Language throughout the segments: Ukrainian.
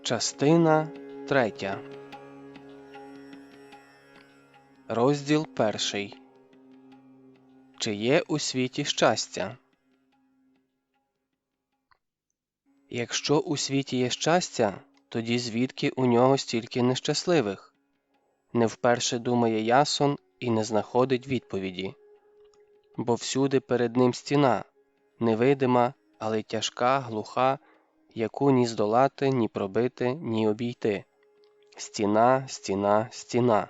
Частина 3. Розділ 1. Чи є у світі щастя? Якщо у світі є щастя, тоді звідки у нього стільки нещасливих? Не вперше думає Ясон і не знаходить відповіді. Бо всюди перед ним стіна, невидима, але тяжка, глуха, яку ні здолати, ні пробити, ні обійти. Стіна, стіна, стіна.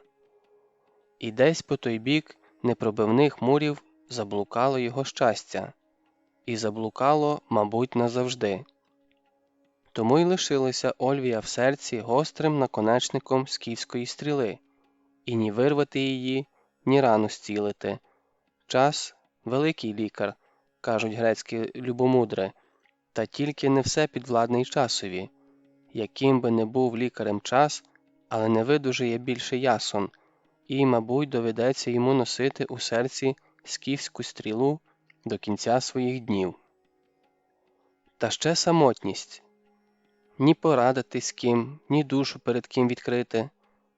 І десь по той бік непробивних мурів заблукало його щастя. І заблукало, мабуть, назавжди. Тому й лишилася Ольвія в серці гострим наконечником скіфської стріли, і ні вирвати її, ні рану зцілити. Час – великий лікар, кажуть грецькі любомудре, та тільки не все підвладний часові. Яким би не був лікарем час, але не видужує більше Ясон, і, мабуть, доведеться йому носити у серці скіфську стрілу до кінця своїх днів. Та ще самотність. Ні порадити з ким, ні душу перед ким відкрити.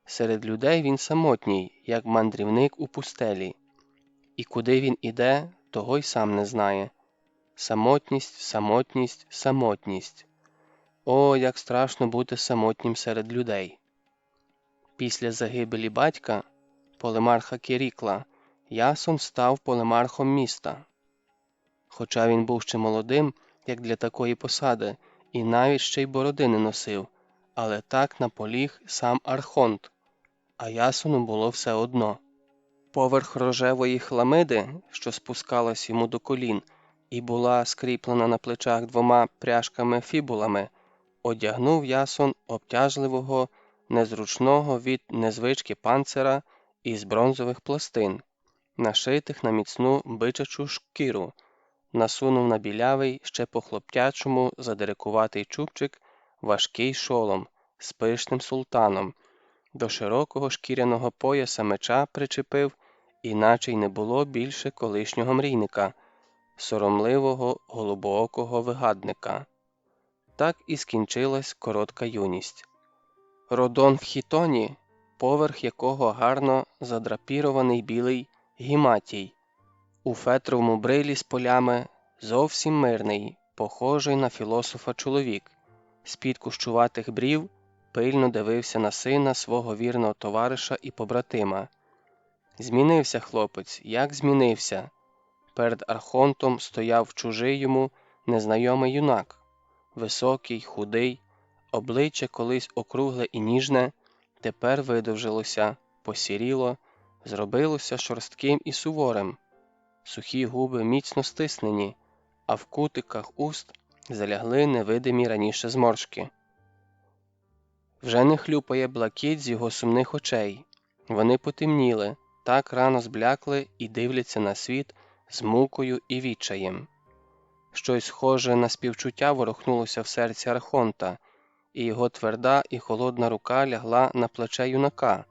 Серед людей він самотній, як мандрівник у пустелі. І куди він іде, того й сам не знає. Самотність, самотність, самотність. О, як страшно бути самотнім серед людей. Після загибелі батька, полемарха Кірікла, Ясон став полемархом міста. Хоча він був ще молодим, як для такої посади, і навіть ще й бороди не носив, але так наполіг сам Архонт, а Ясону було все одно. Поверх рожевої хламиди, що спускалась йому до колін і була скріплена на плечах 2 пряжками-фібулами, одягнув Ясон обтяжливого, незручного від незвички панцира із бронзових пластин, нашитих на міцну бичачу шкіру, насунув на білявий, ще по-хлоп'ячому задирикуватий чубчик важкий шолом з пишним султаном, до широкого шкіряного пояса меча причепив, іначе й не було більше колишнього мрійника, соромливого голубоокого вигадника. Так і скінчилась коротка юність. Родон в хітоні, поверх якого гарно задрапірований білий гіматій, у фетровому брилі з полями, зовсім мирний, похожий на філософа чоловік, з-під кущуватих брів пильно дивився на сина свого вірного товариша і побратима. Змінився хлопець, як змінився. Перед Архонтом стояв чужий йому незнайомий юнак. Високий, худий, обличчя колись округле і ніжне, тепер видовжилося, посіріло, зробилося шорстким і суворим. Сухі губи міцно стиснені, а в кутиках уст залягли невидимі раніше зморшки. Вже не хлюпає блакить з його сумних очей. Вони потемніли, так рано зблякли і дивляться на світ з мукою і відчаєм. Щось схоже на співчуття ворухнулося в серці Архонта, і його тверда і холодна рука лягла на плече юнака.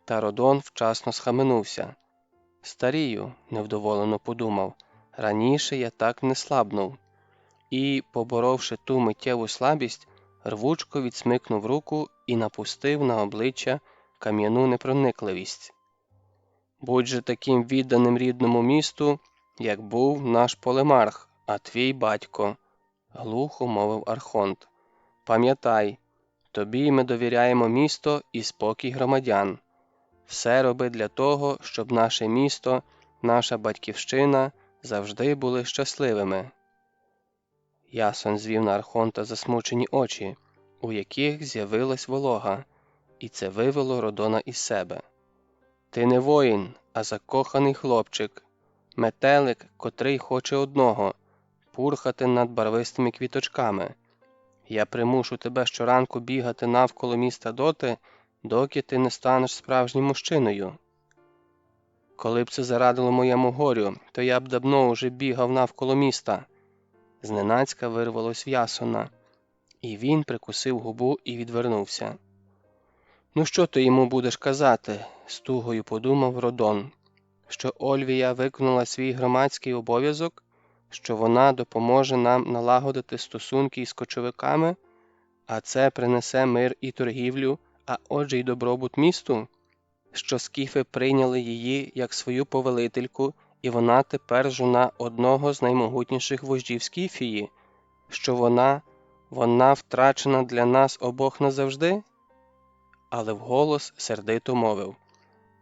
Та Родон вчасно схаменувся. «Старію», – невдоволено подумав, – «раніше я так не слабнув». І, поборовши ту миттєву слабість, рвучко відсмикнув руку і напустив на обличчя кам'яну непроникливість. «Будь же таким відданим рідному місту, як був наш полемарх, а твій батько», – глухо мовив Архонт. «Пам'ятай, тобі ми довіряємо місто і спокій громадян. Все роби для того, щоб наше місто, наша батьківщина завжди були щасливими». Ясон звів на Архонта засмучені очі, у яких з'явилась волога, і це вивело Родона із себе. «Ти не воїн, а закоханий хлопчик, метелик, котрий хоче одного – пурхати над барвистими квіточками. Я примушу тебе щоранку бігати навколо міста доти, доки ти не станеш справжнім мужчиною». «Коли б це зарадило моєму горю, то я б давно уже бігав навколо міста», – зненацька вирвалось в Ясона, і він прикусив губу і відвернувся. «Ну що ти йому будеш казати?» – з тугою подумав Родон. «Що Ольвія виконала свій громадський обов'язок? Що вона допоможе нам налагодити стосунки із кочовиками? А це принесе мир і торгівлю, а отже й добробут місту? Що скіфи прийняли її як свою повелительку, і вона тепер жона одного з наймогутніших вождів Скіфії? Що вона втрачена для нас обох назавжди? Але вголос сердито мовив: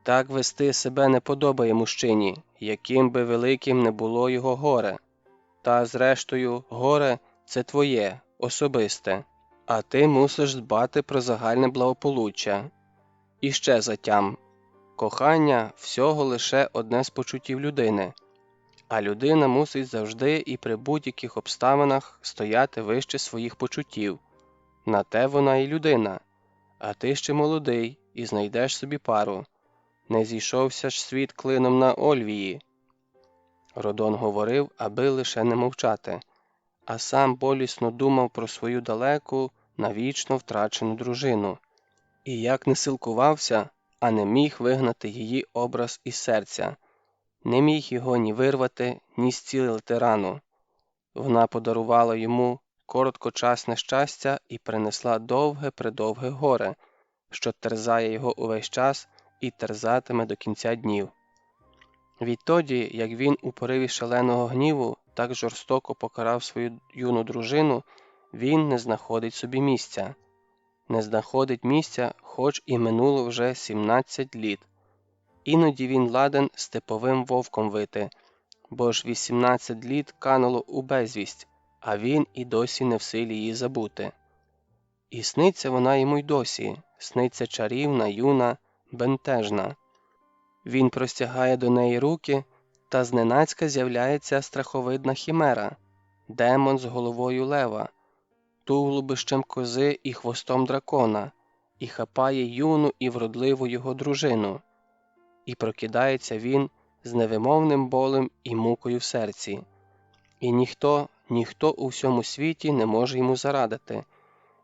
так вести себе не подобає мужчині, яким би великим не було його горе. Та, зрештою, горе – це твоє, особисте, а ти мусиш дбати про загальне благополуччя. І ще затям. Кохання – всього лише одне з почуттів людини, а людина мусить завжди і при будь-яких обставинах стояти вище своїх почуттів. На те вона і людина. А ти ще молодий і знайдеш собі пару. Не зійшовся ж світ клином на Ольвії. Родон говорив, аби лише не мовчати, а сам болісно думав про свою далеку, навічно втрачену дружину. І як не силкувався, а не міг вигнати її образ із серця. Не міг його ні вирвати, ні зцілити рану. Вона подарувала йому короткочасне щастя і принесла довге-предовге горе, що терзає його увесь час і терзатиме до кінця днів. Відтоді, як він у пориві шаленого гніву так жорстоко покарав свою юну дружину, він не знаходить собі місця. Не знаходить місця, хоч і минуло вже 17 літ. Іноді він ладен степовим вовком вити, бо ж 18 літ кануло у безвість, а він і досі не в силі її забути. І сниться вона йому й досі, сниться чарівна, юна, бентежна. Він простягає до неї руки, та зненацька з'являється страховидна хімера, демон з головою лева, тулубищем кози і хвостом дракона, і хапає юну і вродливу його дружину. І прокидається він з невимовним болем і мукою в серці. І ніхто у всьому світі не може йому зарадити.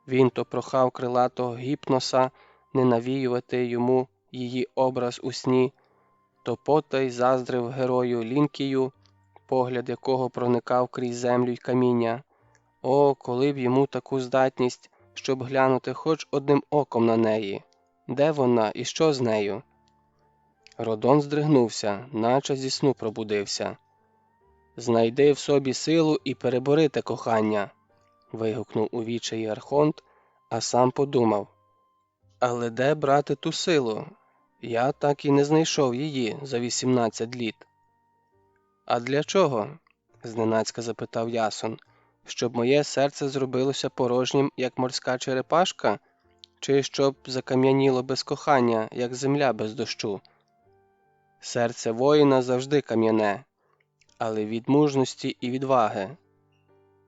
Він то прохав крилатого Гіпноса не навіювати йому її образ у сні, то потай заздрив герою Лінкію, погляд якого проникав крізь землю й каміння. О, коли б йому таку здатність, щоб глянути хоч одним оком на неї. Де вона і що з нею? Родон здригнувся, наче зі сну пробудився. «Знайди в собі силу і перебори те кохання!» – вигукнув у відчаї Архонт, а сам подумав. «Але де брати ту силу? Я так і не знайшов її за 18 літ». «А для чого?» – зненацька запитав Ясон. «Щоб моє серце зробилося порожнім, як морська черепашка? Чи щоб закам'яніло без кохання, як земля без дощу?» «Серце воїна завжди кам'яне, але від мужності і відваги».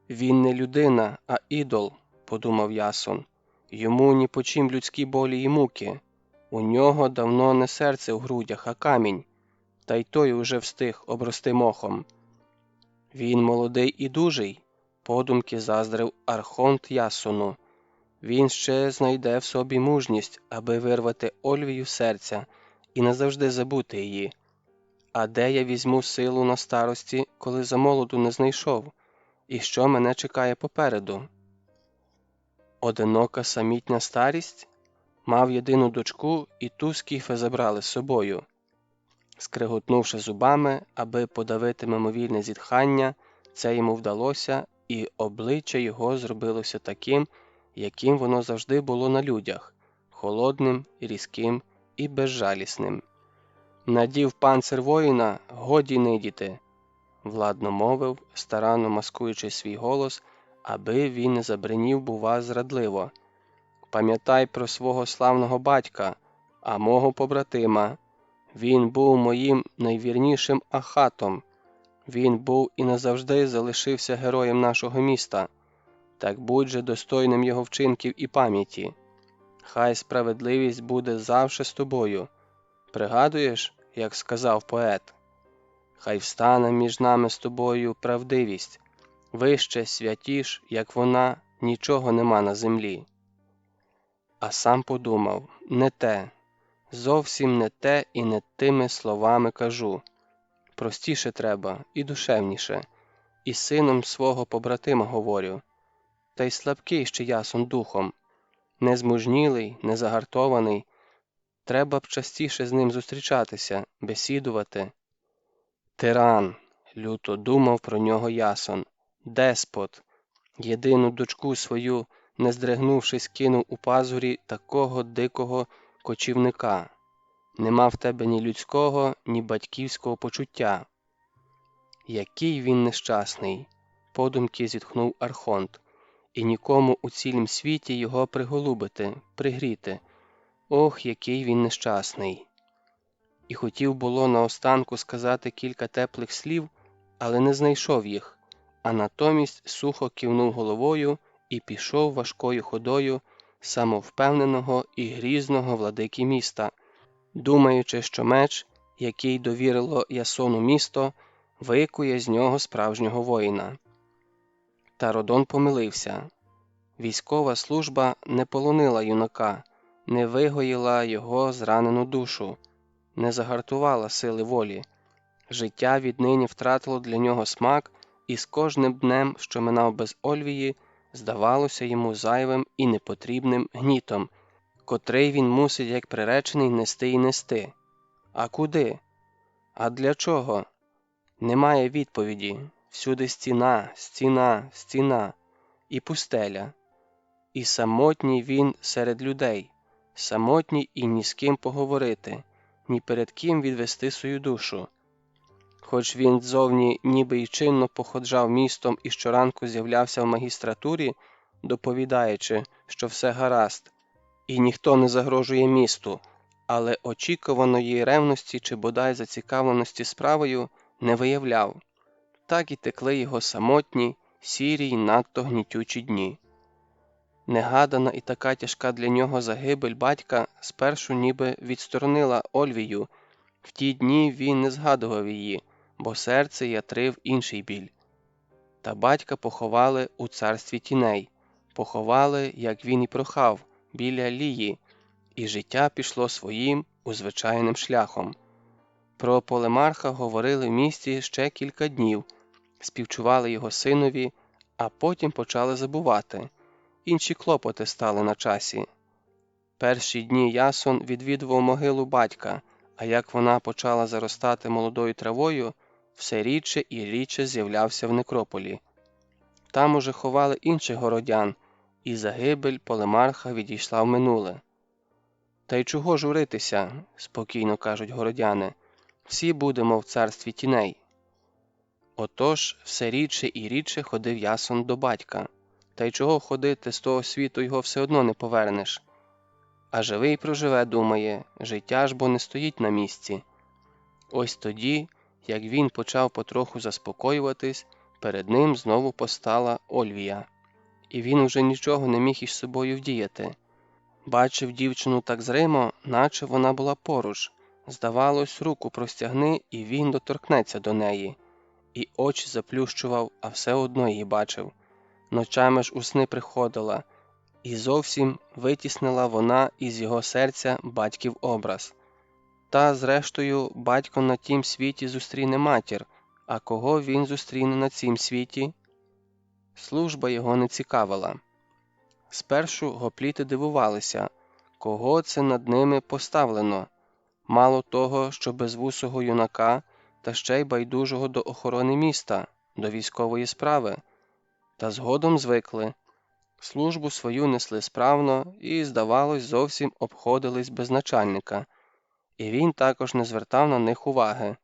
«Він не людина, а ідол», – подумав Ясон. «Йому ніпочім людські болі й муки. У нього давно не серце в грудях, а камінь, та й той уже встиг обрости мохом». «Він молодий і дужий», – подумки заздрив Архонт Ясону. «Він ще знайде в собі мужність, аби вирвати Ольвію з серця і назавжди забути її. А де я візьму силу на старості, коли замолоду не знайшов? І що мене чекає попереду?» Одинока самітня старість? Мав єдину дочку, і ту скіфи забрали з собою. Скриготнувши зубами, аби подавити мимовільне зітхання, це йому вдалося, і обличчя його зробилося таким, яким воно завжди було на людях – холодним, різким і безжалісним. «Надів панцир воїна, годі нидіти», – владно мовив, старанно маскуючи свій голос, аби він не забринів, бува, зрадливо. «Пам'ятай про свого славного батька, а мого побратима. Він був моїм найвірнішим ахатом. Він був і назавжди залишився героєм нашого міста. Так будь же достойним його вчинків і пам'яті. Хай справедливість буде завше з тобою. Пригадуєш, як сказав поет? Хай встане між нами з тобою правдивість. Вище, святіш, як вона, нічого нема на землі». А сам подумав, не те, зовсім не те і не тими словами кажу. Простіше треба і душевніше, і сином свого побратима говорю. та й слабкий ще Ясон духом. Незмужнілий, незагартований. Треба б частіше з ним зустрічатися, бесідувати. Тиран, люто думав про нього Ясон. Деспот. Єдину дочку свою, не здригнувшись, кинув у пазурі такого дикого кочівника. Нема в тебе ні людського, ні батьківського почуття. Який він нещасний, подумки зітхнув Архонт, і нікому у цілім світі його приголубити, пригріти. Ох, який він нещасний. І хотів було наостанку сказати кілька теплих слів, але не знайшов їх, а натомість сухо кивнув головою і пішов важкою ходою самовпевненого і грізного владики міста, думаючи, що меч, який довірило Ясону місто, викує з нього справжнього воїна. Та Родон помилився. Військова служба не полонила юнака, не вигоїла його зранену душу, не загартувала сили волі. Життя віднині втратило для нього смак, і з кожним днем, що минав без Ольвії, здавалося йому зайвим і непотрібним гнітом, котрий він мусить, як приречений, нести і нести. А куди? А для чого? Немає відповіді. Всюди стіна, стіна, стіна. І пустеля. І самотній він серед людей. Самотній і ні з ким поговорити, ні перед ким відвести свою душу. Хоч він ззовні ніби й чинно походжав містом і щоранку з'являвся в магістратурі, доповідаючи, що все гаразд, і ніхто не загрожує місту, але очікуваної ревності чи бодай зацікавленості справою не виявляв. Так і текли його самотні, сірі й надто гнітючі дні. Негадана і така тяжка для нього загибель батька спершу ніби відсторонила Ольвію. В ті дні він не згадував її, бо серце ятрив інший біль. Та батька поховали у царстві тіней, поховали, як він і прохав, біля Лії, і життя пішло своїм, звичайним шляхом. Про Полемарха говорили в місті ще кілька днів, співчували його синові, а потім почали забувати. Інші клопоти стали на часі. Перші дні Ясон відвідував могилу батька, а як вона почала заростати молодою травою, все рідше і рідше з'являвся в некрополі. Там уже ховали інших городян, і загибель Полемарха відійшла в минуле. «Та й чого журитися?» – спокійно кажуть городяни. «Всі будемо в царстві тіней». Отож, все рідше і рідше ходив Ясон до батька. Та й чого ходити, з того світу його все одно не повернеш. А живий проживе, думає, життя ж бо не стоїть на місці. Ось тоді, як він почав потроху заспокоюватись, перед ним знову постала Ольвія. І він уже нічого не міг із собою вдіяти. Бачив дівчину так зримо, наче вона була поруч. Здавалось, руку простягни, і він доторкнеться до неї. І очі заплющував, а все одно її бачив. Ночами ж у сни приходила, і зовсім витіснила вона із його серця батьків образ. Та, зрештою, батько на тім світі зустріне матір, а кого він зустріне на цім світі? Служба його не цікавила. Спершу гопліти дивувалися, кого це над ними поставлено. Мало того, що безвусого юнака, та ще й байдужого до охорони міста, до військової справи. Та згодом звикли. Службу свою несли справно і, здавалось, зовсім обходились без начальника. І він також не звертав на них уваги.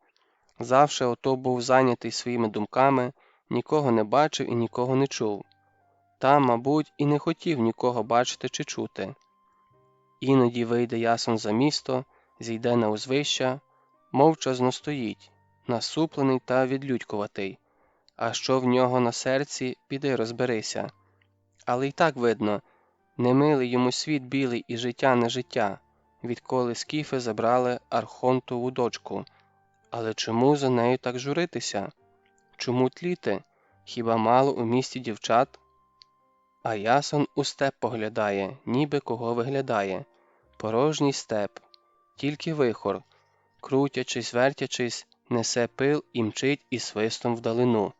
Завше ото був зайнятий своїми думками, нікого не бачив і нікого не чув. Та, мабуть, і не хотів нікого бачити чи чути. Іноді вийде Ясон за місто, зійде на узвища, мовчазно стоїть, насуплений та відлюдькуватий. А що в нього на серці, піди розберися. Але й так видно, немилий йому світ білий і життя не життя, відколи скіфи забрали Архонтову дочку. Але чому за нею так журитися? Чому тліти? Хіба мало у місті дівчат? А Ясон у степ поглядає, ніби кого виглядає. Порожній степ, тільки вихор, крутячись, вертячись, несе пил і мчить із свистом вдалину.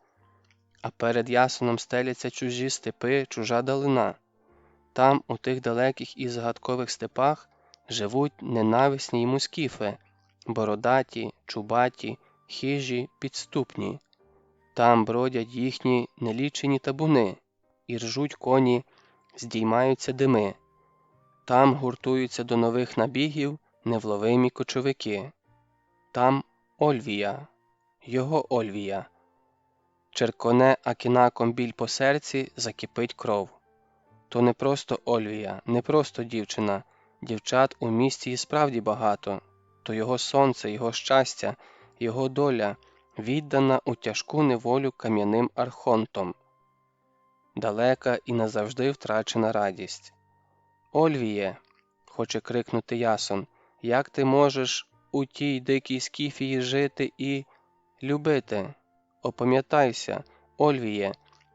а перед Ясоном стеляться чужі степи, чужа далина. Там, у тих далеких і загадкових степах, живуть ненависні йому скіфи, бородаті, чубаті, хижі, підступні. Там бродять їхні нелічені табуни, і ржуть коні, здіймаються дими. Там гуртуються до нових набігів невловимі кочовики. Там Ольвія, його Ольвія. Черконе акінаком біль по серці, закипить кров. То не просто Ольвія, не просто дівчина. Дівчат у місті і справді багато. То його сонце, його щастя, його доля, віддана у тяжку неволю кам'яним архонтом. Далека і назавжди втрачена радість. «Ольвіє!» – хоче крикнути Ясон. «Як ти можеш у тій дикій Скіфії жити і любити? Опам'ятайся, Ольвіє,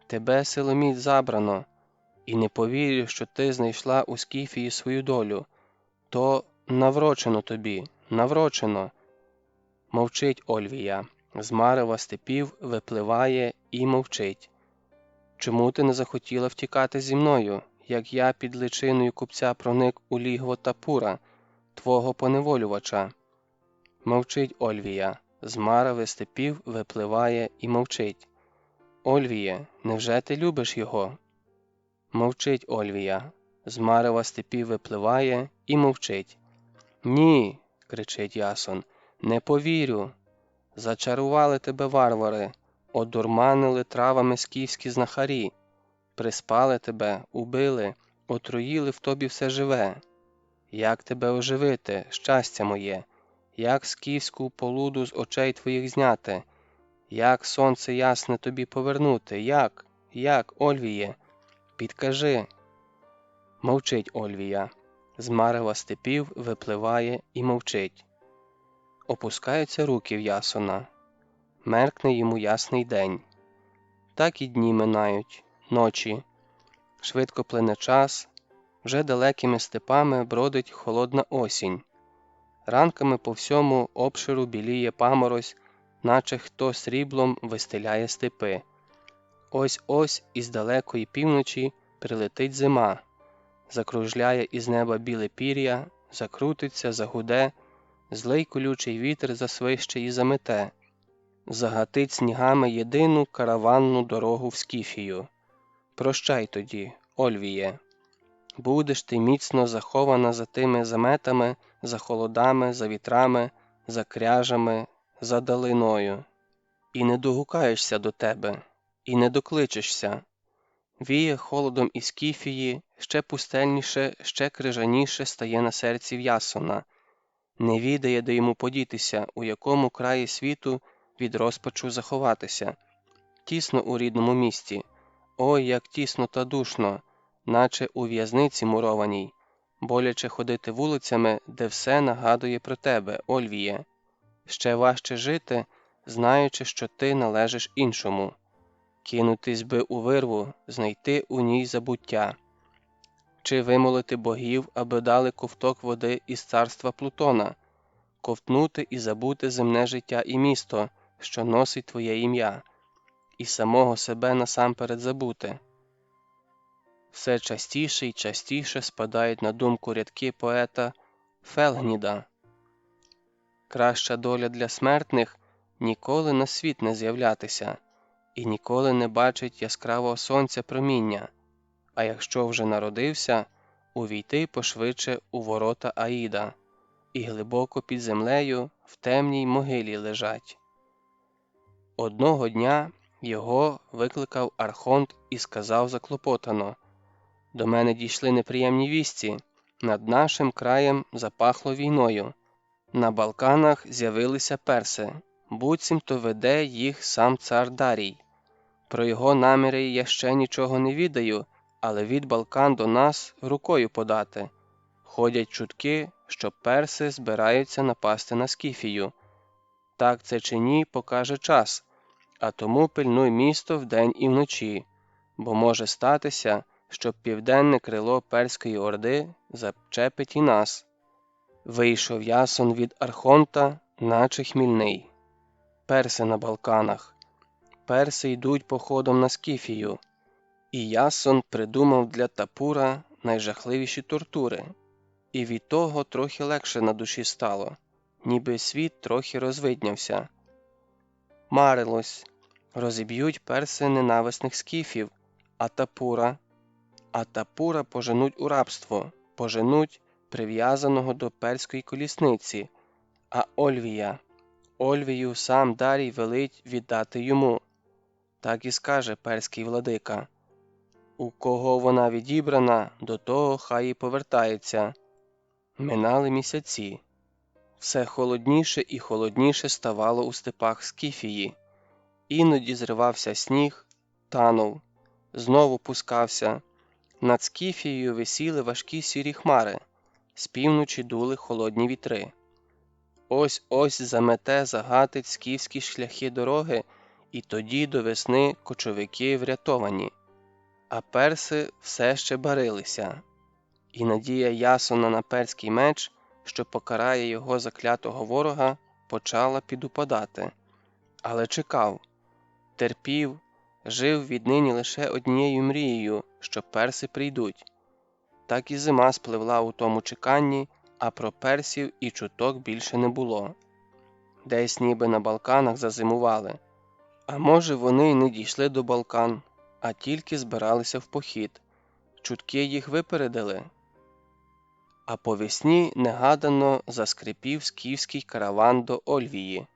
тебе силоміць забрано, і не повірю, що ти знайшла у Скіфії свою долю. То наврочено тобі, наврочено!» Мовчить Ольвія, з марева степів випливає і мовчить. «Чому ти не захотіла втікати зі мною, як я під личиною купця проник у лігво Тапура, твого поневолювача?» Мовчить Ольвія, з марева степів випливає і мовчить. «Ольвіє, невже ти любиш його?» Мовчить Ольвія, з марева степів випливає і мовчить. «Ні!» – кричить Ясон. «Не повірю! Зачарували тебе варвари, одурманили травами скіфські знахарі, приспали тебе, убили, отруїли в тобі все живе. Як тебе оживити, щастя моє? Як скіфську полуду з очей твоїх зняти? Як сонце ясне тобі повернути? Як, Ольвіє? Підкажи!» Мовчить Ольвія, з марева степів випливає і мовчить. Опускаються руки в Ясона. Меркне йому ясний день. Так і дні минають, ночі. Швидко плине час, вже далекими степами бродить холодна осінь. Ранками по всьому обширу біліє паморозь, наче хто сріблом вистеляє степи. Ось-ось із далекої півночі прилетить зима, закружляє із неба біле пір'я, закрутиться, загуде, злий колючий вітер засвище і замете, загатить снігами єдину караванну дорогу в Скіфію. Прощай тоді, Ольвіє. Будеш ти міцно захована за тими заметами, за холодами, за вітрами, за кряжами, за далиною. І не догукаєшся до тебе, і не докличешся. Віє холодом із Скіфії, ще пустельніше, ще крижаніше стає на серці в Ясона. Не відає, де йому подітися, у якому краї світу від розпачу заховатися. Тісно у рідному місті. Ой, як тісно та душно, наче у в'язниці мурованій. Боляче ходити вулицями, де все нагадує про тебе, Ольвіє. Ще важче жити, знаючи, що ти належиш іншому. Кинутись би у вирву, знайти у ній забуття. Чи вимолити богів, аби дали ковток води із царства Плутона, ковтнути і забути земне життя і місто, що носить твоє ім'я, і самого себе насамперед забути. Все частіше і частіше спадають на думку рядки поета Фелгніда. Краща доля для смертних – ніколи на світ не з'являтися, і ніколи не бачить яскравого сонця проміння, а якщо вже народився, увійти пошвидше у ворота Аїда, і глибоко під землею в темній могилі лежать. Одного дня його викликав архонт і сказав заклопотано: «До мене дійшли неприємні вісті, над нашим краєм запахло війною. На Балканах з'явилися перси, буцімто веде їх сам цар Дарій. Про його наміри я ще нічого не відаю, але від Балкан до нас рукою подати. Ходять чутки, що перси збираються напасти на Скіфію. Так це чи ні, покаже час, а тому пильнуй місто вдень і вночі, бо може статися, що південне крило перської орди зачепить і нас». Вийшов Ясон від архонта, наче хмільний. Перси на Балканах. перси йдуть походом на Скіфію. І Ясон придумав для Тапура найжахливіші тортури. І від того трохи легше на душі стало, ніби світ трохи розвиднявся. Марилось, розіб'ють перси ненависних скіфів, а Тапура поженуть у рабство, поженуть прив'язаного до перської колісниці, а Ольвію сам Дарій велить віддати йому. Так і скаже перський владика. У кого вона відібрана, до того хай і повертається. Минали місяці. Все холодніше і холодніше ставало у степах Скіфії. Іноді зривався сніг, танув, знову пускався. Над Скіфією висіли важкі сірі хмари, з півночі дули холодні вітри. Ось-ось замете, загатить скіфські шляхи дороги, і тоді до весни кочовики врятовані. А перси все ще барилися. І надія Ясона на перський меч, що покарає його заклятого ворога, почала підупадати. Але чекав, терпів, жив віднині лише однією мрією, що перси прийдуть. Так і зима спливла у тому чеканні, а про персів і чуток більше не було. Десь ніби на Балканах зазимували. А може, вони й не дійшли до Балкан, а тільки збиралися в похід. Чутки їх випередили. А по весні негадано заскрипів скіфський караван до Ольвії.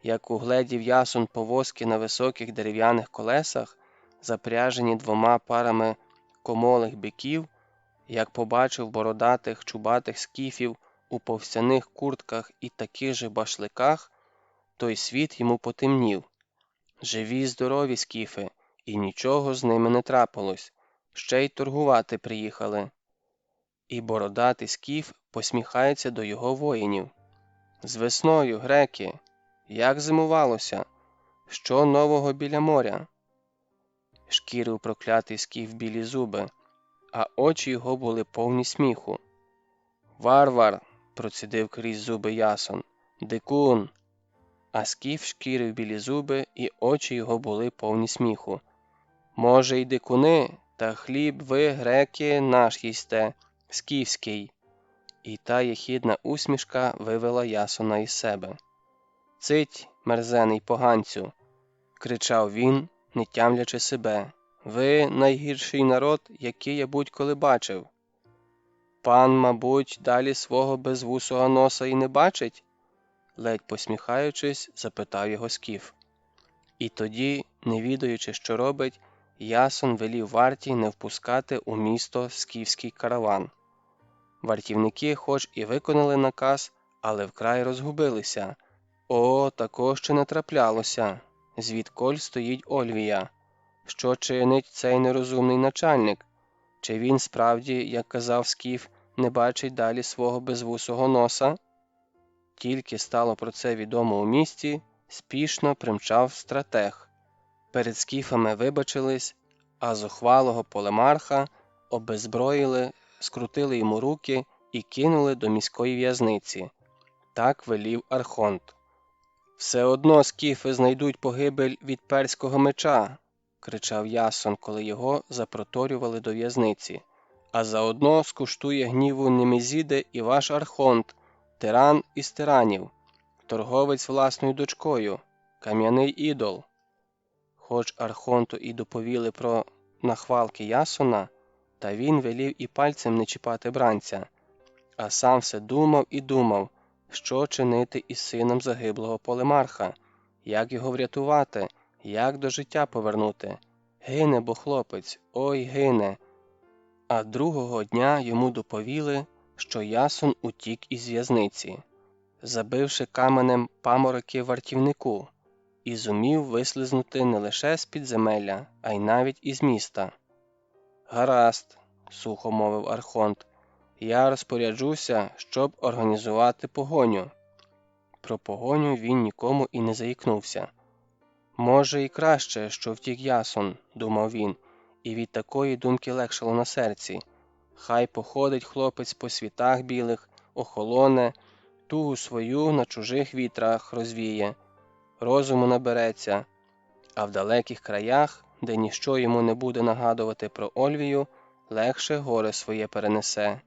Як угледів Ясон повозки на високих дерев'яних колесах, запряжені 2 парами комолих биків, як побачив бородатих чубатих скіфів у повстяних куртках і таких же башликах, той світ йому потемнів. Живі, здорові скіфи, і нічого з ними не трапилось, ще й торгувати приїхали. І бородатий скіф посміхається до його воїнів. З весною, греки! Як зимувалося? Що нового біля моря? Шкірив проклятий скіф білі зуби, а очі його були повні сміху. «Варвар!» – процідив крізь зуби Ясон. «Дикун!» А скіф шкірив білі зуби, і очі його були повні сміху. «Може, й дикуни, та хліб ви, греки, наш їсте, скіфський!» І та єхідна усмішка вивела Ясона із себе. «Цить, мерзений поганцю!» – кричав він, не тямлячи себе. «Ви найгірший народ, який я будь-коли бачив. Пан, мабуть, далі свого безвусого носа і не бачить?» Ледь посміхаючись, запитав його скіф. І тоді, не відаючи, що робить, Ясон велів варті не впускати у місто скіфський караван. Вартівники хоч і виконали наказ, але вкрай розгубилися. О, такого ще не траплялося. Звідколь стоїть Ольвія? Що чинить цей нерозумний начальник? Чи він справді, як казав скіф, не бачить далі свого безвусого носа? Тільки стало про це відомо у місті, спішно примчав стратег. Перед скіфами вибачились, а зухвалого полемарха обеззброїли, скрутили йому руки і кинули до міської в'язниці. Так велів архонт. «Все одно скіфи знайдуть погибель від перського меча!» – кричав Ясон, коли його запроторювали до в'язниці. «А заодно скуштує гніву Немезіди і ваш архонт, тиран із тиранів, торговець власною дочкою, кам'яний ідол!» Хоч архонту і доповіли про нахвалки Ясона, та він велів і пальцем не чіпати бранця, а сам все думав і думав, що чинити із сином загиблого полемарха, як його врятувати, як до життя повернути. Гине бо хлопець, ой гине. А другого дня йому доповіли, що Ясон утік із в'язниці, забивши каменем памороки вартівнику, і зумів вислизнути не лише з підземелля, а й навіть із міста. «Гаразд», – сухо мовив архонт, – «я розпоряджуся, щоб організувати погоню». Про погоню він нікому і не заїкнувся. «Може, і краще, що втік Ясон», – думав він, і від такої думки легшало на серці. «Хай походить хлопець по світах білих, охолоне, тугу свою на чужих вітрах розвіє, розуму набереться. а в далеких краях, де ніщо йому не буде нагадувати про Ольвію, легше горе своє перенесе.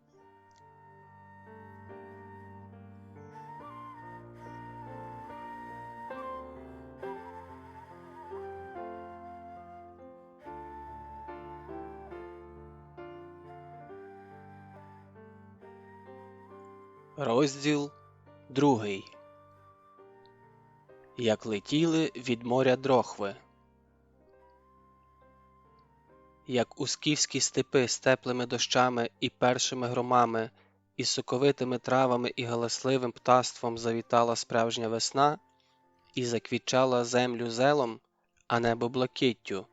Розділ 2. Як летіли від моря дрохви. Як у скіфські степи з теплими дощами і першими громами, із соковитими травами і галасливим птаством завітала справжня весна і заквітчала землю зелом, а небо блакиттю,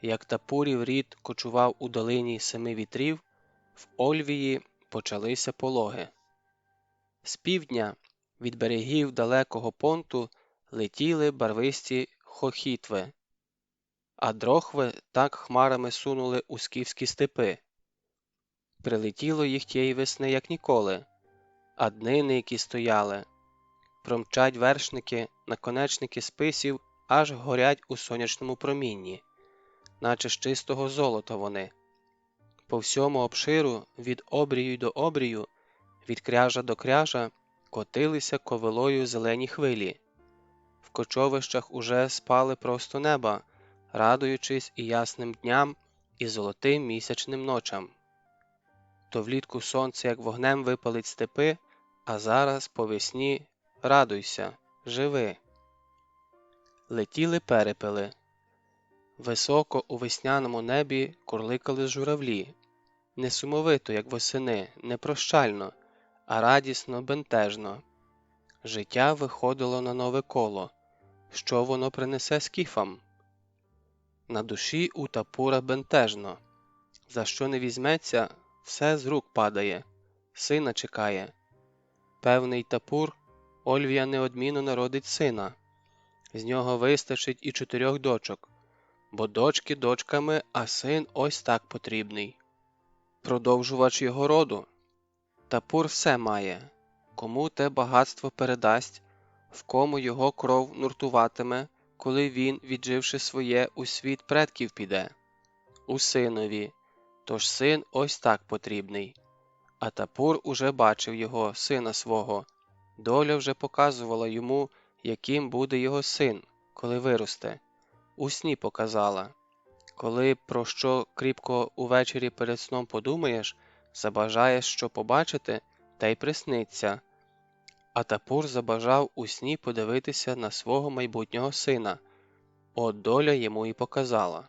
як Тапурів рід кочував у долині семи вітрів, в Ольвії почалися пологи. З півдня, від берегів далекого понту, летіли барвисті хохітви, а дрохви так хмарами сунули у скіфські степи. Прилетіло їх тієї весни, як ніколи, а днини, які стояли, промчать вершники, наконечники списів, аж горять у сонячному промінні, наче з чистого золота вони. По всьому обширу, від обрію до обрію, від кряжа до кряжа, котилися ковилою зелені хвилі. В кочовищах уже спали просто неба, радуючись і ясним дням, і золотим місячним ночам. То влітку сонце як вогнем випалить степи, а зараз по весні радуйся, живи. Летіли перепели. Високо у весняному небі курликали журавлі. Не сумовито, як восени, не прощально, а радісно, бентежно. Життя виходило на нове коло. Що воно принесе скіфам? На душі у Тапура бентежно. За що не візьметься, все з рук падає. Сина чекає. Певний Тапур, Ольвія неодмінно народить сина. З нього вистачить і 4 дочок, бо дочки дочками, а син ось так потрібний. Продовжувач його роду. Тапур все має. Кому те багатство передасть, в кому його кров нуртуватиме, коли він, відживши своє, у світ предків піде? У синові. Тож син ось так потрібний. А Тапур уже бачив його, сина свого. Доля вже показувала йому, яким буде його син, коли виросте. У сні показала. Коли про що кріпко увечері перед сном подумаєш, забажаєш що побачити, та й присниться. А Тапур забажав у сні подивитися на свого майбутнього сина. От доля йому і показала.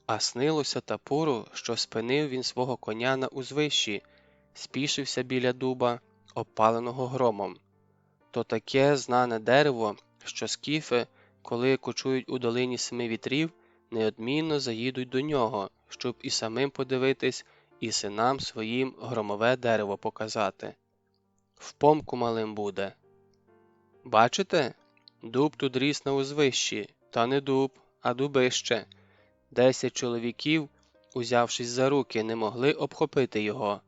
А снилося Тапуру, що спинив він свого коня на узвищі, спішився біля дуба, обпаленого громом. То таке знане дерево, що скіфи, коли кочують у долині семи вітрів, неодмінно заїдуть до нього, щоб і самим подивитись, і синам своїм громове дерево показати. В помку малим буде. Бачите? Дуб тут ріс на узвищі, та не дуб, а дубище. 10 чоловіків, узявшись за руки, не могли обхопити його.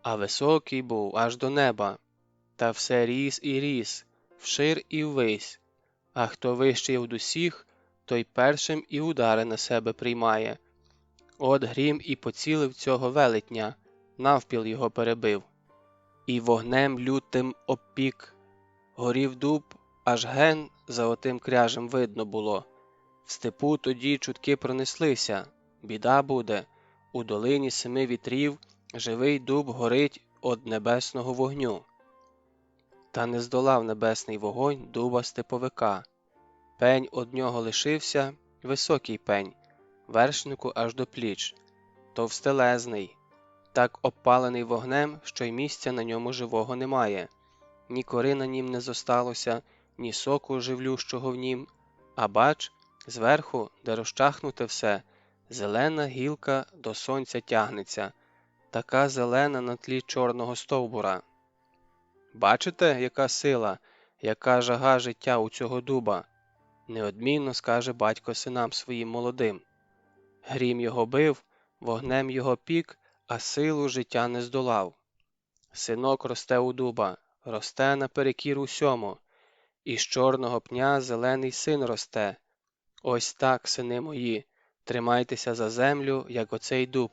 А високий був аж до неба. Та все ріс і ріс, вшир і ввись. А хто вищий од усіх, той першим і удари на себе приймає. От грім і поцілив цього велетня, навпіл його перебив. І вогнем лютим обпік. Горів дуб, аж ген за отим кряжем видно було. В степу тоді чутки пронеслися. Біда буде. У долині семи вітрів живий дуб горить од небесного вогню. Та не здолав небесний вогонь дуба степовика. Пень од нього лишився, високий пень, вершнику аж до пліч. Товстелезний, так обпалений вогнем, що й місця на ньому живого немає. Ні кори на нім не зосталося, ні соку живлющого в нім, а бач, зверху, де розчахнуте все, зелена гілка до сонця тягнеться, така зелена на тлі чорного стовбура. Бачите, яка сила, яка жага життя у цього дуба? Неодмінно скаже батько синам своїм молодим. Грім його бив, вогнем його пік, а силу життя не здолав. Синок росте у дуба, росте наперекір усьому, і з чорного пня зелений син росте. Ось так, сини мої, тримайтеся за землю, як оцей дуб,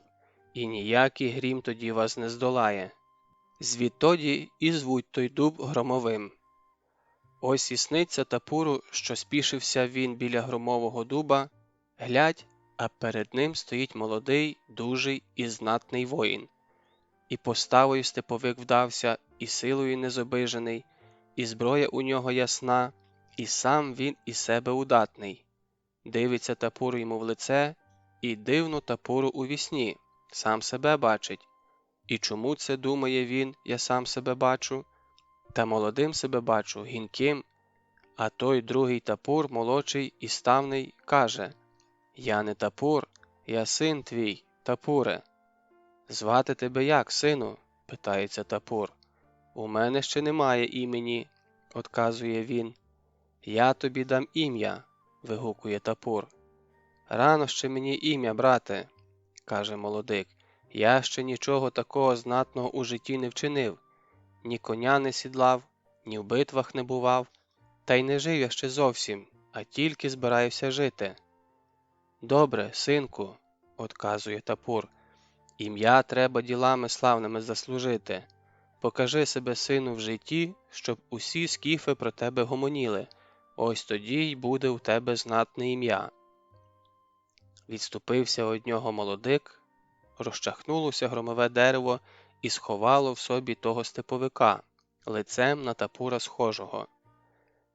і ніякий грім тоді вас не здолає. Звідтоді і звуть той дуб громовим. Ось і сниться Тапуру, що спішився він біля громового дуба, глядь, а перед ним стоїть молодий, дужий і знатний воїн. І поставою степовик вдався, і силою незобижений, і зброя у нього ясна, і сам він із себе удатний. Дивиться Тапуру йому в лице, і дивно Тапуру у вісні, сам себе бачить. І чому це, думає він, я сам себе бачу? Та молодим себе бачу, гінким, а той другий Тапур, молодший і ставний, каже: «Я не Тапур, я син твій, Тапуре». «Звати тебе як, сину?» – питається Тапур. «У мене ще немає імені», – одказує він. «Я тобі дам ім'я», – вигукує Тапур. «Рано ще мені ім'я, брате», – каже молодик. «Я ще нічого такого знатного у житті не вчинив, ні коня не сідлав, ні в битвах не бував, та й не жив я ще зовсім, а тільки збираюся жити». «Добре, синку», – одказує Тапур, – «ім'я треба ділами славними заслужити. Покажи себе, сину, в житті, щоб усі скіфи про тебе гомоніли. Ось тоді й буде у тебе знатне ім'я». Відступився од нього молодик, розчахнулося громове дерево і сховало в собі того степовика, лицем на Тапура схожого.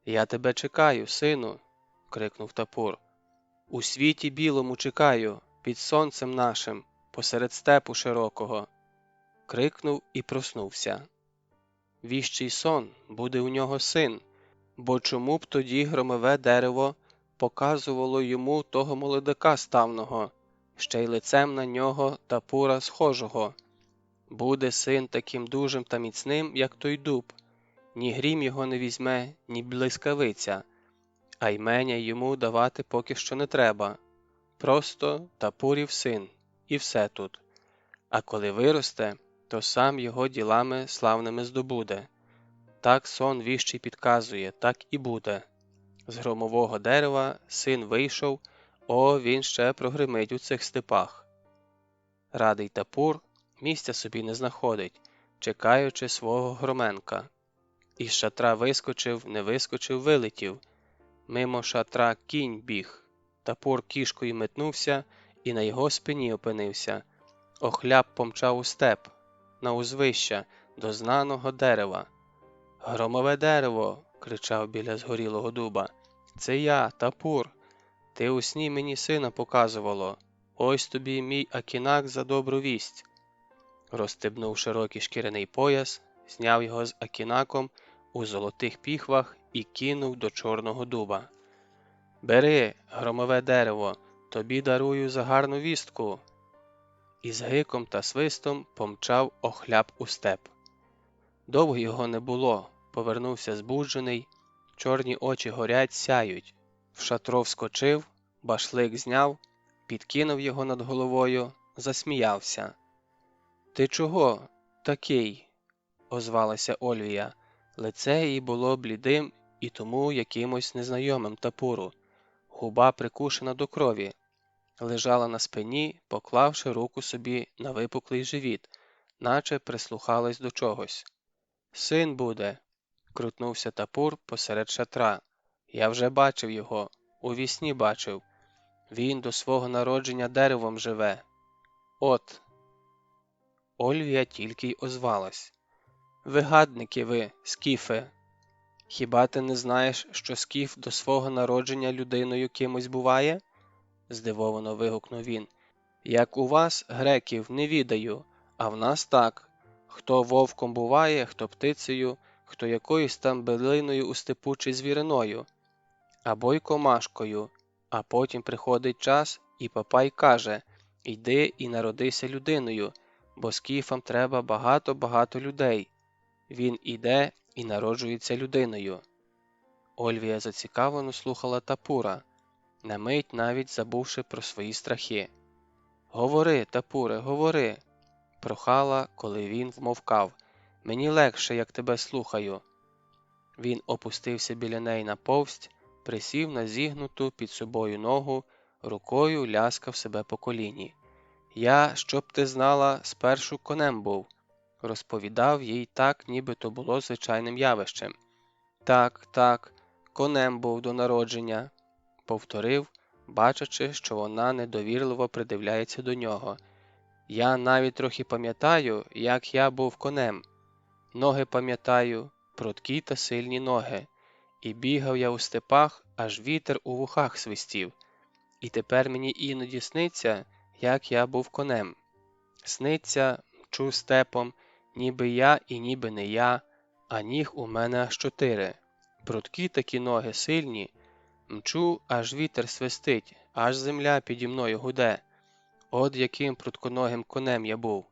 «Я тебе чекаю, сину», – крикнув Тапур. «У світі білому чекаю, під сонцем нашим, посеред степу широкого», – крикнув і проснувся. Віщий сон, буде у нього син, бо чому б тоді громове дерево показувало йому того молодика ставного, ще й лицем на нього Тапура схожого? Буде син таким дужим та міцним, як той дуб, ні грім його не візьме, ні блискавиця, а ймення йому давати поки що не треба. Просто Тапурів син, і все тут. А коли виросте, то сам його ділами славними здобуде. Так сон віщий підказує, так і буде. З громового дерева син вийшов, він ще прогримить у цих степах. Радий Тапур місця собі не знаходить, чекаючи свого громенка. Із шатра вискочив, не вискочив, вилетів. Мимо шатра кінь біг. Тапур кішкою метнувся і на його спині опинився. Охляп помчав у степ, на узвища, до знаного дерева. «Громове дерево!» – кричав біля згорілого дуба. «Це я, Тапур! Ти у сні мені сина показувало. Ось тобі мій акінак за добру вість». Розстебнув широкий шкіряний пояс, зняв його з акінаком у золотих піхвах і кинув до чорного дуба. «Бери, громове дерево, тобі дарую за гарну вістку!» І з гиком та свистом помчав Охляп у степ. Довго його не було, повернувся збуджений, чорні очі горять, сяють. В шатро вскочив, башлик зняв, підкинув його над головою, засміявся. «Ти чого такий?» – озвалася Ольвія. Лице її було блідим і тому якимось незнайомим Тапуру. Губа прикушена до крові. Лежала на спині, поклавши руку собі на випуклий живіт, наче прислухалась до чогось. «Син буде!» – крутнувся Тапур посеред шатра. «Я вже бачив його, у вісні бачив. Він до свого народження деревом живе. От!» Ольвія тільки й озвалась. «Вигадники ви, скіфе! Хіба ти не знаєш, що скіф до свого народження людиною кимось буває?» – здивовано вигукнув він. «Як у вас, греків, не відаю, а в нас так. Хто вовком буває, хто птицею, хто якоюсь там билиною у степу чи звіриною, або й комашкою, а потім приходить час, і Папай каже: «Йди і народися людиною, бо скіфам треба багато-багато людей». Він іде і народжується людиною». Ольвія зацікавлено слухала Тапура, на мить навіть забувши про свої страхи. «Говори, Тапуре, говори!» – прохала, коли він вмовкав. «Мені легше, як тебе слухаю». Він опустився біля неї на повсть, присів на зігнуту під собою ногу, рукою ляскав себе по коліні. «Я, щоб ти знала, спершу конем був», – розповідав їй так, ніби то було звичайним явищем. Так, конем був до народження», – повторив, бачачи, що вона недовірливо придивляється до нього. «Я навіть трохи пам'ятаю, як я був конем. Ноги пам'ятаю, прудкі та сильні ноги. І бігав я у степах, аж вітер у вухах свистів. І тепер мені іноді сниться, як я був конем. Сниться, мчу степом, ніби я і ніби не я, а ніг у мене аж 4. Прудкі такі ноги сильні, мчу, аж вітер свистить, аж земля піді мною гуде. От яким прудконогим конем я був».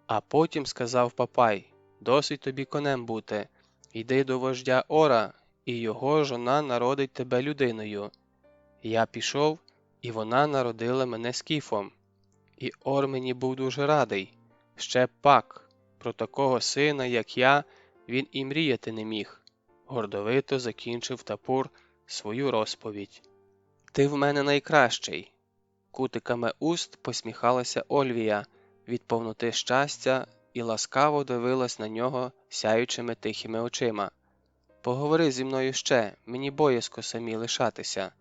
А потім сказав Папай: «Досить тобі конем бути, йди до вождя Ора, і його жона народить тебе людиною». Я пішов, і вона народила мене скіфом. І Ор мені був дуже радий. Ще пак, про такого сина, як я, він і мріяти не міг. Гордовито закінчив Тапур свою розповідь. «Ти в мене найкращий». Кутиками уст посміхалася Ольвія від повноти щастя і ласкаво дивилась на нього сяючими тихими очима. «Поговори зі мною ще, мені боязко самі лишатися.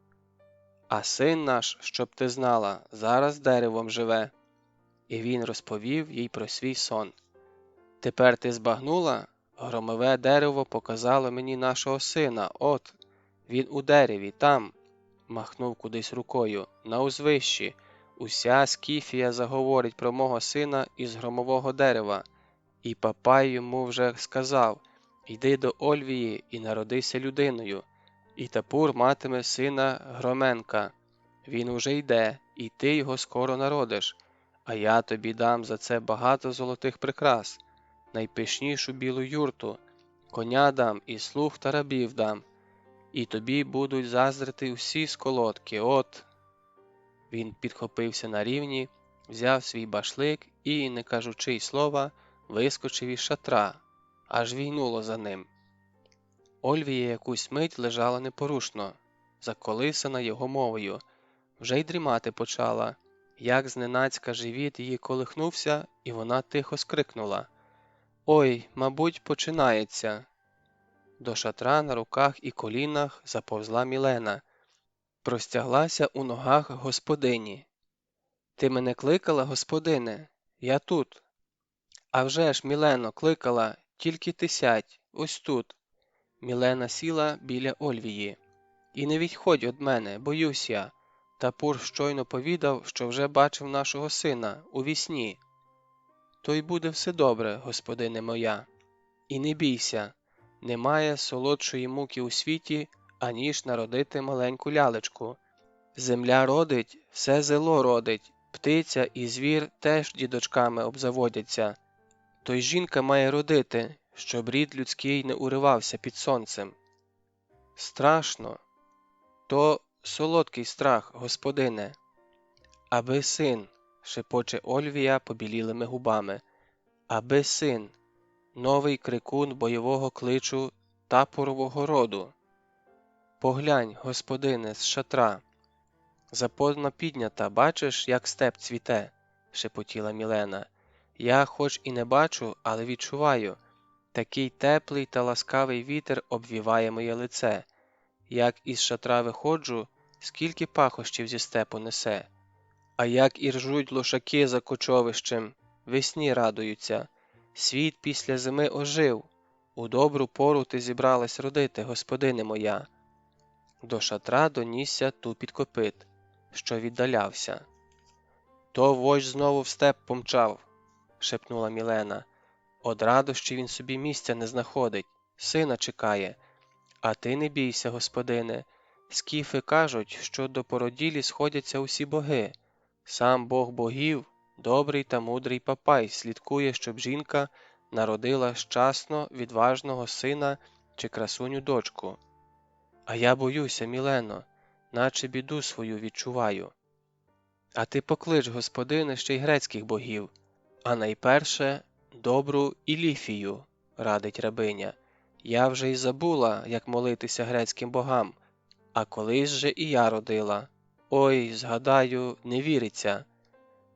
А син наш, щоб ти знала, зараз деревом живе». І він розповів їй про свій сон. «Тепер ти збагнула? Громове дерево показало мені нашого сина, от, він у дереві, там», махнув кудись рукою, «на узвищі. Уся Скіфія заговорить про мого сина із громового дерева. І Папай йому вже сказав: йди до Ольвії і народися людиною. І Тапур матиме сина Громенка. Він уже йде, і ти його скоро народиш. А я тобі дам за це багато золотих прикрас, найпишнішу білу юрту, коня дам і слуг та рабів дам. І тобі будуть заздрити всі сколотки, от». Він підхопився на рівні, взяв свій башлик і, не кажучи й слова, вискочив із шатра, аж війнуло за ним. Ольвія якусь мить лежала непорушно, заколисана його мовою. Вже й дрімати почала, як зненацька живіт її колихнувся, і вона тихо скрикнула: «Ой, мабуть, починається». До шатра на руках і колінах заповзла Мілена, простяглася у ногах господині. «Ти мене кликала, господине? Я тут». «А вже ж, Мілено, кликала, тільки ти сядь, ось тут». Мілена сіла біля Ольвії. «І не відходь од мене, боюсь я. Тапур щойно повідав, що вже бачив нашого сина у вісні». «То й буде все добре, господине моя. І не бійся, немає солодшої муки у світі, аніж народити маленьку лялечку. Земля родить, все зело родить, птиця і звір теж дідочками обзаводяться. То й жінка має родити, щоб рід людський не уривався під сонцем». «Страшно. То солодкий страх, господине». «Аби син», – шепоче Ольвія побілілими губами, «аби син, новий крикун бойового кличу Тапурового роду. Поглянь, господине, з шатра. Запозна піднята, бачиш, як степ цвіте?» – шепотіла Мілена. «Я хоч і не бачу, але відчуваю. Такий теплий та ласкавий вітер обвіває моє лице. Як із шатра виходжу, скільки пахощів зі степу несе. А як і ржуть лошаки за кочовищем, весні радуються. Світ після зими ожив. У добру пору ти зібралась родити, господине моя». До шатра донісся тупіт копит, що віддалявся. «То вождь знову в степ помчав», – шепнула Мілена. «Од радощі він собі місця не знаходить, сина чекає. А ти не бійся, господине. Скіфи кажуть, що до породілі сходяться усі боги. Сам Бог богів, добрий та мудрий Папай, слідкує, щоб жінка народила щасно відважного сина чи красуню дочку. А я боюся, Мілено, наче біду свою відчуваю. А ти поклич, господине, ще й грецьких богів, а найперше добру Іліфію», – радить рабиня. «Я вже й забула, як молитися грецьким богам, А колись же і я родила. Ой, згадаю, не віриться.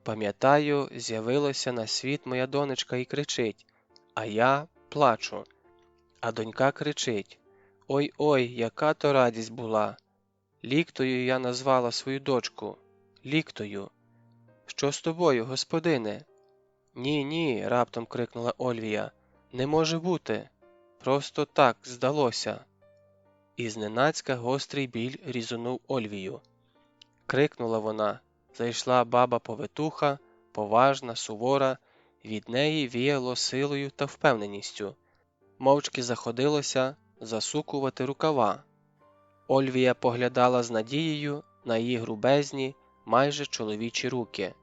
Пам'ятаю, з'явилася на світ моя донечка і кричить, а я плачу. А донька кричить: ой-ой, яка то радість була! Ліктою я назвала свою дочку. Ліктою. Що з тобою, господине? Ні, раптом крикнула Ольвія. Не може бути. Просто так здалося. І зненацька гострий біль різонув Ольвію. Крикнула вона. Зайшла баба-повитуха, поважна, сувора, від неї віяло силою та впевненістю. Мовчки заходилося засукувати рукава. Ольвія поглядала з надією на її грубезні, майже чоловічі руки.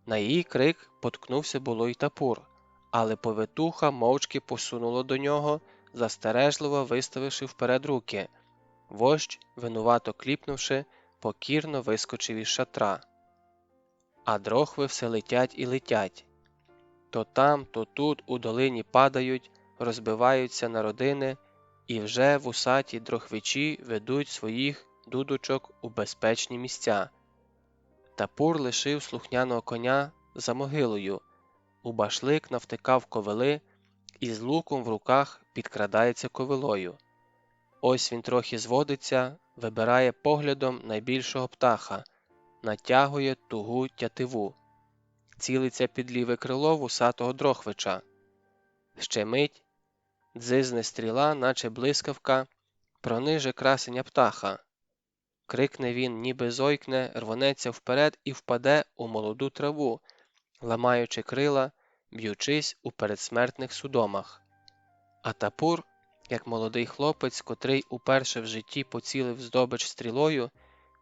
На її крик поткнувся було й Тапур, але повитуха мовчки посунула до нього, застережливо виставивши вперед руки. Вождь, винувато кліпнувши, покірно вискочив із шатра. А дрохви все летять і летять. То там, то тут у долині падають, розбиваються на родини, і вже вусаті дрохвичі ведуть своїх дудочок у безпечні місця. Тапур лишив слухняного коня за могилою, у башлик навтикав ковили і з луком в руках підкрадається ковилою. Ось він трохи зводиться, вибирає поглядом найбільшого птаха, натягує тугу тятиву. Цілиться під ліве крило вусатого дрохвича. Ще мить, дзизне стріла, наче блискавка, прониже красення птаха. Крикне він, ніби зойкне, рвонеться вперед і впаде у молоду траву, ламаючи крила, б'ючись у передсмертних судомах. А Тапур, як молодий хлопець, котрий уперше в житті поцілив здобич стрілою,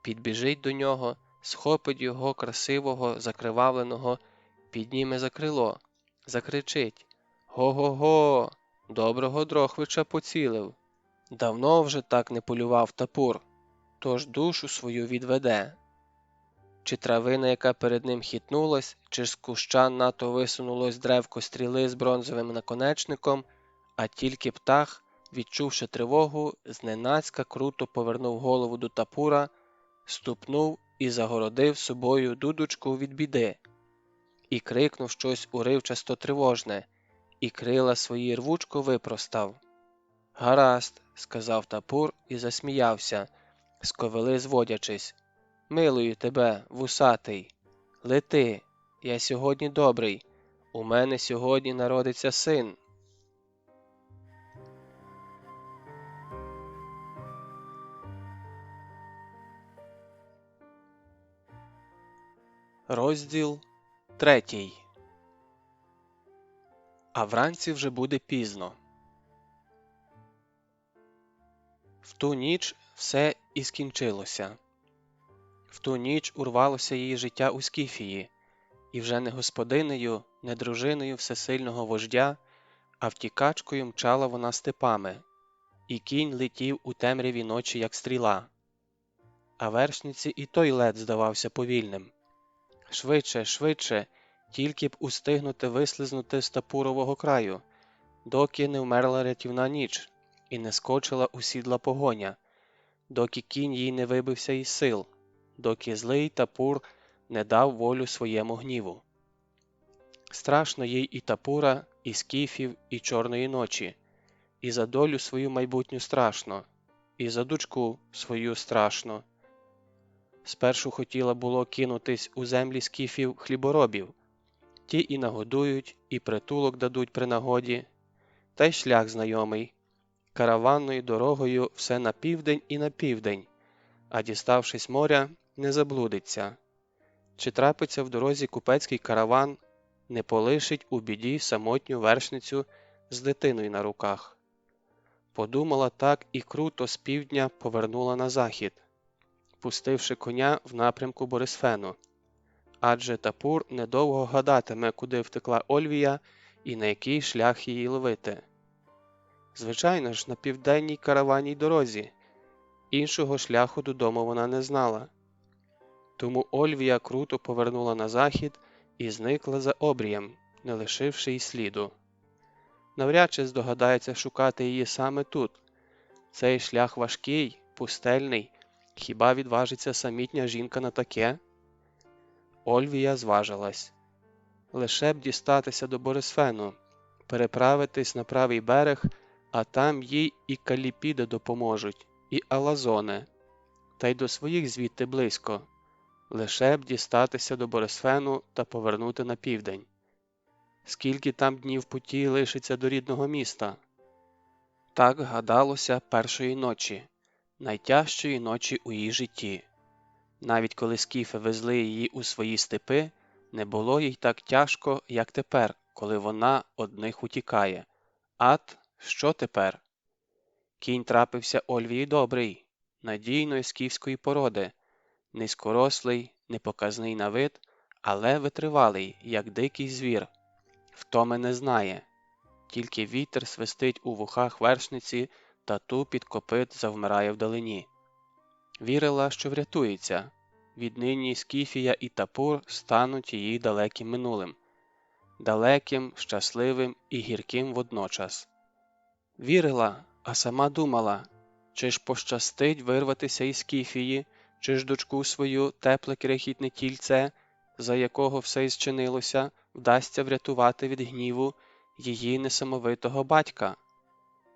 підбіжить до нього, схопить його красивого, закривавленого, підніме за крило, закричить: «Го-го-го! Доброго дрохвича поцілив! Давно вже так не полював Тапур, тож душу свою відведе». Чи травина, яка перед ним хитнулась, чи з куща нато висунулось древко стріли з бронзовим наконечником, а тільки птах, відчувши тривогу, зненацька круто повернув голову до Тапура, ступнув і загородив собою дудочку від біди. І крикнув щось уривчасто тривожне, і крила свої рвучко випростав. «Гаразд», – сказав Тапур і засміявся, з ковили зводячись. «Милую тебе, вусатий! Лети! Я сьогодні добрий! У мене сьогодні народиться син!» Розділ 3. А вранці вже буде пізно. В ту ніч все і скінчилося. В ту ніч урвалося її життя у Скіфії, і вже не господинею, не дружиною всесильного вождя, а втікачкою мчала вона степами, і кінь летів у темряві ночі, як стріла. А вершниці і той лед здавався повільним. Швидше, швидше, тільки б устигнути вислизнути з Тапурового краю, доки не вмерла рятівна ніч і не скочила у сідла погоня, доки кінь їй не вибився із сил, доки злий Тапур не дав волю своєму гніву. Страшно їй і Тапура, і скіфів, і чорної ночі, і за долю свою майбутню страшно, і за дочку свою страшно. Спершу хотіла було кинутись у землі скіфів хліборобів, ті і нагодують, і притулок дадуть при нагоді, та й шлях знайомий, караванною дорогою все на південь і на південь, а діставшись моря, не заблудиться. Чи трапиться в дорозі купецький караван, не полишить у біді самотню вершницю з дитиною на руках. Подумала так і круто з півдня повернула на захід, пустивши коня в напрямку Борисфену. Адже Тапур недовго гадатиме, куди втекла Ольвія і на який шлях її ловити. Звичайно ж, на південній караванній дорозі. Іншого шляху додому вона не знала. Тому Ольвія круто повернула на захід і зникла за обрієм, не лишивши й сліду. Навряд чи здогадається шукати її саме тут. Цей шлях важкий, пустельний, хіба відважиться самітня жінка на таке? Ольвія зважилась. Лише б дістатися до Борисфену, переправитись на правий берег, а там їй і Калліпіди допоможуть, і Алазони, та й до своїх звідти близько. Лише б дістатися до Борисфену та повернути на південь. Скільки там днів путі лишиться до рідного міста? Так гадалося першої ночі, найтяжчої ночі у її житті. Навіть коли скіфи везли її у свої степи, не було їй так тяжко, як тепер, коли вона одних утікає. Ат, що тепер? Кінь трапився Ольвії добрий, надійної скіфської породи, низькорослий, непоказний на вид, але витривалий, як дикий звір. Втоми не знає. Тільки вітер свистить у вухах вершниці та тупіт копит завмирає вдалині. Вірила, що врятується. Віднині Скіфія і Тапур стануть її далеким минулим. Далеким, щасливим і гірким водночас. Вірила, а сама думала, чи ж пощастить вирватися із Скіфії, чи ж дочку свою, тепле крихітне тільце, за якого все й зчинилося, вдасться врятувати від гніву її несамовитого батька.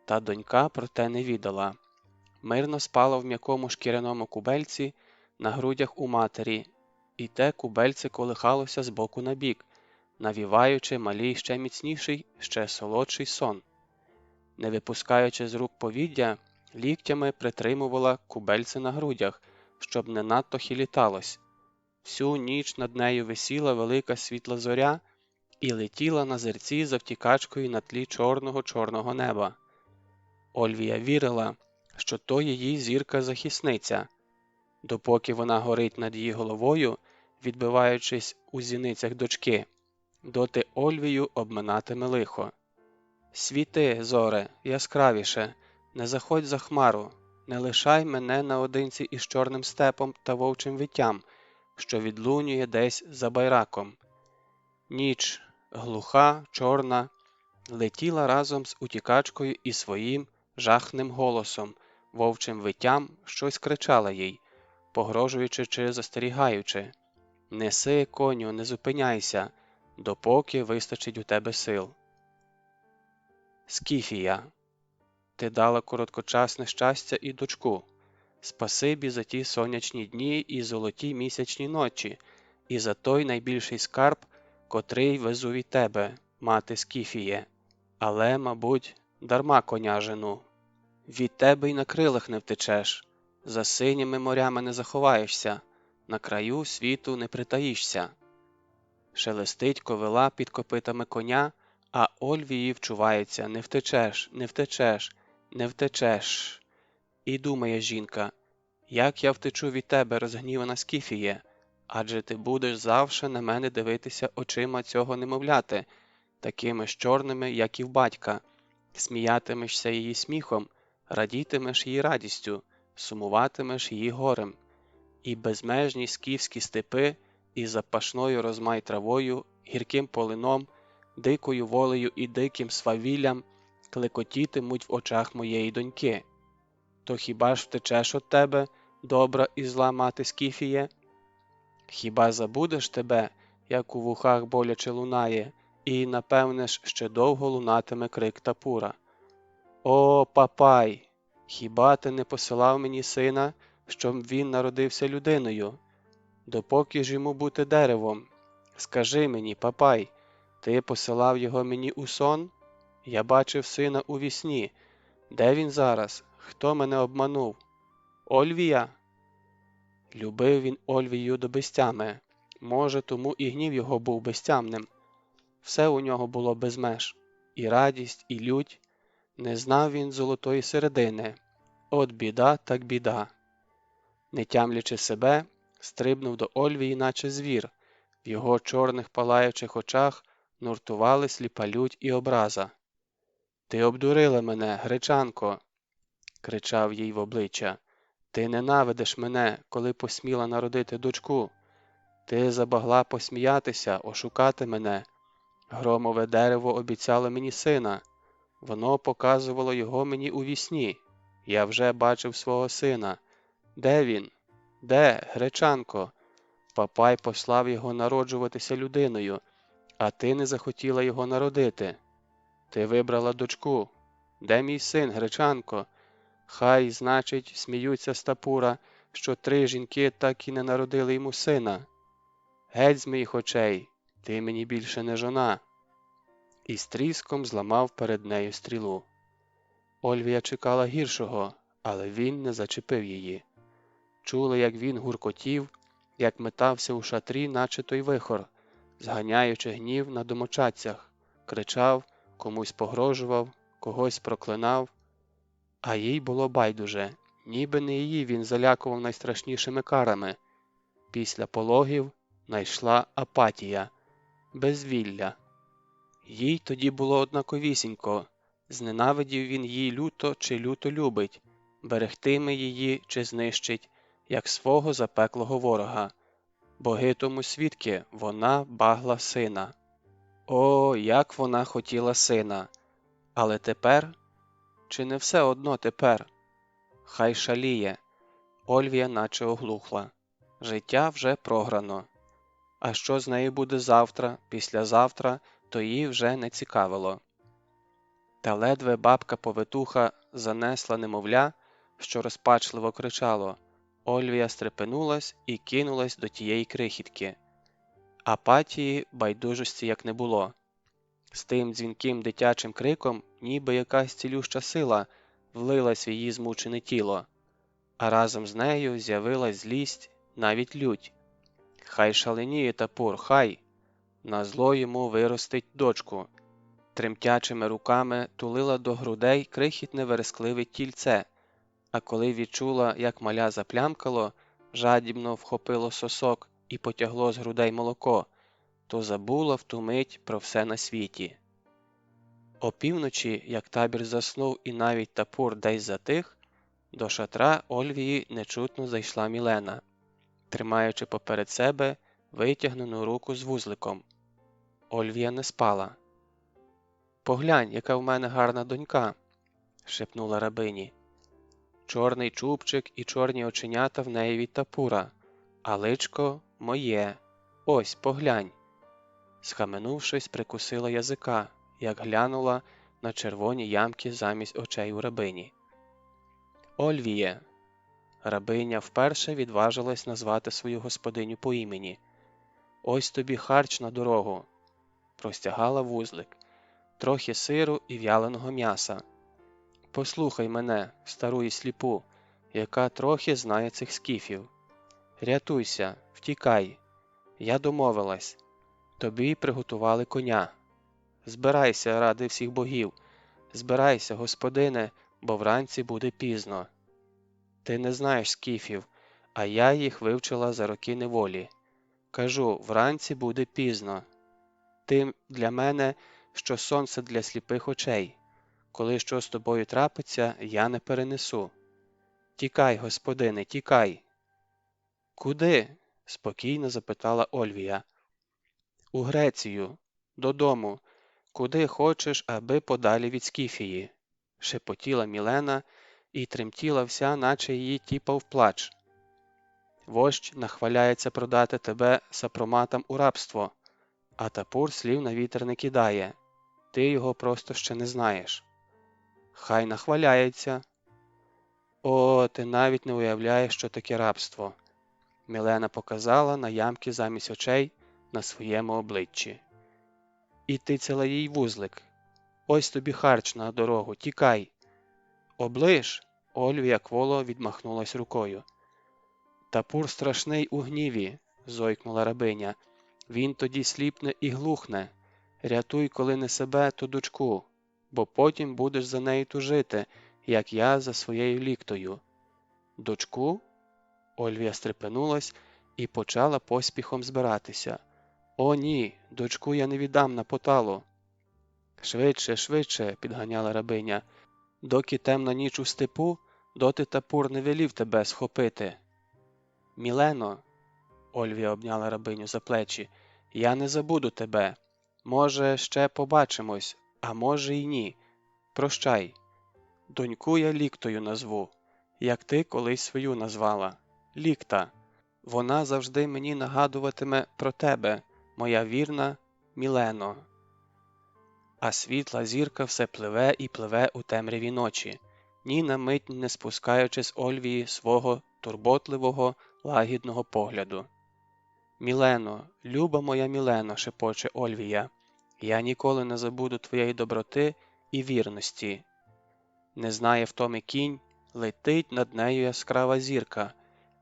Та донька про те не відала. Мирно спала в м'якому шкіряному кубельці на грудях у матері, і те кубельце колихалося з боку на бік, навіваючи малій ще міцніший, ще солодший сон. Не випускаючи з рук повіддя, ліктями притримувала кубельце на грудях, щоб не надто хиліталось. Всю ніч над нею висіла велика світла зоря і летіла на зерці за втікачкою на тлі чорного неба. Ольвія вірила, що то її зірка-захисниця. Допоки вона горить над її головою, відбиваючись у зіницях дочки, доти Ольвію обминатиме лихо. Світи, зоре, яскравіше, не заходь за хмару, не лишай мене наодинці із чорним степом та вовчим виттям, що відлунює десь за байраком. Ніч, глуха, чорна, летіла разом з утікачкою і своїм жахним голосом, вовчим виттям щось кричала їй, погрожуючи чи застерігаючи: «Неси, коню, не зупиняйся, допоки вистачить у тебе сил». Скіфія, ти дала короткочасне щастя і дочку. Спасибі за ті сонячні дні і золоті місячні ночі, і за той найбільший скарб, котрий везу від тебе, мати Скіфіє. Але, мабуть, дарма коня жену. Від тебе й на крилах не втечеш, за синіми морями не заховаєшся, на краю світу не притаїшся. Шелестить ковила під копитами коня, а Ольвії вчувається: не втечеш, не втечеш, не втечеш. І думає жінка: як я втечу від тебе, розгнівана Скіфіє, адже ти будеш завше на мене дивитися очима цього немовляти, такими ж чорними, як і в батька, сміятимешся її сміхом, радітимеш її радістю, сумуватимеш її горем. І безмежні скіфські степи із запашною розмай травою, гірким полином, дикою волею і диким свавіллям клекотітимуть в очах моєї доньки. То хіба ж втечеш од тебе, добра і зла мати Скіфіє? Хіба забудеш тебе, як у вухах боляче лунає, і, напевне ж, ще довго лунатиме крик Тапура? О, папай! Хіба ти не посилав мені сина, щоб він народився людиною? Допоки ж йому бути деревом? Скажи мені, папай, ти посилав його мені у сон? Я бачив сина у вісні. Де він зараз? Хто мене обманув? Ольвія? Любив він Ольвію до безтями. Може, тому і гнів його був безтямним. Все у нього було без меж. І радість, і лють. Не знав він золотої середини. От біда, так біда. Не тямлячи себе, стрибнув до Ольвії, наче звір. В його чорних палаючих очах нуртували сліпа лють і образа. «Ти обдурила мене, гречанко!» – кричав їй в обличчя. «Ти ненавидиш мене, коли посміла народити дочку. Ти забагла посміятися, ошукати мене. Громове дерево обіцяло мені сина. Воно показувало його мені у вісні. Я вже бачив свого сина. Де він? Де, Гречанко? Папай послав його народжуватися людиною, а ти не захотіла його народити. Ти вибрала дочку. Де мій син, Гречанко? Хай, значить, сміються з Тапура, що 3 жінки так і не народили йому сина. Геть з моїх очей, ти мені більше не жона. І з тріском зламав перед нею стрілу. Ольвія чекала гіршого, але він не зачепив її. Чули, як він гуркотів, як метався у шатрі, наче той вихор, зганяючи гнів на домочадцях, кричав, комусь погрожував, когось проклинав. А їй було байдуже, ніби не її він залякував найстрашнішими карами. Після пологів найшла апатія, безвілля. Їй тоді було однаковісінько, зненавидів він її люто чи люто любить, берегтиме її чи знищить, як свого запеклого ворога. Боги тому свідки, вона багла сина. О, як вона хотіла сина! Але тепер? Чи не все одно тепер? Хай шаліє. Ольвія наче оглухла. Життя вже програно. А що з нею буде завтра, післязавтра, то її вже не цікавило. Та ледве бабка-повитуха занесла немовля, що розпачливо кричало. Ольвія стрепенулась і кинулась до тієї крихітки. Апатії, байдужості як не було. З тим дзвінким дитячим криком ніби якась цілюща сила влилась в її змучене тіло, а разом з нею з'явилась злість, навіть лють. Хай шаленіє Тапур, хай! Назло йому виростить дочку. Тремтячими руками тулила до грудей крихітне верескливе тільце, а коли відчула, як маля заплямкало, жадібно вхопило сосок і потягло з грудей молоко, то забула в ту мить про все на світі. Опівночі, як табір заснув і навіть Тапур десь затих, до шатра Ольвії нечутно зайшла Мілена, тримаючи поперед себе витягнену руку з вузликом. Ольвія не спала. «Поглянь, яка в мене гарна донька», – шепнула рабині. Чорний чубчик і чорні оченята в неї від Тапура, а личко моє. Ось, поглянь. Схаменувшись, прикусила язика, як глянула на червоні ямки замість очей у рабині. Ольвіє. Рабиня вперше відважилась назвати свою господиню по імені. Ось тобі харч на дорогу. Простягала вузлик. Трохи сиру і в'яленого м'яса. Послухай мене, стару і сліпу, яка трохи знає цих скіфів. Рятуйся, втікай. Я домовилась. Тобі приготували коня. Збирайся ради всіх богів. Збирайся, господине, бо вранці буде пізно. Ти не знаєш скіфів, а я їх вивчила за роки неволі. Кажу, вранці буде пізно. Ти для мене, що сонце для сліпих очей. Коли що з тобою трапиться, я не перенесу. Тікай, господине, тікай. Куди? Спокійно запитала Ольвія. У Грецію, додому, куди хочеш, аби подалі від Скіфії, шепотіла Мілена і тремтіла вся, наче її тіпав плач. Вождь нахваляється продати тебе сапроматам у рабство, а Тапур слів на вітер не кидає. Ти його просто ще не знаєш. Хай нахваляється. О, ти навіть не уявляєш, що таке рабство. Мілена показала на ямки замість очей на своєму обличчі. І тицяла їй вузлик. Ось тобі харч на дорогу, тікай. Оближ, Ольвія кволо відмахнулась рукою. Тапур страшний у гніві, зойкнула рабиня. Він тоді сліпне і глухне. Рятуй, коли не себе, то дочку, бо потім будеш за нею тужити, як я за своєю ліктою. Дочку? Ольвія стрепенулась і почала поспіхом збиратися. О, ні, дочку я не віддам на поталу. Швидше, швидше, підганяла рабиня. Доки темна ніч у степу, доти Тапур не велів тебе схопити. Мілено, Ольвія обняла рабиню за плечі, я не забуду тебе. Може, ще побачимось, а може й ні. Прощай. Доньку я Ліктою назву, як ти колись свою назвала. Лікта. Вона завжди мені нагадуватиме про тебе, моя вірна Мілено. А світла зірка все пливе і пливе у темряві ночі, ні на мить не спускаючи з Ольвії свого турботливого, лагідного погляду. Мілено, люба моя Мілено, шепоче Ольвія, я ніколи не забуду твоєї доброти і вірності. Не знає втоми кінь, летить над нею яскрава зірка,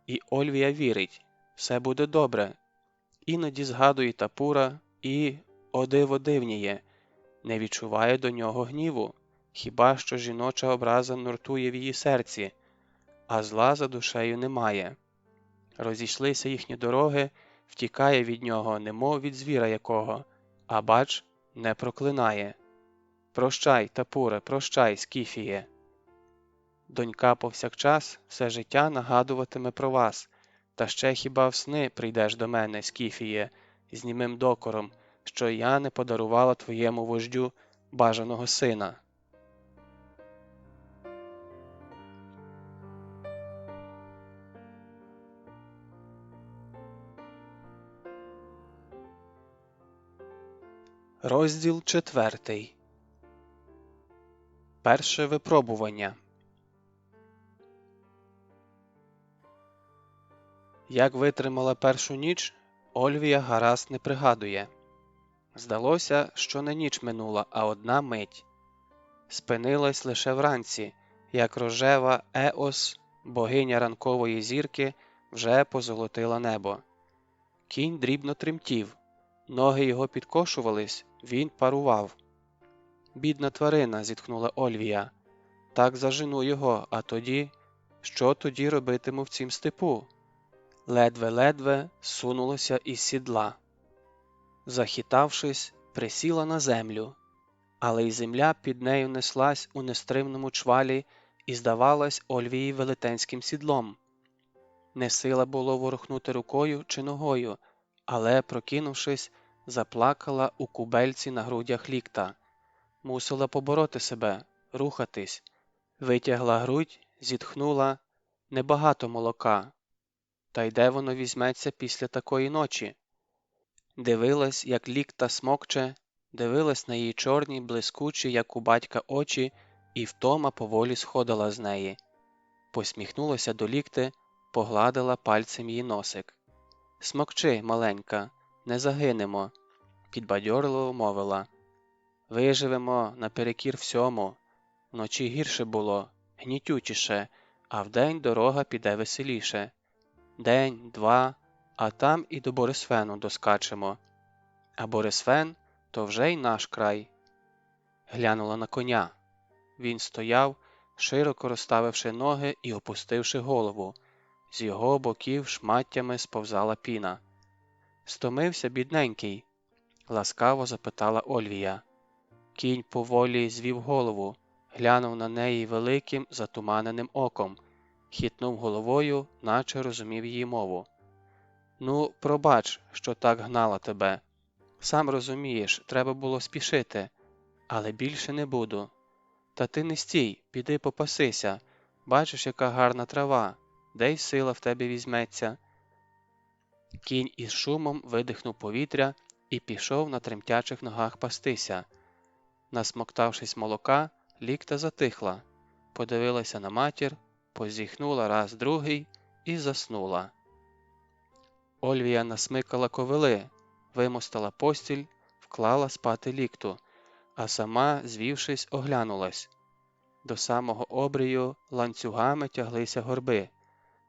і Ольвія вірить, все буде добре. Іноді згадує Тапура і, о диво дивніє, не відчуває до нього гніву, хіба що жіноча образа нуртує в її серці, а зла за душею немає. Розійшлися їхні дороги, втікає від нього, немов від звіра якого, а бач, не проклинає. Прощай, Тапуре, прощай, Скіфіє. Донька повсякчас все життя нагадуватиме про вас, та ще хіба в сни прийдеш до мене, Скіфіє, з німим докором, що я не подарувала твоєму вождю бажаного сина. Розділ 4. Перше випробування. Як витримала першу ніч, Ольвія гаразд не пригадує. Здалося, що не ніч минула, а одна мить. Спинилась лише вранці, як рожева Еос, богиня ранкової зірки, вже позолотила небо. Кінь дрібно тремтів, ноги його підкошувались, він парував. «Бідна тварина», – зітхнула Ольвія, – «так зажену його, а тоді? Що тоді робитиму в цім степу?» Ледве-ледве сунулося із сідла. Захитавшись, присіла на землю, але й земля під нею неслась у нестримному чвалі і здавалась Ольвії велетенським сідлом. Не сила було ворухнути рукою чи ногою, але, прокинувшись, заплакала у кубельці на грудях Лікта. Мусила побороти себе, рухатись. Витягла грудь, зітхнула. Небагато молока. Та й де воно візьметься після такої ночі? Дивилась, як Лікта смокче, дивилась на її чорні, блискучі, як у батька, очі, і втома поволі сходила з неї. Посміхнулася до Лікти, погладила пальцем її носик. «Смокчи, маленька, не загинемо», – підбадьорливо мовила. «Виживемо наперекір всьому. Вночі гірше було, гнітючіше, а вдень дорога піде веселіше. День, два, а там і до Борисфену доскачемо. А Борисфен – то вже й наш край». Глянула на коня. Він стояв, широко розставивши ноги і опустивши голову. З його боків шматтями сповзала піна. «Стомився, бідненький?» – ласкаво запитала Ольвія. Кінь поволі звів голову, глянув на неї великим затуманеним оком, хитнув головою, наче розумів її мову. «Ну, пробач, що так гнала тебе. Сам розумієш, треба було спішити, але більше не буду. Та ти не стій, піди попасися, бачиш, яка гарна трава, де й сила в тебе візьметься». Кінь із шумом видихнув повітря і пішов на тремтячих ногах пастися. Насмоктавшись молока, Лікта затихла, подивилася на матір, позіхнула раз другий і заснула. Ольвія насмикала ковили, вимостила постіль, вклала спати Лікту, а сама, звівшись, оглянулась. До самого обрію ланцюгами тяглися горби,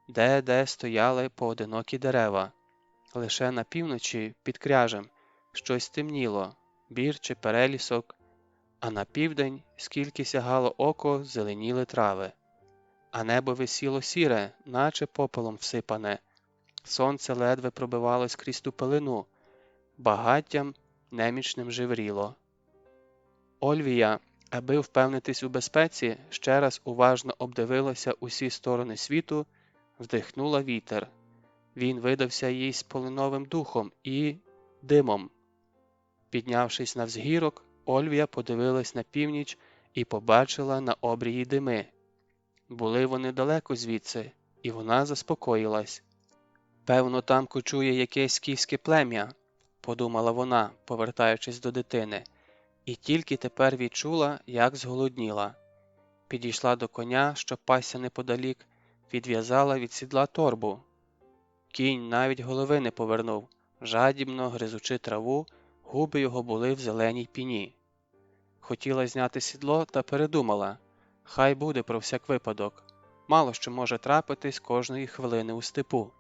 де-де стояли поодинокі дерева. Лише на півночі, під кряжем, щось темніло, бір чи перелісок, а на південь, скільки сягало око, зеленіли трави. А небо висіло сіре, наче попелом всипане. Сонце ледве пробивалось крізь ту пелену, багаттям немічним живріло. Ольвія, аби впевнитись у безпеці, ще раз уважно обдивилася усі сторони світу, вдихнула вітер. Він видався їй з полиновим духом і димом. Піднявшись на взгірок, Ольвія подивилась на північ і побачила на обрії дими. Були вони далеко звідси, і вона заспокоїлась. «Певно, там кочує якесь скіфське плем'я», – подумала вона, повертаючись до дитини, і тільки тепер відчула, як зголодніла. Підійшла до коня, що пасся неподалік, відв'язала від сідла торбу. Кінь навіть голови не повернув, жадібно гризучи траву, губи його були в зеленій піні. Хотіла зняти сідло та передумала. Хай буде про всяк випадок. Мало що може трапитись кожної хвилини у степу.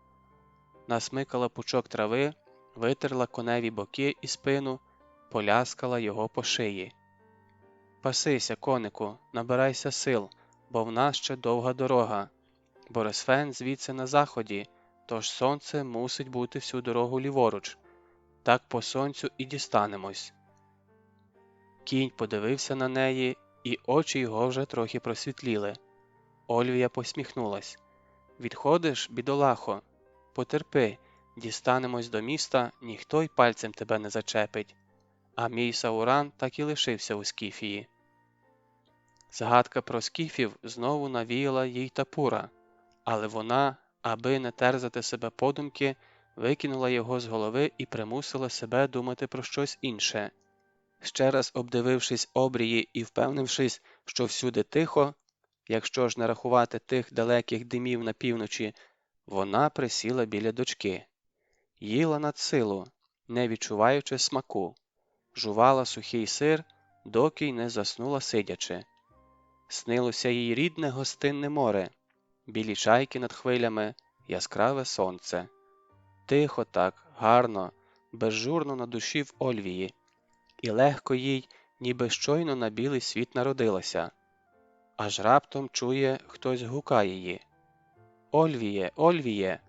Насмикала пучок трави, витерла коневі боки і спину, поляскала його по шиї. «Пасися, конику, набирайся сил, бо в нас ще довга дорога. Борисфен звідси на заході, тож сонце мусить бути всю дорогу ліворуч. Так по сонцю і дістанемось». Кінь подивився на неї, і очі його вже трохи просвітліли. Ольвія посміхнулась. «Відходиш, бідолахо? Потерпи, дістанемось до міста, ніхто й пальцем тебе не зачепить». А мій Сауран так і лишився у Скіфії. Згадка про скіфів знову навіяла їй Тапура, але вона, аби не терзати себе подумки, викинула його з голови і примусила себе думати про щось інше. Ще раз обдивившись обрії і впевнившись, що всюди тихо, якщо ж не рахувати тих далеких димів на півночі, вона присіла біля дочки. Їла надсилу, не відчуваючи смаку. Жувала сухий сир, доки й не заснула сидячи. Снилося їй рідне гостинне море, білі чайки над хвилями, яскраве сонце. Тихо так, гарно, безжурно на душі в Ольвії, і легко їй, ніби щойно на білий світ народилася. Аж раптом чує, хтось гукає її. «Ольвіє, Ольвіє!»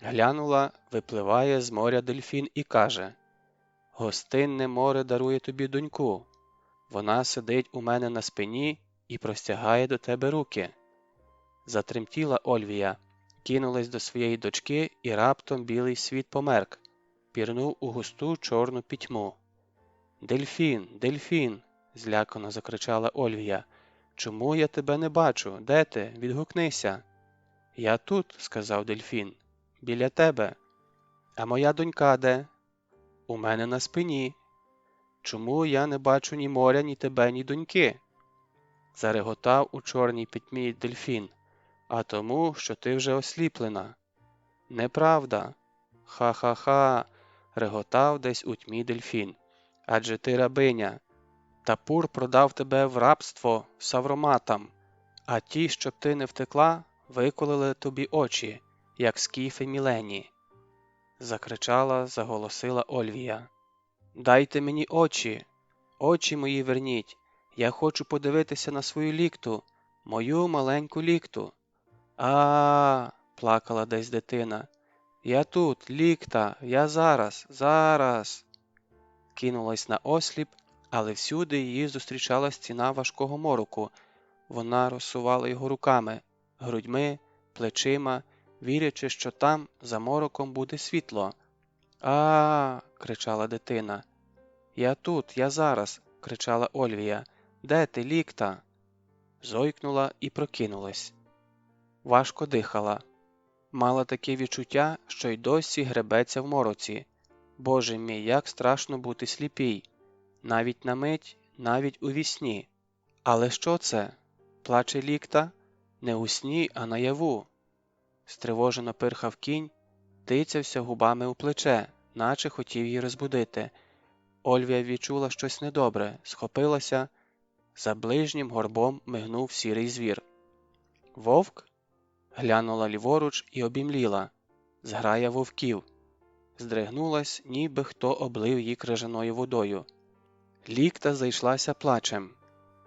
Глянула, випливає з моря дельфін і каже: «Гостинне море дарує тобі доньку. Вона сидить у мене на спині і простягає до тебе руки». Затремтіла Ольвія, кинулась до своєї дочки, і раптом білий світ померк, пірнув у густу чорну пітьму. «Дельфін, дельфін!» – злякано закричала Ольвія. «Чому я тебе не бачу? Де ти? Відгукнися!» «Я тут», – сказав дельфін, – «біля тебе». «А моя донька де?» «У мене на спині». «Чому я не бачу ні моря, ні тебе, ні доньки?» Зареготав у чорній пітьмі дельфін. «А тому, що ти вже осліплена». «Неправда». «Ха-ха-ха», – реготав десь у тьмі дельфін. «Адже ти рабиня. Тапур продав тебе в рабство савроматам, а ті, щоб ти не втекла, виколили тобі очі, як скіфи Мілені». Закричала, заголосила Ольвія. «Дайте мені очі! Очі мої верніть! Я хочу подивитися на свою лікту, мою маленьку лікту!» «А-а-а!» – плакала десь дитина. «Я тут, лікта! Я зараз! Зараз!» Кинулась на осліп, але всюди її зустрічала стіна важкого мороку. Вона розсувала його руками, грудьми, плечима, вірячи, що там, за мороком, буде світло. «А-а-а!» – кричала дитина. «Я тут, я зараз!» – кричала Ольвія. «Де ти, лікта?» Зойкнула і прокинулась. Важко дихала. Мала таке відчуття, що й досі гребеться в мороці. Боже мій, як страшно бути сліпій! Навіть на мить, навіть у вісні. Але що це? Плаче лікта? Не у сні, а наяву. Стривожено пирхав кінь, тицявся губами у плече, наче хотів її розбудити. Ольвія відчула щось недобре, схопилася. За ближнім горбом мигнув сірий звір. «Вовк?» Глянула ліворуч і обімліла. Зграя вовків. Здригнулась, ніби хто облив її крижаною водою. Лікта зайшлася плачем.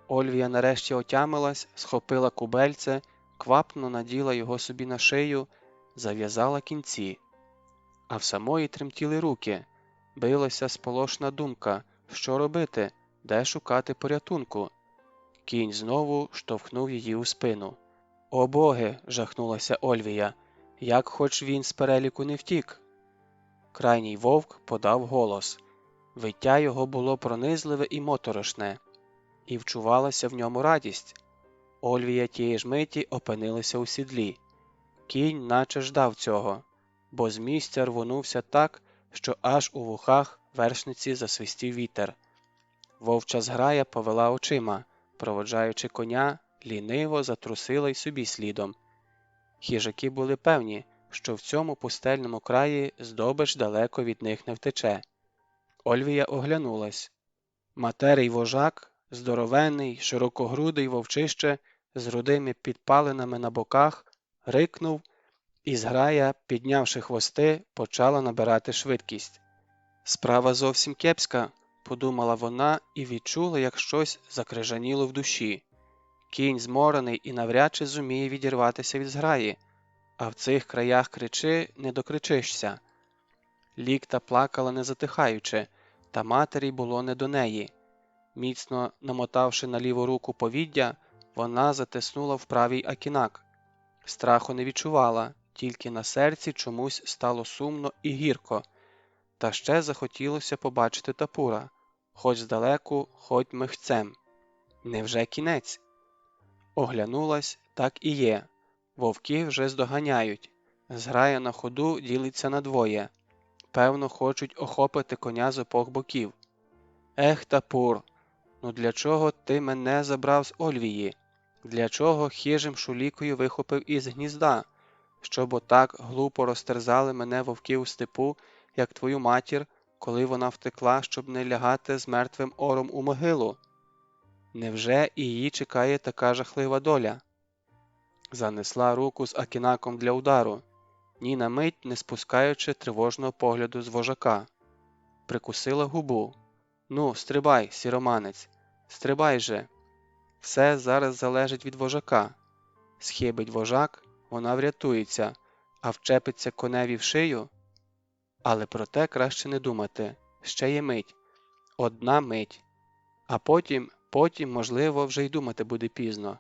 Ольвія нарешті отямилась, схопила кубельце, квапно наділа його собі на шию, зав'язала кінці. А в самої тремтіли руки. Билася сполошна думка, що робити, де шукати порятунку. Кінь знову штовхнув її у спину. «О боги!» – жахнулася Ольвія. «Як хоч він з переліку не втік!» Крайній вовк подав голос. Виття його було пронизливе і моторошне. і вчувалася в ньому радість. Ольвія тієї ж миті опинилася у сідлі. Кінь наче ждав цього, бо з місця рвонувся так, що аж у вухах вершниці засвистів вітер. Вовча зграя повела очима, проводжаючи коня, ліниво затрусила й собі слідом. Хижаки були певні, що в цьому пустельному краї здобич далеко від них не втече. Ольвія оглянулась. Материй вожак, здоровенний, широкогрудий вовчище з рудими підпалинами на боках, рикнув, і зграя, піднявши хвости, почала набирати швидкість. «Справа зовсім кепська», – подумала вона і відчула, як щось закрижаніло в душі. Кінь зморений і навряд чи зуміє відірватися від зграї, а в цих краях кричи, не докричишся. Лікта плакала не затихаючи, та матері було не до неї. Міцно намотавши на ліву руку повіддя, вона затиснула в правій акінак. Страху не відчувала, тільки на серці чомусь стало сумно і гірко. Та ще захотілося побачити Тапура, хоч здалеку, хоч михцем. Невже кінець? Оглянулась, так і є. Вовки вже здоганяють. Зграя на ходу ділиться на двоє. Певно, хочуть охопити коня з обох боків. Ех, Тапур, ну для чого ти мене забрав з Ольвії? Для чого хижим шулікою вихопив із гнізда? Щоб отак глупо розтерзали мене вовки у степу, як твою матір, коли вона втекла, щоб не лягати з мертвим ором у могилу? Невже і її чекає така жахлива доля? Занесла руку з акінаком для удару, ні на мить не спускаючи тривожного погляду з вожака. Прикусила губу. Ну, стрибай, сіроманець, стрибай же. Все зараз залежить від вожака. Схибить вожак, вона врятується, а вчепиться коневі в шию? Але про те краще не думати. Ще є мить. Одна мить. А потім, можливо, вже й думати буде пізно.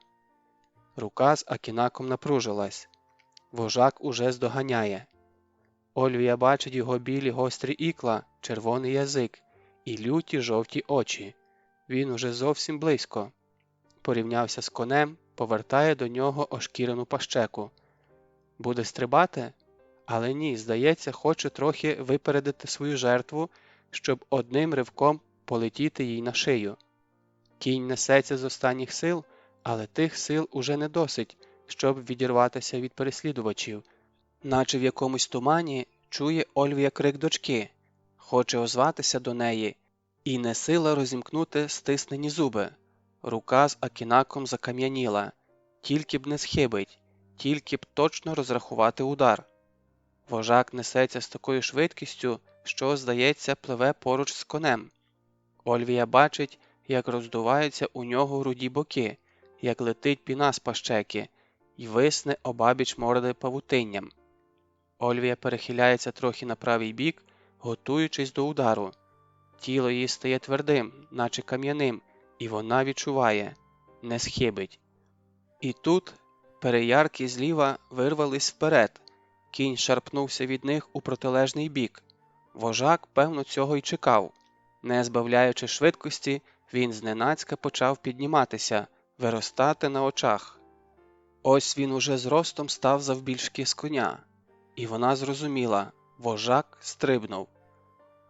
Рука з акінаком напружилась. Вожак уже здоганяє. Ольвія бачить його білі гострі ікла, червоний язик і люті жовті очі. Він уже зовсім близько. Порівнявся з конем, повертає до нього ошкірену пащеку. Буде стрибати? Але ні, здається, хоче трохи випередити свою жертву, щоб одним ривком полетіти їй на шию. Кінь несеться з останніх сил, але тих сил уже не досить, щоб відірватися від переслідувачів. Наче в якомусь тумані чує Ольвія крик дочки, хоче озватися до неї, і не сила розімкнути стиснені зуби. Рука з акінаком закам'яніла, тільки б не схибить, тільки б точно розрахувати удар. Вожак несеться з такою швидкістю, що, здається, пливе поруч з конем. Ольвія бачить, як роздуваються у нього руді боки, як летить піна з пащеки, і висне обабіч морди павутинням. Ольвія перехиляється трохи на правий бік, готуючись до удару. Тіло її стає твердим, наче кам'яним, і вона відчуває – не схибить. І тут переярки зліва вирвались вперед. Кінь шарпнувся від них у протилежний бік. Вожак, певно, цього й чекав. Не збавляючи швидкості, він зненацька почав підніматися, виростати на очах. Ось він уже зростом став завбільшки з коня. І вона зрозуміла – вожак стрибнув.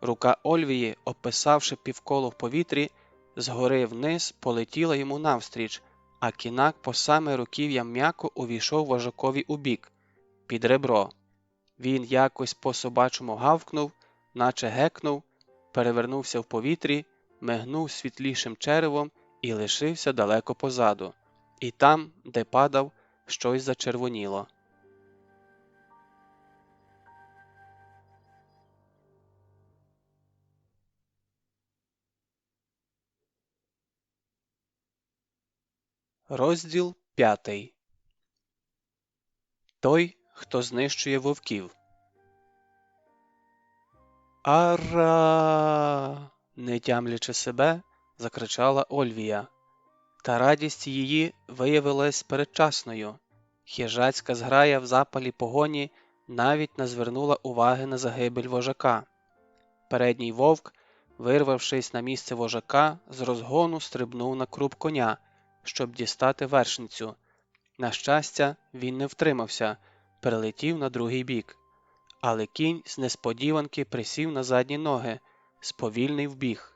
Рука Ольвії, описавши півколо в повітрі, згори вниз полетіла йому навстріч, а кінак по саме руків'я м'яко увійшов вожакові у бік, під ребро. Він якось по-собачому гавкнув, наче гекнув, перевернувся в повітрі, мигнув світлішим черевом і лишився далеко позаду. І там, де падав, щось зачервоніло. Розділ 5. Той, хто знищує вовків. «Ара!» – не тямлячи себе, закричала Ольвія. Та радість її виявилась передчасною. Хижацька зграя в запалі погоні навіть не звернула уваги на загибель вожака. Передній вовк, вирвавшись на місце вожака, з розгону стрибнув на круп коня, щоб дістати вершницю. На щастя, він не втримався, перелетів на другий бік. Але кінь з несподіванки присів на задні ноги, сповільнив вбіг.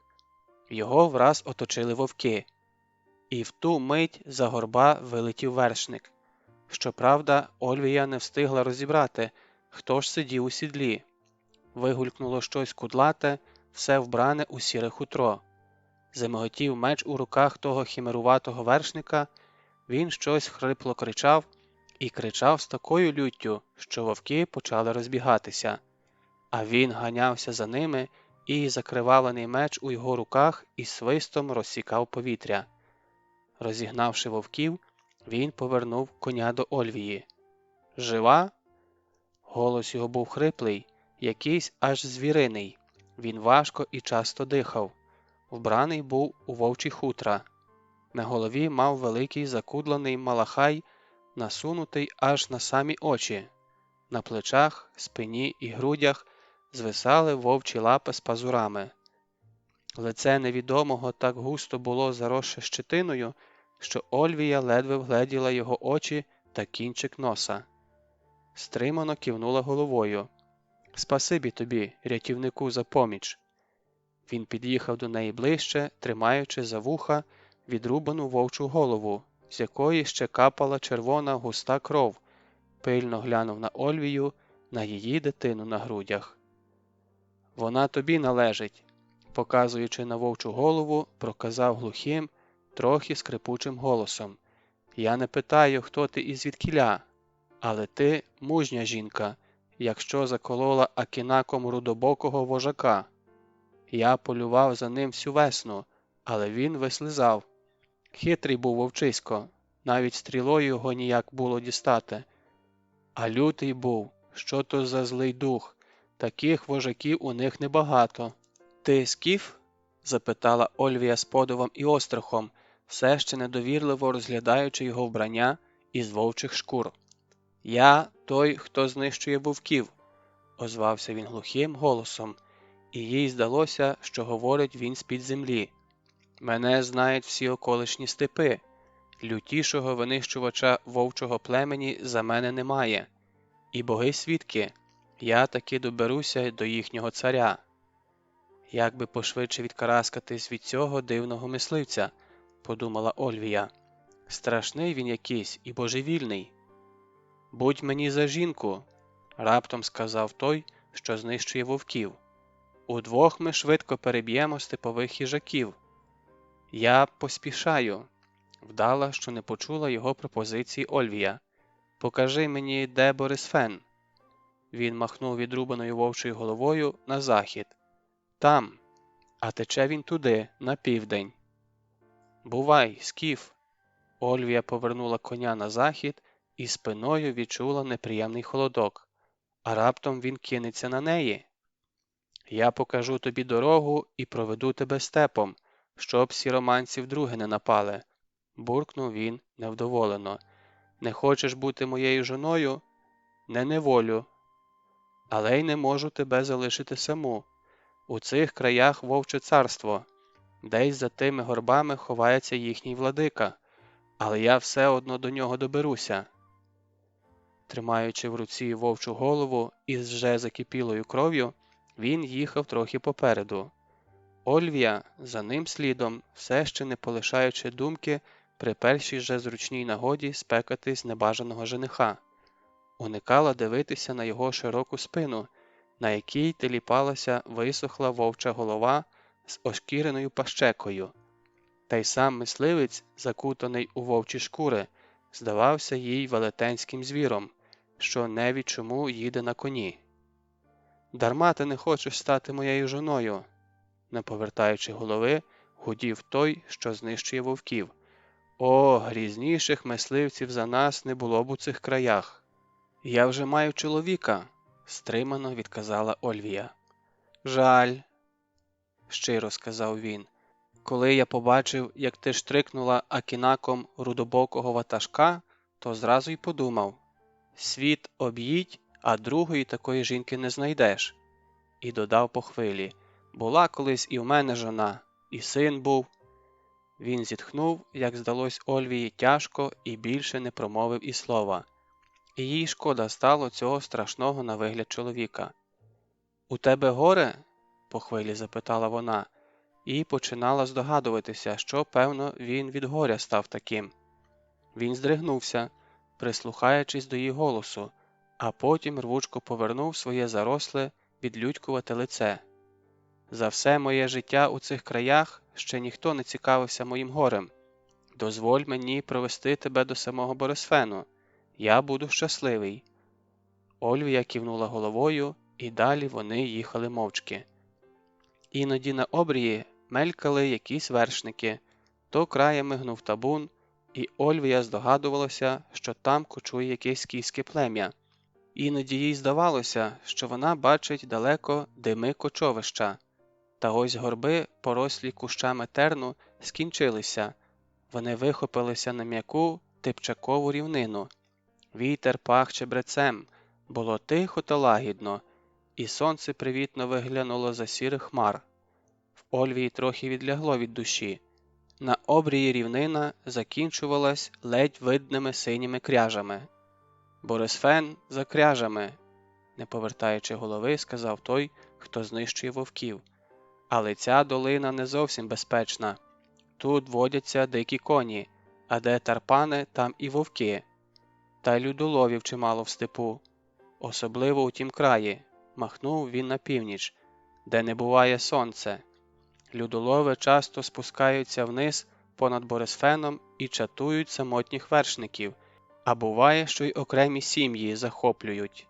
Його враз оточили вовки. І в ту мить за горба вилетів вершник. Щоправда, Ольвія не встигла розібрати, хто ж сидів у сідлі. Вигулькнуло щось кудлате, все вбране у сіре хутро. Замиготів меч у руках того химеруватого вершника, він щось хрипло кричав, і кричав з такою люттю, що вовки почали розбігатися. А він ганявся за ними, і закривавлений меч у його руках із свистом розсікав повітря. Розігнавши вовків, він повернув коня до Ольвії. «Жива?» Голос його був хриплий, якийсь аж звіриний. Він важко і часто дихав. Вбраний був у вовчі хутра. На голові мав великий закудланий малахай, насунутий аж на самі очі. На плечах, спині і грудях звисали вовчі лапи з пазурами. Лице невідомого так густо було заросше щетиною, що Ольвія ледве вгледіла його очі та кінчик носа. Стримано кивнула головою. «Спасибі тобі, рятівнику, за поміч!» Він під'їхав до неї ближче, тримаючи за вуха відрубану вовчу голову, з якої ще капала червона густа кров, пильно глянув на Ольвію, на її дитину на грудях. «Вона тобі належить», показуючи на вовчу голову, проказав глухим, трохи скрипучим голосом. «Я не питаю, хто ти і звідкіля, але ти мужня жінка, якщо заколола акінаком рудобокого вожака. Я полював за ним всю весну, але він вислизав. Хитрий був вовчисько, навіть стрілою його ніяк було дістати. А лютий був, що то за злий дух, таких вожаків у них небагато». «Ти скіф?» – запитала Ольвія з подивом і острахом, все ще недовірливо розглядаючи його вбрання із вовчих шкур. «Я той, хто знищує вовків», – озвався він глухим голосом, і їй здалося, що говорить він з-під землі. «Мене знають всі околишні степи. Лютішого винищувача вовчого племені за мене немає. І боги свідки, я таки доберуся до їхнього царя». «Як би пошвидше відкараскатись від цього дивного мисливця», – подумала Ольвія. «Страшний він якийсь і божевільний». «Будь мені за жінку», – раптом сказав той, що знищує вовків. «Удвох ми швидко переб'ємо степових їжаків». «Я поспішаю», – вдала, що не почула його пропозиції Ольвія. «Покажи мені, де Борисфен». Він махнув відрубаною вовчою головою на захід. «Там, а тече він туди, на південь». «Бувай, скіф!» Ольвія повернула коня на захід і спиною відчула неприємний холодок. А раптом він кинеться на неї. «Я покажу тобі дорогу і проведу тебе степом, щоб сіроманці вдруге не напали», – буркнув він невдоволено. «Не хочеш бути моєю жоною? Не неволю. Але й не можу тебе залишити саму. У цих краях вовче царство. Десь за тими горбами ховається їхній владика, але я все одно до нього доберуся». Тримаючи в руці вовчу голову із вже закипілою кров'ю, він їхав трохи попереду. Ольвія за ним слідом, все ще не полишаючи думки при першій же зручній нагоді спекатись небажаного жениха. Уникала дивитися на його широку спину, на якій теліпалася висохла вовча голова з ошкіреною пащекою. Та й сам мисливець, закутаний у вовчі шкури, здавався їй велетенським звіром, що невідь чому їде на коні. «Дарма ти не хочеш стати моєю жоною», – не повертаючи голови, гудів той, що знищує вовків. «О, грізніших мисливців за нас не було б у цих краях». «Я вже маю чоловіка», – стримано відказала Ольвія. «Жаль», – щиро сказав він. «Коли я побачив, як ти штрикнула акінаком рудобокого ватажка, то зразу й подумав: світ об'їдь, а другої такої жінки не знайдеш». І додав по хвилі: Була колись і в мене жона, і син був. Він зітхнув, як здалось Ольвії, тяжко і більше не промовив і слова. І їй шкода стало цього страшного на вигляд чоловіка. «У тебе горе?» – по хвилі запитала вона, і починала здогадуватися, що, певно, він від горя став таким. Він здригнувся, прислухаючись до її голосу, а потім рвучко повернув своє заросле, відлюдькувате лице. «За все моє життя у цих краях ще ніхто не цікавився моїм горем. Дозволь мені провести тебе до самого Борисфену. Я буду щасливий». Ольвія кивнула головою, і далі вони їхали мовчки. Іноді на обрії мелькали якісь вершники, то краями гнув табун, і Ольвія здогадувалася, що там кочує якесь скіфське плем'я. Іноді їй здавалося, що вона бачить далеко дими кочовища. Та ось горби, порослі кущами терну, скінчилися. Вони вихопилися на м'яку типчакову рівнину. Вітер пах чебрецем, було тихо та лагідно, і сонце привітно виглянуло за сірих хмар. В Ольвії трохи відлягло від душі. На обрії рівнина закінчувалась ледь видними синіми кряжами. «Борисфен за кряжами», – не повертаючи голови, сказав той, хто знищує вовків. «Але ця долина не зовсім безпечна. Тут водяться дикі коні, а де тарпани, там і вовки. Та й людоловів чимало в степу. Особливо у тім краї», – махнув він на північ, – «де не буває сонце. Людолови часто спускаються вниз понад Борисфеном і чатують самотніх вершників, а буває, що й окремі сім'ї захоплюють».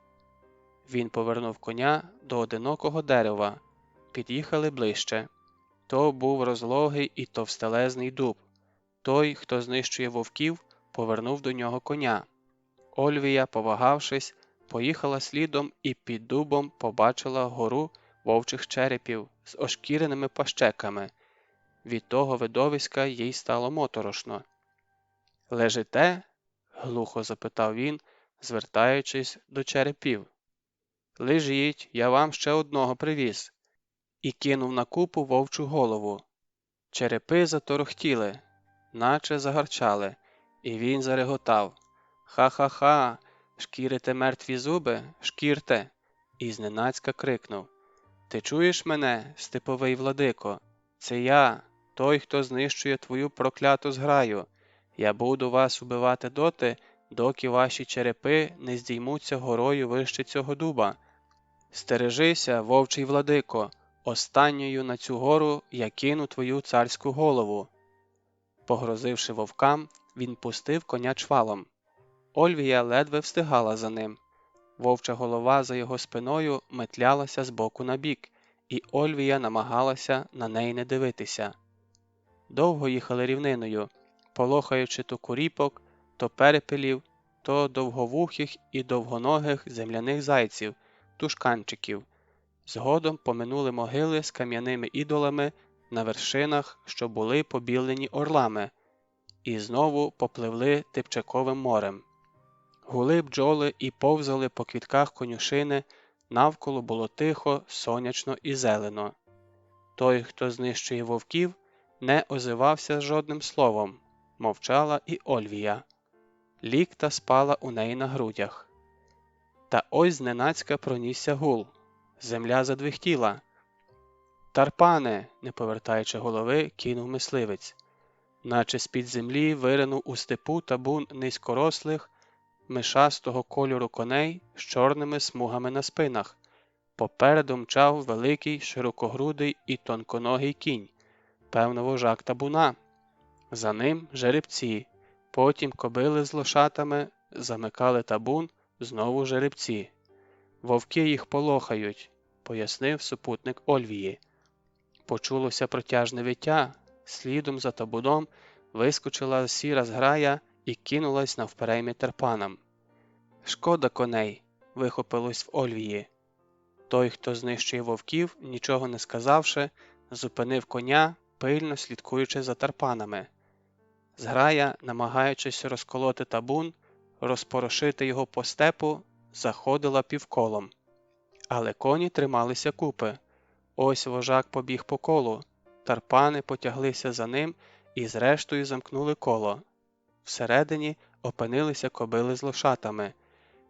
Він повернув коня до одинокого дерева. Під'їхали ближче. То був розлогий і товстелезний дуб. Той, хто знищує вовків, повернув до нього коня. Ольвія, повагавшись, поїхала слідом і під дубом побачила гору вовчих черепів з ошкіреними пащеками. Від того видовиська їй стало моторошно. «Лежите?» – глухо запитав він, звертаючись до черепів. «Лежіть, я вам ще одного привіз», і кинув на купу вовчу голову. Черепи заторохтіли, наче загарчали, і він зареготав. «Ха-ха-ха! Шкірите мертві зуби? Шкірте!» І зненацька крикнув. «Ти чуєш мене, степовий владико? Це я, той, хто знищує твою прокляту зграю. Я буду вас убивати доти, доки ваші черепи не здіймуться горою вище цього дуба. Стережися, вовчий владико, останньою на цю гору я кину твою царську голову». Погрозивши вовкам, він пустив коня чвалом. Ольвія ледве встигала за ним. Вовча голова за його спиною метлялася з боку на бік, і Ольвія намагалася на неї не дивитися. Довго їхали рівниною, полохаючи то куріпок, то перепелів, то довговухих і довгоногих земляних зайців, тушканчиків. Згодом поминули могили з кам'яними ідолами на вершинах, що були побілені орлами, і знову попливли Типчаковим морем. Гули бджоли і повзали по квітках конюшини, навколо було тихо, сонячно і зелено. Той, хто знищує вовків, не озивався жодним словом, мовчала і Ольвія. Лікта спала у неї на грудях. Та ось зненацька пронісся гул. Земля задвихтіла. «Тарпане!» – не повертаючи голови, кинув мисливець. Наче з-під землі виринув у степу табун низькорослих, мишастого кольору коней з чорними смугами на спинах. Попереду мчав великий, широкогрудий і тонконогий кінь, певно, вожак табуна. За ним жеребці, потім кобили з лошатами замикали табун, знову жеребці. «Вовки їх полохають», – пояснив супутник Ольвії. Почулося протяжне виття, слідом за табуном вискочила сіра зграя і кинулась навперейми терпанам. «Шкода коней», – вихопилось в Ольвії. Той, хто знищує вовків, нічого не сказавши, зупинив коня, пильно слідкуючи за тарпанами. Зграя, намагаючись розколоти табун, розпорошити його по степу, заходила півколом. Але коні трималися купи. Ось вожак побіг по колу, тарпани потяглися за ним і зрештою замкнули коло. Всередині опинилися кобили з лошатами.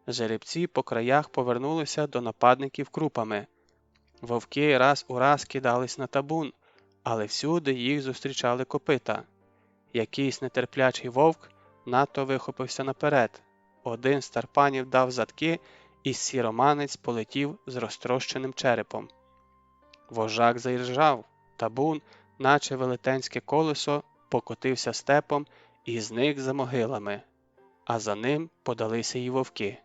Жеребці по краях повернулися до нападників крупами. Вовки раз у раз кидались на табун, але всюди їх зустрічали копита. Якийсь нетерплячий вовк надто вихопився наперед. Один з тарпанів дав задки, і сіроманець полетів з розтрощеним черепом. Вожак заіржав, табун, наче велетенське колесо, покотився степом і зник за могилами, а за ним подалися й вовки.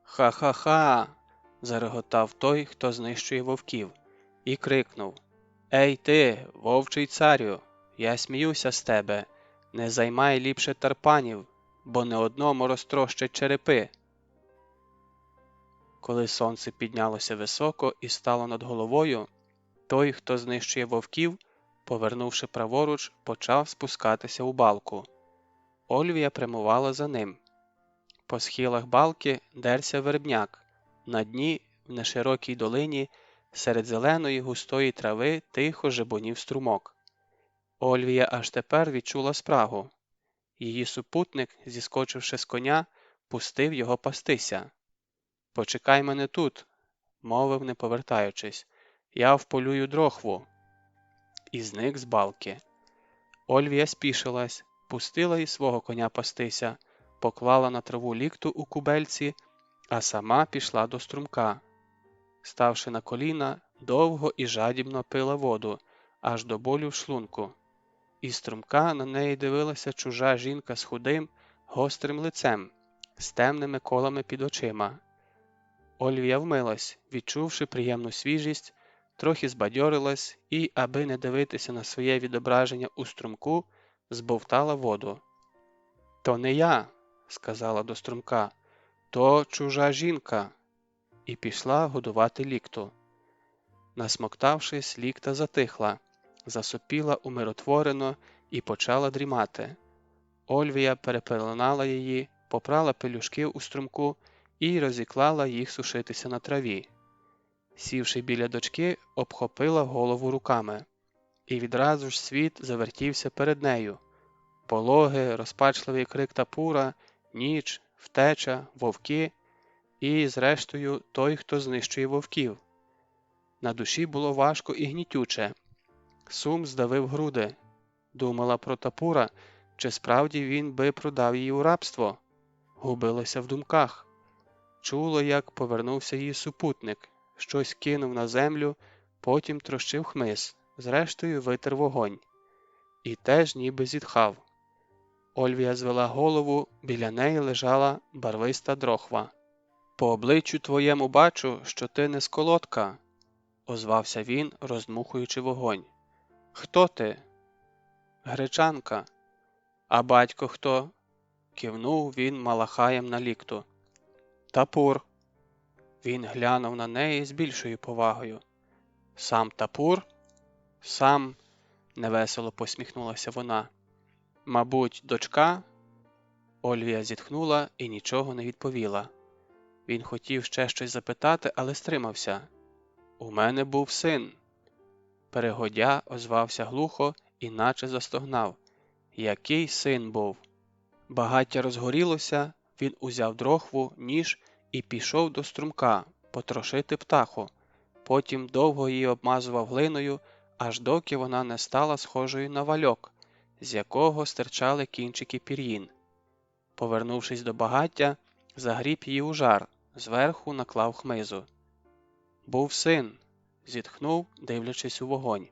«Ха-ха-ха!» – зареготав той, хто знищує вовків, і крикнув: «Ей ти, вовчий царю, я сміюся з тебе, не займай ліпше тарпанів, бо не одному розтрощать черепи». Коли сонце піднялося високо і стало над головою, той, хто знищує вовків, повернувши праворуч, почав спускатися у балку. Ольвія прямувала за ним. По схилах балки дерся вербняк, на дні, в неширокій долині, серед зеленої густої трави тихо жебонів струмок. Ольвія аж тепер відчула спрагу. Її супутник, зіскочивши з коня, пустив його пастися. «Почекай мене тут», – мовив, не повертаючись, – «я вполюю дрохву». І зник з балки. Ольвія спішилась, пустила й свого коня пастися, поклала на траву лікту у кубельці, а сама пішла до струмка. Ставши на коліна, довго і жадібно пила воду, аж до болю в шлунку. Із струмка на неї дивилася чужа жінка з худим, гострим лицем, з темними колами під очима. Ольвія вмилась, відчувши приємну свіжість, трохи збадьорилась і, аби не дивитися на своє відображення у струмку, збовтала воду. «То не я», – сказала до струмка, – «то чужа жінка», і пішла годувати лікту. Насмоктавшись, лікта затихла, засопіла умиротворено і почала дрімати. Ольвія перепеленала її, попрала пелюшки у струмку і розіклала їх сушитися на траві. Сівши біля дочки, обхопила голову руками. І відразу ж світ завертівся перед нею. Пологи, розпачливий крик тапура, ніч, втеча, вовки і, зрештою, той, хто знищує вовків. На душі було важко і гнітюче. Сум здавив груди. Думала про тапура, чи справді він би продав її у рабство. Губилася в думках. Чула, як повернувся її супутник, щось кинув на землю, потім трощив хмиз, зрештою витер вогонь. І теж ніби зітхав. Ольвія звела голову, біля неї лежала барвиста дрохва. «По обличчю твоєму бачу, що ти не з колодка», – озвався він, роздмухуючи вогонь. «Хто ти?» «Гречанка». «А батько хто?» – кивнув він малахаєм на лікту. «Тапур». Він глянув на неї з більшою повагою. «Сам Тапур?» «Сам», – невесело посміхнулася вона. «Мабуть, дочка?» Ольвія зітхнула і нічого не відповіла. Він хотів ще щось запитати, але стримався. «У мене був син». Перегодя озвався глухо і наче застогнав. «Який син був?» Багаття розгорілося, він узяв дрохву, ніж і пішов до струмка потрошити птаху. Потім довго її обмазував глиною, аж доки вона не стала схожою на вальок, з якого стирчали кінчики пір'їн. Повернувшись до багаття, загріб її у жар, зверху наклав хмизу. «Був син», – зітхнув, дивлячись у вогонь.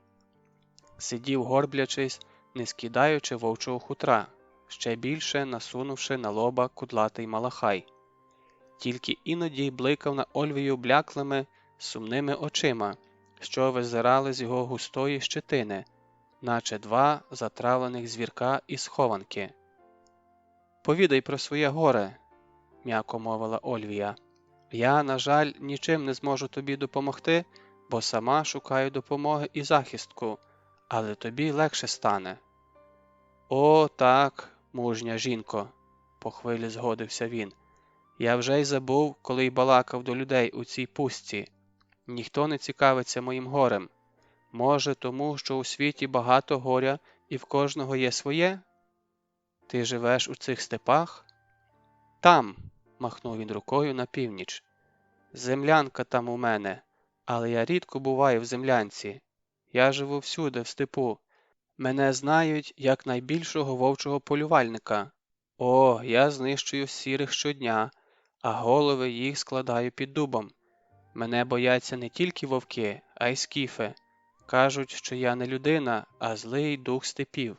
Сидів, горблячись, не скидаючи вовчого хутра, ще більше насунувши на лоба кудлатий малахай. Тільки іноді бликав на Ольвію бляклими, сумними очима, що визирали з його густої щетини, наче два затравлених звірка із схованки. «Повідай про своє горе», – м'яко мовила Ольвія. «Я, на жаль, нічим не зможу тобі допомогти, бо сама шукаю допомоги і захистку, але тобі легше стане». «О, так, мужня жінко», – по хвилі згодився він. «Я вже й забув, коли й балакав до людей у цій пустці. Ніхто не цікавиться моїм горем. Може, тому, що у світі багато горя і в кожного є своє? Ти живеш у цих степах? Там, махнув він рукою на північ. Землянка там у мене, але я рідко буваю в землянці. Я живу всюди, в степу. Мене знають як найбільшого вовчого полювальника. О, я знищую сірих щодня, а голови їх складаю під дубом. Мене бояться не тільки вовки, а й скіфи. Кажуть, що я не людина, а злий дух степів.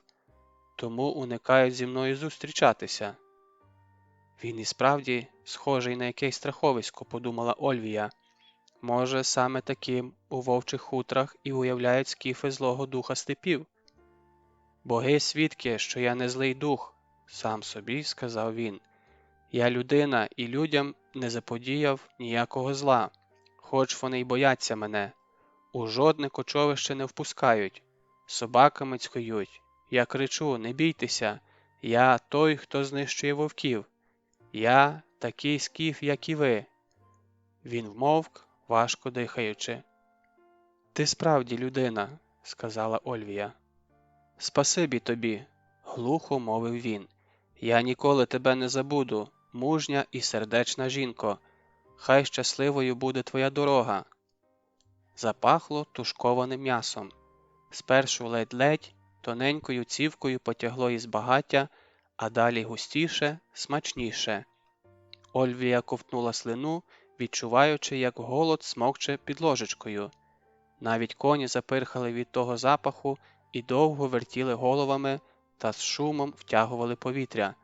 Тому уникають зі мною зустрічатися. Він і справді схожий на якесь страховисько, подумала Ольвія. Може, саме таким у вовчих хутрах і уявляють скіфи злого духа степів. Боги свідки, що я не злий дух, сам собі сказав він. Я людина і людям не заподіяв ніякого зла, хоч вони й бояться мене. У жодне кочовище не впускають, собаками цькують. Я кричу, не бійтеся, я той, хто знищує вовків. Я такий скіф, як і ви. Він вмовк, важко дихаючи. Ти справді людина, сказала Ольвія. Спасибі тобі, глухо мовив він. Я ніколи тебе не забуду, мужня і сердечна жінко. Хай щасливою буде твоя дорога. Запахло тушкованим м'ясом. Спершу ледь-ледь, тоненькою цівкою потягло із багаття, а далі густіше, смачніше. Ольвія ковтнула слину, відчуваючи, як голод смокче під ложечкою. Навіть коні запирхали від того запаху і довго вертіли головами та з шумом втягували повітря,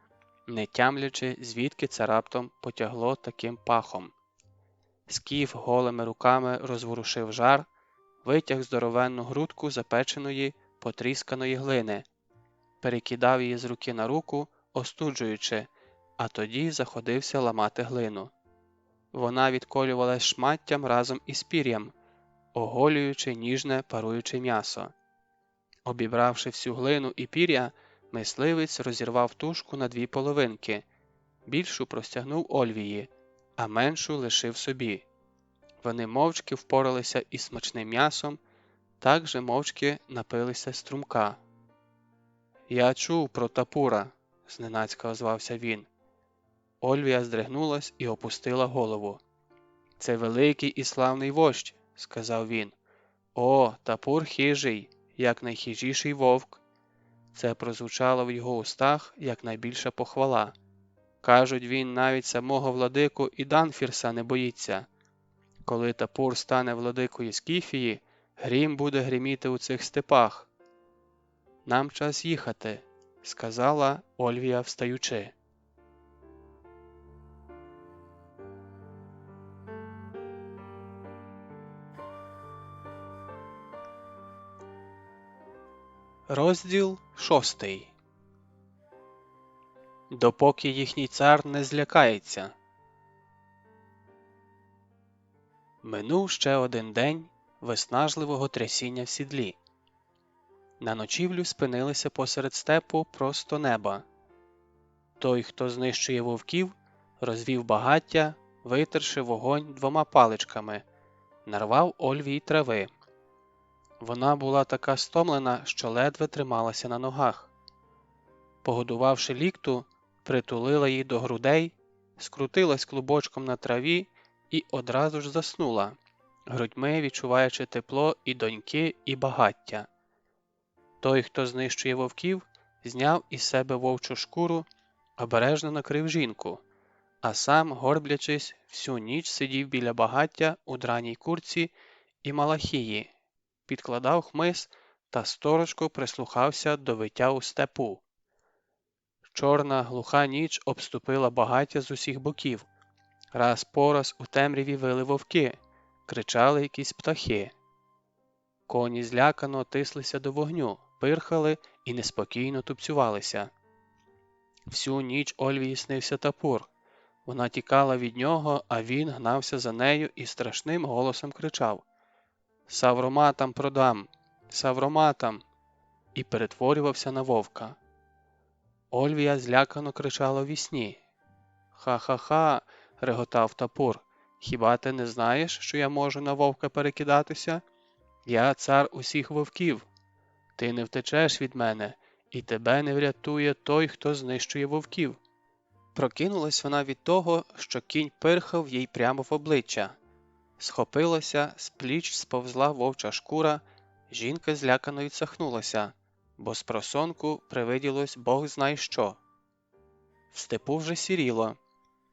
не тямлячи, звідки це раптом потягло таким пахом. Скіф голими руками розворушив жар, витяг здоровенну грудку запеченої, потрісканої глини, перекидав її з руки на руку, остуджуючи, а тоді заходився ламати глину. Вона відколювалась шматтям разом із пір'ям, оголюючи ніжне паруюче м'ясо. Обібравши всю глину і пір'я, мисливець розірвав тушку на дві половинки, більшу простягнув Ольвії, а меншу лишив собі. Вони мовчки впоралися із смачним м'ясом, так же мовчки напилися струмка. «Я чув про Тапура», – зненацька озвався він. Ольвія здригнулась і опустила голову. «Це великий і славний вождь», – сказав він. «О, Тапур хижий, як найхижіший вовк». Це прозвучало в його устах як найбільша похвала. Кажуть, він навіть самого владику і Данфірса не боїться. Коли Тапур стане владикою Скіфії, грім буде гриміти у цих степах. «Нам час їхати», – сказала Ольвія, встаючи. Розділ 6. Допоки їхній цар не злякається. Минув ще один день виснажливого трясіння в сідлі. На ночівлю спинилися посеред степу просто неба. Той, хто знищує вовків, розвів багаття, витерши вогонь двома паличками, нарвав Ольвії трави. Вона була така стомлена, що ледве трималася на ногах. Погодувавши лікту, притулила її до грудей, скрутилась клубочком на траві і одразу ж заснула, грудьми відчуваючи тепло і доньки, і багаття. Той, хто знищує вовків, зняв із себе вовчу шкуру, обережно накрив жінку, а сам, горблячись, всю ніч сидів біля багаття у драній курці і малахії, підкладав хмиз та сторожко прислухався до виття у степу. Чорна глуха ніч обступила багаття з усіх боків. Раз по раз у темряві вили вовки, кричали якісь птахи. Коні злякано тислися до вогню, пирхали і неспокійно тупцювалися. Всю ніч Ольвії снився Тапур. Вона тікала від нього, а він гнався за нею і страшним голосом кричав: «Савроматам продам! Савроматам!» і перетворювався на вовка. Ольвія злякано кричала ввісні. «Ха-ха-ха!» – реготав Тапур. «Хіба ти не знаєш, що я можу на вовка перекидатися? Я цар усіх вовків. Ти не втечеш від мене, і тебе не врятує той, хто знищує вовків. Прокинулась вона від того, що кінь пирхав їй прямо в обличчя. Схопилася, з пліч сповзла вовча шкура, жінка злякано відсахнулася, бо спросонку привиділось бог знає що. В степу вже сіріло,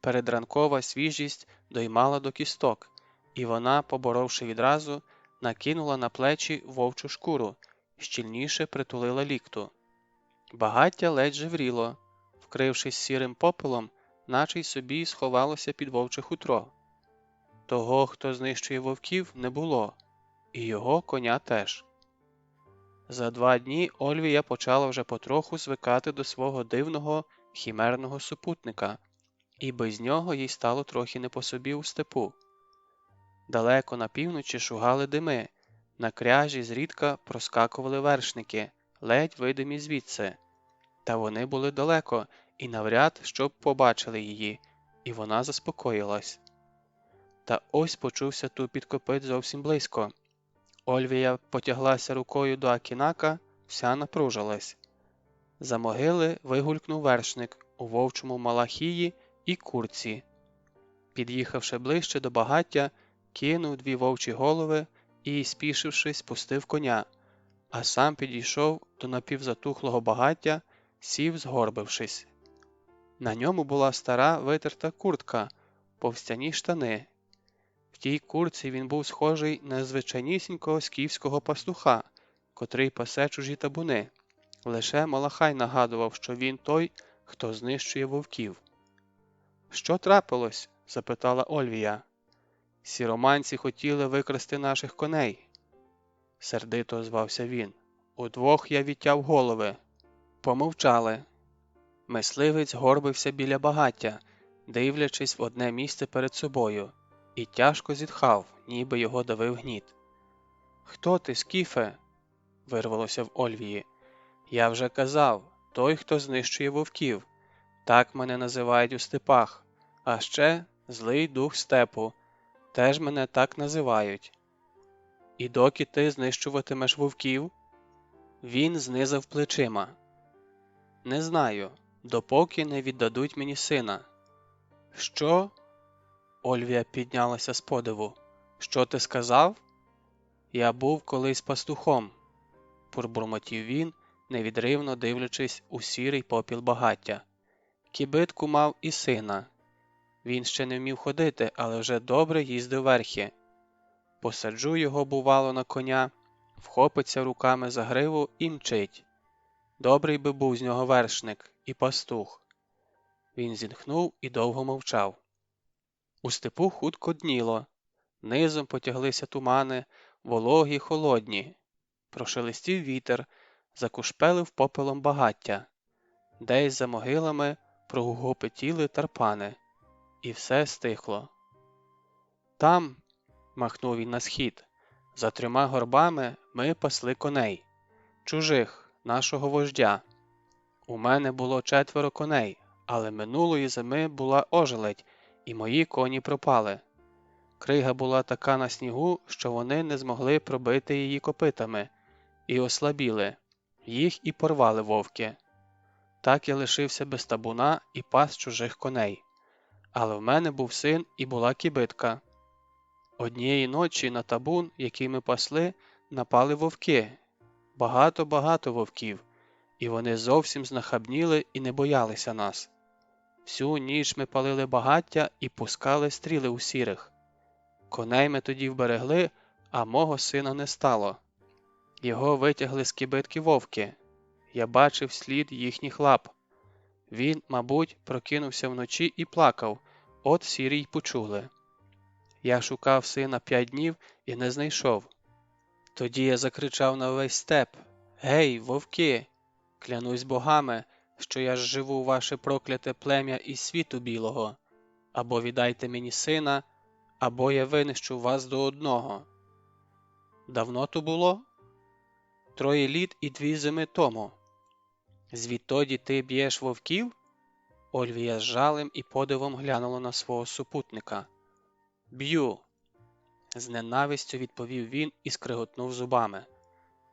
передранкова свіжість доймала до кісток, і вона, поборовши відразу, накинула на плечі вовчу шкуру, щільніше притулила лікту. Багаття ледь жевріло, вкрившись сірим попелом, наче й собі сховалося під вовче хутро. Того, хто знищує вовків, не було, і його коня теж. За 2 дні Ольвія почала вже потроху звикати до свого дивного, хімерного супутника, і без нього їй стало трохи не по собі у степу. Далеко на півночі шугали дими, на кряжі зрідка проскакували вершники, ледь видимі звідси. Та вони були далеко, і навряд, щоб побачили її, і вона заспокоїлась. Та ось почувся тупіт копит зовсім близько. Ольвія потяглася рукою до Акінака, вся напружилась. За могили вигулькнув вершник у вовчому малахії і курці. Під'їхавши ближче до багаття, кинув 2 вовчі голови і, спішившись, пустив коня, а сам підійшов до напівзатухлого багаття, сів, згорбившись. На ньому була стара витерта куртка, повстяні штани. В тій курці він був схожий на звичайнісінького скіфського пастуха, котрий пасе чужі табуни. Лише Малахай нагадував, що він той, хто знищує вовків. «Що трапилось?» – запитала Ольвія. «Сіроманці хотіли викрасти наших коней», – сердито озвався він. «Удвох я відтяв голови». Помовчали. Мисливець горбився біля багаття, дивлячись в одне місце перед собою, і тяжко зітхав, ніби його давив гніт. «Хто ти, скіфе?» – вирвалося в Ольвії. «Я вже казав, той, хто знищує вовків. Так мене називають у степах. А ще злий дух степу. Теж мене так називають». «І доки ти знищуватимеш вовків?» Він знизав плечима. «Не знаю, допоки не віддадуть мені сина». «Що?» Ольвія піднялася з подиву. «Що ти сказав?» «Я був колись пастухом», – пробурмотів він, невідривно дивлячись у сірий попіл багаття. «Кібитку мав і сина. Він ще не вмів ходити, але вже добре їздив верхи. Посаджу його, бувало, на коня, вхопиться руками за гриву і мчить. Добрий би був з нього вершник і пастух». Він зітхнув і довго мовчав. У степу хутко дніло. Низом потяглися тумани, вологі й холодні. Прошелестів вітер, закушпелив попелом багаття. Десь за могилами прогупотіли тарпани. І все стихло. «Там», – махнув він на схід, – «за 3 горбами ми пасли коней. Чужих, нашого вождя. У мене було 4 коней, але минулої зими була ожеледь, і мої коні пропали. Крига була така на снігу, що вони не змогли пробити її копитами, і ослабіли, їх і порвали вовки. Так я лишився без табуна і пас чужих коней. Але в мене був син і була кібитка. Однієї ночі на табун, який ми пасли, напали вовки. Багато вовків, і вони зовсім знахабніли і не боялися нас. Всю ніч ми палили багаття і пускали стріли у сірих. Коней ми тоді вберегли, а мого сина не стало. Його витягли з кібитки вовки. Я бачив слід їхніх лап. Він, мабуть, прокинувся вночі і плакав, от сірі й почули. Я шукав сина 5 днів і не знайшов. Тоді я закричав на весь степ: «Гей, вовки! Клянусь богами, що я ж живу ваше прокляте плем'я із світу білого. Або віддайте мені сина, або я винищу вас до одного». Давно то було? 3 літ і 2 зими тому. Звідтоді ти б'єш вовків? Ольвія з жалем і подивом глянула на свого супутника. Б'ю. З ненавистю відповів він і скриготнув зубами.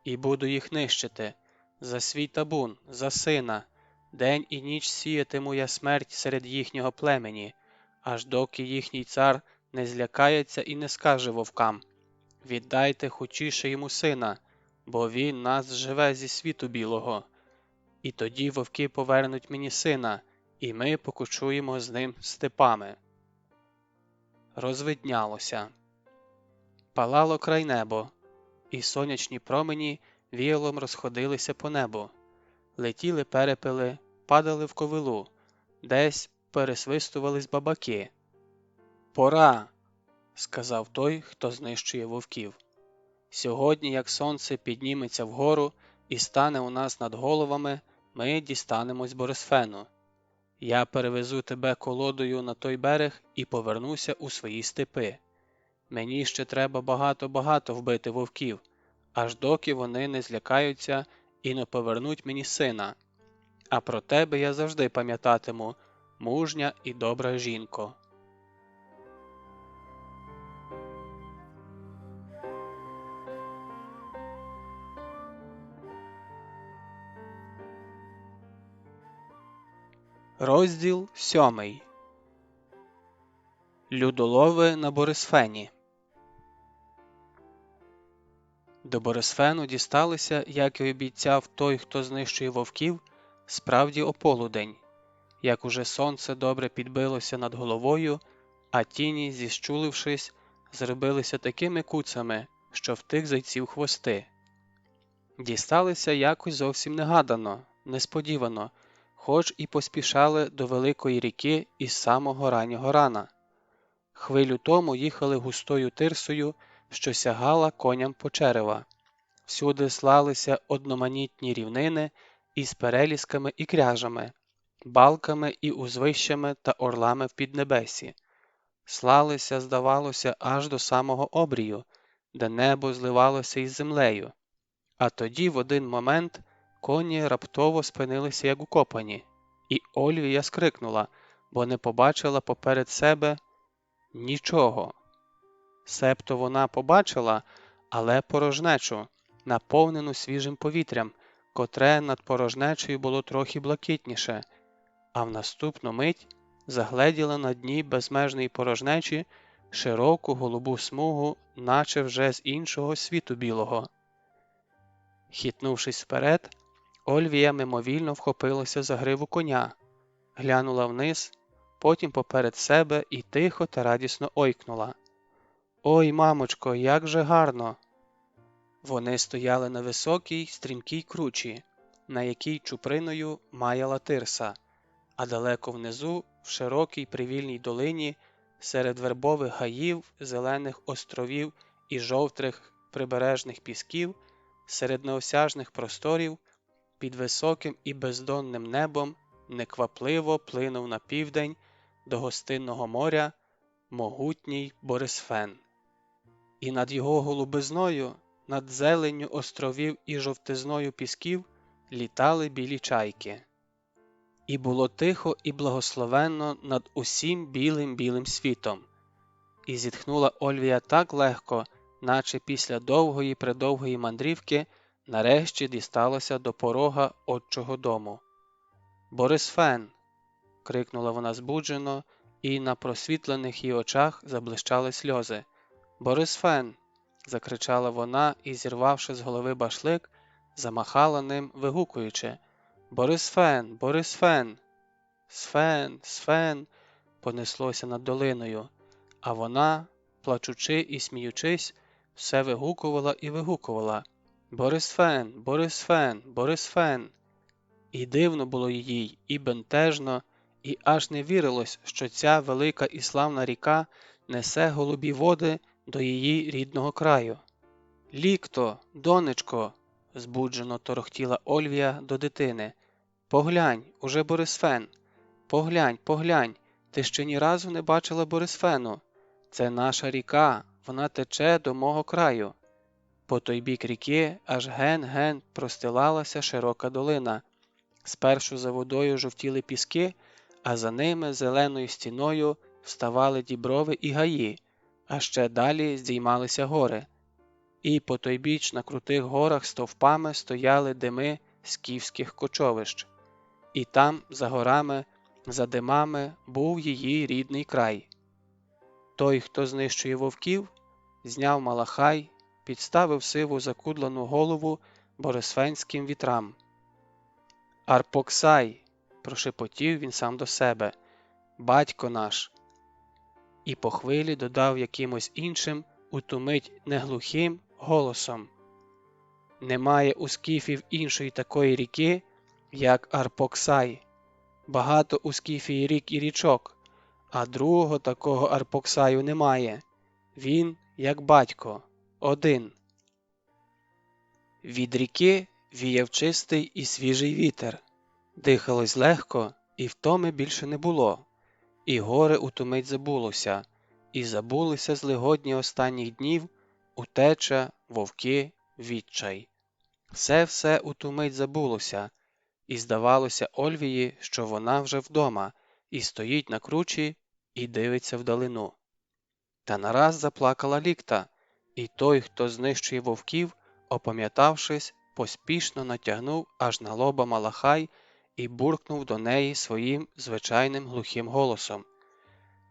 І буду їх нищити. За свій табун, за сина. День і ніч сіятиму я смерть серед їхнього племені, аж доки їхній цар не злякається і не скаже вовкам: віддайте хочіше йому сина, бо він нас живе зі світу білого. І тоді вовки повернуть мені сина, і ми покочуємо з ним степами. Розвиднялося. Палало край небо, і сонячні промені віялом розходилися по небу. Летіли перепели, падали в ковилу, десь пересвистувались бабаки. «Пора!» – сказав той, хто знищує вовків. «Сьогодні, як сонце підніметься вгору і стане у нас над головами, ми дістанемось Борисфену. Я перевезу тебе колодою на той берег і повернуся у свої степи. Мені ще треба багато-багато вбити вовків, аж доки вони не злякаються і не повернуть мені сина. А про тебе я завжди пам'ятатиму, мужня і добра жінко». Розділ 7. Людолови на Борисфені. До Борисфену дісталися, як і обіцяв той, хто знищує вовків, справді о полудень, як уже сонце добре підбилося над головою, а тіні, зіщулившись, зробилися такими куцами, що в тих зайців хвости. Дісталися якось зовсім негадано, несподівано, хоч і поспішали до великої ріки із самого раннього рана. Хвилю тому їхали густою тирсою, що сягала коням по черева. Всюди слалися одноманітні рівнини із перелісками і кряжами, балками і узвищами та орлами в піднебесі. Слалися, здавалося, аж до самого обрію, де небо зливалося із землею. А тоді в один момент коні раптово спинилися як укопані, і Ольвія скрикнула, бо не побачила поперед себе нічого. Себто вона побачила, але порожнечу, наповнену свіжим повітрям, котре над порожнечею було трохи блакитніше, а в наступну мить загледіла на дні безмежної порожнечі широку голубу смугу, наче вже з іншого світу білого. Хитнувшись вперед, Ольвія мимовільно вхопилася за гриву коня, глянула вниз, потім поперед себе і тихо та радісно ойкнула: «Ой, мамочко, як же гарно!» Вони стояли на високій, стрімкій кручі, на якій чуприною маяла тирса, а далеко внизу, в широкій привільній долині, серед вербових гаїв, зелених островів і жовтих прибережних пісків, серед неосяжних просторів, під високим і бездонним небом неквапливо плинув на південь до гостинного моря могутній Борисфен. І над його голубизною, над зеленню островів і жовтизною пісків літали білі чайки. І було тихо і благословенно над усім білим світом. І зітхнула Ольвія так легко, наче після довгої-предовгої мандрівки нарешті дісталася до порога отчого дому. «Борисфен!» – крикнула вона збуджено, і на просвітлених її очах заблищали сльози. «Борисфен!» – закричала вона і, зірвавши з голови башлик, замахала ним, вигукуючи: «Борисфен! Борисфен!» «Сфен! Сфен!» – понеслося над долиною, а вона, плачучи і сміючись, все вигукувала і вигукувала: «Борисфен! Борисфен! Борисфен!» І дивно було їй, і бентежно, і аж не вірилось, що ця велика і славна ріка несе голубі води до її рідного краю. «Лікто, донечко!» – збуджено торохтіла Ольвія до дитини. «Поглянь, уже Борисфен! Поглянь, поглянь, ти ще ні разу не бачила Борисфену. Це наша ріка, вона тече до мого краю». По той бік ріки аж ген-ген простилалася широка долина. Спершу за водою жовтіли піски, а за ними зеленою стіною вставали діброви і гаї, а ще далі здіймалися гори, і по той біч на крутих горах стовпами стояли дими скіфських кочовищ. І там, за горами, за димами, був її рідний край. Той, хто знищує вовків, зняв малахай, підставив сиву закудлану голову борисфенським вітрам. «Арпоксай!» – прошепотів він сам до себе. «Батько наш!» І по хвилі додав якимось іншим, у ту мить неглухим голосом. «Немає у скіфів іншої такої ріки, як Арпоксай. Багато у Скіфії рік і річок, а другого такого Арпоксаю немає. Він, як батько, один». Від ріки віяв чистий і свіжий вітер. Дихалось легко, і втоми більше не було. І горе у ту мить забулося, і забулися злигодні останніх днів, утеча, вовки, відчай. Все у ту мить забулося, і здавалося Ольвії, що вона вже вдома, і стоїть на кручі, і дивиться вдалину. Та нараз заплакала Лікта, і той, хто знищує вовків, опам'ятавшись, поспішно натягнув аж на лоба малахай і буркнув до неї своїм звичайним глухим голосом.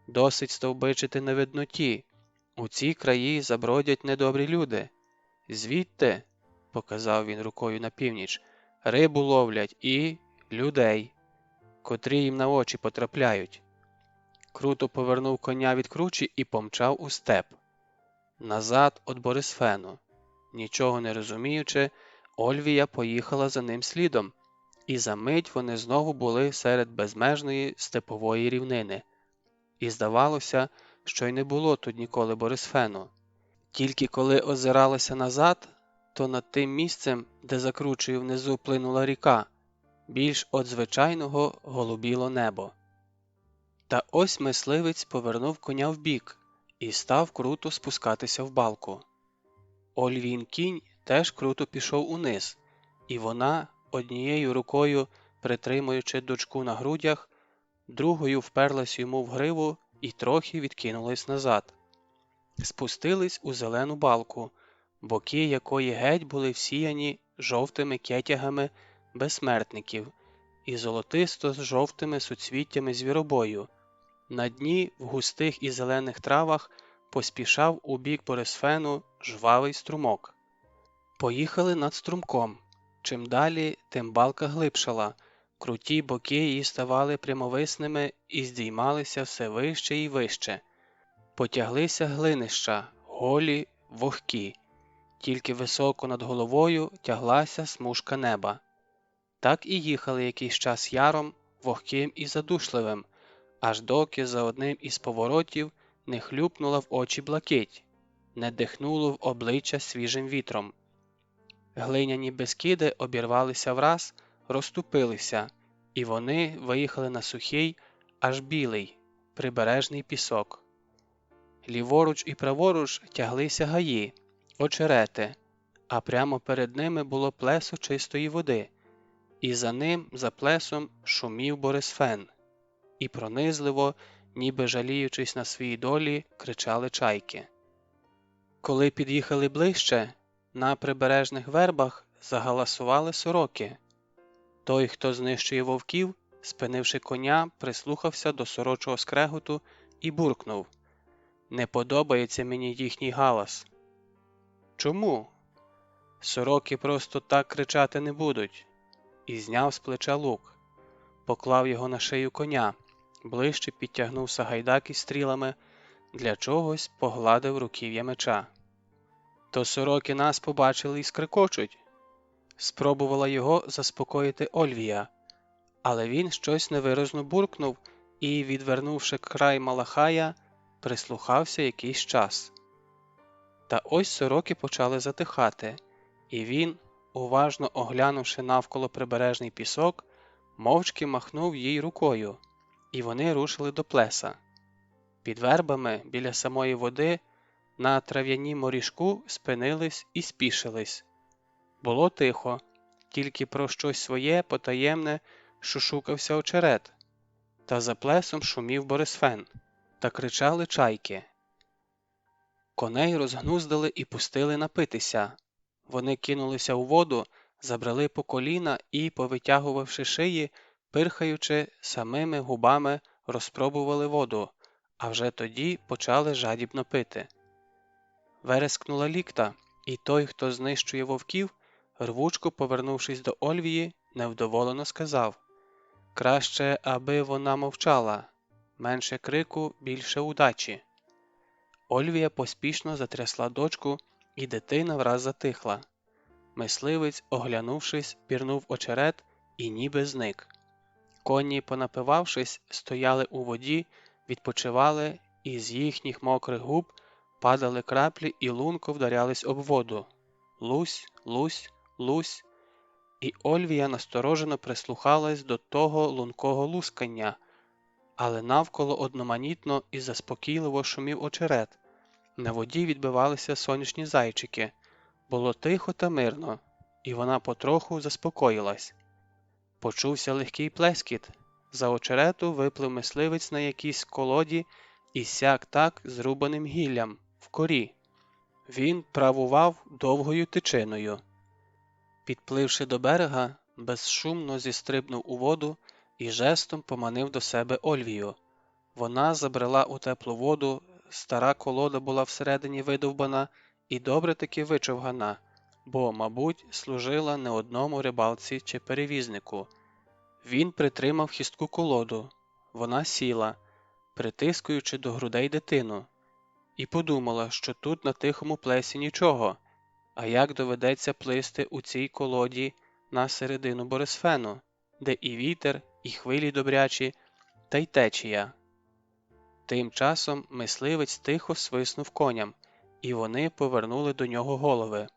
«Досить стовбичити на видноті, у ці краї забродять недобрі люди. Звідти, – показав він рукою на північ, – рибу ловлять і людей, котрі їм на очі потрапляють». Круто повернув коня від кручі і помчав у степ. Назад од Борисфену. Нічого не розуміючи, Ольвія поїхала за ним слідом, і за мить вони знову були серед безмежної степової рівнини. І здавалося, що й не було тут ніколи Борисфену. Тільки коли озиралися назад, то над тим місцем, де за кручею внизу плинула ріка, більш од звичайного голубіло небо. Та ось мисливець повернув коня вбік і став круто спускатися в балку. Ольвін кінь теж круто пішов униз, і вона, однією рукою притримуючи дочку на грудях, другою вперлась йому в гриву і трохи відкинулась назад. Спустились у зелену балку, боки якої геть були всіяні жовтими кетягами безсмертників і золотисто з жовтими суцвіттями звіробою. На дні в густих і зелених травах поспішав у бік Борисфену жвавий струмок. Поїхали над струмком. Чим далі, тим балка глибшала, круті боки її ставали прямовисними і здіймалися все вище і вище. Потяглися глинища, голі, вогкі. Тільки високо над головою тяглася смужка неба. Так і їхали якийсь час яром, вогким і задушливим, аж доки за одним із поворотів не хлюпнула в очі блакить, не дихнуло в обличчя свіжим вітром. Глиняні безкиди обірвалися враз, розступилися, і вони виїхали на сухий, аж білий, прибережний пісок. Ліворуч і праворуч тяглися гаї, очерети, а прямо перед ними було плесо чистої води, і за ним, за плесом, шумів Борисфен, і пронизливо, ніби жаліючись на своїй долі, кричали чайки. Коли під'їхали ближче, на прибережних вербах загаласували сороки. Той, хто знищує вовків, спинивши коня, прислухався до сорочого скреготу і буркнув: «Не подобається мені їхній галас». «Чому?» «Сороки просто так кричати не будуть». І зняв з плеча лук, поклав його на шию коня, ближче підтягнув сагайдак із стрілами, для чогось погладив руків'я меча. «То сороки нас побачили і скрикочуть», – спробувала його заспокоїти Ольвія, але він щось невиразно буркнув і, відвернувши край малахая, прислухався якийсь час. Та ось сороки почали затихати, і він, уважно оглянувши навколо прибережний пісок, мовчки махнув їй рукою, і вони рушили до плеса. Під вербами, біля самої води, на трав'янім моріжку спинились і спішились. Було тихо, тільки про щось своє потаємне шушукався очерет, та за плесом шумів Борисфен, та кричали чайки. Коней розгнуздили і пустили напитися. Вони кинулися у воду, забрали по коліна і, повитягувавши шиї, пирхаючи, самими губами розпробували воду, а вже тоді почали жадібно пити. Верескнула лікта, і той, хто знищує вовків, рвучко повернувшись до Ольвії, невдоволено сказав: «Краще, аби вона мовчала, менше крику, більше удачі». Ольвія поспішно затрясла дочку, і дитина враз затихла. Мисливець, оглянувшись, пірнув очерет і ніби зник. Коні, понапивавшись, стояли у воді, відпочивали, і з їхніх мокрих губ падали краплі і лунко вдарялись об воду. Лусь, лусь, лусь. І Ольвія насторожено прислухалась до того лункого лускання, але навколо одноманітно і заспокійливо шумів очерет. На воді відбивалися сонячні зайчики. Було тихо та мирно, і вона потроху заспокоїлась. Почувся легкий плескіт. За очерету виплив мисливець на якійсь колоді і сяк так зрубаним гіллям, в корі. Він правував довгою тичиною. Підпливши до берега, безшумно зістрибнув у воду і жестом поманив до себе Ольвію. Вона забрела у теплу воду, стара колода була всередині видовбана і добре-таки вичовгана, бо, мабуть, служила не одному рибалці чи перевізнику. Він притримав хистку колоду. Вона сіла, притискуючи до грудей дитину, і подумала, що тут на тихому плесі нічого, а як доведеться плисти у цій колоді на середину Борисфену, де і вітер, і хвилі добрячі, та й течія. Тим часом мисливець тихо свиснув коням, і вони повернули до нього голови.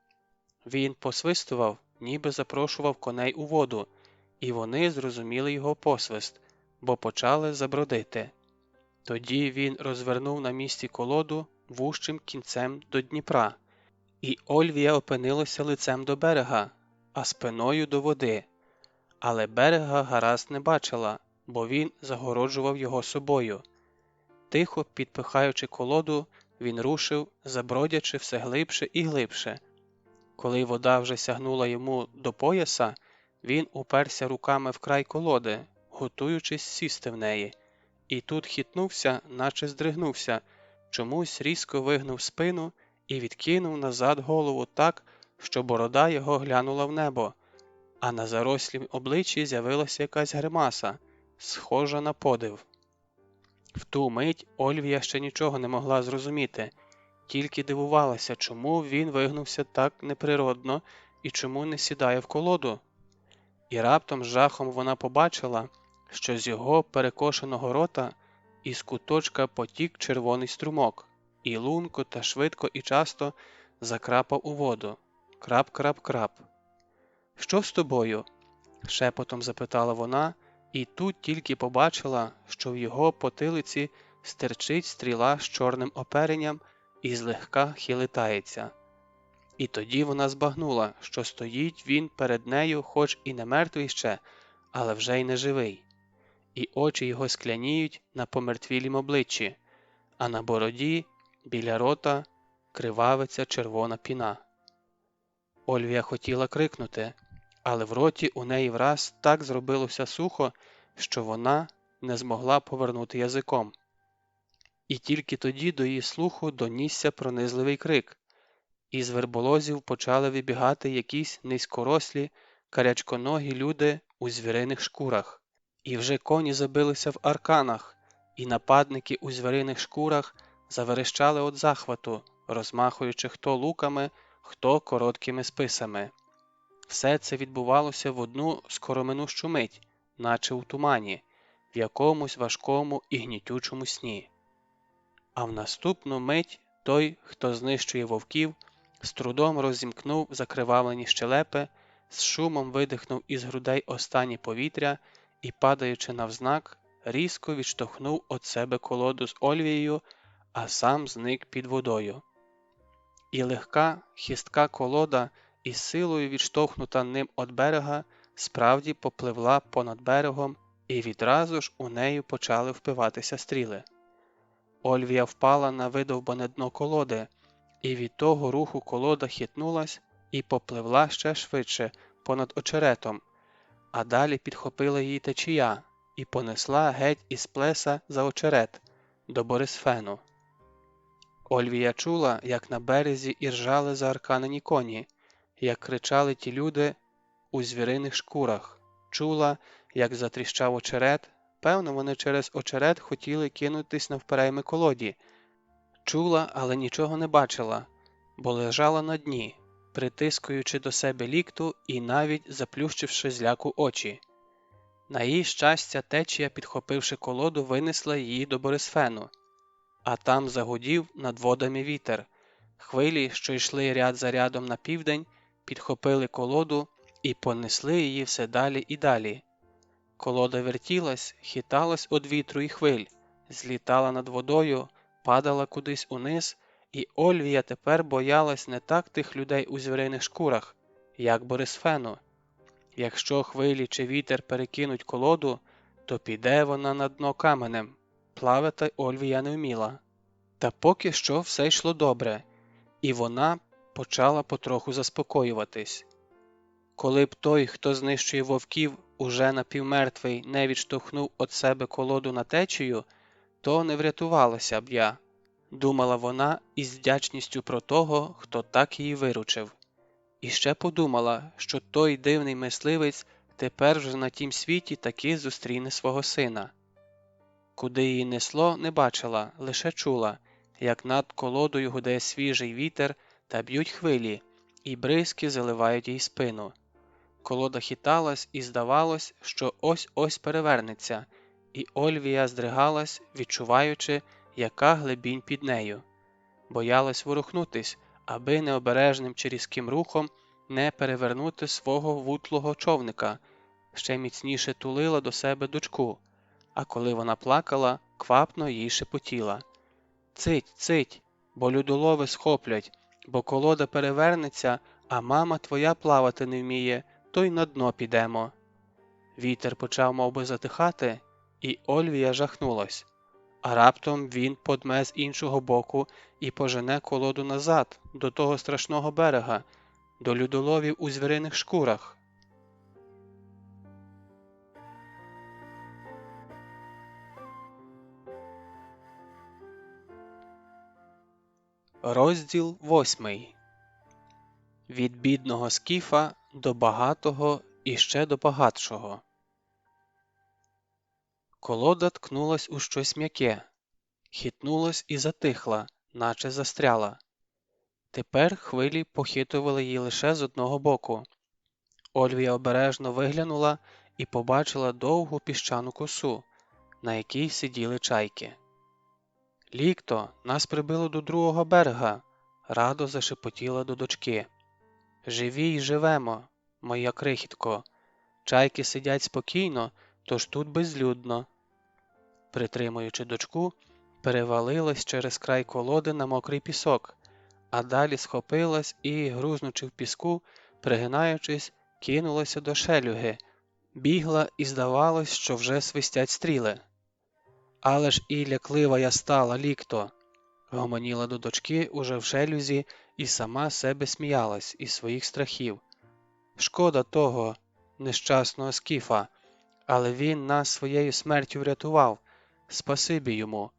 Він посвистував, ніби запрошував коней у воду, і вони зрозуміли його посвист, бо почали забродити. Тоді він розвернув на місці колоду вужчим кінцем до Дніпра, і Ольвія опинилася лицем до берега, а спиною до води. Але берега гаразд не бачила, бо він загороджував його собою. Тихо підпихаючи колоду, він рушив, забродячи все глибше і глибше. Коли вода вже сягнула йому до пояса, він уперся руками в край колоди, готуючись сісти в неї. І тут хитнувся, наче здригнувся, чомусь різко вигнув спину і відкинув назад голову так, що борода його глянула в небо, а на зарослім обличчі з'явилася якась гримаса, схожа на подив. В ту мить Ольвія ще нічого не могла зрозуміти, тільки дивувалася, чому він вигнувся так неприродно і чому не сідає в колоду. І раптом з жахом вона побачила, що з його перекошеного рота із куточка потік червоний струмок, і лунко та швидко і часто закрапав у воду. Крап-крап-крап. «Що з тобою?» – шепотом запитала вона, і тут тільки побачила, що в його потилиці стирчить стріла з чорним оперенням і злегка хилитається. І тоді вона збагнула, що стоїть він перед нею, хоч і не мертвий ще, але вже й не живий. І очі його скляніють на помертвілім обличчі, а на бороді, біля рота, кривавиться червона піна. Ольвія хотіла крикнути, але в роті у неї враз так зробилося сухо, що вона не змогла повернути язиком. І тільки тоді до її слуху донісся пронизливий крик. Із верболозів почали вибігати якісь низькорослі, карячконогі люди у звіриних шкурах. І вже коні забилися в арканах, і нападники у звіриних шкурах заверещали від захвату, розмахуючи хто луками, хто короткими списами. Все це відбувалося в одну скороминущу мить, наче у тумані, в якомусь важкому і гнітючому сні. А в наступну мить той, хто знищує вовків, з трудом розімкнув закривавлені щелепи, з шумом видихнув із грудей останнє повітря і, падаючи навзнак, різко відштовхнув від себе колоду з Ольвією, а сам зник під водою. І легка, хистка колода, із силою відштовхнута ним від берега, справді попливла понад берегом, і відразу ж у неї почали впиватися стріли. Ольвія впала на видовбане дно колоди, і від того руху колода хитнулась і попливла ще швидше понад очеретом, а далі підхопила її течія і понесла геть із плеса за очерет до Борисфену. Ольвія чула, як на березі іржали заарканені коні, як кричали ті люди у звіриних шкурах, чула, як затріщав очерет, певно, вони через очерет хотіли кинутись навперейми колоді. Чула, але нічого не бачила, бо лежала на дні, притискуючи до себе лікту і навіть заплющивши зляку очі. На її щастя, течія, підхопивши колоду, винесла її до Борисфену, а там загудів над водами вітер. Хвилі, що йшли ряд за рядом на південь, підхопили колоду і понесли її все далі і далі. Колода вертілась, хиталась від вітру і хвиль, злітала над водою, падала кудись униз, і Ольвія тепер боялась не так тих людей у звіриних шкурах, як Борисфену. Якщо хвилі чи вітер перекинуть колоду, то піде вона на дно каменем. Плавати Ольвія не вміла. Та поки що все йшло добре, і вона почала потроху заспокоюватись. Коли б той, хто знищує вовків, уже напівмертвий, не відштовхнув від себе колоду на течію, то не врятувалася б я, думала вона із вдячністю про того, хто так її виручив. І ще подумала, що той дивний мисливець тепер вже на тім світі таки зустріне свого сина. Куди її несло, не бачила, лише чула, як над колодою гуде свіжий вітер та б'ють хвилі, і бризки заливають їй спину. Колода хиталась, і здавалось, що ось-ось перевернеться, і Ольвія здригалась, відчуваючи, яка глибінь під нею. Боялась ворухнутись, аби необережним чи різким рухом не перевернути свого вутлого човника, ще міцніше тулила до себе дочку, а коли вона плакала, квапно їй шепотіла: «Цить, цить, бо людолови схоплять, бо колода перевернеться, а мама твоя плавати не вміє, то й на дно підемо». Вітер почав мовби затихати, і Ольвія жахнулась. А раптом він подме з іншого боку і пожене колоду назад, до того страшного берега, до людоловів у звіриних шкурах. Розділ 8. Від бідного скіфа до багатого і ще до багатшого. Колода ткнулась у щось м'яке, хитнулась і затихла, наче застряла. Тепер хвилі похитували її лише з одного боку. Ольвія обережно виглянула і побачила довгу піщану косу, на якій сиділи чайки. «Лікто, нас прибило до другого берега», – радо зашепотіла до дочки. «Живі й живемо, моя крихітко. Чайки сидять спокійно, тож тут безлюдно». Притримуючи дочку, перевалилась через край колоди на мокрий пісок, а далі схопилась і, грузнучи в піску, пригинаючись, кинулася до шелюги, бігла і здавалось, що вже свистять стріли. «Але ж і ляклива я стала, Лікто!» – гомоніла до дочки уже в шелюзі і сама себе сміялась із своїх страхів. «Шкода того нещасного скіфа, але він нас своєю смертю врятував, спасибі йому.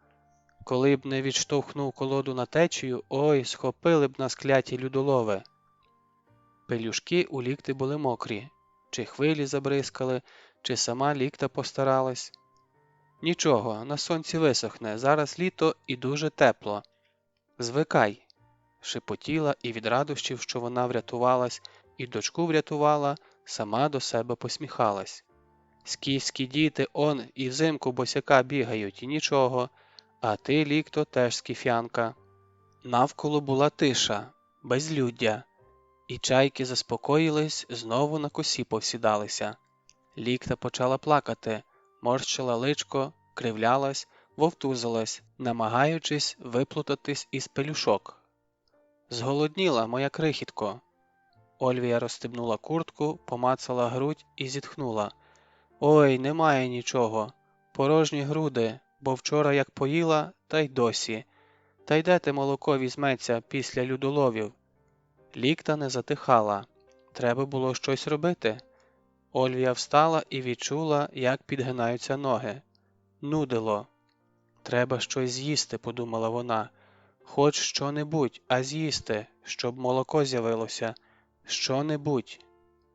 Коли б не відштовхнув колоду на течію, ой, схопили б нас кляті людолови». Пелюшки у Лікти були мокрі, чи хвилі забризкали, чи сама Лікта постаралась. «Нічого, на сонці висохне, зараз літо і дуже тепло. Звикай», – шепотіла і від радощів, що вона врятувалась і дочку врятувала, сама до себе посміхалась. «Скіфські діти он і взимку босяка бігають, і нічого, а ти, Лікто, теж скіфянка». Навколо була тиша, безлюддя, і чайки заспокоїлись, знову на косі повсідалися. Лікта почала плакати, морщила личко, кривлялась, вовтузилась, намагаючись виплутатись із пелюшок. «Зголодніла, моя крихітко». Ольвія розстебнула куртку, помацала грудь і зітхнула. «Ой, немає нічого. Порожні груди, бо вчора як поїла, та й досі. Та й де те молоко візьметься після людоловів? Лікта не затихала. Треба було щось робити. Ольвія встала і відчула, як підгинаються ноги. Нудило. Треба щось з'їсти, подумала вона. Хоч що-небудь, а з'їсти, щоб молоко з'явилося. Що-небудь.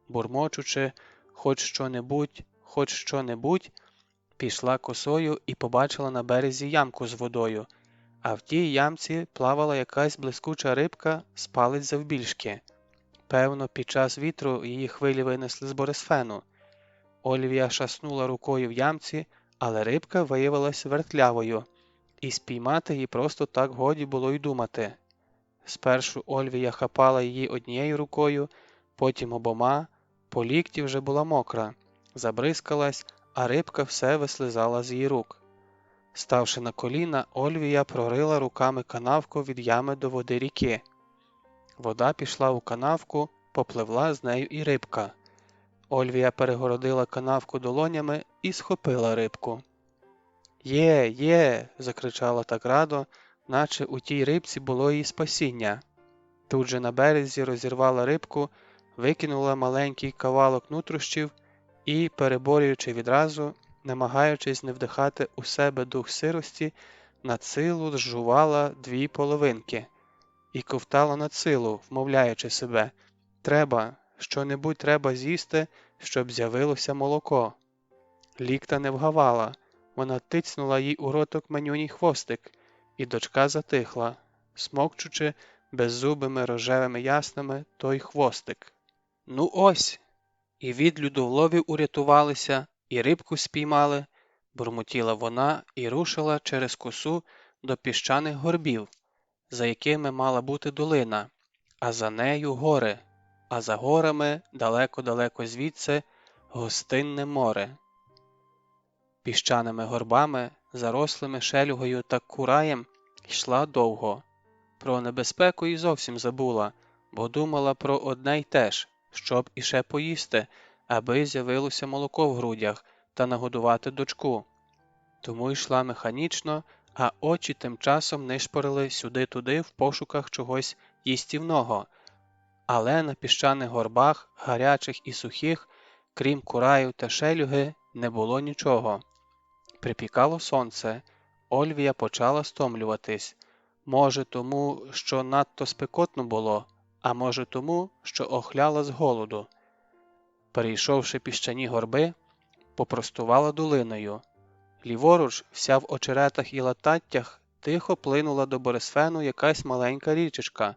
Бурмочучи, хоч що-небудь, пішла косою і побачила на березі ямку з водою, а в тій ямці плавала якась блискуча рибка з палець завбільшки. Певно, під час вітру її хвилі винесли з Борисфену. Ольвія шаснула рукою в ямці, але рибка виявилась вертлявою, і спіймати її просто так годі було й думати. Спершу Ольвія хапала її однією рукою, потім обома, по лікті вже була мокра, забризкалась, а рибка все вислизала з її рук. Ставши на коліна, Ольвія прорила руками канавку від ями до води ріки. Вода пішла у канавку, попливла з нею і рибка. Ольвія перегородила канавку долонями і схопила рибку. «Є, є!» – закричала так радо, наче у тій рибці було її спасіння. Тут же на березі розірвала рибку, викинула маленький кавалок нутрощів і, переборюючи відразу, намагаючись не вдихати у себе дух сирості, надсилу зжувала 2 половинки і ковтала надсилу, вмовляючи себе: «Треба, що-небудь треба з'їсти, щоб з'явилося молоко». Лікта не вгавала, вона тицнула їй у роток манюній хвостик, і дочка затихла, смокчучи беззубими рожевими яснами той хвостик. «Ну ось! І від людоловів урятувалися, і рибку спіймали», – бурмотіла вона і рушила через косу до піщаних горбів, за якими мала бути долина, а за нею гори, а за горами, далеко-далеко звідси, гостинне море. Піщаними горбами, зарослими шелюгою та кураєм, йшла довго. Про небезпеку й зовсім забула, бо думала про одне й те ж, щоб іще поїсти, аби з'явилося молоко в грудях та нагодувати дочку. Тому йшла механічно, а очі тим часом нишпорили сюди-туди в пошуках чогось їстівного. Але на піщаних горбах, гарячих і сухих, крім кураю та шелюги, не було нічого. Припікало сонце, Ольвія почала стомлюватись. Може тому, що надто спекотно було, а може тому, що охляла з голоду. Перейшовши піщані горби, попростувала долиною. Ліворуч, вся в очеретах і лататтях, тихо плинула до Борисфену якась маленька річечка.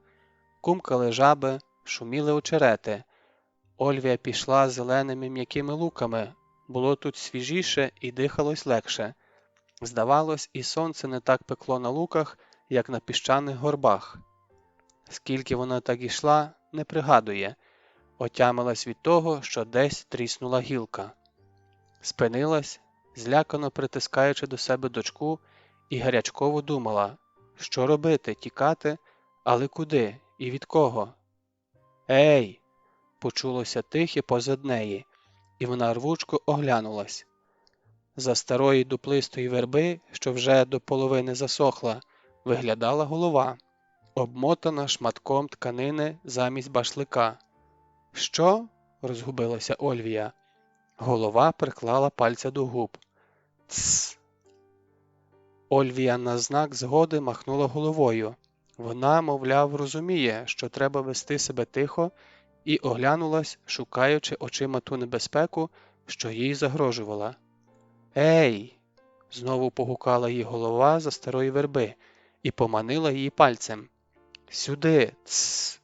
Кумкали жаби, шуміли очерети. Ольвія пішла зеленими м'якими луками. Було тут свіжіше і дихалось легше. Здавалось, і сонце не так пекло на луках, як на піщаних горбах. Скільки вона так ішла, не пригадує. Отямилась від того, що десь тріснула гілка. Спинилась, злякано притискаючи до себе дочку, і гарячково думала, що робити, тікати, але куди і від кого? «Ей!» – почулося тихе позад неї, і вона рвучко оглянулась. За старої дуплистої верби, що вже до половини засохла, виглядала голова, обмотана шматком тканини замість башлика. «Що?» – розгубилася Ольвія. Голова приклала пальця до губ. «Тсс!» Ольвія на знак згоди махнула головою. Вона, мовляв, розуміє, що треба вести себе тихо, і оглянулась, шукаючи очима ту небезпеку, що їй загрожувала. «Ей!» – знову погукала її голова за старої верби і поманила її пальцем. «Сюди! Тсс!»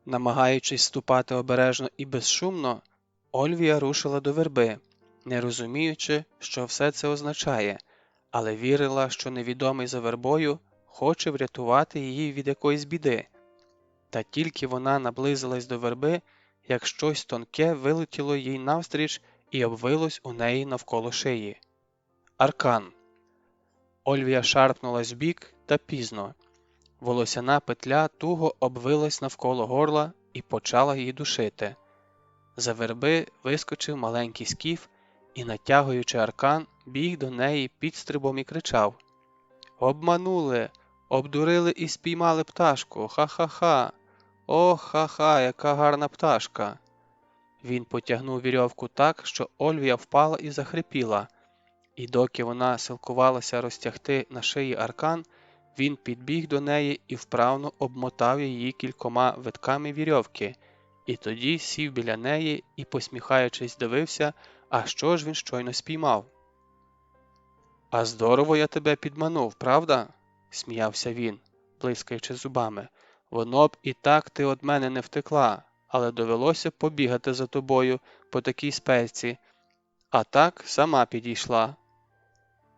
Намагаючись ступати обережно і безшумно, Ольвія рушила до верби, не розуміючи, що все це означає, але вірила, що невідомий за вербою хоче врятувати її від якоїсь біди. Та тільки вона наблизилась до верби, як щось тонке вилетіло їй навстріч і обвилось у неї навколо шиї. Аркан. Ольвія шарпнулась вбік, та пізно. Волосяна петля туго обвилась навколо горла і почала її душити. За верби вискочив маленький скіф і, натягуючи аркан, біг до неї підстрибом і кричав: «Обманули! Обдурили і спіймали пташку. Ха-ха-ха. Ох, ха-ха, яка гарна пташка. Він потягнув вірьовку так, що Ольвія впала і захрипіла. І доки вона силкувалася розтягти на шиї аркан, він підбіг до неї і вправно обмотав її кількома витками вірьовки, і тоді сів біля неї і, посміхаючись, дивився, а що ж він щойно спіймав. «А здорово я тебе підманув, правда?» – сміявся він, блискаючи зубами. «Воно б і так ти од мене не втекла, але довелося побігати за тобою по такій спеці, а так сама підійшла».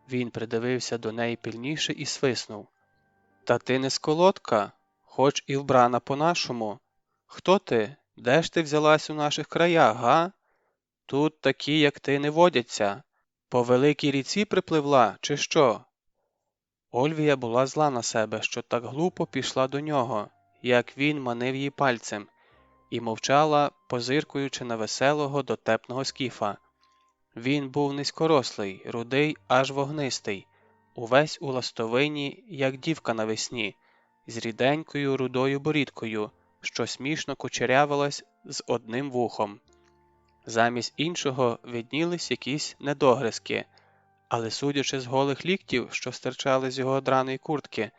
Він придивився до неї пильніше і свиснув. «Та ти не сколодка, хоч і вбрана по-нашому. Хто ти? Де ж ти взялась у наших краях, га? Тут такі, як ти, не водяться. По великій ріці припливла, чи що?» Ольвія була зла на себе, що так глупо пішла до нього, як він манив її пальцем, і мовчала, позиркуючи на веселого, дотепного скіфа. Він був низькорослий, рудий, аж вогнистий, увесь у ластовині, як дівка навесні, з ріденькою рудою борідкою, що смішно кучерявилась з одним вухом. Замість іншого виднілись якісь недогризки, але, судячи з голих ліктів, що стирчали з його драної куртки,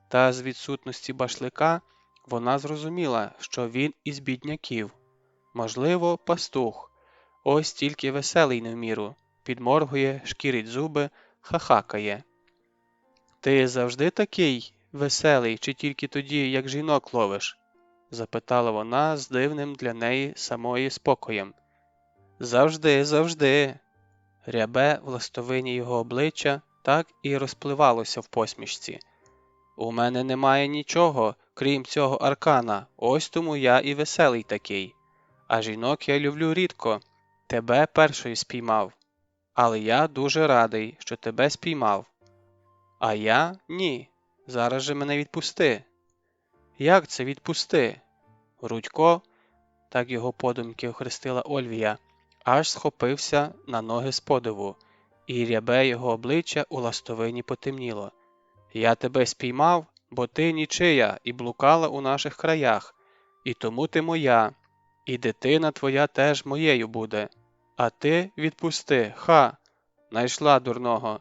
та з відсутності башлика, вона зрозуміла, що він із бідняків. Можливо, пастух. Ось тільки веселий не в міру, підморгує, шкірить зуби, хахакає. «Ти завжди такий веселий, чи тільки тоді, як жінок ловиш?» – запитала вона з дивним для неї самої спокоєм. «Завжди, завжди!» Рябе в ластовині його обличчя так і розпливалося в посмішці. «У мене немає нічого, крім цього аркана, ось тому я і веселий такий. А жінок я люблю рідко. Тебе першою спіймав. Але я дуже радий, що тебе спіймав. А я – ні. Зараз же мене відпусти». «Як це відпусти?» Рудько, так його подумки охрестила Ольвія, аж схопився на ноги з подиву, і рябе його обличчя у ластовині потемніло. «Я тебе спіймав, бо ти нічия і блукала у наших краях, і тому ти моя, і дитина твоя теж моєю буде. А ти відпусти, ха! Найшла дурного.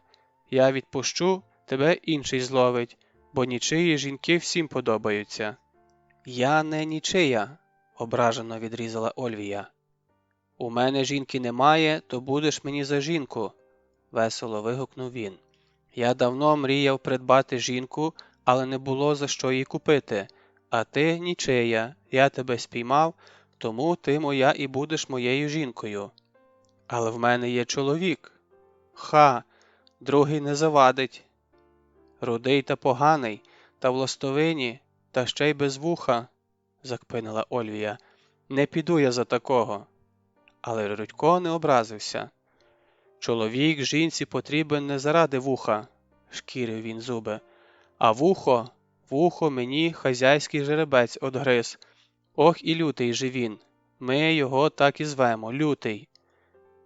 Я відпущу, тебе інший зловить, бо нічиї жінки всім подобаються». «Я не нічия», – ображено відрізала Ольвія. «У мене жінки немає, то будеш мені за жінку», – весело вигукнув він. «Я давно мріяв придбати жінку, але не було за що її купити. А ти нічия, я тебе спіймав, тому ти моя і будеш моєю жінкою. Але в мене є чоловік. Ха, другий не завадить. Рудий та поганий, та в ластовині, та ще й без вуха», – закпинила Ольвія. «Не піду я за такого». Але Рудько не образився. «Чоловік жінці потрібен не заради вуха», – шкірив він зуби, «а вухо мені хазяйський жеребець одгриз. Ох і лютий же він. Ми його так і звемо – Лютий».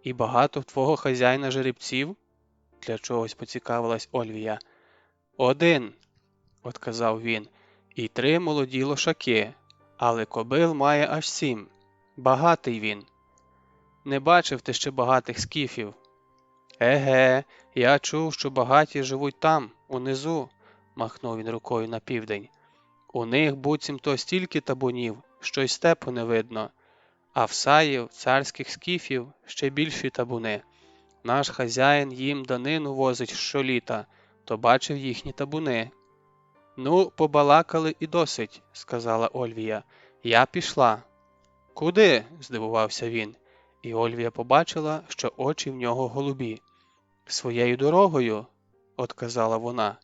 «І багато в твого хазяїна жеребців?» – для чогось поцікавилась Ольвія. «Один», – отказав він, – «і 3 молоді лошаки, але кобил має аж 7. Багатий він». «Не бачив ти ще багатих скіфів». «Еге, я чув, що багаті живуть там, унизу», – махнув він рукою на південь. «У них буцімто стільки табунів, що й степу не видно, а в саїв, царських скіфів, ще більші табуни. Наш хазяїн їм данину возить щоліта, то бачив їхні табуни». «Ну, побалакали і досить», – сказала Ольвія. «Я пішла». «Куди?» – здивувався він, і Ольвія побачила, що очі в нього голубі. «Своєю дорогою», – отказала вона.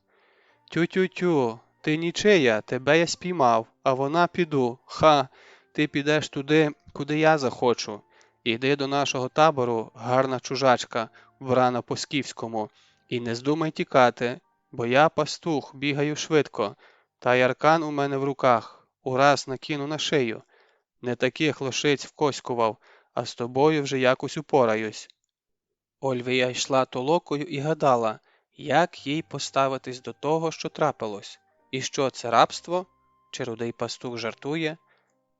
«Тю-тю-тю, ти нічия, тебе я спіймав, а вона піду. Ха, ти підеш туди, куди я захочу. Іди до нашого табору, гарна чужачка, вбрана по-скіфському, і не здумай тікати, бо я пастух, бігаю швидко, та й аркан у мене в руках, ураз накину на шию. Не таких лошиць вкоськував, а з тобою вже якось упораюсь». Ольвія йшла толокою і гадала, як їй поставитись до того, що трапилось. І що, це рабство? Чи рудий пастух жартує?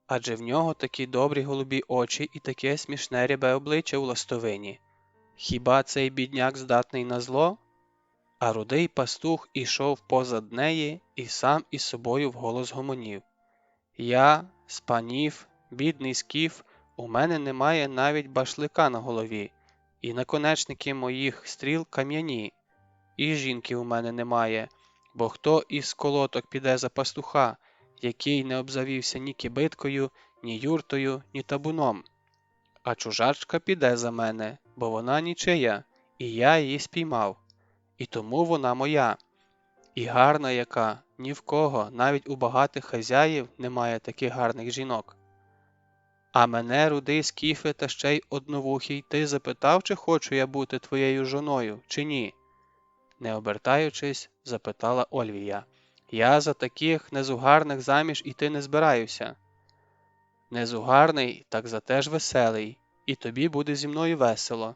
Адже в нього такі добрі голубі очі і таке смішне рябе обличчя у ластовині. Хіба цей бідняк здатний на зло? А рудий пастух ішов позад неї і сам із собою вголос гомонів. Я, спанів, бідний скіф, у мене немає навіть башлика на голові, і наконечники моїх стріл кам'яні, і жінки у мене немає, бо хто із колоток піде за пастуха, який не обзавівся ні кибиткою, ні юртою, ні табуном? А чужачка піде за мене, бо вона нічия, і я її спіймав, і тому вона моя. І гарна яка, ні в кого, навіть у багатих хазяїв немає таких гарних жінок. А мене, рудий скіфе, та ще й одновухий, ти запитав, чи хочу я бути твоєю жоною, чи ні? Не обертаючись, запитала Ольвія. Я за таких незугарних заміж іти не збираюся. Незугарний, так зате ж веселий, і тобі буде зі мною весело.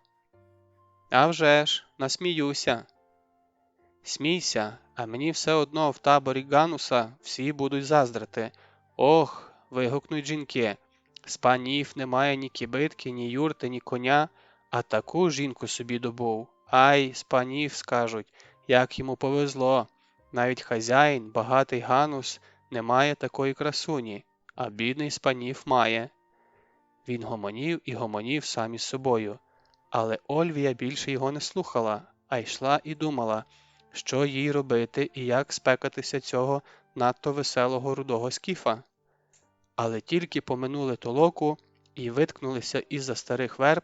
А вже ж, насміюся. Смійся, а мені все одно в таборі Гануса всі будуть заздрити. Ох, вигукнуть жінки, з панів немає ні кибитки, ні юрти, ні коня, а таку жінку собі добув. Ай, з панів, скажуть, як йому повезло. Навіть хазяїн, багатий Ганус, не має такої красуні, а бідний з панів має. Він гомонів і гомонів сам із собою, але Ольвія більше його не слухала, а йшла і думала, що їй робити і як спекатися цього надто веселого рудого скіфа. Але тільки поминули толоку і виткнулися із-за старих верб,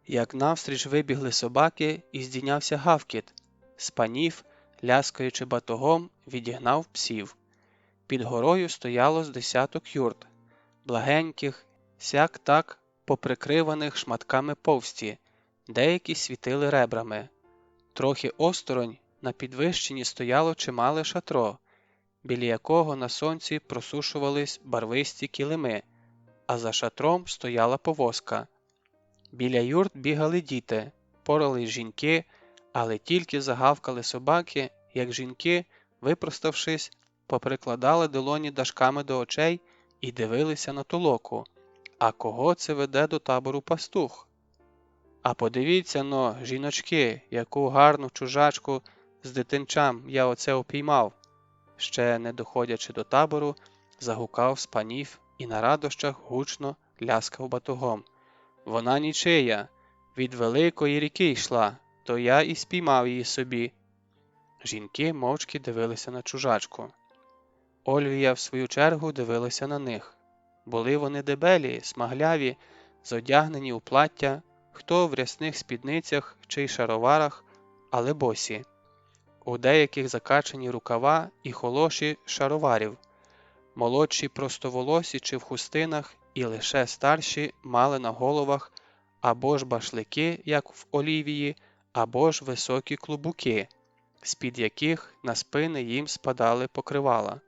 як навстріч вибігли собаки і здійнявся гавкіт. З панів, ляскаючи батогом, відігнав псів. Під горою стояло з десяток юрт, благеньких, сяк-так поприкриваних шматками повсті, деякі світили ребрами. Трохи осторонь на підвищенні стояло чимале шатро, біля якого на сонці просушувались барвисті килими, а за шатром стояла повозка. Біля юрт бігали діти, порались жінки, але тільки загавкали собаки, як жінки, випроставшись, поприкладали долоні дашками до очей і дивилися на толоку. А кого це веде до табору пастух? А подивіться но, жіночки, яку гарну чужачку з дитинчам я оце опіймав. Ще не доходячи до табору, загукав з панів і на радощах гучно ляскав батогом. Вона нічия, від великої ріки йшла, то я і спіймав її собі. Жінки мовчки дивилися на чужачку. Ольвія в свою чергу дивилася на них. Були вони дебелі, смагляві, зодягнені у плаття, хто в рясних спідницях чи й шароварах, але босі. У деяких закачані рукава і холоші шароварів, молодші простоволосі чи в хустинах, і лише старші мали на головах або ж башлики, як в Олівії, або ж високі клубуки, з-під яких на спини їм спадали покривала.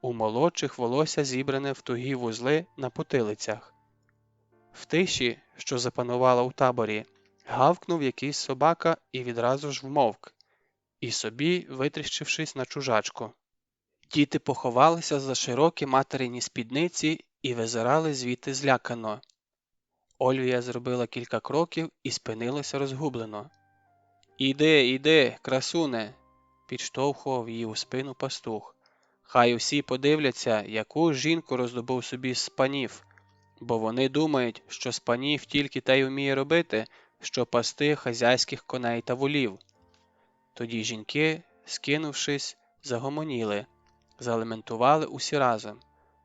У молодших волосся зібране в тугі вузли на потилицях. В тиші, що запанувала у таборі, гавкнув якийсь собака і відразу ж вмовк, і собі витріщившись на чужачку. Діти поховалися за широкі материні спідниці і визирали звідти злякано. Ольвія зробила кілька кроків і спинилася розгублено. Іди, красуне!» – підштовхував її у спину пастух. «Хай усі подивляться, яку жінку роздобув собі з панів, бо вони думають, що з панів тільки те й вміє робити, що пасти хазяйських коней та волів». Тоді жінки, скинувшись, загомоніли, залементували усі разом.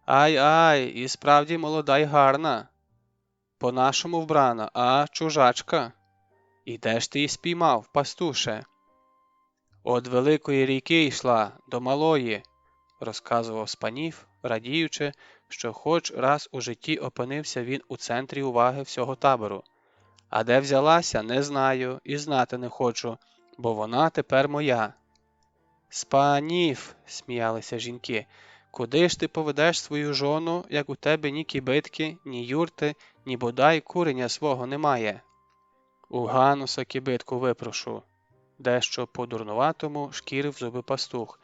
«Ай, і справді молода й гарна! По-нашому вбрана, а чужачка? І де ж ти її спіймав, пастуше?» «Од великої ріки йшла, до малої», – розказував Спанів, радіючи, що хоч раз у житті опинився він у центрі уваги всього табору. «А де взялася, не знаю і знати не хочу, бо вона тепер моя». «Спанів», – сміялися жінки, – «куди ж ти поведеш свою жону, як у тебе ні кибитки, ні юрти, ні бодай куреня свого немає?» «У Гануса кибитку випрошу», – дещо по-дурнуватому шкірив зуби пастух.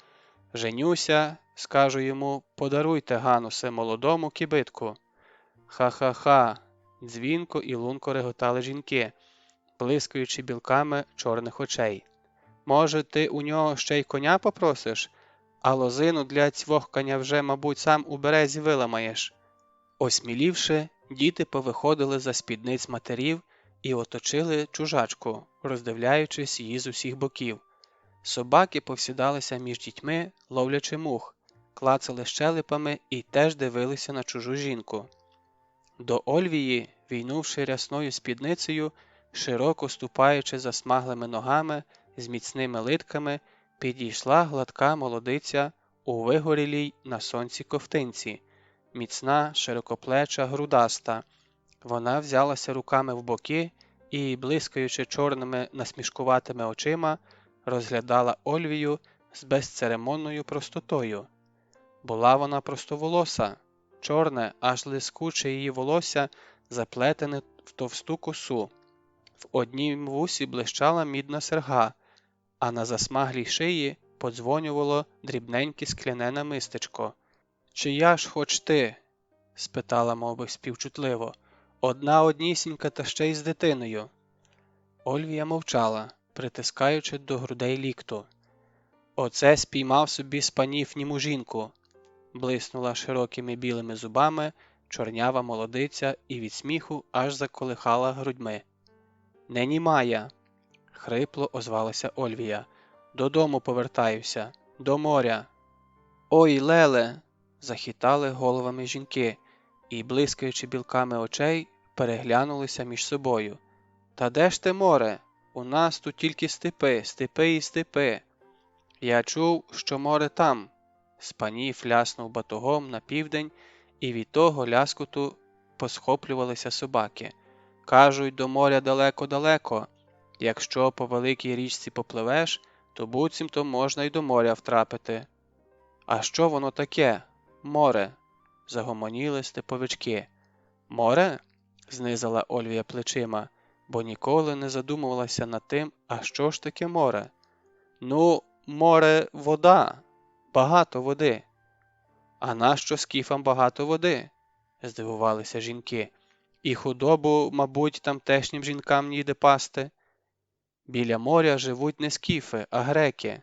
Женюся, скажу йому, подаруйте, Ганусе, молодому кібитку. Ха-ха-ха, дзвінко і лунко реготали жінки, блискаючи білками чорних очей. Може, ти у нього ще й коня попросиш? А лозину для цвохкання вже, мабуть, сам у березі виламаєш. Осмілівши, діти повиходили за спідниць матерів і оточили чужачку, роздивляючись її з усіх боків. Собаки повсідалися між дітьми, ловлячи мух, клацали щелепами і теж дивилися на чужу жінку. До Ольвії, війнувши рясною спідницею, широко ступаючи засмаглими ногами, з міцними литками, підійшла гладка молодиця у вигорілій на сонці ковтинці, міцна, широкоплеча, грудаста. Вона взялася руками в боки і, блискаючи чорними насмішкуватими очима, розглядала Ольвію з безцеремонною простотою. Була вона простоволоса, чорне, аж лискуче її волосся заплетене в товсту косу. В однім вусі блищала мідна серга, а на засмаглій шиї подзвонювало дрібненьке скляне намистечко. «Чия ж хоч ти?» – спитала мовби співчутливо. «Одна однісінька та ще й з дитиною». Ольвія мовчала, притискаючи до грудей лікту. «Оце спіймав собі з панів німу жінку», – блиснула широкими білими зубами чорнява молодиця і від сміху аж заколихала грудьми. «Не німая», – хрипло озвалася Ольвія. «Додому повертаюся, до моря». «Ой, Леле!» – захитали головами жінки і, блискаючи білками очей, переглянулися між собою. «Та де ж те море? У нас тут тільки степи, степи і степи». «Я чув, що море там», – з-панів ляснув батогом на південь, і від того ляскоту посхоплювалися собаки. «Кажуть, до моря далеко-далеко. Якщо по великій річці попливеш, то буцімто можна й до моря втрапити». «А що воно таке? Море?» – загомоніли степовички. «Море?» – знизала Ольвія плечима, бо ніколи не задумувалася над тим, а що ж таке море. «Ну, море – вода, багато води». «А нащо скіфам багато води?» – здивувалися жінки. «І худобу, мабуть, тамтешнім жінкам ніде пасти?» «Біля моря живуть не скіфи, а греки».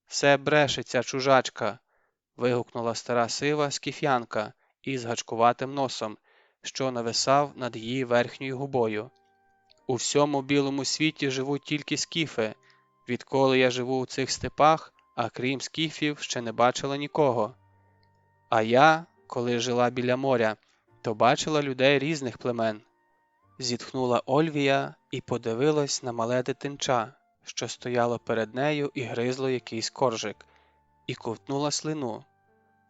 «Все бреше ця чужачка», – вигукнула стара сива скіф'янка із гачкуватим носом, що нависав над її верхньою губою. «У всьому білому світі живуть тільки скіфи. Відколи я живу у цих степах, а крім скіфів, ще не бачила нікого. А я, коли жила біля моря, то бачила людей різних племен». Зітхнула Ольвія і подивилась на мале дитинча, що стояло перед нею і гризло якийсь коржик, і ковтнула слину.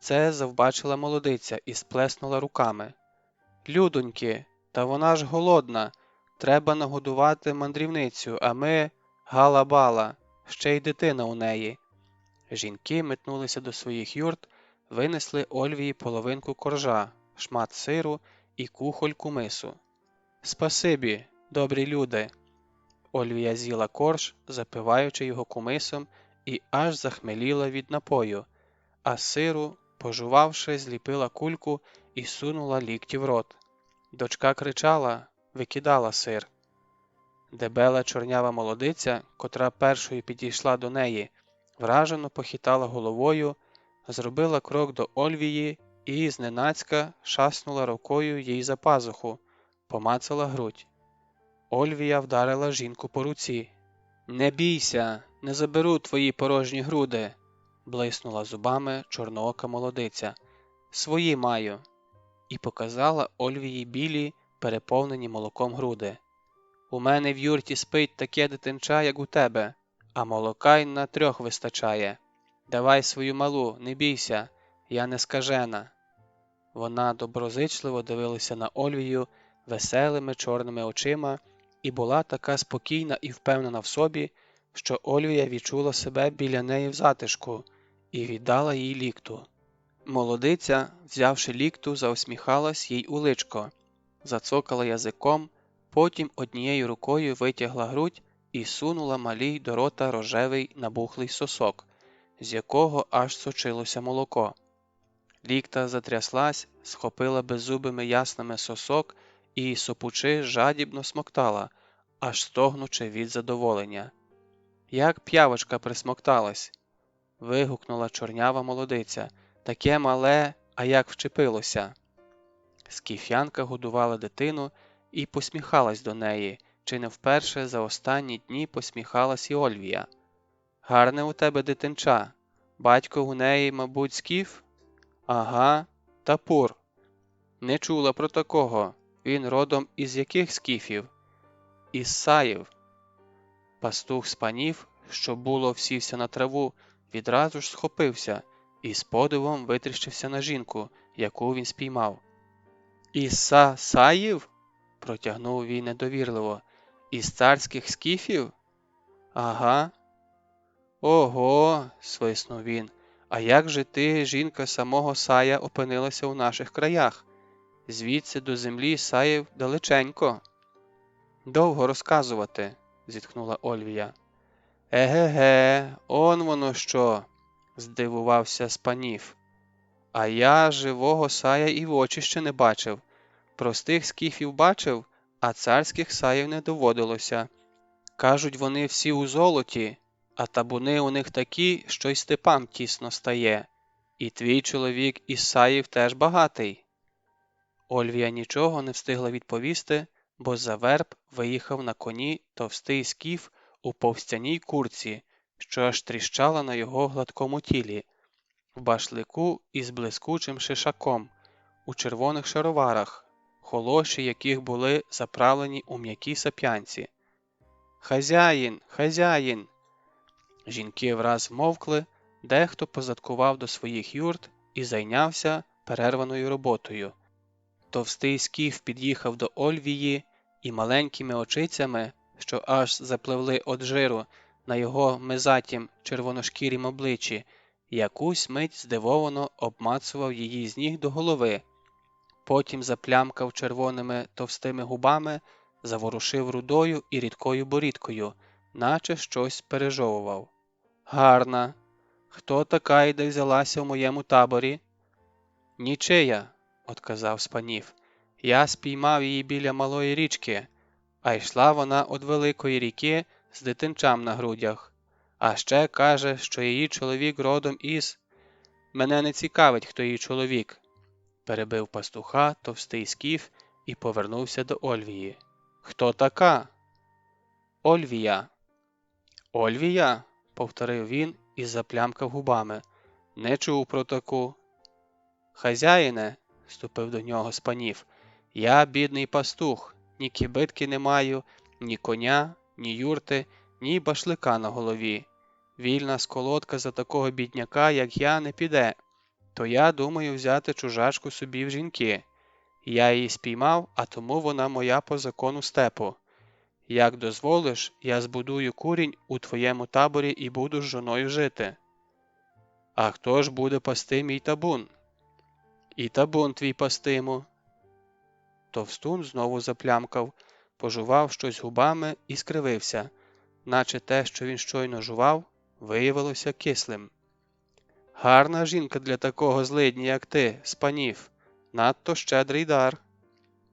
Це завбачила молодиця і сплеснула руками. «Людоньки, та вона ж голодна, треба нагодувати мандрівницю, а ми гала-бала, ще й дитина у неї». Жінки метнулися до своїх юрт, винесли Ольвії половинку коржа, шмат сиру і кухольку мису. «Спасибі, добрі люди!» Ольвія з'їла корж, запиваючи його кумисом, і аж захмеліла від напою, а сиру, пожувавши, зліпила кульку і сунула лікті в рот. Дочка кричала, викидала сир. Дебела чорнява молодиця, котра першою підійшла до неї, вражено похитала головою, зробила крок до Ольвії і зненацька шаснула рукою їй за пазуху, помацала грудь. Ольвія вдарила жінку по руці. «Не бійся, не заберу твої порожні груди», – блиснула зубами чорноока молодиця. «Свої маю», – і показала Ольвії білі, переповнені молоком груди. «У мене в юрті спить таке дитинча, як у тебе, а молока й на 3 вистачає. Давай свою малу, не бійся, я не скажена». Вона доброзичливо дивилася на Ольвію веселими чорними очима і була така спокійна і впевнена в собі, що Ольвія відчула себе біля неї в затишку і віддала їй лікту. Молодиця, взявши лікту, заусміхалась їй у личко, зацокала язиком, потім однією рукою витягла грудь і сунула малій до рота рожевий набухлий сосок. з якого аж сочилося молоко. Лікта затряслась, схопила беззубими яснами сосок і, сопучи, жадібно смоктала, аж стогнучи від задоволення. Як п'явочка присмокталась, вигукнула чорнява молодиця. Таке мале, а як вчепилося. Скіф'янка годувала дитину і посміхалась до неї, чи не вперше за останні дні посміхалась і Ольвія. Гарне у тебе дитинча. Батько у неї, мабуть, скіф? Ага, Тапур. Не чула про такого. Він родом із яких скіфів? Із Саїв. Пастух з панів, що було всівся на траву, відразу ж схопився і з подивом витріщився на жінку, яку він спіймав. Із Саїв? Протягнув він недовірливо. Із царських скіфів? Ага. Ого, свиснув він. А як же ти, жінка самого Сая, опинилася у наших краях? Звідси до землі Саїв далеченько. Довго розказувати, зітхнула Ольвія. Еге-ге, он воно що, здивувався Спанів. А я живого Сая і в очі ще не бачив. Простих скіфів бачив, а царських Саїв не доводилося. Кажуть, вони всі у золоті, а табуни у них такі, що й степам тісно стає. І твій чоловік із Саїв теж багатий. Ольвія нічого не встигла відповісти, бо за верб виїхав на коні товстий скіф у повстяній курці, що аж тріщала на його гладкому тілі, в башлику із блискучим шишаком, у червоних шароварах, холоші яких були заправлені у м'якій сап'янці. «Хазяїн! Хазяїн!» Жінки враз вмовкли, дехто позадкував до своїх юрт і зайнявся перерваною роботою. Товстий скіф під'їхав до Ольвії і маленькими очицями, що аж запливли од жиру на його мезатім червоношкірім обличчі, якусь мить здивовано обмацував її з ніг до голови. Потім заплямкав червоними товстими губами, заворушив рудою і рідкою борідкою, наче щось пережовував. «Гарна! Хто така й де взялася в моєму таборі?» «Нічия», – отказав Спанів. «Я спіймав її біля малої річки, а йшла вона од великої ріки з дитинчам на грудях. А ще каже, що її чоловік родом із...» «Мене не цікавить, хто її чоловік», – перебив пастуха товстий скіф і повернувся до Ольвії. «Хто така?» «Ольвія». «Ольвія?» – повторив він і заплямкав губами. «Не чув про таку». «Хазяїне», – ступив до нього Спанів, – «я бідний пастух, ні кібитки не маю, ні коня, ні юрти, ні башлика на голові. Вільна сколодка за такого бідняка, як я, не піде. То я думаю взяти чужачку собі в жінки. Я її спіймав, а тому вона моя по закону степу. Як дозволиш, я збудую курінь у твоєму таборі і буду з жоною жити». «А хто ж буде пасти мій табун?» «І табун твій пастиму». Товстун знову заплямкав, пожував щось губами і скривився, наче те, що він щойно жував, виявилося кислим. «Гарна жінка для такого злидня, як ти, Спанів, надто щедрий дар.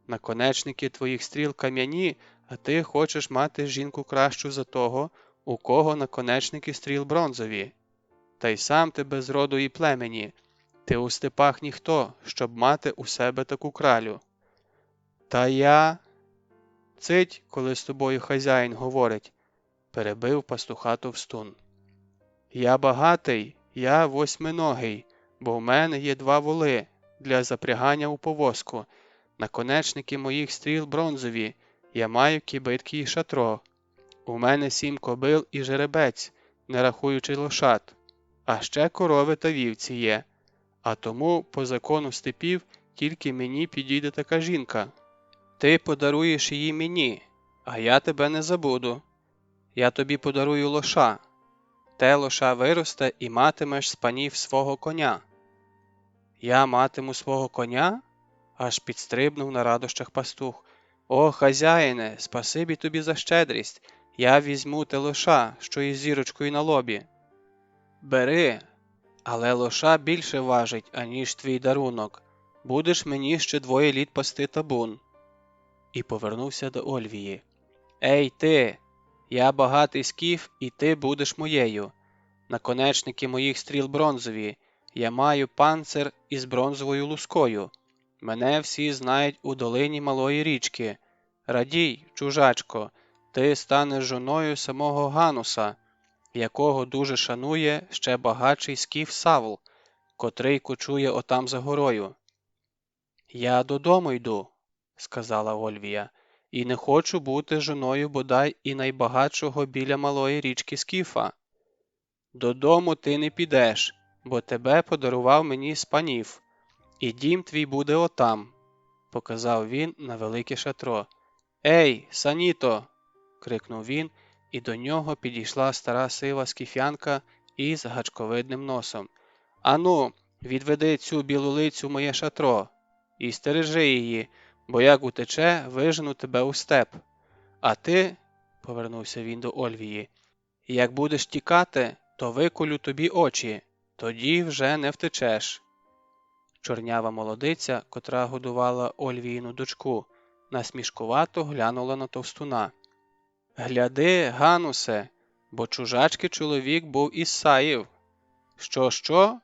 Наконечники твоїх стріл кам'яні, а ти хочеш мати жінку кращу за того, у кого наконечники стріл бронзові. Та й сам ти без роду і племені, ти у степах ніхто, щоб мати у себе таку кралю». «Та я...» «Цить, коли з тобою хазяїн говорить», – перебив пастуха товстун. «Я багатий, я восьминогий, бо в мене є 2 воли для запрягання у повозку, наконечники моїх стріл бронзові, я маю кібитки і шатро. У мене 7 кобил і жеребець, не рахуючи лошад, а ще корови та вівці є, а тому, по закону степів, тільки мені підійде така жінка. Ти подаруєш її мені, а я тебе не забуду. Я тобі подарую лоша. Те лоша виросте і матимеш з панів свого коня». «Я матиму свого коня?» – аж підстрибнув на радощах пастух. «О, хазяїне, спасибі тобі за щедрість. Я візьму те лоша, що із зірочкою на лобі». Бери, але лоша більше важить, аніж твій дарунок. Будеш мені ще 2 літ пасти табун. І повернувся до Ольвії. Ей ти! Я багатий скіф, і ти будеш моєю. Наконечники моїх стріл бронзові. Я маю панцир із бронзовою лускою. Мене всі знають у долині малої річки. Радій, чужачко, ти станеш жоною самого Гануса, якого дуже шанує ще багатший скіф Савл, котрий кочує отам за горою. Я додому йду, сказала Ольвія, і не хочу бути жоною бодай і найбагатшого біля малої річки Скіфа. Додому ти не підеш, бо тебе подарував мені Спанів, і дім твій буде отам, показав він на велике шатро. Ей, Саніто! Крикнув він, і до нього підійшла стара сива скіфянка із гачковидним носом. Ану, відведи цю білу лицю в моє шатро і стережи її, бо як утече, вижену тебе у степ. А ти, повернувся він до Ольвії, як будеш тікати, то виколю тобі очі, тоді вже не втечеш. Чорнява молодиця, котра годувала Ольвіїну дочку, насмішкувато глянула на товстуна. Гляди, Ганусе, бо чужачки чоловік був Ісаїв. Що?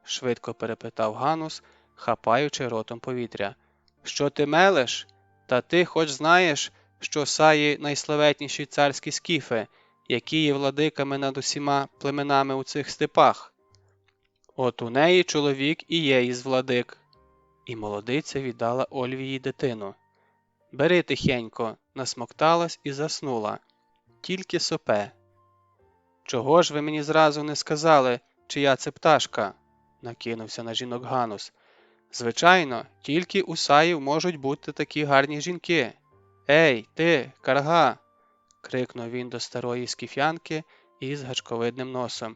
Швидко перепитав Ганус, хапаючи ротом повітря. Що ти мелеш? Та ти хоч знаєш, що Саї найславетніші царські скіфи, які є владиками над усіма племенами у цих степах. От у неї чоловік і є із владик. І молодиця віддала Ольвії дитину. Бери тихенько, насмокталась і заснула. Тільки сопе. Чого ж ви мені зразу не сказали, чия це пташка? Накинувся на жінок Ганус. Звичайно, тільки у Саїв можуть бути такі гарні жінки. Ей, ти, карга! Крикнув він до старої скіфянки із гачковидним носом.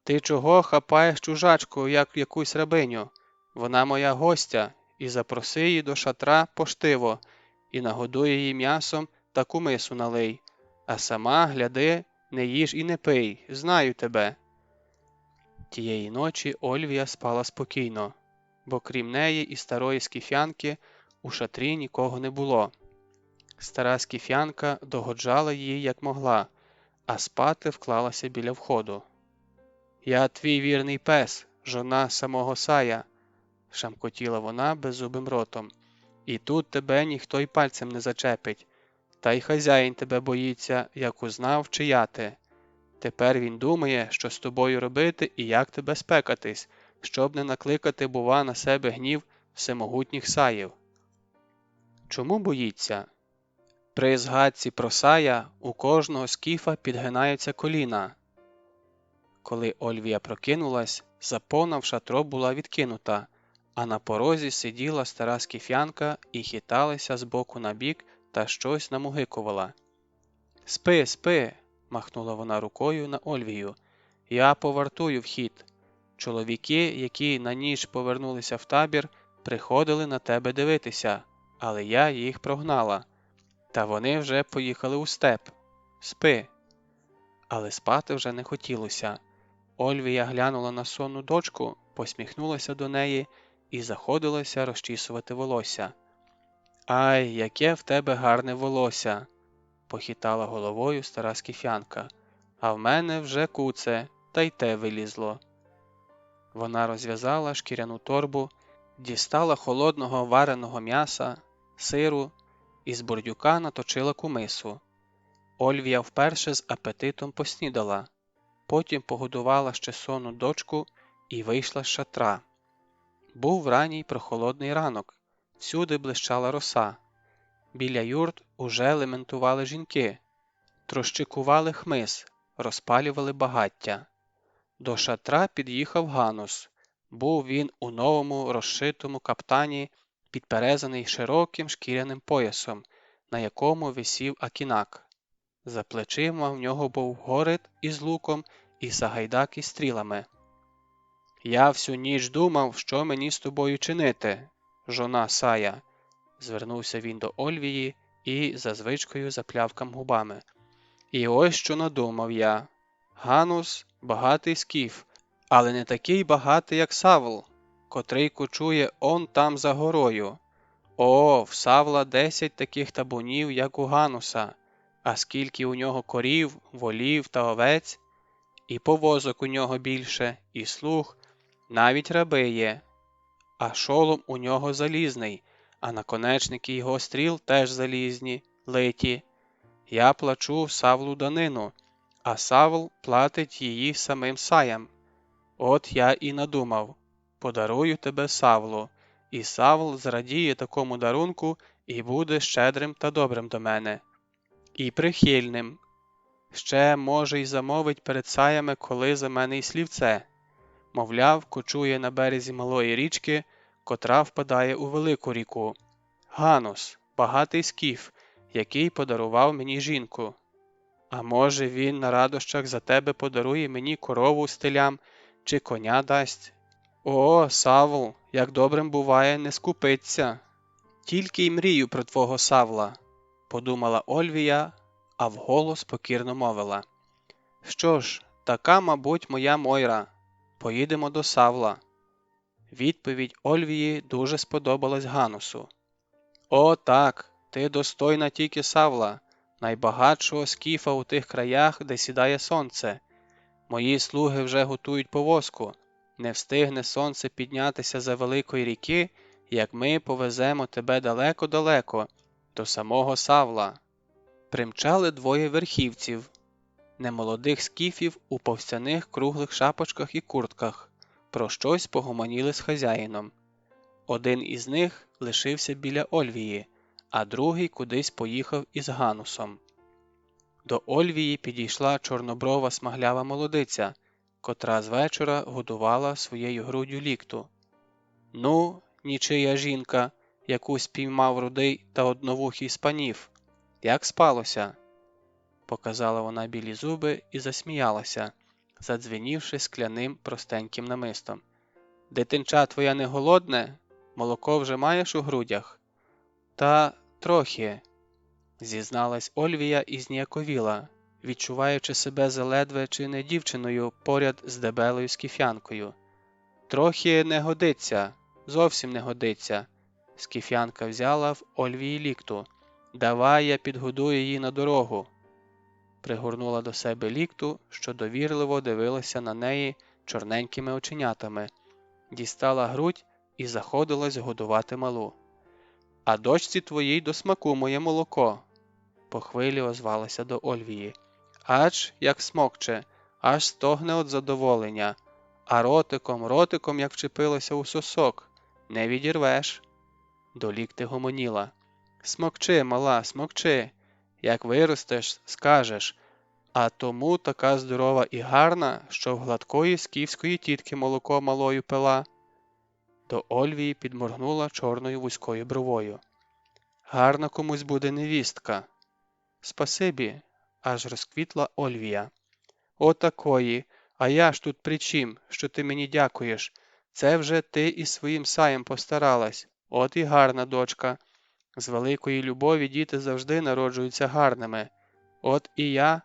Ти чого хапаєш чужачку, як якусь рабиню? Вона моя гостя, і запроси її до шатра поштиво, і нагодуй її м'ясом та кумису налий. А сама, гляди, не їж і не пий, знаю тебе. Тієї ночі Ольвія спала спокійно, бо крім неї і старої скіфянки у шатрі нікого не було. Стара скіфянка догоджала їй як могла, а спати вклалася біля входу. «Я твій вірний пес, жона самого Сая», – шамкотіла вона беззубим ротом. «І тут тебе ніхто й пальцем не зачепить. Та й хазяїн тебе боїться, як узнав, чия ти. Тепер він думає, що з тобою робити і як тебе спекатись, щоб не накликати, бува, на себе гнів всемогутніх Саїв». Чому боїться? При згадці про Сая у кожного скіфа підгинаються коліна. Коли Ольвія прокинулась, заповна в шатро була відкинута, а на порозі сиділа стара скіфянка і хиталася з боку на бік та щось намугикувала. «Спи, спи!» – махнула вона рукою на Ольвію. «Я повартую вхід. Чоловіки, які на ніч повернулися в табір, приходили на тебе дивитися, але я їх прогнала. Та вони вже поїхали у степ. Спи!» Але спати вже не хотілося. Ольвія глянула на сонну дочку, посміхнулася до неї і заходилася розчісувати волосся. «Ай, яке в тебе гарне волосся!» – похитала головою стара скіфянка. «А в мене вже куце, та й те вилізло». Вона розв'язала шкіряну торбу, дістала холодного вареного м'яса, сиру і з бурдюка наточила кумису. Ольвія вперше з апетитом поснідала, потім погодувала ще сонну дочку і вийшла з шатра. Був ранній прохолодний ранок, всюди блищала роса. Біля юрт уже лементували жінки, трощикували хмиз, розпалювали багаття. До шатра під'їхав Ганус. Був він у новому розшитому каптані, підперезаний широким шкіряним поясом, на якому висів акінак. За плечима в нього був горит із луком і сагайдак із стрілами. «Я всю ніч думав, що мені з тобою чинити, жона Сая», – звернувся він до Ольвії і за звичкою заплявкав губами. «І ось що надумав я. Ганус, багатий скіф, але не такий багатий, як Савл, котрий кочує он там за горою. О, в Савла 10 таких табунів, як у Гануса, а скільки у нього корів, волів та овець, і повозок у нього більше, і слуг, навіть раби є. А шолом у нього залізний, а наконечники його стріл теж залізні, литі. Я плачу Савлу данину, а Савл платить її самим Саям. От я і надумав, подарую тебе Савлу, і Савл зрадіє такому дарунку і буде щедрим та добрим до мене. І прихильним. Ще, може, й замовить перед Саями коли за мене й слівце. Мовляв, кочує на березі малої річки, котра впадає у велику ріку. Ганус, багатий скіф, який подарував мені жінку. А може, він на радощах за тебе подарує мені корову з телям чи коня дасть? О, Савл, як добрим буває, не скупиться. Тільки й мрію про твого Савла, подумала Ольвія, а вголос покірно мовила. Що ж, така, мабуть, моя Мойра. Поїдемо до Савла. Відповідь Ольвії дуже сподобалась Ганусу. О, так, ти достойна тільки Савла, найбагатшого скіфа у тих краях, де сідає сонце. Мої слуги вже готують повозку. Не встигне сонце піднятися за великої ріки, як ми повеземо тебе далеко-далеко, до самого Савла. Примчали двоє верхівців, немолодих скіфів у повстяних круглих шапочках і куртках, про щось погомоніли з хазяїном. Один із них лишився біля Ольвії, а другий кудись поїхав із Ганусом. До Ольвії підійшла чорноброва смаглява молодиця, котра з вечора годувала своєю груддю лікту. Ну, нічия жінка, яку спіймав рудий та одновухий з панів. Як спалося? Показала вона білі зуби і засміялася, задзвенівши скляним простеньким намистом. Дитинча твоя не голодне? Молоко вже маєш у грудях? Та трохи, зізналась Ольвія і зніяковіла, відчуваючи себе заледве чи не дівчиною поряд з дебелою скіфянкою. Трохи не годиться, зовсім не годиться. Скіфянка взяла в Ольвії лікту. Давай я підгодую її на дорогу. Пригорнула до себе лікту, що довірливо дивилася на неї чорненькими оченятами, дістала грудь і заходилась годувати малу. А дочці твоїй до смаку моє молоко, по хвилі озвалася до Ольвії. Аж як смокче, аж стогне від задоволення, а ротиком, як вчепилося у сосок, не відірвеш. До лікти гомоніла. Смокчи, мала, смокчи, як виростеш, скажеш, а тому така здорова і гарна, що в гладкої скіфської тітки молоко малою пила. До Ольвії підморгнула чорною вузькою бровою. Гарна комусь буде невістка. Спасибі, аж розквітла Ольвія. Отакої, а я ж тут при чим, що ти мені дякуєш? Це вже ти із своїм Саєм постаралась. От і гарна дочка. З великої любові діти завжди народжуються гарними. От і я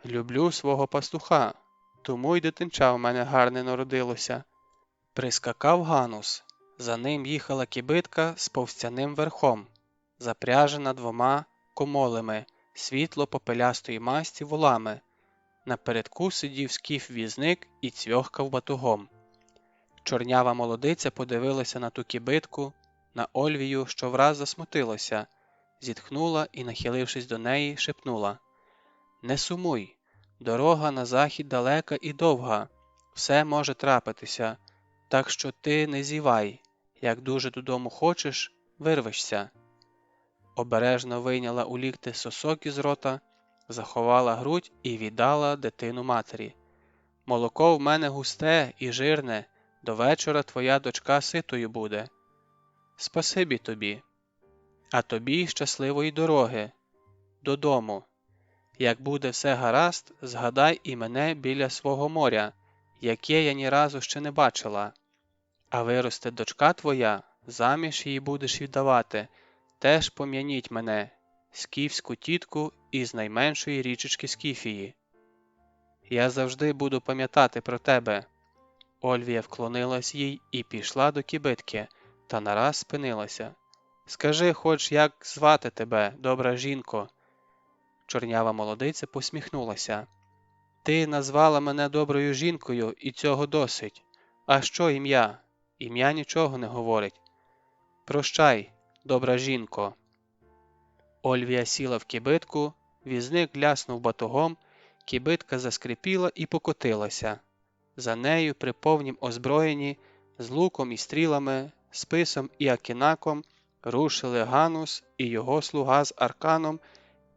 люблю свого пастуха, тому й дитинча в мене гарне народилося. Прискакав Ганус. За ним їхала кібитка з повстяним верхом, запряжена двома комолими, світло-попелястої масті волами. Напередку сидів скіф-візник і цьохкав батогом. Чорнява молодиця подивилася на ту кібитку, на Ольвію, що враз засмутилася, зітхнула і, нахилившись до неї, шепнула. Не сумуй, дорога на захід далека і довга, все може трапитися, так що ти не зівай, як дуже додому хочеш, вирвешся. Обережно вийняла у лікти сосок із рота, заховала грудь і віддала дитину матері. Молоко в мене густе і жирне, до вечора твоя дочка ситою буде. Спасибі тобі. А тобі щасливої дороги. Додому. Як буде все гаразд, згадай і мене біля свого моря, яке я ні разу ще не бачила. А виросте дочка твоя, заміж її будеш віддавати, теж пом'яніть мене, скіфську тітку із найменшої річечки Скіфії. Я завжди буду пам'ятати про тебе. Ольвія вклонилась їй і пішла до кібитки, та нараз спинилася. Скажи хоч, як звати тебе, добра жінко? Чорнява молодиця посміхнулася. Ти назвала мене доброю жінкою, і цього досить. А що ім'я? Ім'я нічого не говорить. Прощай, добра жінко. Ольвія сіла в кібитку, візник ляснув батогом, кібитка заскрипіла і покотилася. За нею при повнім озброєнні, з луком і стрілами, списом і акінаком рушили Ганус і його слуга з арканом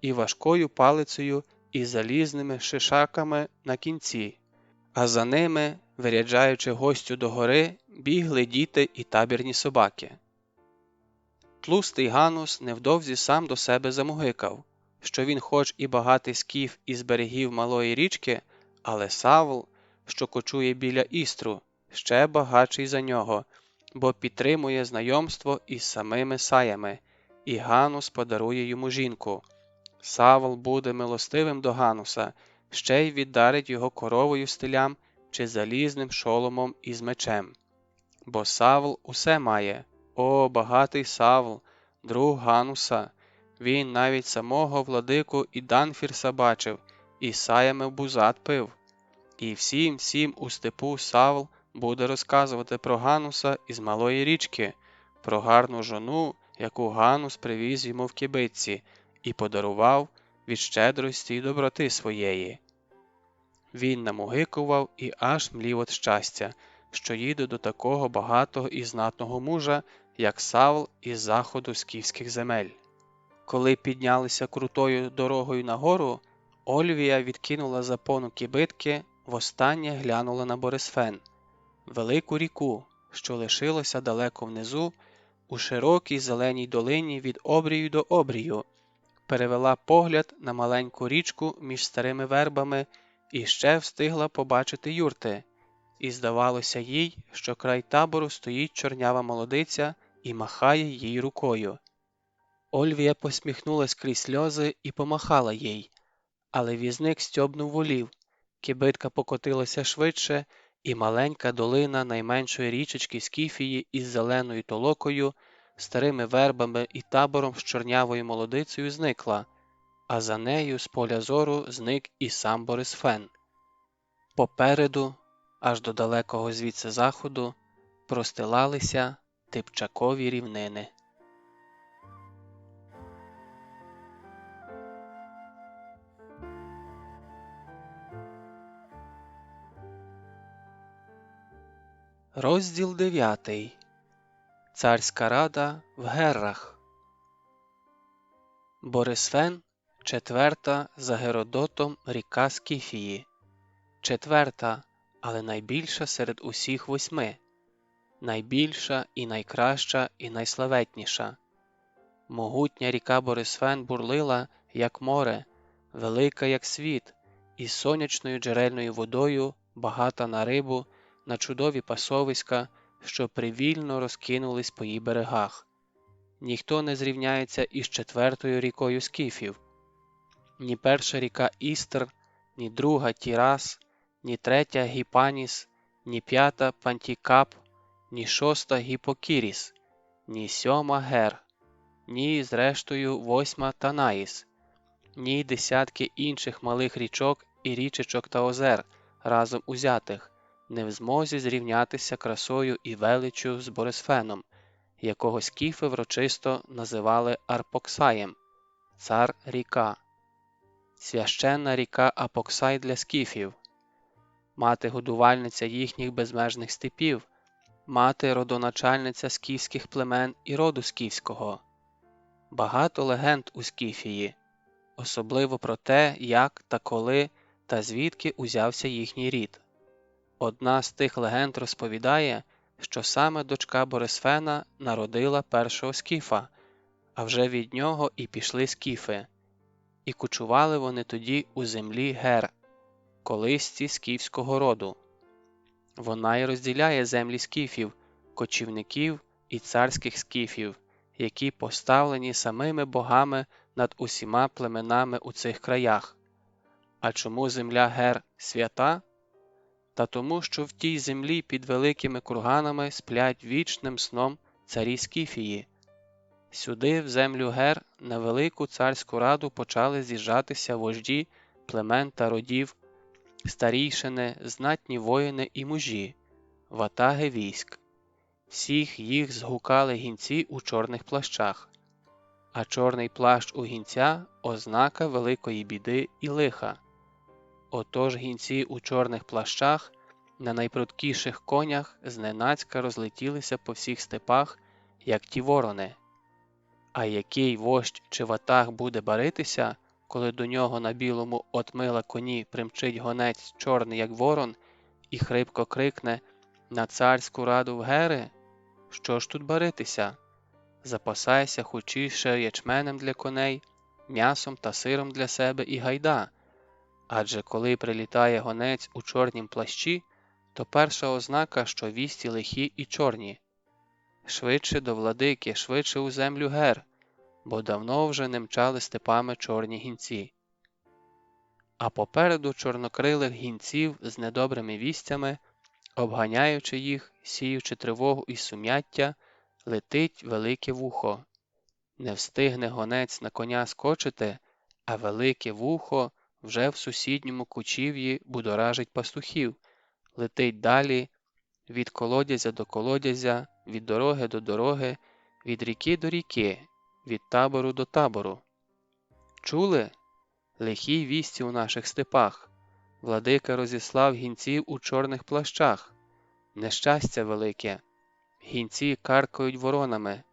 і важкою палицею і залізними шишаками на кінці, а за ними, виряджаючи гостю до гори, бігли діти і табірні собаки. Тлустий Ганус невдовзі сам до себе замугикав, що він хоч і багатий скіф із берегів малої річки, але Савл, що кочує біля Істру, ще багатший за нього, бо підтримує знайомство із самими саями, і Ганус подарує йому жінку. Савл буде милостивим до Гануса, ще й віддарить його коровою стилям чи залізним шоломом із мечем. Бо Савл усе має. О, багатий Савл, друг Гануса! Він навіть самого владику і Данфірса бачив, і саями бузат пив. І всім у степу Савл буде розказувати про Гануса із малої річки, про гарну жону, яку Ганус привіз йому в кібитці і подарував від щедрості й доброти своєї. Він намугикував і аж млів від щастя, що їде до такого багатого і знатного мужа, як Савл із заходу скіфських земель. Коли піднялися крутою дорогою нагору, Ольвія відкинула запону кібитки, востаннє глянула на Борисфен, велику ріку, що лишилося далеко внизу, у широкій зеленій долині від обрію до обрію, перевела погляд на маленьку річку між старими вербами і ще встигла побачити юрти, і здавалося їй, що край табору стоїть чорнява молодиця і махає їй рукою. Ольвія посміхнулась крізь сльози і помахала їй, але візник стьобнув волів, кібитка покотилася швидше, і маленька долина найменшої річечки Скіфії із зеленою толокою, старими вербами і табором з чорнявою молодицею зникла, а за нею з поля зору зник і сам Борисфен. Попереду, аж до далекого звідси заходу, простилалися типчакові рівнини. Розділ 9. Царська рада в Геррах. Борисфен – четверта за Геродотом ріка Скіфії. Четверта, але найбільша серед усіх 8. Найбільша і найкраща і найславетніша. Могутня ріка Борисфен бурлила, як море, велика, як світ, із сонячною джерельною водою, багата на рибу, на чудові пасовиська, що привільно розкинулись по її берегах. Ніхто не зрівняється із четвертою рікою Скіфів. Ні перша ріка Істр, ні друга Тірас, ні третя Гіпаніс, ні п'ята Пантікап, ні шоста Гіпокіріс, ні сьома Гер, ні, зрештою, 8 Танаїс, ні десятки інших малих річок і річечок та озер, разом узятих, не в змозі зрівнятися красою і величчю з Борисфеном, якого скіфи врочисто називали Арпоксаєм, цар-ріка. Священна ріка Апоксай для скіфів, мати-годувальниця їхніх безмежних степів, мати-родоначальниця скіфських племен і роду скіфського. Багато легенд у Скіфії, особливо про те, як та коли та звідки узявся їхній рід. Одна з тих легенд розповідає, що саме дочка Борисфена народила першого скіфа, а вже від нього і пішли скіфи. І кочували вони тоді у землі Гер, колисці скіфського роду. Вона й розділяє землі скіфів, кочівників і царських скіфів, які поставлені самими богами над усіма племенами у цих краях. А чому земля Гер свята? Та тому, що в тій землі під великими курганами сплять вічним сном царі Скіфії. Сюди, в землю Гер, на велику царську раду почали з'їжджатися вожді племен та родів, старійшини, знатні воїни і мужі, ватаги військ. Всіх їх згукали гінці у чорних плащах. А чорний плащ у гінця – ознака великої біди і лиха. Отож гінці у чорних плащах на найпрудкіших конях зненацька розлетілися по всіх степах, як ті ворони. А який вождь чи ватаг буде баритися, коли до нього на білому отмила коні примчить гонець чорний, як ворон, і хрипко крикне «На царську раду в Гери»? Що ж тут баритися? Запасайся хутчіше ячменем для коней, м'ясом та сиром для себе і гайда. Адже коли прилітає гонець у чорнім плащі, то перша ознака, що вісті лихі і чорні. Швидше до владики, швидше у землю Гер, бо давно вже не мчали степами чорні гінці. А попереду чорнокрилих гінців з недобрими вістями, обганяючи їх, сіючи тривогу і сум'яття, летить велике вухо. Не встигне гонець на коня скочити, а велике вухо вже в сусідньому кучів'ї будоражить пастухів, летить далі, від колодязя до колодязя, від дороги до дороги, від ріки до ріки, від табору до табору. Чули? Лихі вісті у наших степах. Владика розіслав гінців у чорних плащах. Нещастя велике. Гінці каркають воронами.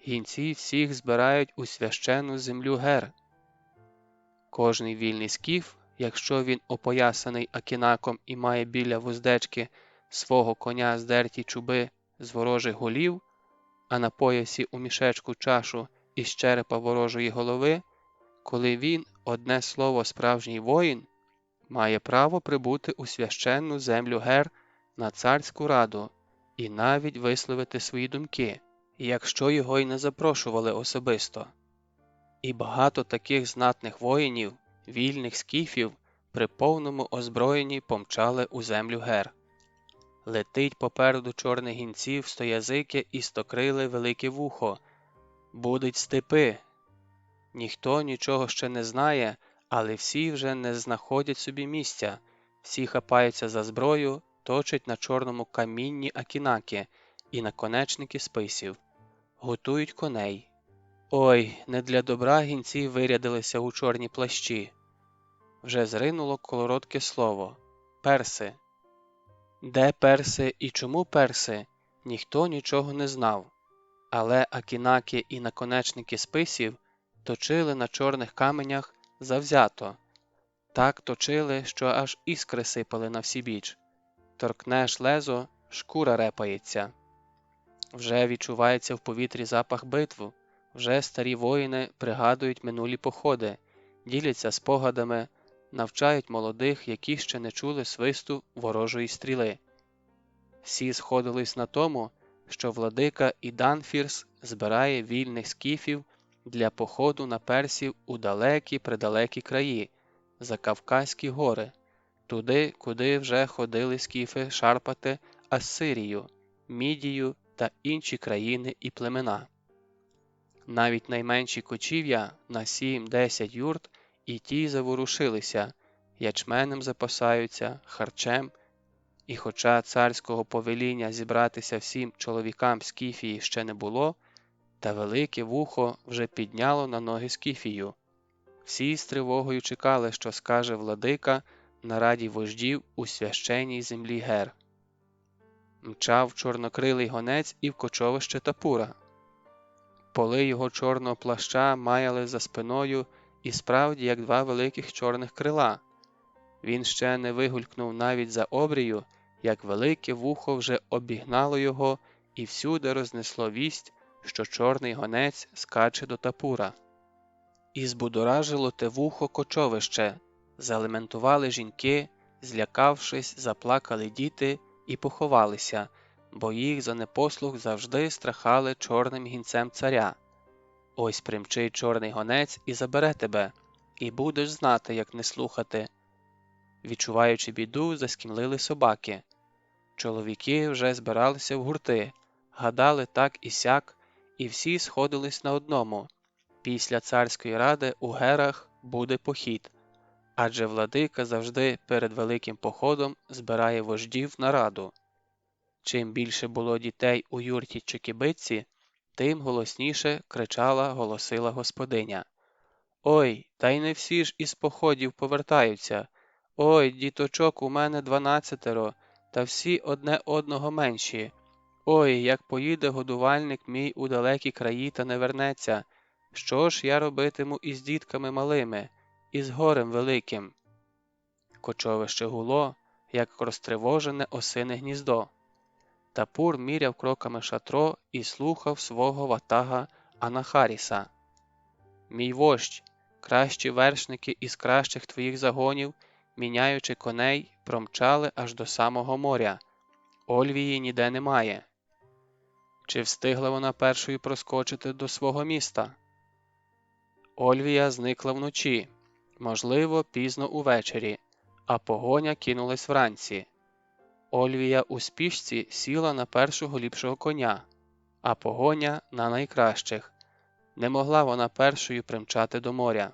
Гінці всіх збирають у священну землю Гер. Кожний вільний скіф, якщо він опоясаний акінаком і має біля вуздечки свого коня здерті чуби з ворожих голів, а на поясі у мішечку чашу із черепа ворожої голови, коли він, одне слово справжній воїн, має право прибути у священну землю Гер на царську раду і навіть висловити свої думки, якщо його й не запрошували особисто. І багато таких знатних воїнів, вільних скіфів, при повному озброєнні помчали у землю Гер. Летить попереду чорних гінців стоязике і стокриле велике вухо. Будуть степи. Ніхто нічого ще не знає, але всі вже не знаходять собі місця. Всі хапаються за зброю, точать на чорному камінні акінаки і наконечники списів. Готують коней. Ой, не для добра гінці вирядилися у чорні плащі. Вже зринуло коротке слово – перси. Де перси і чому перси, ніхто нічого не знав. Але акінаки і наконечники списів точили на чорних каменях завзято. Так точили, що аж іскри сипали на всібіч. Торкнеш лезо, шкура репається. Вже відчувається в повітрі запах битву. Вже старі воїни пригадують минулі походи, діляться спогадами, навчають молодих, які ще не чули свисту ворожої стріли. Всі сходились на тому, що владика Іданфірс збирає вільних скіфів для походу на персів у далекі-предалекі краї, за Кавказькі гори, туди, куди вже ходили скіфи шарпати Ассирію, Мідію та інші країни і племена. Навіть найменші кочів'я на 7-10 юрт і ті заворушилися, ячменем запасаються, харчем, і хоча царського повеління зібратися всім чоловікам Скіфії ще не було, та велике вухо вже підняло на ноги Скіфію. Всі з тривогою чекали, що скаже владика на раді вождів у священній землі Гер. Мчав чорнокрилий гонець і в кочовище Тапура. Поли його чорного плаща маяли за спиною і справді як два великих чорних крила. Він ще не вигулькнув навіть за обрію, як велике вухо вже обігнало його і всюди рознесло вість, що чорний гонець скаче до Тапура. І збудоражило те вухо кочовище, залементували жінки, злякавшись, заплакали діти і поховалися, бо їх за непослух завжди страхали чорним гінцем царя. Ось примчить чорний гонець і забере тебе, і будеш знати, як не слухати. Відчуваючи біду, заскімлили собаки. Чоловіки вже збиралися в гурти, гадали так і сяк, і всі сходились на одному. Після царської ради у Герах буде похід, адже владика завжди перед великим походом збирає вождів на раду. Чим більше було дітей у юрті чи кибитці, тим голосніше голосила господиня. «Ой, та й не всі ж із походів повертаються! Ой, діточок у мене 12, та всі одне одного менші! Ой, як поїде годувальник мій у далекі краї та не вернеться! Що ж я робитиму із дітками малими, із горем великим?» Кочовище гуло, як розтривожене осине гніздо. Тапур міряв кроками шатро і слухав свого ватага Анахаріса. «Мій вождь, кращі вершники із кращих твоїх загонів, міняючи коней, промчали аж до самого моря. Ольвії ніде немає. Чи встигла вона першою проскочити до свого міста?» Ольвія зникла вночі, можливо, пізно увечері, а погоня кинулась вранці. Ольвія у спішці сіла на першого ліпшого коня, а погоня на найкращих. Не могла вона першою примчати до моря.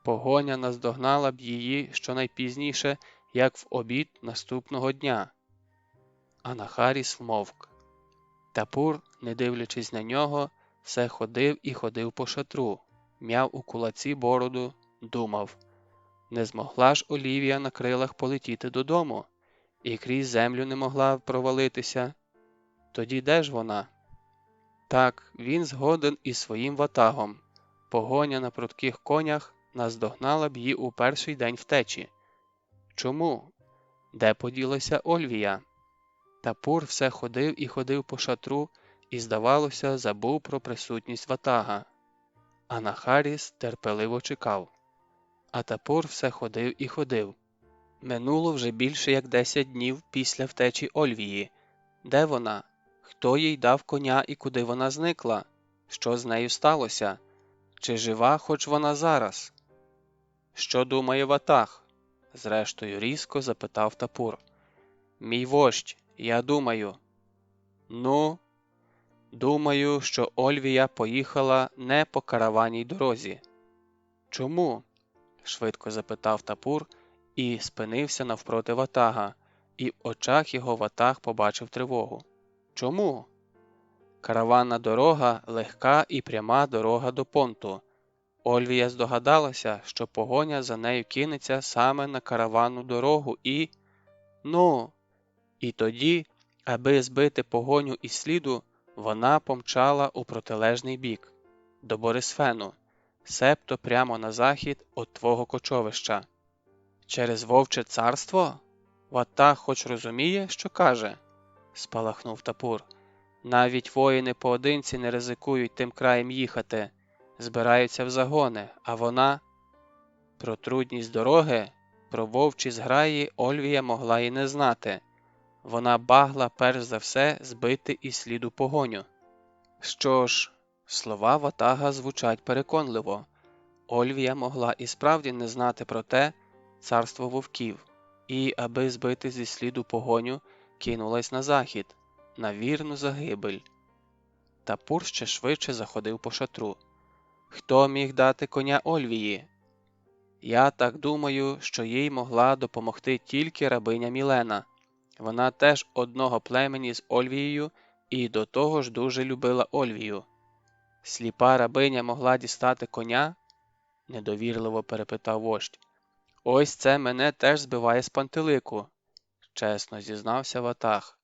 Погоня наздогнала б її щонайпізніше, як в обід наступного дня. Анахаріс вмовк. Тапур, не дивлячись на нього, все ходив і ходив по шатру, м'яв у кулаці бороду, думав. Не змогла ж Олівія на крилах полетіти додому, і крізь землю не могла провалитися. Тоді де ж вона? Так, він згоден із своїм ватагом. Погоня на прутких конях наздогнала б її у перший день втечі. Чому? Де поділася Ольвія? Тапур все ходив і ходив по шатру і, здавалося, забув про присутність ватага. Анахаріс терпеливо чекав. А Тапур все ходив і ходив. Минуло вже більше як 10 днів після втечі Ольвії. Де вона? Хто їй дав коня і куди вона зникла? Що з нею сталося? Чи жива хоч вона зараз? Що думає ватаг? Зрештою різко запитав Тапур. Мій вождь, я думаю. Ну? Думаю, що Ольвія поїхала не по караванній дорозі. Чому? Швидко запитав Тапур і спинився навпроти ватага, і в очах його ватаг побачив тривогу. Чому? Караванна дорога – легка і пряма дорога до понту. Ольвія здогадалася, що погоня за нею кинеться саме на караванну дорогу і… Ну! І тоді, аби збити погоню із сліду, вона помчала у протилежний бік, до Борисфену, себто прямо на захід від твого кочовища. Через вовче царство? Ватаг хоч розуміє, що каже? Спалахнув Тапур. Навіть воїни поодинці не ризикують тим краєм їхати, збираються в загони, а вона… Про трудність дороги, про вовчі зграї Ольвія могла й не знати. Вона багла перш за все збити із сліду погоню. Що ж, слова ватага звучать переконливо. Ольвія могла і справді не знати про те царство вовків, і, аби збити зі сліду погоню, кинулась на захід, на вірну загибель. Тапур ще швидше заходив по шатру. Хто міг дати коня Ольвії? Я так думаю, що їй могла допомогти тільки рабиня Мілена. Вона теж одного племені з Ольвією і до того ж дуже любила Ольвію. Сліпа рабиня могла дістати коня? Недовірливо перепитав вождь. Ось це мене теж збиває з пантелику, чесно зізнався ватаг.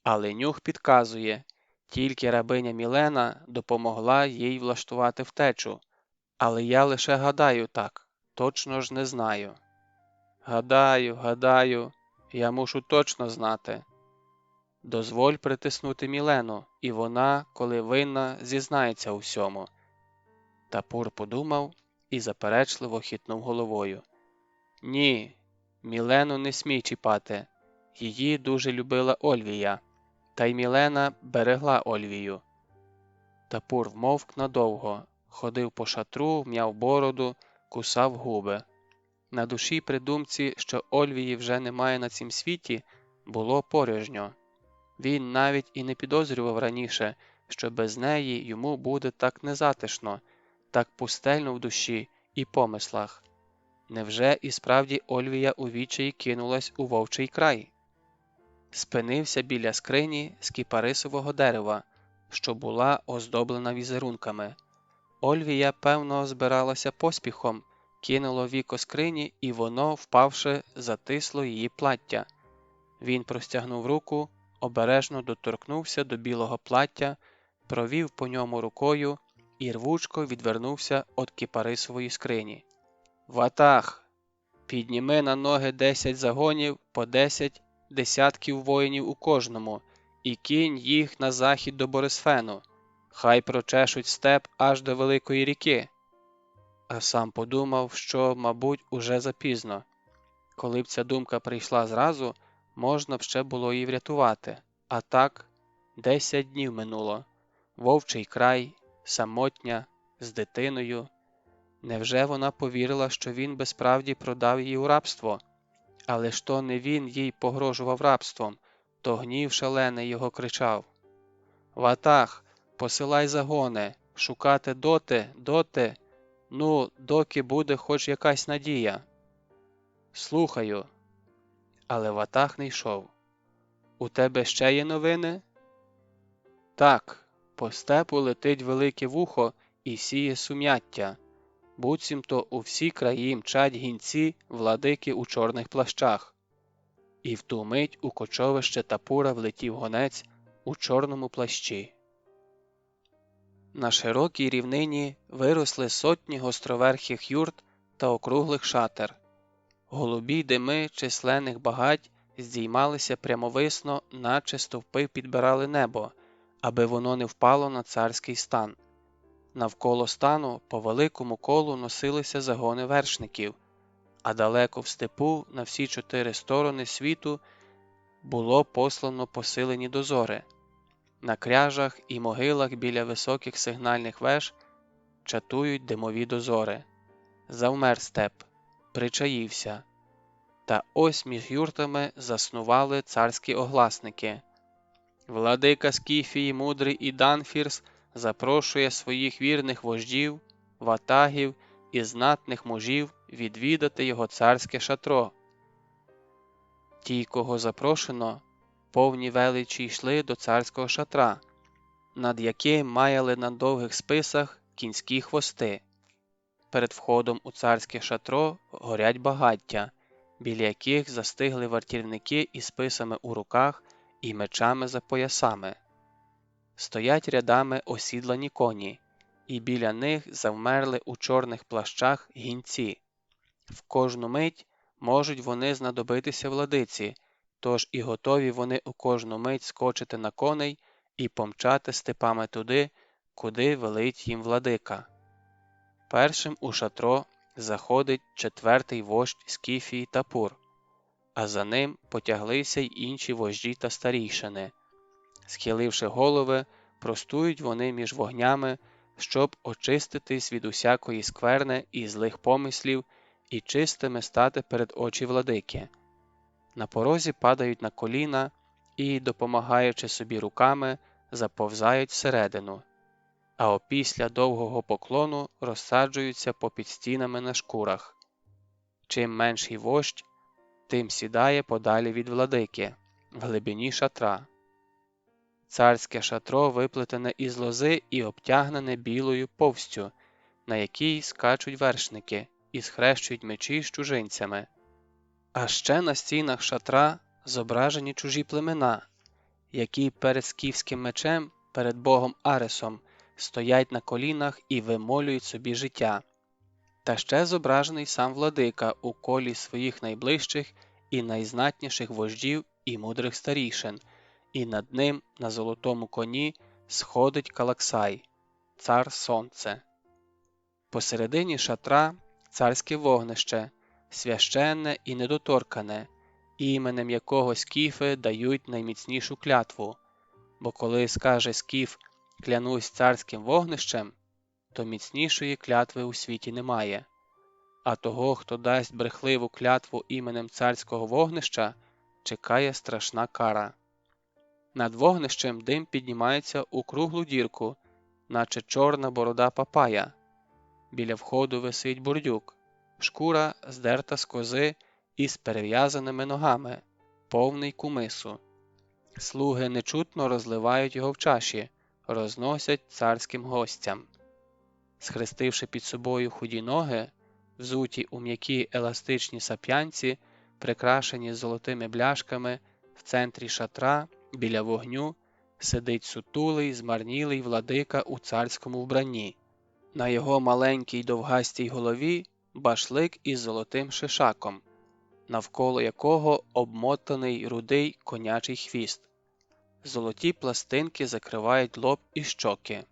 Але нюх підказує, тільки рабиня Мілена допомогла їй влаштувати втечу. Але я лише гадаю так, точно ж не знаю. Гадаю, я мушу точно знати. Дозволь притиснути Мілену, і вона, коли винна, зізнається у всьому. Тапур подумав і заперечливо хитнув головою. Ні, Мілену не смій чіпати. Її дуже любила Ольвія, та й Мілена берегла Ольвію. Тапур вмовк надовго, ходив по шатру, м'яв бороду, кусав губи. На душі при думці, що Ольвії вже немає на цім світі, було порожньо. Він навіть і не підозрював раніше, що без неї йому буде так незатишно, так пустельно в душі і помислах. Невже і справді Ольвія у відчаї кинулась у вовчий край? Спинився біля скрині з кіпарисового дерева, що була оздоблена візерунками. Ольвія, певно, збиралася поспіхом, кинуло віко скрині, і воно, впавши, затисло її плаття. Він простягнув руку, обережно доторкнувся до білого плаття, провів по ньому рукою і рвучко відвернувся від кіпарисової скрині. «Ватаг! Підніми на ноги 10 загонів по 10 десятків воїнів у кожному і кінь їх на захід до Борисфену. Хай прочешуть степ аж до Великої ріки». А сам подумав, що, мабуть, уже запізно. Коли б ця думка прийшла зразу, можна б ще було її врятувати. А так, 10 днів минуло. Вовчий край, самотня, з дитиною. Невже вона повірила, що він безправді продав її у рабство? Але ж то не він їй погрожував рабством, то гнів шалений його кричав. «Ватаг, посилай загони, шукати доти, ну, доки буде хоч якась надія». «Слухаю». Але ватаг не йшов. «У тебе ще є новини?» «Так, по степу летить велике вухо і сіє сум'яття. Буцімто у всі краї мчать гінці владики у чорних плащах». І в ту мить у кочовище Тапура влетів гонець у чорному плащі. На широкій рівнині виросли сотні гостроверхих юрт та округлих шатер. Голубі дими численних багать здіймалися прямовисно, наче стовпи підбирали небо, аби воно не впало на царський стан. Навколо стану по великому колу носилися загони вершників, а далеко в степу на всі 4 сторони світу було послано посилені дозори. На кряжах і могилах біля високих сигнальних веж чатують димові дозори. Завмер степ, причаївся. Та ось між юртами заснували царські огласники. Владика Скіфії мудрий і Данфірс запрошує своїх вірних вождів, ватагів і знатних мужів відвідати його царське шатро. Ті, кого запрошено, повні величі йшли до царського шатра, над яким маяли на довгих списах кінські хвости. Перед входом у царське шатро горять багаття, біля яких застигли вартівники із списами у руках і мечами за поясами. Стоять рядами осідлані коні, і біля них завмерли у чорних плащах гінці. В кожну мить можуть вони знадобитися владиці, тож і готові вони у кожну мить скочити на коней і помчати степами туди, куди велить їм владика. Першим у шатро заходить 4-й вождь Скіфії Тапур, а за ним потяглися й інші вожді та старійшини. Схиливши голови, простують вони між вогнями, щоб очиститись від усякої скверни і злих помислів і чистими стати перед очі владики. На порозі падають на коліна і, допомагаючи собі руками, заповзають всередину, а опісля довгого поклону розсаджуються попід стінами на шкурах. Чим менший вождь, тим сідає подалі від владики, в глибині шатра. Царське шатро виплетене із лози і обтягнене білою повстю, на якій скачуть вершники і схрещують мечі з чужинцями. А ще на стінах шатра зображені чужі племена, які перед скіфським мечем, перед богом Аресом, стоять на колінах і вимолюють собі життя. Та ще зображений сам владика у колі своїх найближчих і найзнатніших вождів і мудрих старішин, і над ним на золотому коні сходить Калаксай, цар сонце. Посередині шатра царське вогнище, священне і недоторкане, іменем якого скіфи дають найміцнішу клятву, бо коли скаже скіф «клянусь царським вогнищем», то міцнішої клятви у світі немає. а того, хто дасть брехливу клятву іменем царського вогнища, чекає страшна кара. Над вогнищем дим піднімається у круглу дірку, наче чорна борода папая. Біля входу висить бурдюк, шкура здерта з кози із перев'язаними ногами, повний кумису. Слуги нечутно розливають його в чаші, розносять царським гостям. Схрестивши під собою худі ноги, взуті у м'які еластичні сап'янці, прикрашені золотими бляшками, в центрі шатра, біля вогню, сидить сутулий, змарнілий владика у царському вбранні. На його маленькій довгастій голові башлик із золотим шишаком, навколо якого обмотаний рудий конячий хвіст. Золоті пластинки закривають лоб і щоки.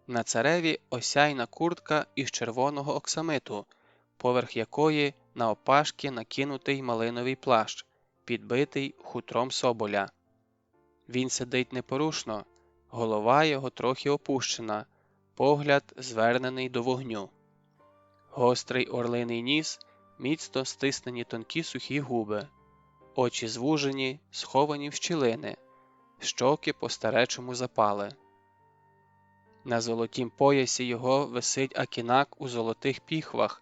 На цареві осяйна куртка із червоного оксамиту, поверх якої навпашки накинутий малиновий плащ, підбитий хутром соболя. Він сидить непорушно, голова його трохи опущена, погляд звернений до вогню. Гострий орлиний ніс, міцно стиснені тонкі сухі губи, очі звужені, сховані в щілини, щоки по-старечому запали. На золотім поясі його висить акінак у золотих піхвах,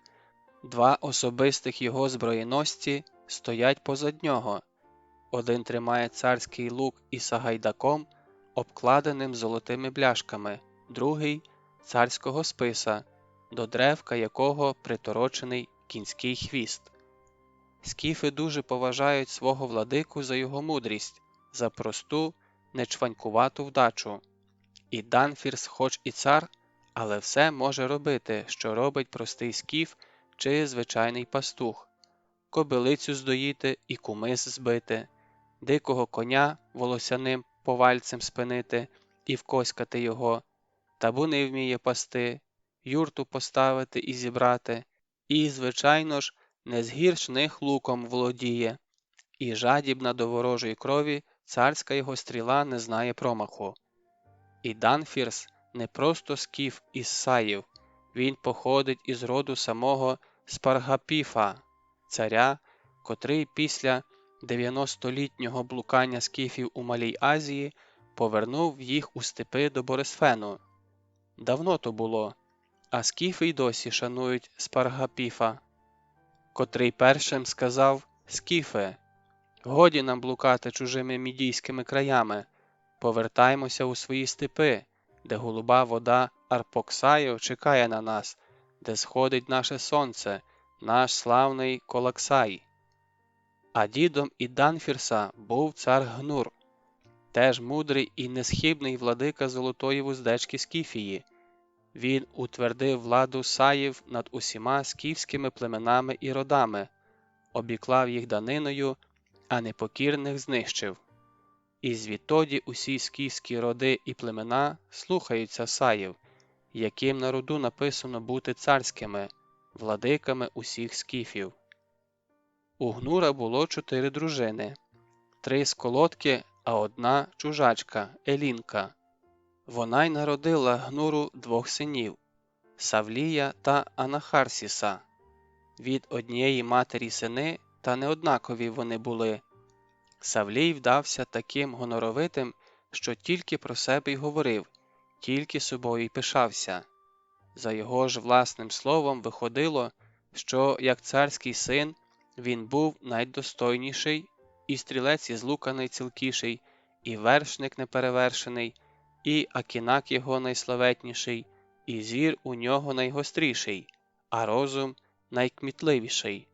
два особистих його зброєносці стоять позад нього. Один тримає царський лук із сагайдаком, обкладеним золотими бляшками, другий – царського списа, до древка якого приторочений кінський хвіст. Скіфи дуже поважають свого владику за його мудрість, за просту, нечванькувату вдачу. І Данфірс хоч і цар, але все може робити, що робить простий скіф чи звичайний пастух. Кобилицю здоїти і кумис збити, дикого коня волосяним повальцем спинити і вкоськати його, табуни вміє пасти, юрту поставити і зібрати, і, звичайно ж, не згірш них луком володіє, і жадібна до ворожої крові царська його стріла не знає промаху. І Данфірс не просто скіф із Саїв, він походить із роду самого Спаргапіфа, царя, котрий після 90-літнього блукання скіфів у Малій Азії повернув їх у степи до Борисфену. Давно то було, а скіфи й досі шанують Спаргапіфа, котрий першим сказав: «Скіфе, годі нам блукати чужими мідійськими краями, повертаймося у свої степи, де голуба вода Арпоксаю чекає на нас, де сходить наше сонце, наш славний Колаксай». А дідом і Данфірса був цар Гнур, теж мудрий і несхибний владика золотої вуздечки Скіфії. Він утвердив владу Саїв над усіма скіфськими племенами і родами, обіклав їх даниною, а непокірних знищив. І звідтоді усі скіфські роди і племена слухаються Саїв, яким на роду написано бути царськими, владиками усіх скіфів. У Гнура було 4 дружини, 3 сколотки, а 1 чужачка, Елінка. Вона й народила Гнуру 2 синів – Савлія та Анахарсіса. Від однієї матері сини, та неоднакові вони були. Савлій вдався таким гоноровитим, що тільки про себе й говорив, тільки собою й пишався. За його ж власним словом виходило, що, як царський син, він був найдостойніший, і стрілець із лука найцілкіший, і вершник неперевершений, і акінак його найславетніший, і зір у нього найгостріший, а розум найкмітливіший.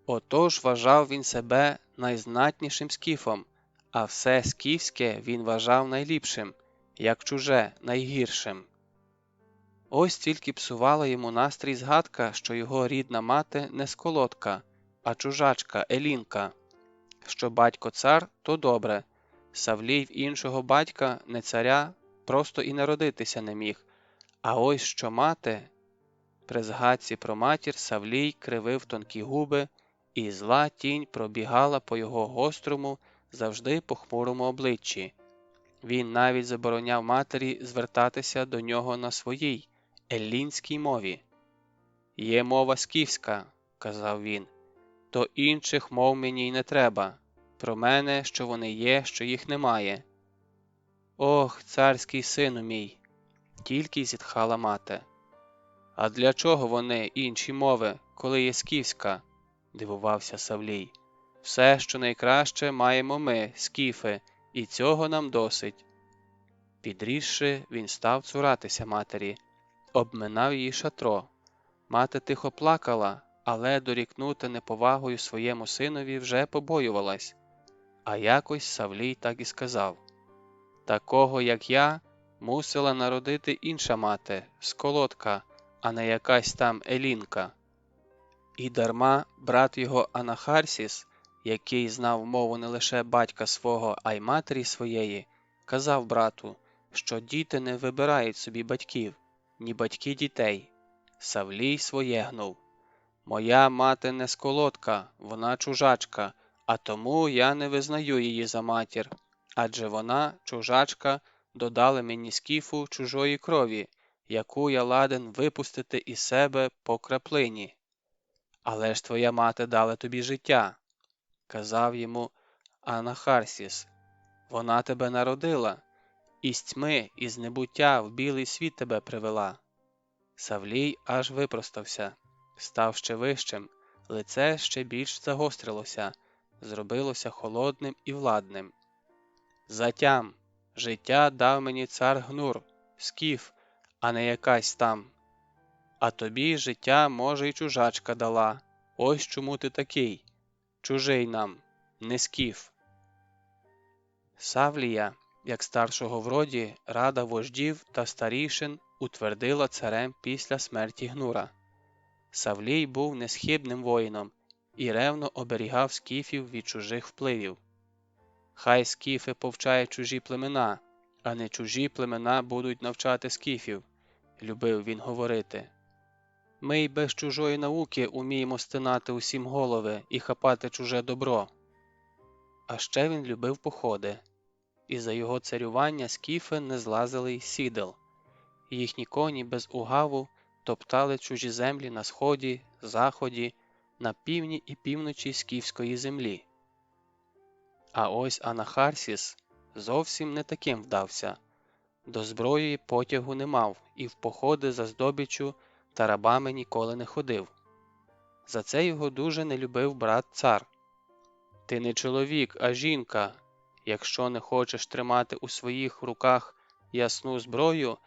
Отож вважав він себе найзнатнішим скіфом, а все скіфське він вважав найліпшим, як чуже найгіршим. Ось тільки псувала йому настрій згадка, що його рідна мати не сколотка, а чужачка Елінка. Що батько цар, то добре, Савлій в іншого батька, не царя, просто і народитися не міг, а ось що мати… При згадці про матір Савлій кривив тонкі губи, і зла тінь пробігала по його гострому, завжди похмурому обличчі. Він навіть забороняв матері звертатися до нього на своїй, еллінській мові. «Є мова скіфська», – казав він, – «то інших мов мені й не треба. Про мене, що вони є, що їх немає». «Ох, царський сину мій!» – тільки й зітхала мати. «А для чого вони, інші мови, коли є скіфська?» – дивувався Савлій. «Все, що найкраще, маємо ми, скіфи, і цього нам досить». Підрісши, він став цуратися матері, обминав її шатро. Мати тихо плакала, але дорікнути неповагою своєму синові вже побоювалась. А якось Савлій так і сказав: «Такого, як я, мусила народити інша мати, сколотка, а не якась там Елінка». І дарма брат його Анахарсіс, який знав мову не лише батька свого, а й матері своєї, казав брату, що діти не вибирають собі батьків, ні батьки дітей. Савлій своє гнув: «Моя мати не сколотка, вона чужачка, а тому я не визнаю її за матір, адже вона, чужачка, додала мені скіфу чужої крові, яку я ладен випустити із себе по краплині». «Але ж твоя мати дала тобі життя», – казав йому Анахарсіс. «Вона тебе народила, із тьми, із небуття в білий світ тебе привела». Савлій аж випростався, став ще вищим, лице ще більш загострилося, зробилося холодним і владним. «Затям! Життя дав мені цар Гнур, скіф, а не якась там. А тобі життя, може, й чужачка дала. Ось чому ти такий. Чужий нам, не скіф». Савлія, як старшого в роді, рада вождів та старішин утвердила царем після смерті Гнура. Савлій був несхибним воїном і ревно оберігав скіфів від чужих впливів. «Хай скіфи повчають чужі племена, а не чужі племена будуть навчати скіфів», – любив він говорити. «Ми й без чужої науки уміємо стинати усім голови і хапати чуже добро». А ще він любив походи. І за його царювання скіфи не злазили й сідел. Їхні коні без угаву топтали чужі землі на сході, заході, на півдні і півночі скіфської землі. А ось Анахарсіс зовсім не таким вдався. До зброї потягу не мав і в походи за здобиччю та рабами ніколи не ходив. За це його дуже не любив брат цар. «Ти не чоловік, а жінка. Якщо не хочеш тримати у своїх руках ясну зброю,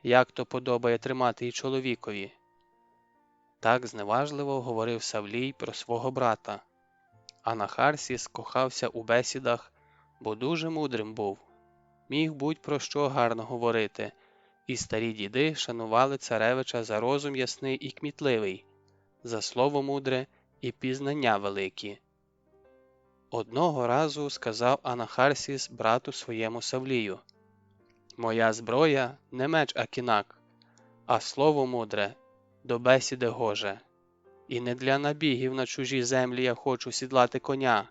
як то подобає тримати й чоловікові». Так зневажливо говорив Савлій про свого брата. Анахарсіс кохався у бесідах, бо дуже мудрим був. Міг будь-про що гарно говорити, і старі діди шанували царевича за розум ясний і кмітливий, за слово мудре і пізнання великі. Одного разу сказав Анахарсіс брату своєму Савлію: «Моя зброя не меч Акінак, а слово мудре, до бесіди гоже. І не для набігів на чужі землі я хочу сідлати коня,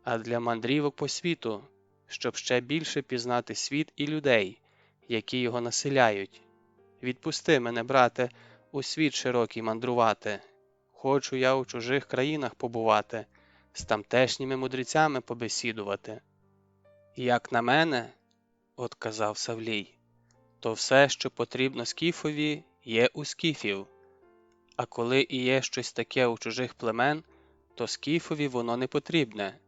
а для мандрівок по світу, щоб ще більше пізнати світ і людей, які його населяють. Відпусти мене, брате, у світ широкий мандрувати. Хочу я у чужих країнах побувати, з тамтешніми мудрецями побесідувати». «Як на мене, – отказав Савлій, – то все, що потрібно скіфові, є у скіфів. А коли і є щось таке у чужих племен, то скіфові воно не потрібне.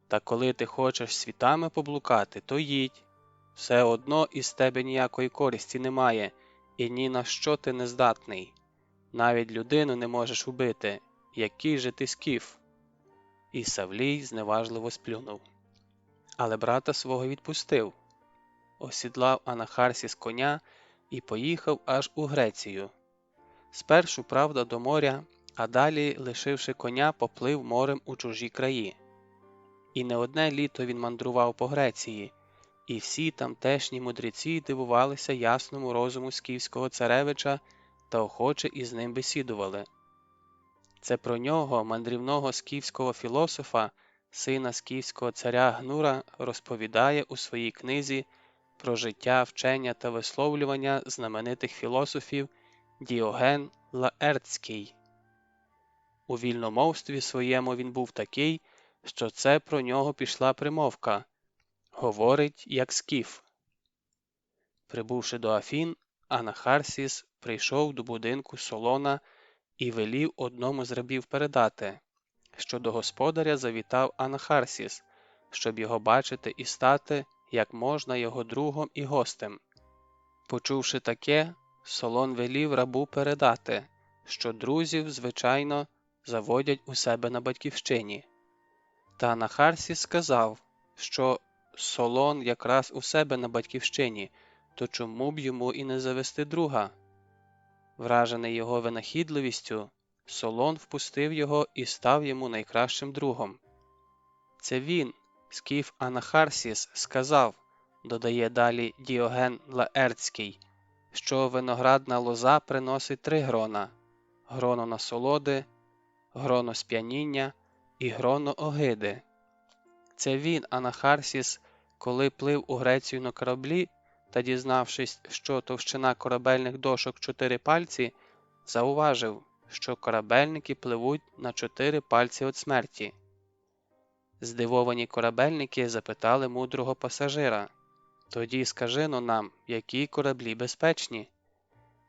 Та коли ти хочеш світами поблукати, то їдь. Все одно із тебе ніякої користі немає, і ні на що ти не здатний. Навіть людину не можеш убити. Який же ти скіф?» І Савлій зневажливо сплюнув. Але брата свого відпустив. Осідлав Анахарсіс коня і поїхав аж у Грецію. Спершу, правда, до моря, а далі, лишивши коня, поплив морем у чужі краї. І не одне літо він мандрував по Греції, і всі тамтешні мудреці дивувалися ясному розуму скіфського царевича та охоче із ним бесідували. Це про нього, мандрівного скіфського філософа, сина скіфського царя Гнура, розповідає у своїй книзі про життя, вчення та висловлювання знаменитих філософів Діоген Лаертський. У вільномовстві своєму він був такий, що це про нього пішла примовка «говорить, як скіф». Прибувши до Афін, Анахарсіс прийшов до будинку Солона і велів одному з рабів передати, що до господаря завітав Анахарсіс, щоб його бачити і стати, як можна, його другом і гостем. Почувши таке, Солон велів рабу передати, що друзів, звичайно, заводять у себе на батьківщині. Та Анахарсіс сказав, що Солон якраз у себе на батьківщині, то чому б йому і не завести друга? Вражений його винахідливістю, Солон впустив його і став йому найкращим другом. Це він, скіф Анахарсіс, сказав, додає далі Діоген Лаертський, що виноградна лоза приносить 3 грона – гроно насолоди, гроно сп'яніння і гроно огиди. Це він, Анахарсіс, коли плив у Грецію на кораблі та, дізнавшись, що товщина корабельних дошок 4 пальці, зауважив, що корабельники пливуть на 4 пальці від смерті. Здивовані корабельники запитали мудрого пасажира: «Тоді скажи-но нам, які кораблі безпечні?»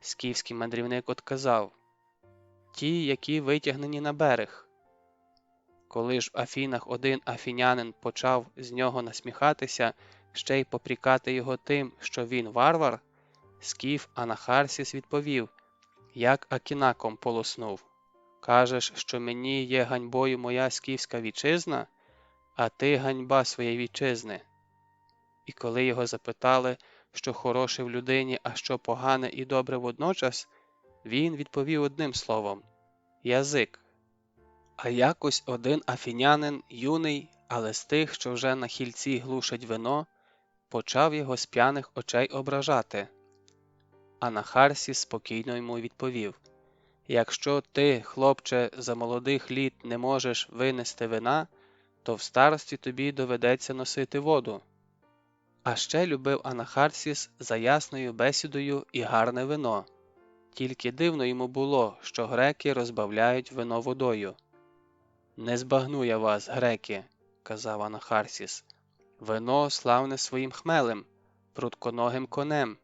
Скіфський мандрівник одказав: «Ті, які витягнені на берег». Коли ж в Афінах один афінянин почав з нього насміхатися, ще й попрікати його тим, що він варвар, скіф Анахарсіс відповів, як акінаком полоснув: «Кажеш, що мені є ганьбою моя скіфська вітчизна, а ти ганьба своєї вітчизни». І коли його запитали, що хороше в людині, а що погане і добре водночас, він відповів одним словом – язик. А якось один афінянин, юний, але з тих, що вже на хільці глушать вино, почав його з п'яних очей ображати. Анахарсіс спокійно йому відповів: «Якщо ти, хлопче, за молодих літ не можеш винести вина, то в старості тобі доведеться носити воду». А ще любив Анахарсіс за ясною бесідою і гарне вино. Тільки дивно йому було, що греки розбавляють вино водою. «Не збагну я вас, греки», – казав Анахарсіс. «Вино славне своїм хмелем, прутконогим конем.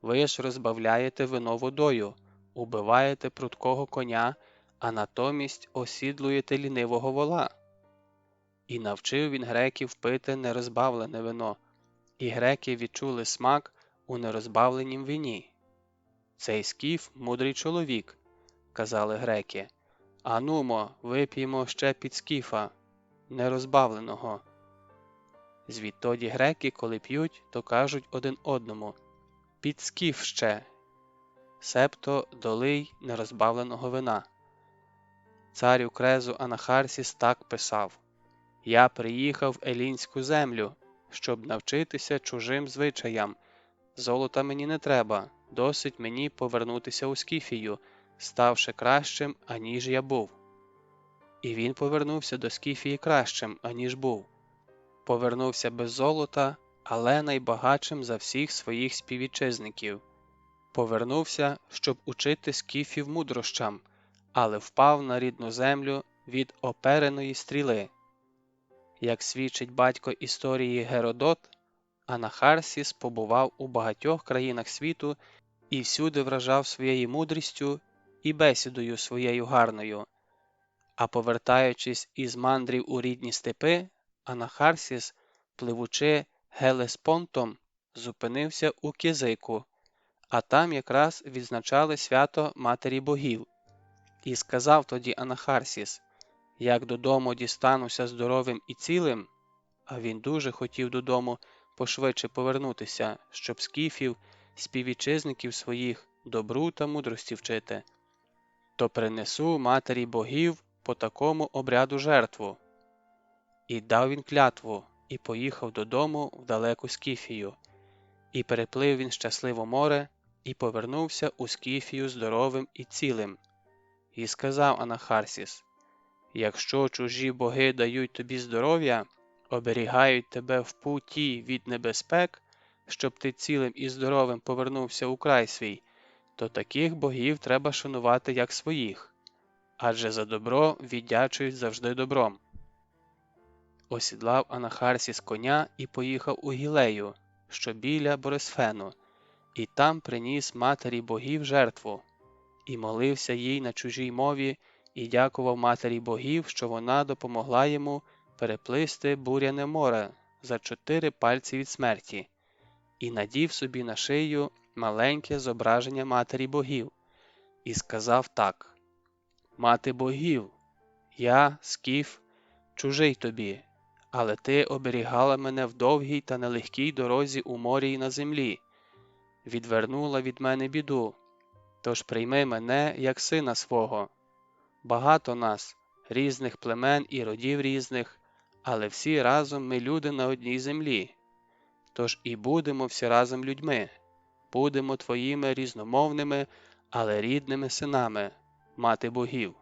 Ви ж розбавляєте вино водою, убиваєте пруткого коня, а натомість осідлуєте лінивого вола». І навчив він греків пити нерозбавлене вино, і греки відчули смак у нерозбавленім вині. «Цей скіф – мудрий чоловік», – казали греки. «Анумо, вип'ємо ще під скіфа, нерозбавленого». Звідтоді греки, коли п'ють, то кажуть один одному: «Під скіф ще», себто долий нерозбавленого вина. Царю Крезу Анахарсіс так писав: «Я приїхав в Елінську землю, щоб навчитися чужим звичаям. Золота мені не треба, досить мені повернутися у Скіфію, ставши кращим, аніж я був». І він повернувся до Скіфії кращим, аніж був. Повернувся без золота, але найбагатшим за всіх своїх співвітчизників. Повернувся, щоб учити скіфів мудрощам, але впав на рідну землю від опереної стріли. Як свідчить батько історії Геродот, Анахарсіс побував у багатьох країнах світу і всюди вражав своєю мудрістю і бесідою своєю гарною. А повертаючись із мандрів у рідні степи, Анахарсіс, пливучи Гелеспонтом, зупинився у Кізику, а там якраз відзначали свято Матері Богів. І сказав тоді Анахарсіс: «Як додому дістануся здоровим і цілим», а він дуже хотів додому пошвидше повернутися, щоб скіфів, співвітчизників своїх, добру та мудрості вчити, «то принесу Матері Богів по такому обряду жертву». І дав він клятву, і поїхав додому в далеку Скіфію. І переплив він щасливо море, і повернувся у Скіфію здоровим і цілим. І сказав Анахарсіс: «Якщо чужі боги дають тобі здоров'я, оберігають тебе в путі від небезпек, щоб ти цілим і здоровим повернувся у край свій, то таких богів треба шанувати як своїх, адже за добро віддячують завжди добром. Осідлав Анахарсіс коня і поїхав у Гілею, що біля Борисфену, і там приніс матері богів жертву, і молився їй на чужій мові, і дякував матері богів, що вона допомогла йому переплисти буряне море за 4 пальці від смерті, і надів собі на шию маленьке зображення матері богів, і сказав так: «Мати богів, я, Скіф, чужий тобі, але ти оберігала мене в довгій та нелегкій дорозі у морі й на землі, відвернула від мене біду, тож прийми мене як сина свого. Багато нас, різних племен і родів різних, але всі разом ми люди на одній землі. Тож і будемо всі разом людьми, будемо твоїми різномовними, але рідними синами, мати богів».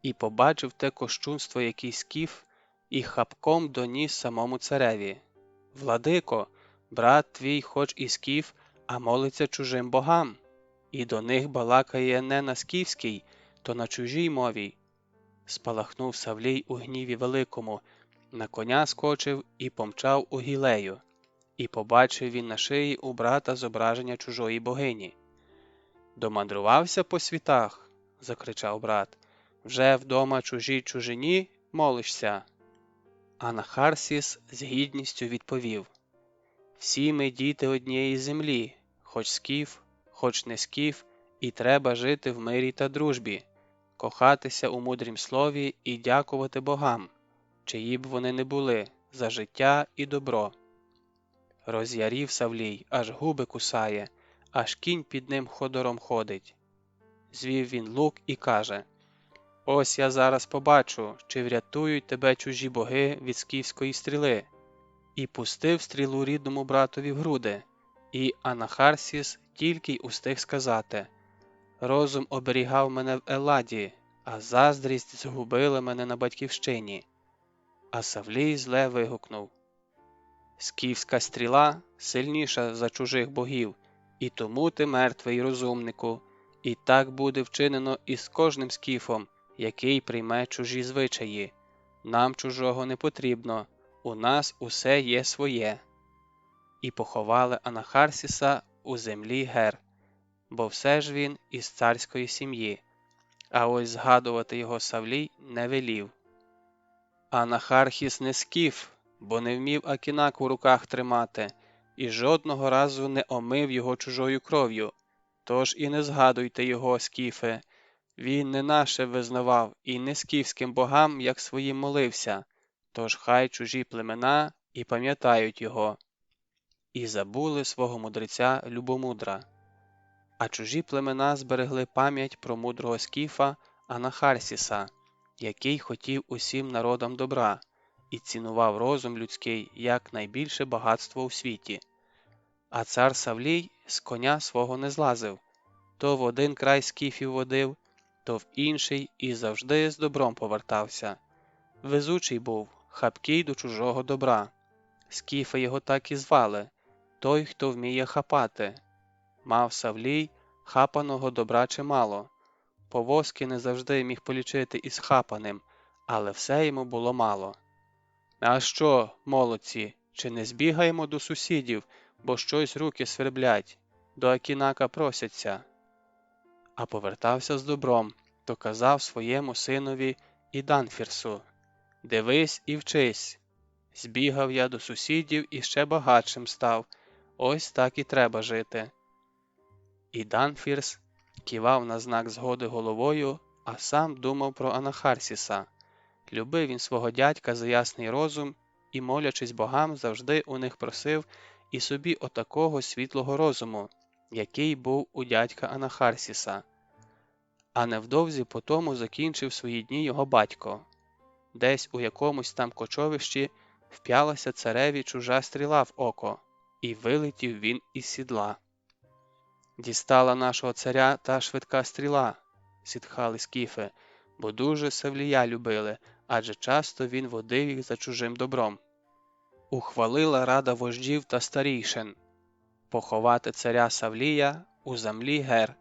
І побачив те кощунство який Скіф, і хапком доніс самому цареві: «Владико, брат твій хоч і Скіф, а молиться чужим богам, і до них балакає не на скіфській, то на чужій мові». Спалахнув Савлій у гніві великому, на коня скочив і помчав у Гілею. І побачив він на шиї у брата зображення чужої богині. «Домандрувався по світах?» – закричав брат. «Вже вдома чужій чужині молишся?» Анахарсіс з гідністю відповів: «Всі ми діти однієї землі, хоч скіф, хоч не скіф, і треба жити в мирі та дружбі, кохатися у мудрім слові і дякувати богам, чиї б вони не були, за життя і добро». Роз'ярів Савлій, аж губи кусає, аж кінь під ним ходором ходить. Звів він лук і каже: «Ось я зараз побачу, чи врятують тебе чужі боги від скіфської стріли». І пустив стрілу рідному братові в груди, і Анахарсіс тільки й устиг сказати: «Розум оберігав мене в Еладі, а заздрість згубила мене на батьківщині». А Савлій зле вигукнув: «Скіфська стріла сильніша за чужих богів, і тому ти мертвий, розумнику, і так буде вчинено і з кожним скіфом, який прийме чужі звичаї. Нам чужого не потрібно, у нас усе є своє». І поховали Анахарсіса у землі Гер, бо все ж він із царської сім'ї, а ось згадувати його Савлій не велів. Анахархіс не скіф, бо не вмів Акінак у руках тримати, і жодного разу не омив його чужою кров'ю. Тож і не згадуйте його, скіфе. Він не наше визнавав і не скіфським богам, як своїм молився, тож хай чужі племена і пам'ятають його». І забули свого мудреця Любомудра. А чужі племена зберегли пам'ять про мудрого скіфа Анахарсіса, який хотів усім народам добра і цінував розум людський як найбільше багатство у світі. А цар Савлій з коня свого не злазив, то в один край скіфів водив, то в інший, і завжди з добром повертався. Везучий був, хапкий до чужого добра. Скіфи його так і звали – той, хто вміє хапати. Мав Савлій хапаного добра чимало. Повозки не завжди міг полічити із хапаним, але все йому було мало. «А що, молодці, чи не збігаємо до сусідів, бо щось руки сверблять, до Акінака просяться?» А повертався з добром, то казав своєму синові Іданфірсу: «Дивись і вчись. Збігав я до сусідів і ще багатшим став, ось так і треба жити». Іданфірс кивав на знак згоди головою, а сам думав про Анахарсіса. Любив він свого дядька за ясний розум і, молячись богам, завжди у них просив і собі отакого світлого розуму, який був у дядька Анахарсіса. А невдовзі потому закінчив свої дні його батько. Десь у якомусь там кочовищі вп'ялася цареві чужа стріла в око, і вилетів він із сідла. «Дістала нашого царя та швидка стріла», – зітхали скіфи, бо дуже Савлія любили, адже часто він водив їх за чужим добром. Ухвалила рада вождів та старійшин поховати царя Савлія у землі Гер,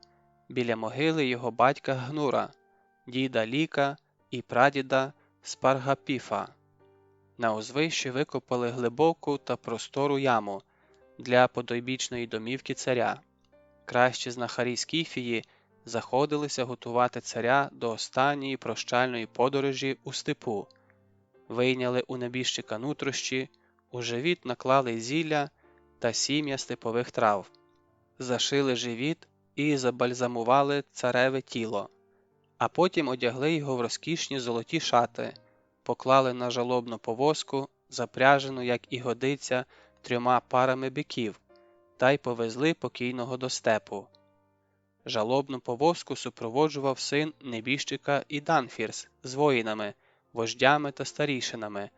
біля могили його батька Гнура, діда Ліка і прадіда Спаргапіфа. На узвищі викопали глибоку та простору яму для потойбічної домівки царя. Кращі знахарі Скіфії заходилися готувати царя до останньої прощальної подорожі у степу. Вийняли у небіжчика нутрощі, у живіт наклали зілля та сім'я степових трав, зашили живіт і забальзамували цареве тіло, а потім одягли його в розкішні золоті шати, поклали на жалобну повозку, запряжену, як і годиться, 3 парами биків, та й повезли покійного до степу. Жалобну повозку супроводжував син небіжчика Іданфірс з воїнами, вождями та старішинами,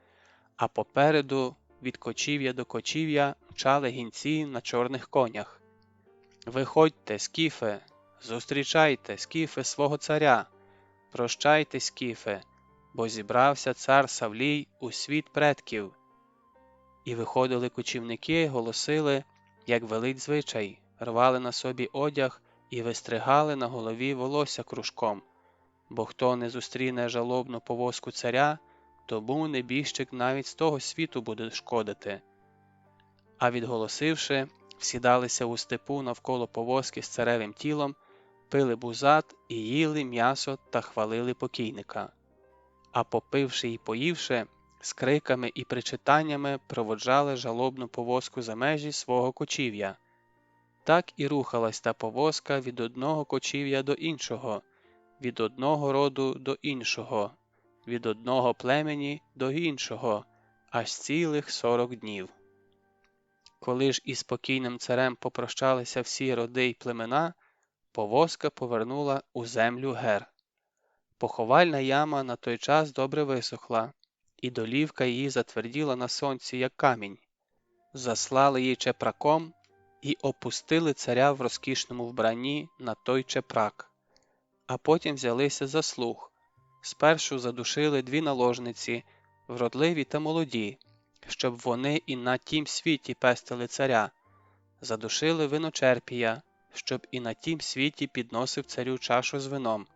а попереду від кочів'я до кочів'я мчали гінці на чорних конях. «Виходьте, скіфе! Зустрічайте, скіфе, свого царя! Прощайте, скіфе, бо зібрався цар Савлій у світ предків!» І виходили кочівники, голосили, як велить звичай, рвали на собі одяг і вистригали на голові волосся кружком, бо хто не зустріне жалобну повозку царя, тому небіжчик навіть з того світу буде шкодити. А відголосивши, всідалися у степу навколо повозки з царевим тілом, пили бузат і їли м'ясо та хвалили покійника. А попивши і поївши, з криками і причитаннями проводжали жалобну повозку за межі свого кочів'я. Так і рухалась та повозка від одного кочів'я до іншого, від одного роду до іншого, від одного племені до іншого, аж цілих 40 днів. Коли ж із покійним царем попрощалися всі роди й племена, повозка повернула у землю Гер. Поховальна яма на той час добре висохла, і долівка її затверділа на сонці, як камінь. Заслали її чепраком і опустили царя в розкішному вбранні на той чепрак. А потім взялися за слуг. Спершу задушили 2 наложниці, вродливі та молоді, щоб вони і на тім світі пестили царя. Задушили виночерпія, щоб і на тім світі підносив царю чашу з вином.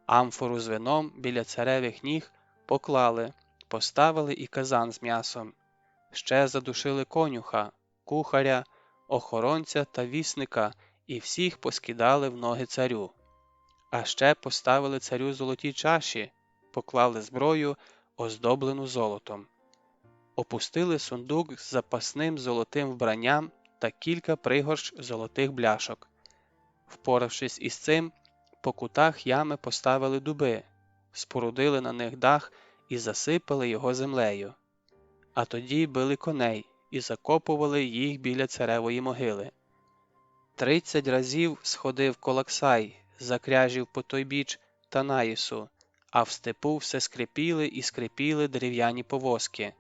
Амфору з вином біля царевих ніг поклали, поставили і казан з м'ясом. Ще задушили конюха, кухаря, охоронця та вісника і всіх поскидали в ноги царю. А ще поставили царю золоті чаші, поклали зброю, оздоблену золотом. Опустили сундук з запасним золотим вбранням та кілька пригорщ золотих бляшок. Впоравшись із цим, по кутах ями поставили дуби, спорудили на них дах і засипали його землею. А тоді били коней і закопували їх біля царевої могили. 30 разів сходив Колаксай, закряжів по той біч Танаїсу, а в степу все скрипіли і скрипіли дерев'яні повозки.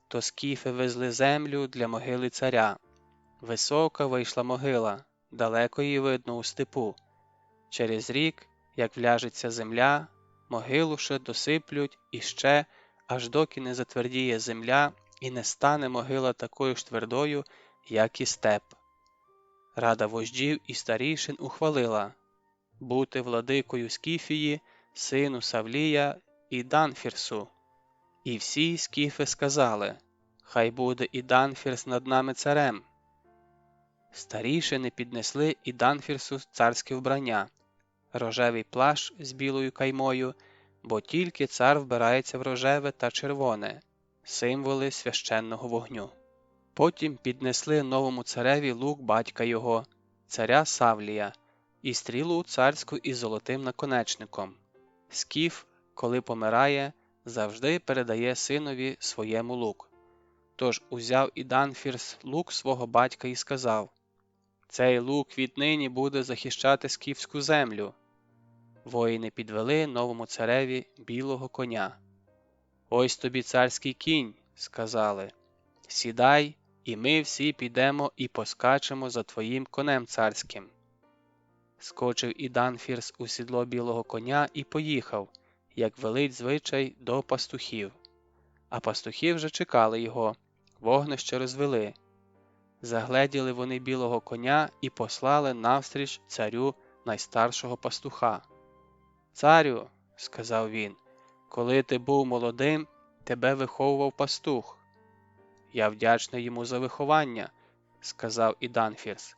То скіфи везли землю для могили царя. Висока вийшла могила, далеко її видно у степу. Через рік, як вляжеться земля, могилу ще досиплють іще, аж доки не затвердіє земля і не стане могила такою ж твердою, як і степ. Рада вождів і старішин ухвалила бути владикою Скіфії, сину Савлія і Данфірсу. І всі скіфи сказали: «Хай буде Іданфірс над нами царем». Старішини піднесли Іданфірсу царське вбрання, рожевий плащ з білою каймою, бо тільки цар вбирається в рожеве та червоне, символи священного вогню. Потім піднесли новому цареві лук батька його, царя Савлія, і стрілу царську із золотим наконечником. Скіф, коли помирає, завжди передає синові своєму лук. Тож узяв Іданфірс лук свого батька і сказав: «Цей лук віднині буде захищати скіфську землю». Воїни підвели новому цареві білого коня. «Ось тобі царський кінь», – сказали, – «сідай, і ми всі підемо і поскачемо за твоїм конем царським». Скочив Іданфірс у сідло білого коня і поїхав, як велить звичай, до пастухів. А пастухи вже чекали його, вогнище розвели. Загледіли вони білого коня і послали навстріч царю найстаршого пастуха. «Царю», – сказав він, – «коли ти був молодим, тебе виховував пастух». «Я вдячний йому за виховання», – сказав Іданфірс.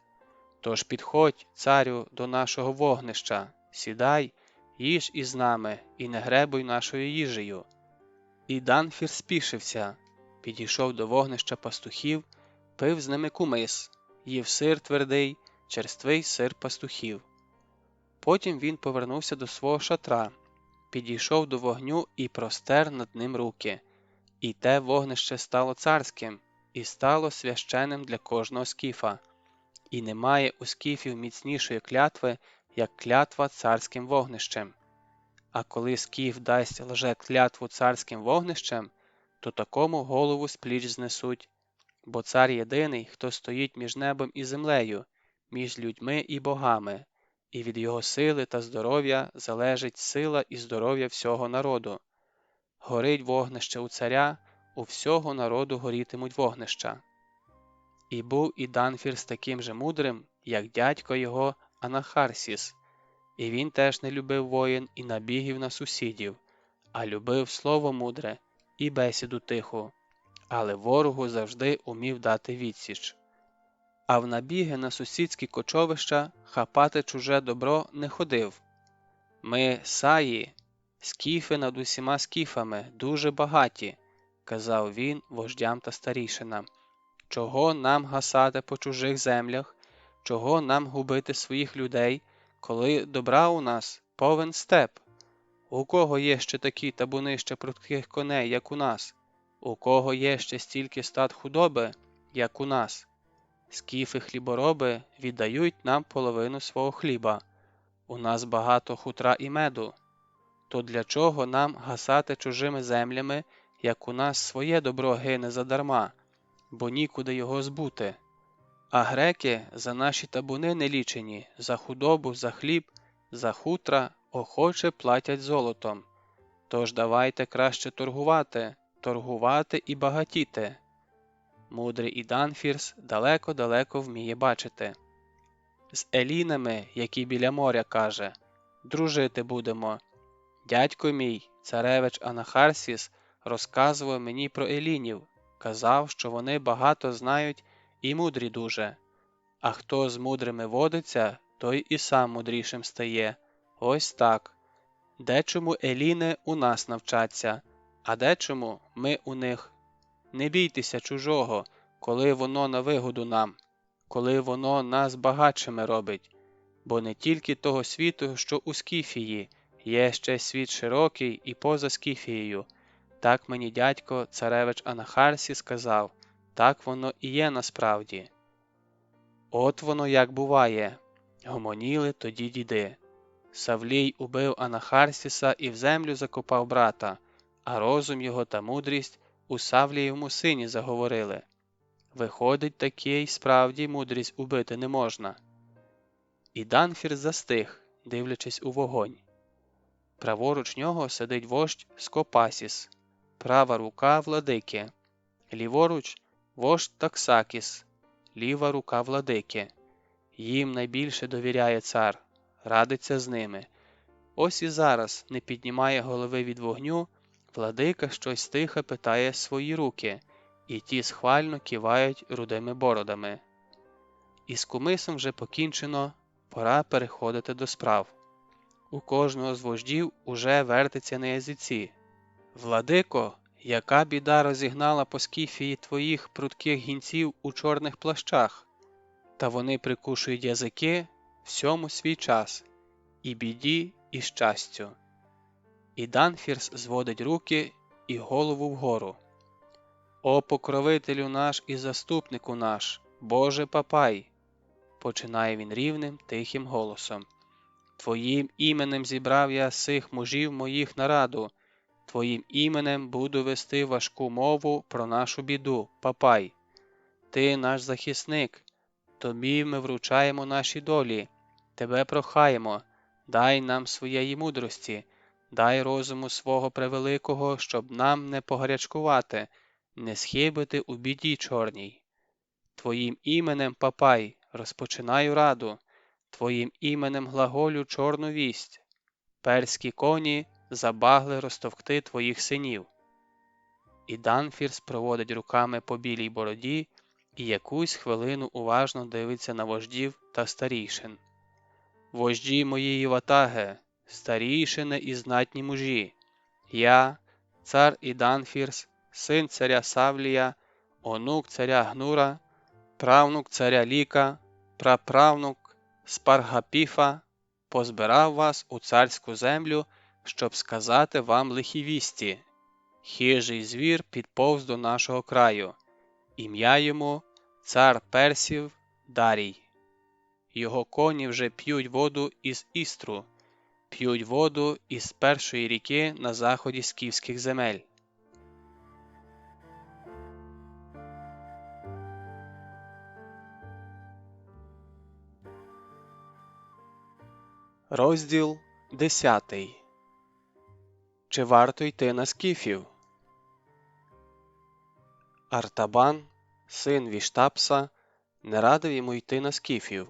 «Тож підходь, царю, до нашого вогнища, сідай, їж із нами і не гребуй нашою їжею». Іданфірс спішився, підійшов до вогнища пастухів, пив з ними кумис, їв сир твердий, черствий сир пастухів. Потім він повернувся до свого шатра, підійшов до вогню і простер над ним руки. І те вогнище стало царським, і стало священним для кожного скіфа. І немає у скіфів міцнішої клятви, як клятва царським вогнищем. А коли скіф дасть лже-клятву царським вогнищем, то такому голову з пліч знесуть. Бо цар єдиний, хто стоїть між небом і землею, між людьми і богами, і від його сили та здоров'я залежить сила і здоров'я всього народу. Горить вогнище у царя, у всього народу горітимуть вогнища. І був Іданфірс таким же мудрим, як дядько його Анахарсіс, і він теж не любив воїн і набігів на сусідів, а любив слово мудре і бесіду тиху, але ворогу завжди умів дати відсіч. А в набіги на сусідські кочовища хапати чуже добро не ходив. «Ми саї, скіфи над усіма скіфами, дуже багаті», – казав він вождям та старішинам. «Чого нам гасати по чужих землях? Чого нам губити своїх людей, коли добра у нас повен степ? У кого є ще такі табунища прудких коней, як у нас? У кого є ще стільки стад худоби, як у нас? Скіфи-хлібороби віддають нам половину свого хліба. У нас багато хутра і меду. То для чого нам гасати чужими землями, як у нас своє добро гине задарма, бо нікуди його збути? А греки за наші табуни нелічені, за худобу, за хліб, за хутра охоче платять золотом. Тож давайте краще торгувати, торгувати і багатіти». Мудрий Іданфірс далеко-далеко вміє бачити. З елінами, які біля моря, каже, дружити будемо. Дядько мій, царевич Анахарсіс, розказував мені про елінів, казав, що вони багато знають і мудрі дуже. А хто з мудрими водиться, той і сам мудрішим стає. Ось так. Дечому еліни у нас навчаться, а дечому ми у них. Не бійтеся чужого, коли воно на вигоду нам, коли воно нас багатшими робить. Бо не тільки того світу, що у Скіфії, є ще світ широкий і поза Скіфією. Так мені дядько, царевич Анахарсі, сказав, так воно і є насправді. От воно як буває, гомоніли тоді діди. Савлій убив Анахарсіса і в землю закопав брата, а розум його та мудрість у Савлієвому сині заговорили. Виходить, таки й справді мудрість убити не можна. Іданфірс застиг, дивлячись у вогонь. Праворуч нього сидить вождь Скопасіс, права рука владики, ліворуч вождь Таксакіс, ліва рука владики. Їм найбільше довіряє цар, радиться з ними. Ось і зараз не піднімає голови від вогню, владика щось тихо питає свої руки, і ті схвально кивають рудими бородами. Із кумисом вже покінчено, пора переходити до справ. У кожного з вождів уже вертиться на язиці. «Владико, яка біда розігнала по Скіфії твоїх прудких гінців у чорних плащах? Та вони прикушують язики всьому свій час, і біді, і щастю». Іданфірс зводить руки і голову вгору. «О покровителю наш і заступнику наш, Боже Папай!» Починає він рівним, тихим голосом. «Твоїм іменем зібрав я сих мужів моїх на раду, Твоїм іменем буду вести важку мову про нашу біду, Папай. Ти наш захисник, Тобі ми вручаємо наші долі, Тебе прохаємо, дай нам своєї мудрості, дай розуму свого превеликого, щоб нам не погарячкувати, не схибити у біді чорній. Твоїм іменем, Папай, розпочинаю раду, Твоїм іменем глаголю чорну вість. Перські коні забагли розтовкти твоїх синів. І Данфірс проводить руками по білій бороді і якусь хвилину уважно дивиться на вождів та старійшин. Вожді моєї ватаги, старійшини і знатні мужі, я, цар Іданфірс, син царя Савлія, онук царя Гнура, правнук царя Ліка, праправнук Спаргапіфа, позбирав вас у царську землю, щоб сказати вам лихі вісті. Хижий звір підповз до нашого краю. Ім'я йому цар Персів Дарій. Його коні вже п'ють воду із Істру, п'ють воду із першої ріки на заході скіфських земель. Розділ 10. Чи варто йти на скіфів? Артабан, син Віштапса, не радив йому йти на скіфів.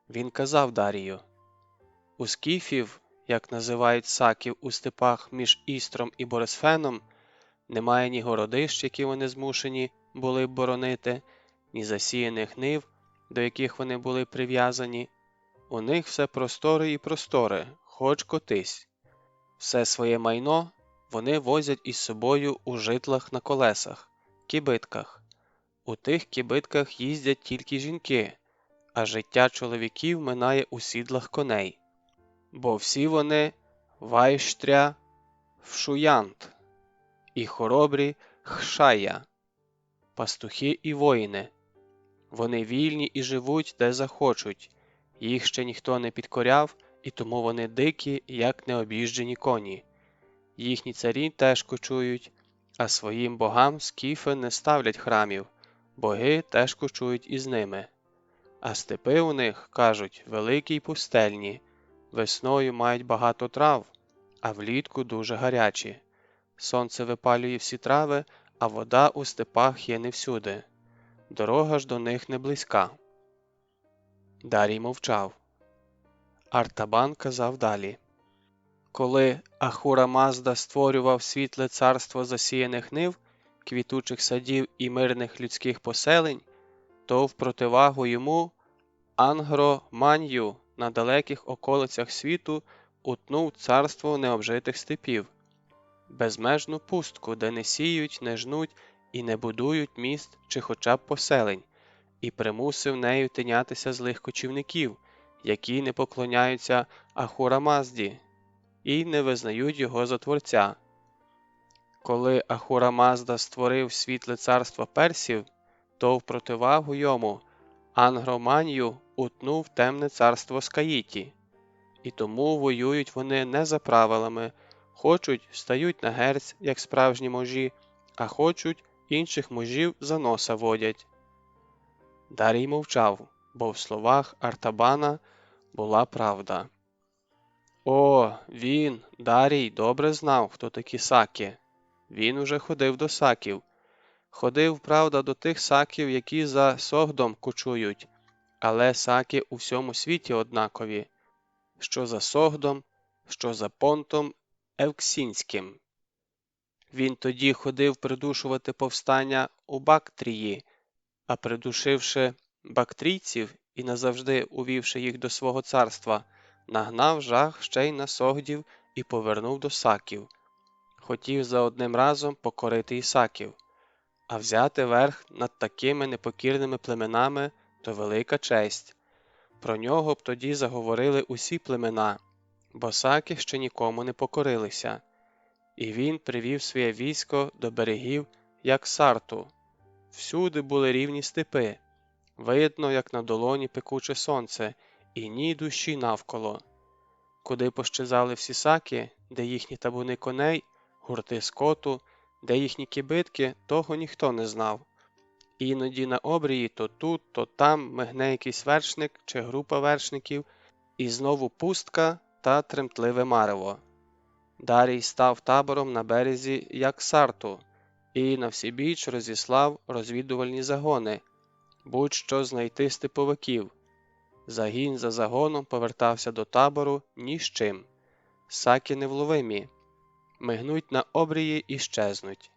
Він казав Дарію: у скіфів, як називають саків у степах між Істром і Борисфеном, немає ні городищ, які вони змушені були б боронити, ні засіяних нив, до яких вони були прив'язані. У них все простори і простори, хоч котись. Все своє майно вони возять із собою у житлах на колесах, кібитках. У тих кібитках їздять тільки жінки, а життя чоловіків минає у сідлах коней. Бо всі вони вайштря вшуянт і хоробрі хшая, пастухи і воїни. Вони вільні і живуть, де захочуть. Їх ще ніхто не підкоряв, і тому вони дикі, як необ'їжджені коні. Їхні царі теж кочують, а своїм богам скіфи не ставлять храмів, боги теж кочують із ними. А степи у них, кажуть, великі й пустельні, весною мають багато трав, а влітку дуже гарячі. Сонце випалює всі трави, а вода у степах є не всюди. Дорога ж до них не близька. Дарій мовчав. Артабан казав далі: коли Ахура Мазда створював світле царство засіяних нив, квітучих садів і мирних людських поселень, то в противагу йому Ангро-Манью на далеких околицях світу утнув царство необжитих степів, безмежну пустку, де не сіють, не жнуть і не будують міст чи хоча б поселень, і примусив нею тинятися злих кочівників, які не поклоняються Ахура Мазді і не визнають його за творця. Коли Ахура Мазда створив світле царство персів, то в противагу йому Ангроманью утнув темне царство Скаїті, і тому воюють вони не за правилами, хочуть стають на герць, як справжні можі, а хочуть інших можів за носа водять. Дарій мовчав, бо в словах Артабана була правда. О, він, Дарій, добре знав, хто такі саки. Він уже ходив до саків. Ходив, правда, до тих саків, які за Согдом кочують, але саки у всьому світі однакові, що за Согдом, що за Понтом Евксінським. Він тоді ходив придушувати повстання у Бактрії, а придушивши бактрійців і назавжди увівши їх до свого царства, нагнав жах ще й на Согдів і повернув до саків. Хотів за одним разом покорити і саків, а взяти верх над такими непокірними племенами – то велика честь. Про нього б тоді заговорили усі племена, бо саки ще нікому не покорилися. І він привів своє військо до берегів, як Сарту. Всюди були рівні степи, видно, як на долоні пекуче сонце, і ні душі навколо. Куди пощезали всі саки, де їхні табуни коней, гурти скоту, де їхні кібитки, того ніхто не знав. Іноді на обрії то тут, то там мигне якийсь вершник чи група вершників, і знову пустка та тремтливе марево. Дарій став табором на березі як Сарту, і на всібіч розіслав розвідувальні загони, будь-що знайти степовиків. Загін за загоном повертався до табору ні з чим. Саки невловимі. Мигнуть на обрії і щезнуть.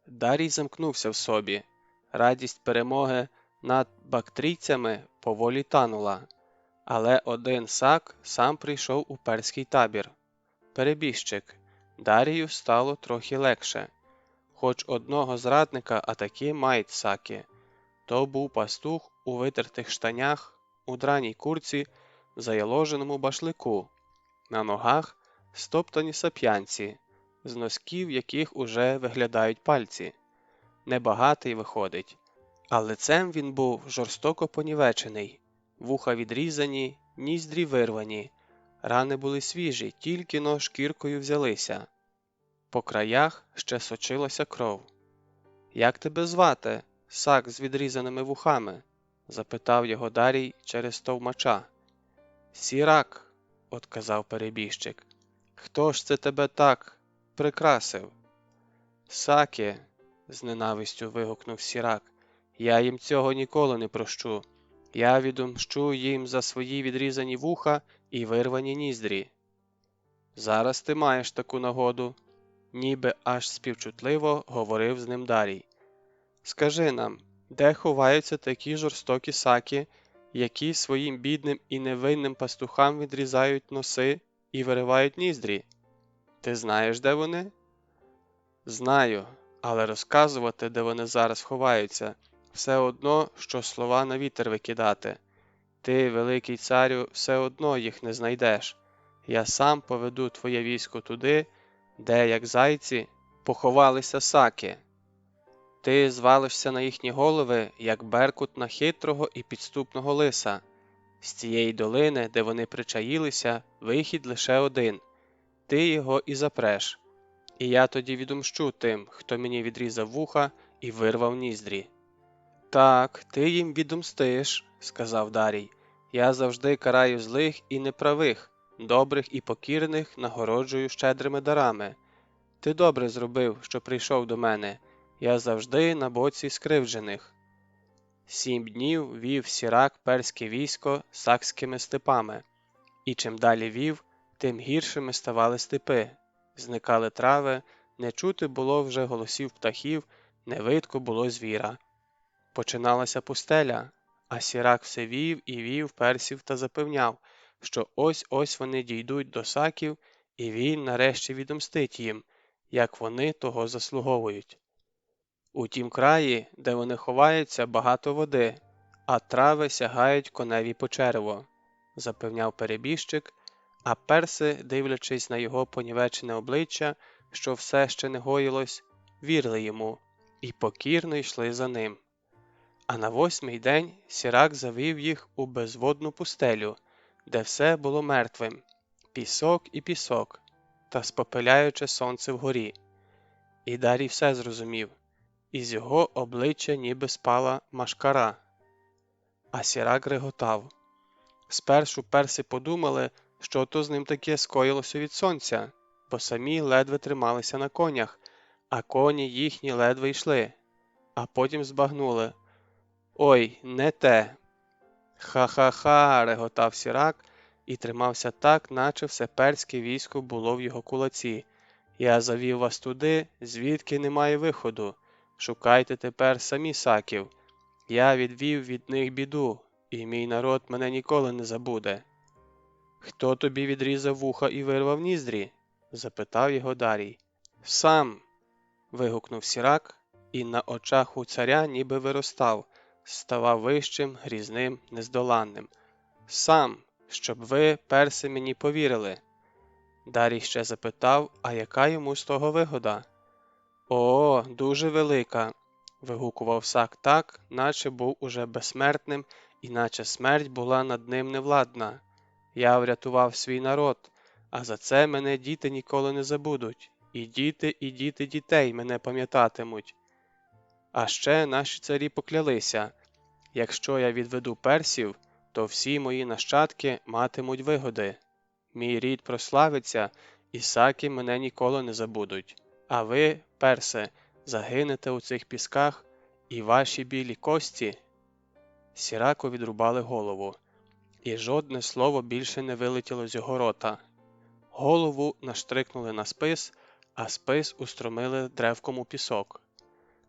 Дарій замкнувся в собі. Радість перемоги над бактрійцями поволі танула. Але один сак сам прийшов у перський табір. Перебіжчик. Дарію стало трохи легше. Хоч одного зрадника, а таки мають саки. То був пастух у витертих штанях, у драній курці, в заяложеному башлику. На ногах стоптані сап'янці, з носків яких уже виглядають пальці. Небагатий виходить, а лицем він був жорстоко понівечений, вуха відрізані, ніздрі вирвані, рани були свіжі, тільки-но шкіркою взялися. По краях ще сочилася кров. «Як тебе звати, сак з відрізаними вухами?» – запитав його Дарій через товмача. «Сірак», – отказав перебіжчик. «Хто ж це тебе так прикрасив?» «Саки», – з ненавистю вигукнув Сірак, – «я їм цього ніколи не прощу. Я відомщу їм за свої відрізані вуха і вирвані ніздрі». «Зараз ти маєш таку нагоду», – ніби аж співчутливо говорив з ним Дарій. «Скажи нам, де ховаються такі жорстокі саки, які своїм бідним і невинним пастухам відрізають носи і виривають ніздрі? Ти знаєш, де вони?» «Знаю, але розказувати, де вони зараз ховаються, все одно, що слова на вітер викидати. Ти, великий царю, все одно їх не знайдеш. Я сам поведу твоє військо туди, де, як зайці, поховалися саки. Ти звалишся на їхні голови, як беркут на хитрого і підступного лиса. З цієї долини, де вони причаїлися, вихід лише один. Ти його і запреш. І я тоді відомщу тим, хто мені відрізав вуха і вирвав ніздрі». «Так, ти їм відомстиш», – сказав Дарій. «Я завжди караю злих і неправих, добрих і покірних нагороджую щедрими дарами. Ти добре зробив, що прийшов до мене. Я завжди на боці скривджених». 7 днів вів Сірак перське військо сакськими степами. І чим далі вів, тим гіршими ставали степи. Зникали трави, не чути було вже голосів птахів, не видко було звіра. Починалася пустеля, а Сірак все вів і вів персів та запевняв, що ось-ось вони дійдуть до саків, і він нарешті відомстить їм, як вони того заслуговують. У тім краї, де вони ховаються, багато води, а трави сягають коневі по черево, запевняв перебіжчик, а перси, дивлячись на його понівечене обличчя, що все ще не гоїлось, вірили йому і покірно йшли за ним. А на 8-й день Сірак завів їх у безводну пустелю, де все було мертвим – пісок і пісок, та спопиляюче сонце вгорі. І Дарій все зрозумів, із його обличчя ніби спала машкара. А Сірак реготав. Спершу перси подумали, що то з ним таке скоїлося від сонця, бо самі ледве трималися на конях, а коні їхні ледве йшли. А потім збагнули. «Ой, не те!» «Ха-ха-ха!» – реготав Сірак і тримався так, наче все перське військо було в його кулаці. «Я завів вас туди, звідки немає виходу. Шукайте тепер самі саків. Я відвів від них біду, і мій народ мене ніколи не забуде». «Хто тобі відрізав вуха і вирвав ніздрі?» – запитав його Дарій. «Сам!» – вигукнув Сірак, і на очах у царя ніби виростав, ставав вищим, грізним, нездоланним. «Сам, щоб ви, перси, мені повірили». Дарій ще запитав, а яка йому з того вигода? «О, дуже велика!» – вигукував сак так, наче був уже безсмертним, і наче смерть була над ним невладна. «Я врятував свій народ, а за це мене діти ніколи не забудуть, і діти дітей мене пам'ятатимуть. А ще наші царі поклялися, якщо я відведу персів, то всі мої нащадки матимуть вигоди. Мій рід прославиться, і саки мене ніколи не забудуть. А ви, перси, загинете у цих пісках, і ваші білі кості Сіраку відрубали голову, і жодне слово більше не вилетіло з його рота. Голову наштрикнули на спис, а спис устромили древком у пісок.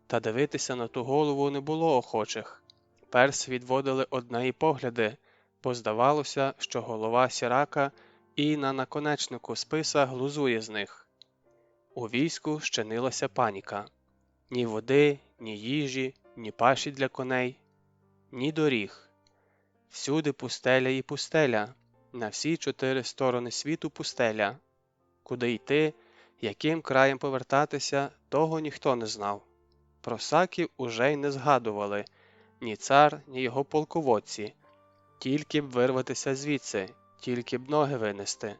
Та дивитися на ту голову не було охочих. Перси відводили одне погляди, бо здавалося, що голова Сірака і на наконечнику списа глузує з них. У війську щинилася паніка. Ні води, ні їжі, ні паші для коней, ні доріг. Всюди пустеля і пустеля, на всі 4 сторони світу пустеля. Куди йти, яким краєм повертатися, того ніхто не знав. Про саків уже й не згадували ні цар, ні його полководці. Тільки б вирватися звідси, тільки б ноги винести.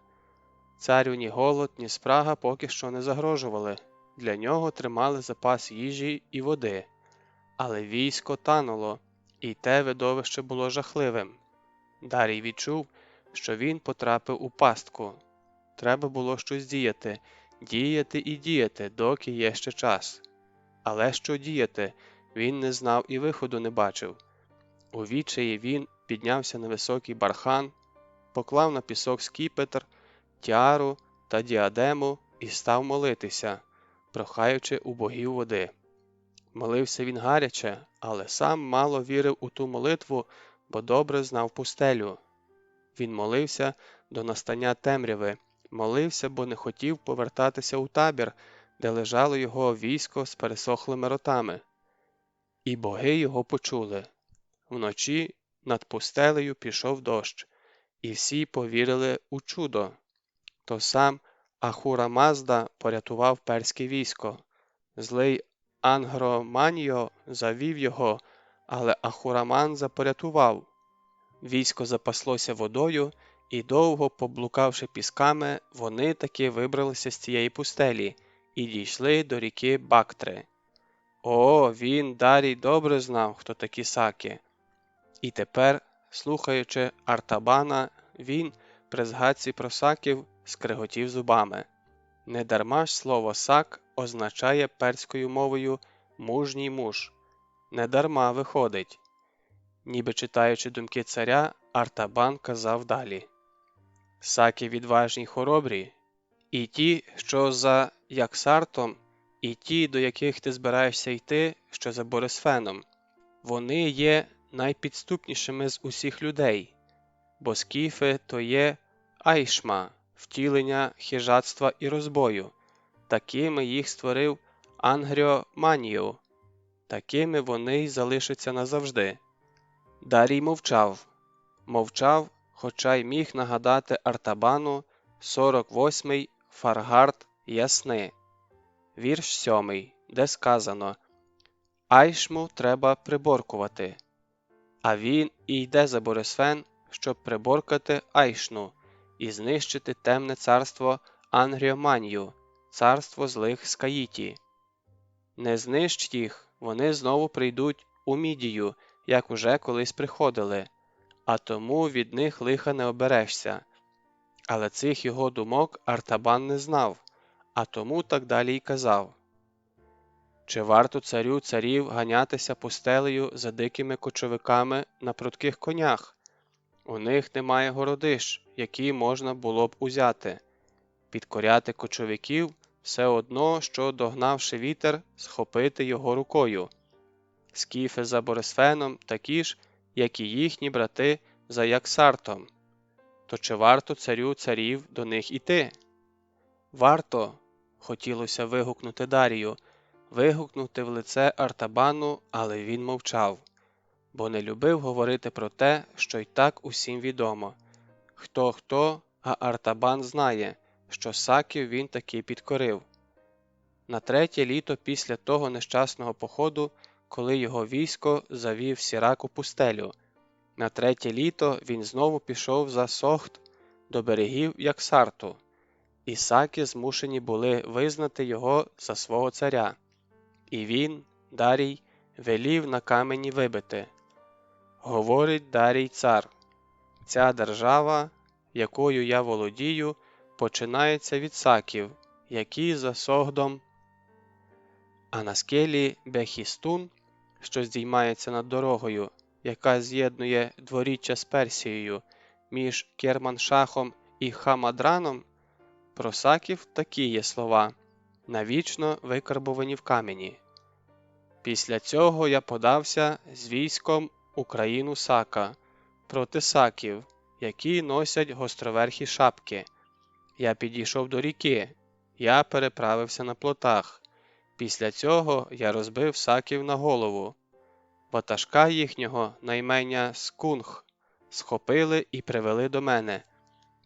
Царю ні голод, ні спрага поки що не загрожували. Для нього тримали запас їжі і води. Але військо тануло, і те видовище було жахливим. Дарій відчув, що він потрапив у пастку. Треба було щось діяти, діяти і діяти, доки є ще час. Але що діяти, він не знав і виходу не бачив. У відчаї він піднявся на високий бархан, поклав на пісок скіпетр, тіару та діадему і став молитися, прохаючи у богів води. Молився він гаряче, але сам мало вірив у ту молитву, бо добре знав пустелю. Він молився до настання темряви, молився, бо не хотів повертатися у табір, де лежало його військо з пересохлими ротами. І боги його почули. Вночі над пустелею пішов дощ, і всі повірили у чудо. То сам Ахура Мазда порятував перське військо. Злий Ангроманьо завів його, але Ахураманза порятував. Військо запаслося водою, і довго поблукавши пісками, вони таки вибралися з цієї пустелі і дійшли до ріки Бактри. О, він, Дарій, добре знав, хто такі саки. І тепер, слухаючи Артабана, він, при згадці про саків, скриготів зубами. Недарма ж слово «сак» означає перською мовою «мужній муж». Недарма виходить. Ніби читаючи думки царя, Артабан казав далі. Саки відважні й хоробрі, і ті, що за Яксартом, і ті, до яких ти збираєшся йти, що за Борисфеном. Вони є найпідступнішими з усіх людей, бо скіфи то є Айшма, втілення хижацтва і розбою. Такими їх створив Ангріоманіо, такими вони й залишаться назавжди. Дарій мовчав, хоча й міг нагадати Артабану 48-й Фаргард Ясни, вірш 7, де сказано «Айшму треба приборкувати». А він і йде за Борисфен, щоб приборкати Айшну і знищити темне царство Ангріоманію, царство злих Скаїті. Не знищ їх, вони знову прийдуть у Мідію, як уже колись приходили, а тому від них лиха не оберешся. Але цих його думок Артабан не знав, а тому так далі й казав. Чи варто царю царів ганятися пустелею за дикими кочовиками на прутких конях? У них немає городищ, які можна було б узяти. Підкоряти кочовиків все одно, що, догнавши вітер, схопити його рукою. Скіфи за Борисфеном такі ж, як і їхні брати за Яксартом. То чи варто царю царів до них іти? Варто, хотілося вигукнути Дарію, вигукнути в лице Артабану, але він мовчав, бо не любив говорити про те, що й так усім відомо. Хто, а Артабан знає, що саків він таки підкорив. На 3-те літо після того нещасного походу, коли його військо завів Сірак у пустелю, на 3-те літо він знову пішов за Сохт до берегів Яксарту, і саки змушені були визнати його за свого царя. І він, Дарій, велів на камені вибити. Говорить Дарій цар, ця держава, якою я володію, починається від саків, які за Согдом, а на скелі Бехістун, що здіймається над дорогою, яка з'єднує дворіччя з Персією, між Керманшахом і Хамадраном, про саків такі є слова, навічно викарбовані в камені. Після цього я подався з військом у країну Сака проти саків, які носять гостроверхі шапки. Я підійшов до ріки, я переправився на плотах. Після цього я розбив саків на голову. Ватажка їхнього на ім'я Скунг схопили і привели до мене.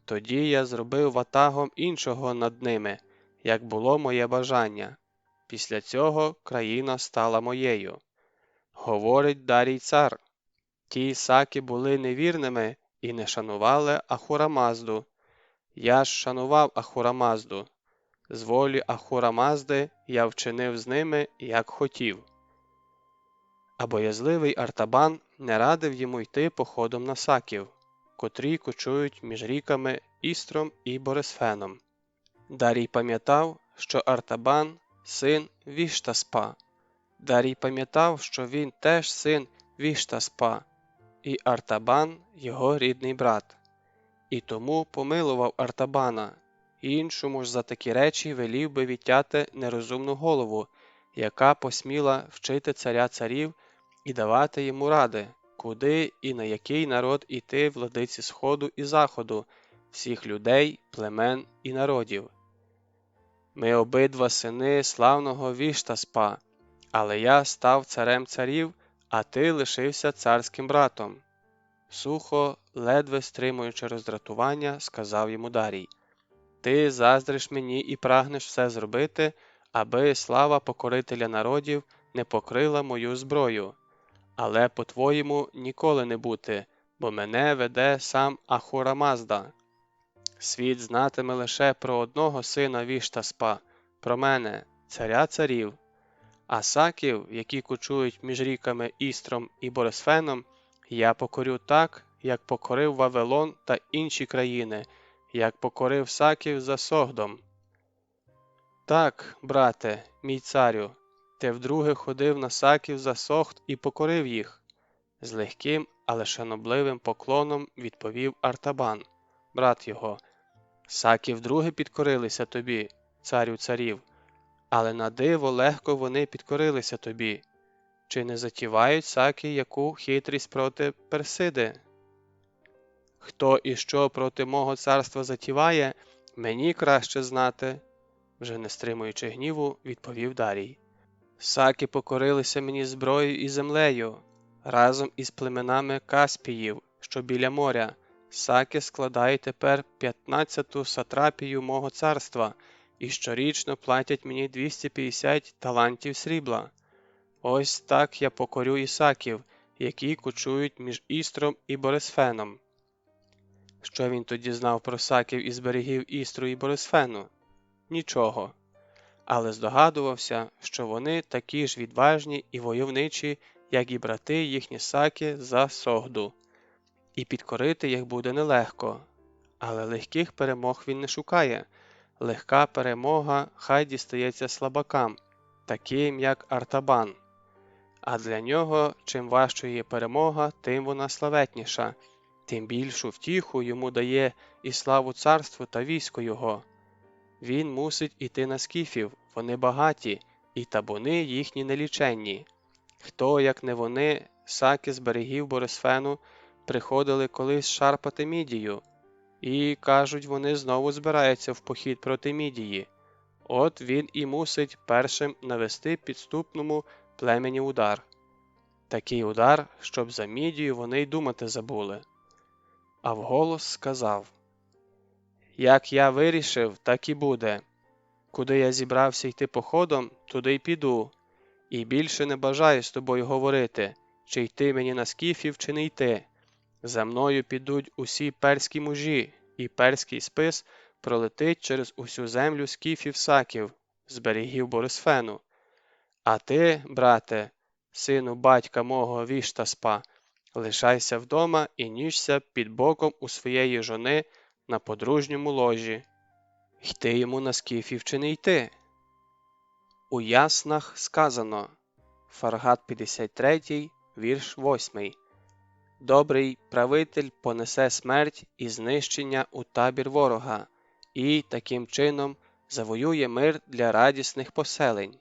Тоді я зробив ватагом іншого над ними, як було моє бажання. Після цього країна стала моєю. Говорить Дарій цар. Ті саки були невірними і не шанували Ахура-Мазду. Я ж шанував Ахура-Мазду. З волі Ахура-Мазди я вчинив з ними, як хотів. А боязливий Артабан не радив йому йти походом на саків, котрі кочують між ріками Істром і Борисфеном. Дарій пам'ятав, що Артабан – син Віштаспа. Дарій пам'ятав, що він теж син Віштаспа, і Артабан – його рідний брат. І тому помилував Артабана, іншому ж за такі речі велів би відтяти нерозумну голову, яка посміла вчити царя царів і давати йому ради, куди і на який народ іти владиці Сходу і Заходу, всіх людей, племен і народів. Ми обидва сини славного Віштаспа, але я став царем царів, а ти лишився царським братом. Сухо, ледве стримуючи роздратування, сказав йому Дарій. Ти заздриш мені і прагнеш все зробити, аби слава покорителя народів не покрила мою зброю. Але по-твоєму ніколи не бути, бо мене веде сам Ахура-Мазда. Світ знатиме лише про одного сина Віштаспа, про мене, царя царів. А саків, які кочують між ріками Істром і Борисфеном, я покорю так, як покорив Вавилон та інші країни, як покорив саків за Согдом. Так, брате, мій царю, ти вдруге ходив на саків за Согд і покорив їх. З легким, але шанобливим поклоном відповів Артабан, брат його. Саки вдруге підкорилися тобі, царю царів, але на диво легко вони підкорилися тобі. Чи не затівають саки яку хитрість проти Персиди? Хто і що проти мого царства затіває, мені краще знати, вже не стримуючи гніву, відповів Дарій. Саки покорилися мені зброєю і землею, разом із племенами Каспіїв, що біля моря. Саки складають тепер 15-ту сатрапію мого царства і щорічно платять мені 250 талантів срібла. Ось так я покорю ісаків, які кочують між Істром і Борисфеном. Що він тоді знав про саків із берегів Істру і Борисфену? Нічого. Але здогадувався, що вони такі ж відважні і войовничі, як і брати їхні саки за Согду. І підкорити їх буде нелегко. Але легких перемог він не шукає. Легка перемога хай дістається слабакам, таким як Артабан. А для нього, чим важчою є перемога, тим вона славетніша, тим більшу втіху йому дає і славу царству та війську його. Він мусить іти на скіфів, вони багаті, і табуни їхні неліченні. Хто, як не вони, саки з берегів Борисфену, приходили колись шарпати Мідію, і, кажуть, вони знову збираються в похід проти Мідії. От він і мусить першим навести підступному племені удар. Такий удар, щоб за Мідію вони й думати забули. А вголос сказав: «Як я вирішив, так і буде. Куди я зібрався йти походом, туди й піду. І більше не бажаю з тобою говорити, чи йти мені на скіфів, чи не йти. За мною підуть усі перські мужі, і перський спис пролетить через усю землю скіфів-саків, з берегів Борисфену. А ти, брате, сину батька мого Віштаспа, лишайся вдома і ніжся під боком у своєї жони на подружньому ложі. Йти йому на скіфів чи не йти?» У Яснах сказано, Фаргат 53, вірш 8. добрий правитель понесе смерть і знищення у табір ворога і, таким чином, завоює мир для радісних поселень.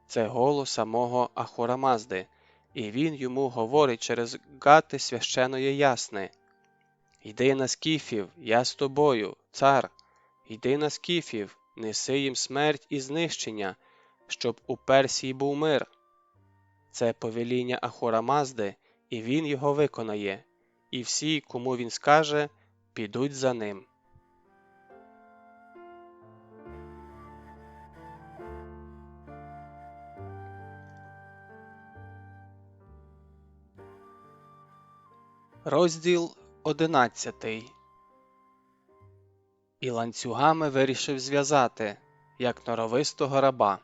Це голос самого Ахура Мазди, і він йому говорить через гати священої ясни. «Йди на скіфів, я з тобою, цар! Йди на скіфів, неси їм смерть і знищення, щоб у Персії був мир». Це повеління Ахура Мазди, і він його виконає, і всі, кому він скаже, підуть за ним. Розділ 11. І ланцюгами вирішив зв'язати, як норовистого раба.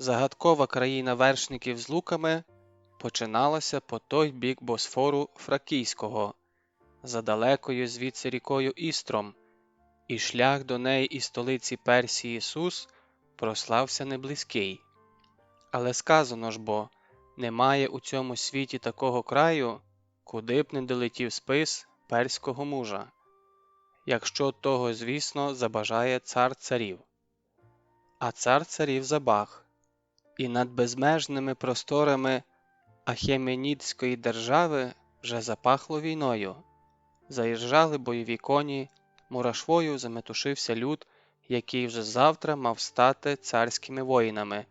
Загадкова країна вершників з луками починалася по той бік Босфору Фракійського, за далекою звідси рікою Істром, і шлях до неї із столиці Персії Сус прослався неблизький. Але сказано ж бо, немає у цьому світі такого краю, куди б не долетів спис перського мужа, якщо того, звісно, забажає цар царів. А цар царів забаг, і над безмежними просторами Ахеменідської держави вже запахло війною. Заїжджали бойові коні, мурашвою заметушився люд, який вже завтра мав стати царськими воїнами,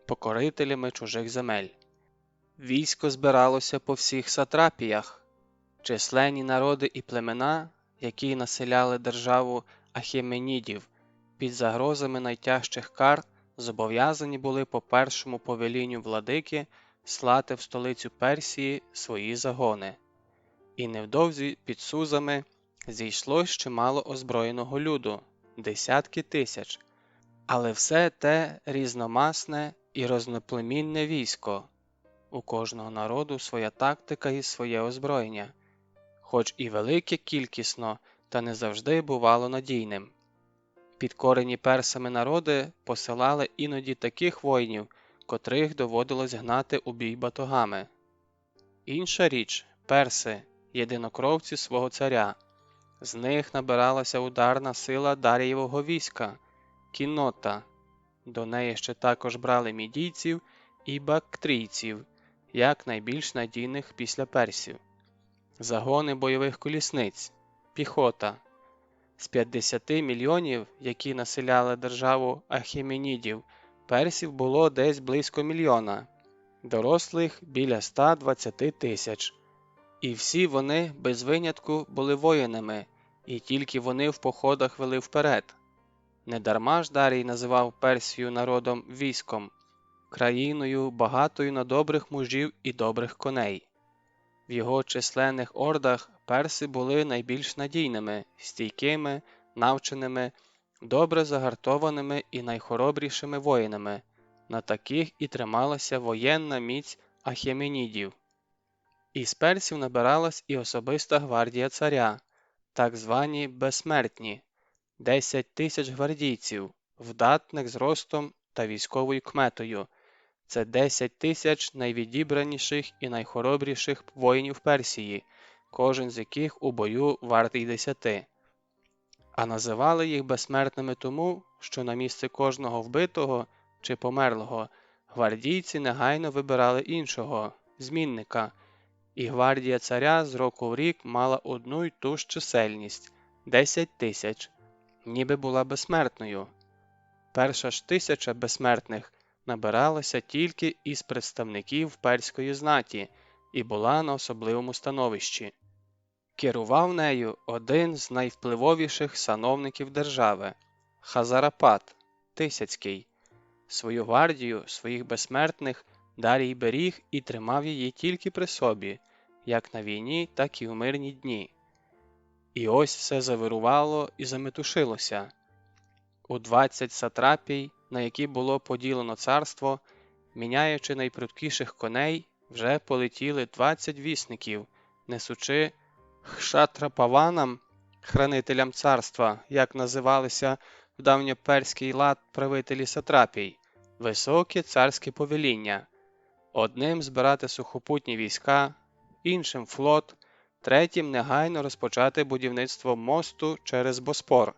покорителями чужих земель. Військо збиралося по всіх сатрапіях. Численні народи і племена, які населяли державу Ахеменідів, під загрозами найтяжчих кар зобов'язані були по першому повелінню владики слати в столицю Персії свої загони. І невдовзі під Сузами зійшлось чимало озброєного люду, десятки тисяч, але все те різномасне і різноплемінне військо. У кожного народу своя тактика і своє озброєння, хоч і велике кількісно, та не завжди бувало надійним. Підкорені персами народи посилали іноді таких воїнів, котрих доводилось гнати у бій батогами. Інша річ – перси, єдинокровці свого царя. З них набиралася ударна сила Дарієвого війська – кіннота. До неї ще також брали мідійців і бактрійців, як найбільш надійних після персів. Загони бойових колісниць – піхота. З 50 мільйонів, які населяли державу Ахеменідів, персів було десь близько мільйона, дорослих – біля 120 тисяч. І всі вони, без винятку, були воїнами, і тільки вони в походах вели вперед. Недарма ж Дарій називав Персію народом військом, країною, багатою на добрих мужів і добрих коней. В його численних ордах перси були найбільш надійними, стійкими, навченими, добре загартованими і найхоробрішими воїнами. На таких і трималася воєнна міць Ахеменідів. Із персів набиралась і особиста гвардія царя, так звані безсмертні, 10 тисяч гвардійців, вдатних зростом та військовою кметою. Це 10 тисяч найвідібраніших і найхоробріших воїнів Персії, кожен з яких у бою вартий 10. А називали їх безсмертними тому, що на місце кожного вбитого чи померлого гвардійці негайно вибирали іншого, змінника, і гвардія царя з року в рік мала одну й ту ж чисельність – 10 тисяч, ніби була безсмертною. Перша ж 1000 безсмертних набиралася тільки із представників перської знаті і була на особливому становищі. Керував нею один з найвпливовіших сановників держави – Хазарапат, Тисяцький. Свою гвардію, своїх безсмертних Дарій беріг і тримав її тільки при собі, як на війні, так і у мирні дні. І ось все завирувало і заметушилося. У 20 сатрапій, на які було поділено царство, міняючи найпрудкіших коней, вже полетіли 20 вісників, несучи Кшатрапаванам, хранителям царства, як називалися в давньоперський лад правителі сатрапій, високе царське повеління. одним збирати сухопутні війська, іншим флот, третім негайно розпочати будівництво мосту через Боспор,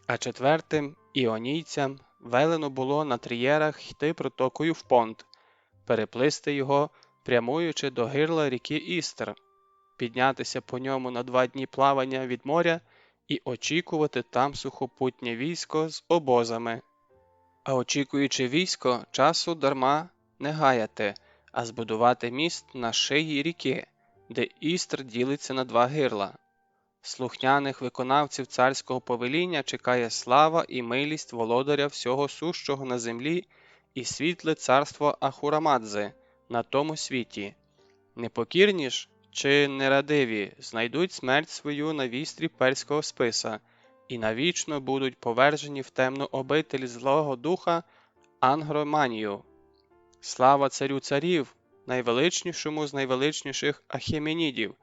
а четвертим іонійцям велено було на трієрах йти протокою в Понт, переплисти його, прямуючи до гирла ріки Істр, піднятися по ньому на 2 дні плавання від моря і очікувати там сухопутнє військо з обозами. А очікуючи військо, часу дарма не гаяти, а збудувати міст на шиї ріки, де Істр ділиться на 2 гирла. Слухняних виконавців царського повеління чекає слава і милість володаря всього сущого на землі і світле царство Ахурамадзи на тому світі. Непокірні ж чи нерадиві знайдуть смерть свою на вістрі перського списа і навічно будуть повержені в темну обитель злого духа Ангроманію. Слава царю царів, найвеличнішому з найвеличніших Ахеменідів,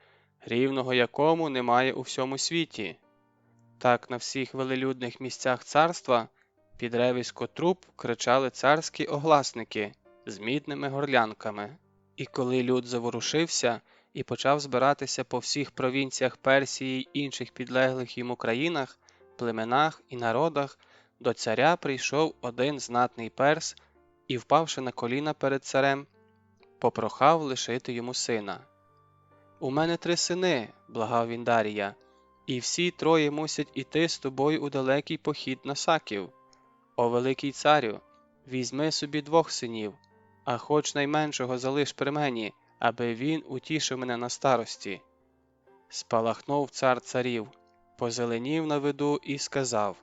рівного якому немає у всьому світі. Так на всіх велелюдних місцях царства під ревисько труб кричали царські огласники з мідними горлянками. І коли люд заворушився і почав збиратися по всіх провінціях Персії й інших підлеглих йому країнах, племенах і народах, до царя прийшов один знатний перс і, впавши на коліна перед царем, попрохав лишити йому сина. «У мене 3 сини, – благав він Дарія, – і всі 3 мусять іти з тобою у далекий похід на Саків. О великий царю, візьми собі 2 синів, а хоч найменшого залиш при мені, аби він утішив мене на старості». Спалахнув цар царів, позеленів на виду і сказав: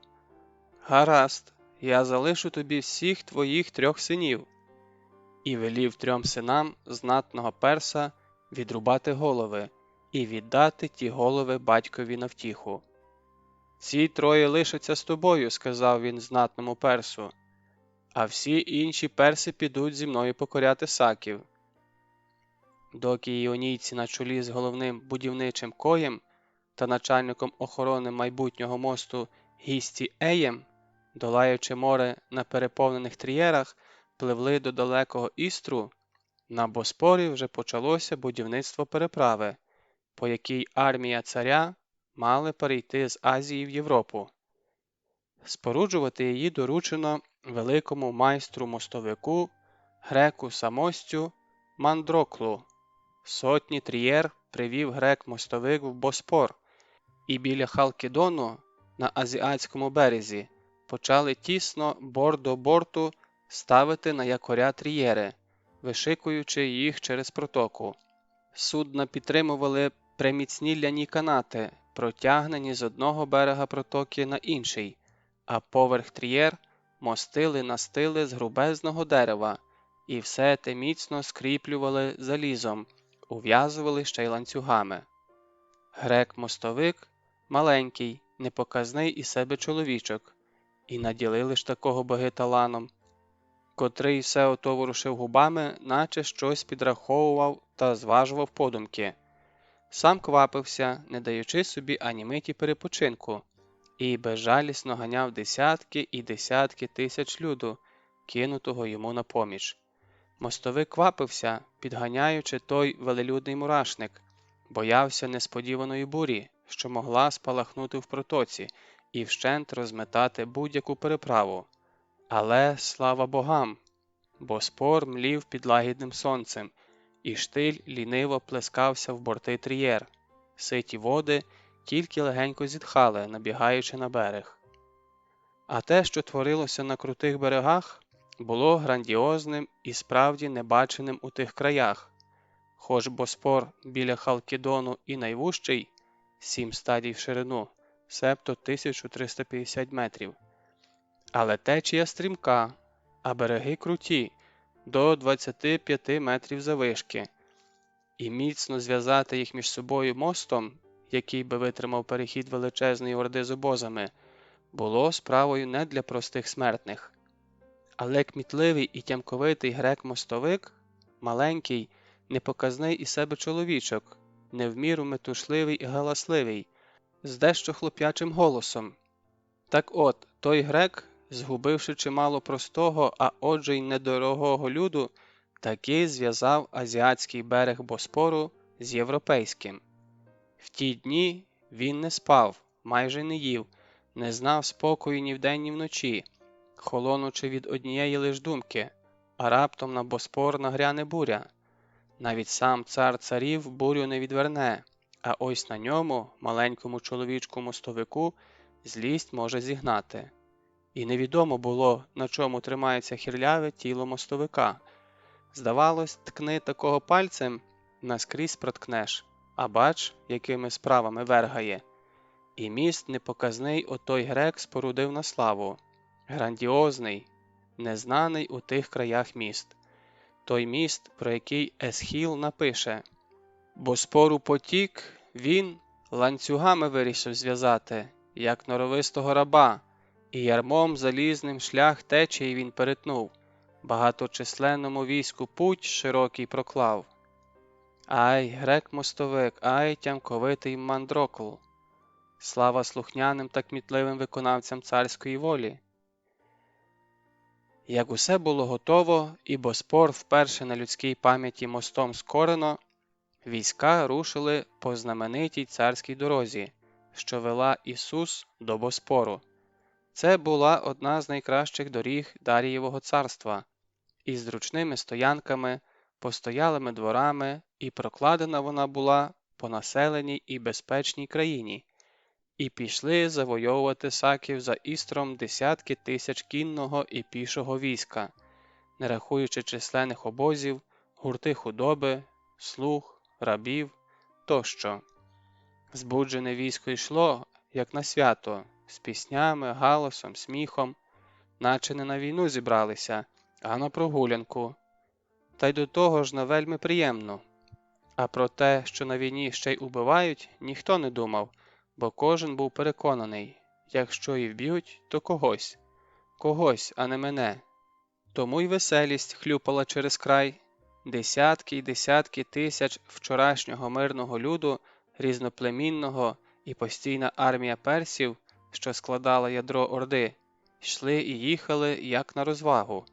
«Гаразд, я залишу тобі всіх твоїх 3 синів». І велів 3 синам знатного перса відрубати голови і віддати ті голови батькові на втіху. «Ці 3 лишаться з тобою, – сказав він знатному персу, – а всі інші перси підуть зі мною покоряти Саків». Доки іонійці на чолі з головним будівничим Коєм та начальником охорони майбутнього мосту Гісті Еєм, долаючи море на переповнених трієрах, пливли до далекого Істру, на Боспорі вже почалося будівництво переправи, по якій армія царя мали перейти з Азії в Європу. Споруджувати її доручено великому майстру-мостовику, греку Самостю Мандроклу. Сотні трієр привів грек-мостовик в Боспор, і біля Халкідону на азіатському березі почали тісно борт до борту ставити на якоря трієри, вишикуючи їх через протоку. Судна підтримували приміцні ляні канати, протягнені з одного берега протоки на інший, а поверх трієр мостили настили з грубезного дерева, і все те міцно скріплювали залізом, ув'язували ще й ланцюгами. Грек-мостовик – маленький, непоказний із себе чоловічок, і наділили ж такого боги таланом, котрий все ото ворушив губами, наче щось підраховував та зважував подумки. Сам квапився, не даючи собі ані миті перепочинку, і безжалісно ганяв десятки і десятки тисяч люду, кинутого йому на поміч. Мостовик квапився, підганяючи той велелюдний мурашник, боявся несподіваної бурі, що могла спалахнути в протоці і вщент розметати будь-яку переправу. Але, слава богам, Боспор млів під лагідним сонцем, і штиль ліниво плескався в борти трієр. Ситі води тільки легенько зітхали, набігаючи на берег. А те, що творилося на крутих берегах, було грандіозним і справді небаченим у тих краях. Хоч Боспор біля Халкідону і найвужчий – 7 стадій в ширину, себто 1350 метрів. Але течія стрімка, а береги круті – до 25 метрів завишки, і міцно зв'язати їх між собою мостом, який би витримав перехід величезної орди з обозами, було справою не для простих смертних. Але кмітливий і тямковитий грек-мостовик, маленький, непоказний із себе чоловічок, не в міру метушливий і галасливий, з дещо хлоп'ячим голосом. Так от, той грек, згубивши чимало простого, а отже й недорогого люду, таки зв'язав азіатський берег Боспору з європейським. В ті дні він не спав, майже не їв, не знав спокою ні вдень, ні вночі, холонучи від однієї лиш думки, а раптом на Боспор нагряне буря. Навіть сам цар царів бурю не відверне, а ось на ньому, маленькому чоловічку-мостовику, злість може зігнати. І невідомо було, на чому тримається хирляве тіло мостовика. Здавалось, ткни такого пальцем, наскрізь проткнеш, а бач, якими справами вергає. І міст непоказний отой грек спорудив на славу. Грандіозний, незнаний у тих краях міст. Той міст, про який Есхіл напише: «Боспору потік він ланцюгами вирішив зв'язати, як норовистого раба, і ярмом залізним шлях течії він перетнув, багаточисленному війську путь широкий проклав. Ай, грек-мостовик, ай, тямковитий мандрокл! Слава слухняним та кмітливим виконавцям царської волі!» Як усе було готово, і Боспор вперше на людській пам'яті мостом скорено, війська рушили по знаменитій царській дорозі, що вела Ісус до Боспору. Це була одна з найкращих доріг Дарієвого царства, із зручними стоянками, постоялими дворами, і прокладена вона була по населеній і безпечній країні. І пішли завойовувати саків за Істром десятки тисяч кінного і пішого війська, не рахуючи численних обозів, гурти худоби, слуг, рабів тощо. Збуджене військо йшло, як на свято, з піснями, галасом, сміхом, наче не на війну зібралися, а на прогулянку. Та й до того ж на вельми приємно. А про те, що на війні ще й убивають, ніхто не думав, бо кожен був переконаний, якщо і вб'ють, то когось. Когось, а не мене. Тому й веселість хлюпала через край. Десятки й десятки тисяч вчорашнього мирного люду, різноплемінного, і постійна армія персів, що складала ядро Орди, йшли і їхали як на розвагу,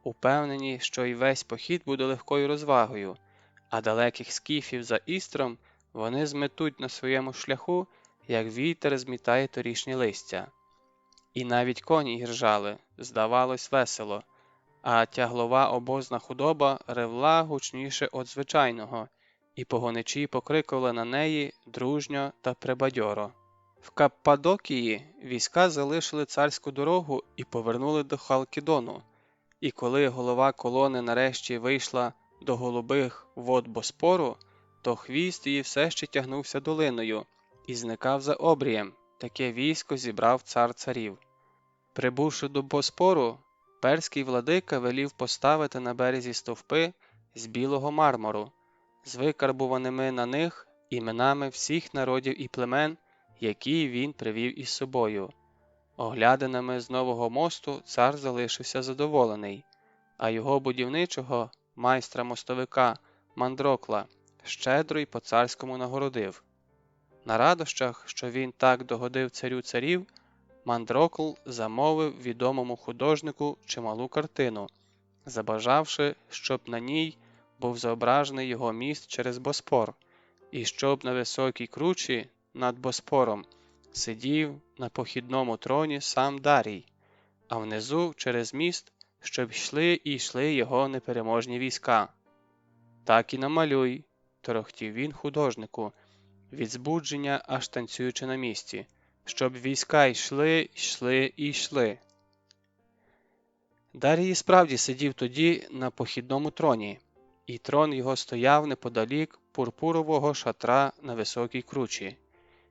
упевнені, що й весь похід буде легкою розвагою, а далеких скіфів за Істром вони зметуть на своєму шляху, як вітер змітає торішнє листя. І навіть коні іржали, здавалось, весело, а тяглова обозна худоба ревла гучніше од звичайного, і погоничі покрикували на неї дружньо та прибадьоро. В Каппадокії війська залишили царську дорогу і повернули до Халкідону, і коли голова колони нарешті вийшла до голубих вод Боспору, то хвіст її все ще тягнувся долиною і зникав за обрієм. Таке військо зібрав цар царів. Прибувши до Боспору, перський владика велів поставити на березі стовпи з білого мармуру, з викарбуваними на них іменами всіх народів і племен, які він привів із собою. Оглядинами з нового мосту цар залишився задоволений, а його будівничого, майстра-мостовика Мандрокла, щедро й по-царському нагородив. На радощах, що він так догодив царю царів, Мандрокл замовив відомому художнику чималу картину, забажавши, щоб на ній був зображений його міст через Боспор, і щоб на високій кручі над Боспором сидів на похідному троні сам Дарій, а внизу через міст, щоб йшли і йшли його непереможні війська. «Так і намалюй», – торохтів він художнику, від збудження аж танцюючи на місці, щоб війська йшли, йшли і йшли. Дарій справді сидів тоді на похідному троні, і трон його стояв неподалік пурпурового шатра на високій кручі,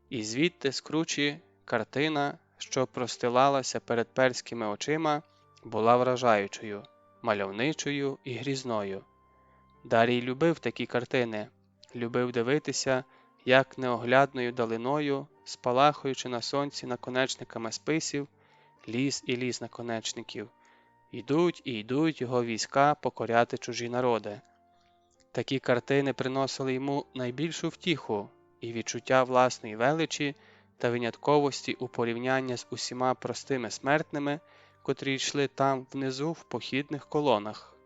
і звідти з кручі картина, що простилалася перед перськими очима, була вражаючою, мальовничою і грізною. Дарій любив такі картини, любив дивитися, як неоглядною далиною, спалахуючи на сонці наконечниками списів, ліс і ліс наконечників, йдуть і йдуть його війська покоряти чужі народи. Такі картини приносили йому найбільшу втіху і відчуття власної величі та винятковості у порівнянні з усіма простими смертними, котрі йшли там внизу в похідних колонах.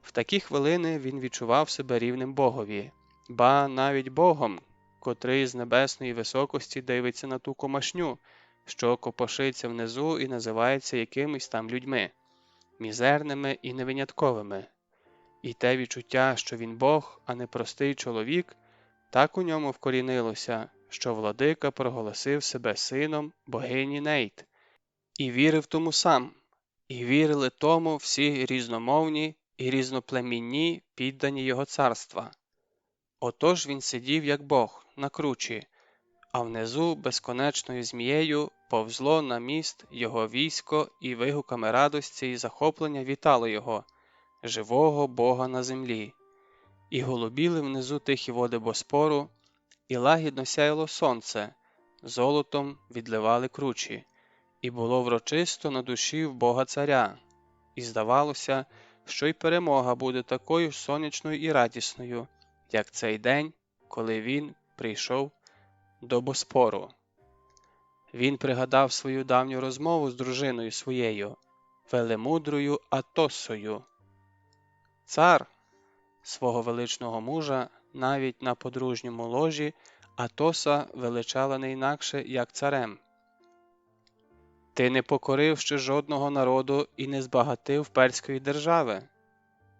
В такі хвилини він відчував себе рівним Богові, ба навіть Богом, котрий з небесної високості дивиться на ту комашню, що копошиться внизу і називається якимись там людьми, мізерними і невинятковими. І те відчуття, що він Бог, а не простий чоловік, так у ньому вкорінилося, що владика проголосив себе сином богині Нейт. І вірив тому сам, і вірили тому всі різномовні і різноплемінні піддані його царства. Отож він сидів, як Бог, на кручі, а внизу безконечною змією повзло на міст його військо і вигуками радості і захоплення вітало його, живого Бога на землі. І голубіли внизу тихі води Боспору, і лагідно сяяло сонце, золотом відливали кручі, і було врочисто на душі в Бога царя, і здавалося, що й перемога буде такою ж сонячною і радісною, як цей день, коли він прийшов до Боспору. Він пригадав свою давню розмову з дружиною своєю, велемудрою Атосою. Цар свого величного мужа навіть на подружньому ложі Атоса величала не інакше, як царем. Ти не покорив ще жодного народу і не збагатив перської держави.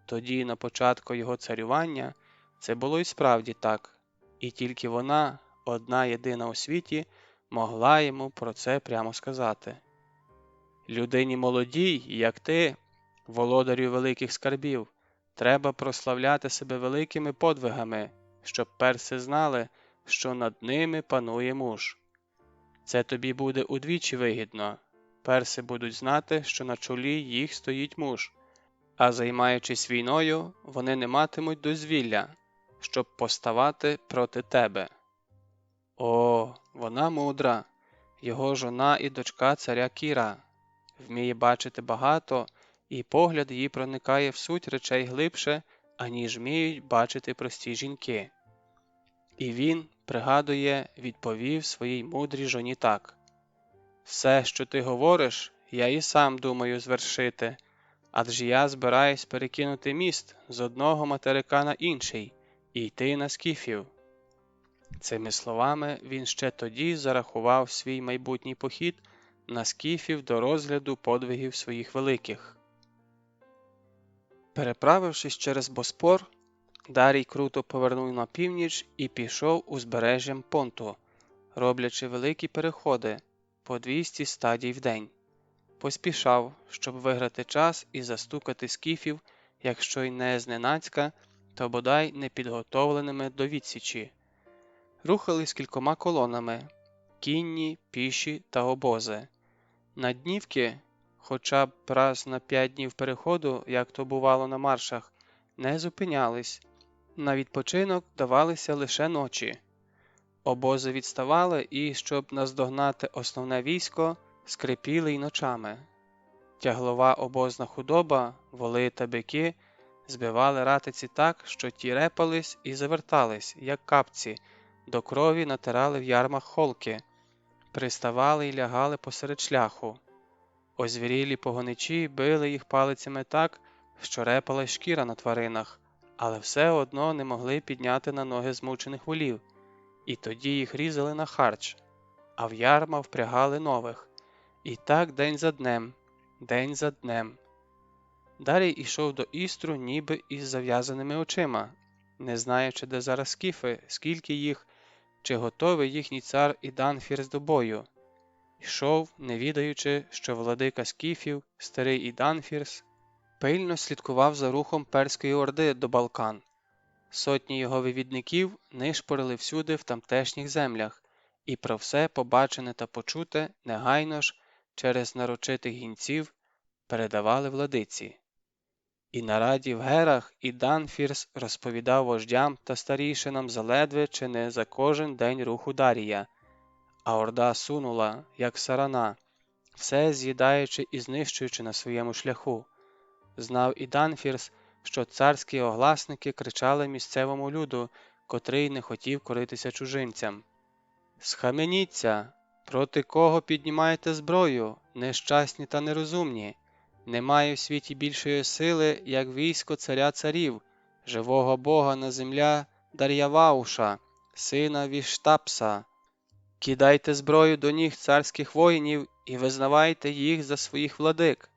Тоді, на початку його царювання, це було і справді так, і тільки вона, одна єдина у світі, могла йому про це прямо сказати. Людині молодій, як ти, володарю великих скарбів, треба прославляти себе великими подвигами, щоб перси знали, що над ними панує муж. Це тобі буде удвічі вигідно. Перси будуть знати, що на чолі їх стоїть муж, а займаючись війною, вони не матимуть дозвілля, щоб поставати проти тебе. О, вона мудра, його жона і дочка царя Кіра, вміє бачити багато, і погляд її проникає в суть речей глибше, аніж вміють бачити прості жінки. І він, пригадує, відповів своїй мудрій жоні так: «Все, що ти говориш, я і сам думаю звершити, адже я збираюсь перекинути міст з одного материка на інший і йти на скіфів». Цими словами він ще тоді зарахував свій майбутній похід на скіфів до розгляду подвигів своїх великих. Переправившись через Боспор, Дарій круто повернув на північ і пішов узбережжям Понту, роблячи великі переходи по 200 стадій в день. Поспішав, щоб виграти час і застукати скіфів, якщо й не зненацька, то бодай непідготовленими до відсічі. Рухались кількома колонами – кінні, піші та обози. На днівки, хоча б раз на 5 днів переходу, як то бувало на маршах, не зупинялись. На відпочинок давалися лише ночі. Обози відставали і, щоб наздогнати основне військо, скрипіли й ночами. Тяглова обозна худоба, воли та бики збивали ратиці так, що ті репались і завертались, як капці, до крові натирали в ярмах холки, приставали й лягали посеред шляху. Озвірілі погоничі били їх палицями так, що репала шкіра на тваринах, але все одно не могли підняти на ноги змучених волів, і тоді їх різали на харч, а в ярма впрягали нових. І так день за днем, день за днем. Дарій ішов до Істру ніби із зав'язаними очима, не знаючи, де зараз скіфи, скільки їх, чи готовий їхній цар Іданфірс до бою. Йшов, не відаючи, що владика скіфів, старий Іданфірс, пильно слідкував за рухом перської орди до Балкан. Сотні його вивідників нишпорили всюди в тамтешніх землях, і про все побачене та почуте негайно ж через нарочитих гінців передавали владиці. І на раді в Герах Іданфірс розповідав вождям та старішинам заледве чи не за кожен день руху Дарія, а орда сунула, як сарана, все з'їдаючи і знищуючи на своєму шляху. Знав Іданфірс, що царські огласники кричали місцевому люду, котрий не хотів коритися чужинцям: «Схаменіться! Проти кого піднімаєте зброю, нещасні та нерозумні? Немає в світі більшої сили, як військо царя царів, живого Бога на земля Дар'явауша, сина Віштапса. Кидайте зброю до ніг царських воїнів і визнавайте їх за своїх владик.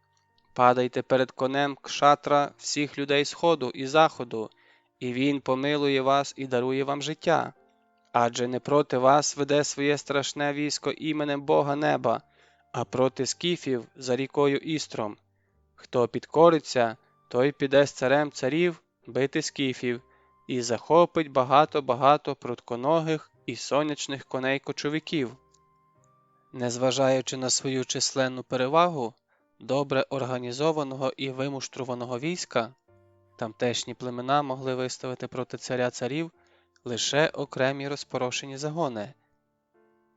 Падайте перед конем Кшатра всіх людей сходу і заходу, і він помилує вас і дарує вам життя. Адже не проти вас веде своє страшне військо іменем Бога неба, а проти скіфів за рікою Істром. Хто підкориться, той піде з царем царів бити скіфів і захопить багато-багато прутконогих і сонячних коней-кочовиків. Незважаючи на свою численну перевагу добре організованого і вимуштруваного війська, тамтешні племена могли виставити проти царя царів лише окремі розпорошені загони.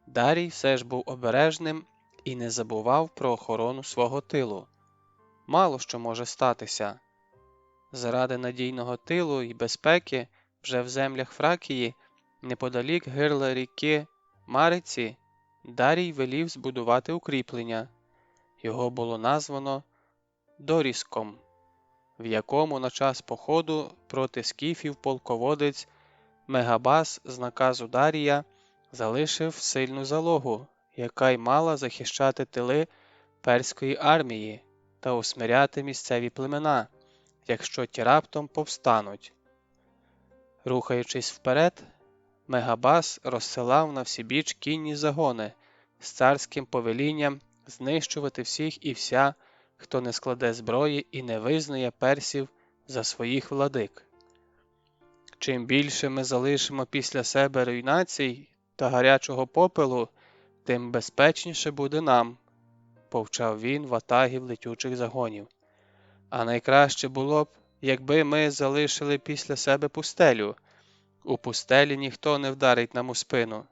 Дарій все ж був обережним і не забував про охорону свого тилу. Мало що може статися. Заради надійного тилу і безпеки вже в землях Фракії, неподалік гирла ріки Мариці, Дарій велів збудувати укріплення. Його було названо Доріском, в якому на час походу проти скіфів полководець Мегабас з наказу Дарія залишив сильну залогу, яка й мала захищати тили перської армії та усмиряти місцеві племена, якщо ті раптом повстануть. Рухаючись вперед, Мегабас розсилав на всібіч кінні загони з царським повелінням знищувати всіх і вся, хто не складе зброї і не визнає персів за своїх владик. Чим більше ми залишимо після себе руйнацій та гарячого попелу, тим безпечніше буде нам, повчав він ватагів летючих загонів. А найкраще було б, якби ми залишили після себе пустелю. У пустелі ніхто не вдарить нам у спину.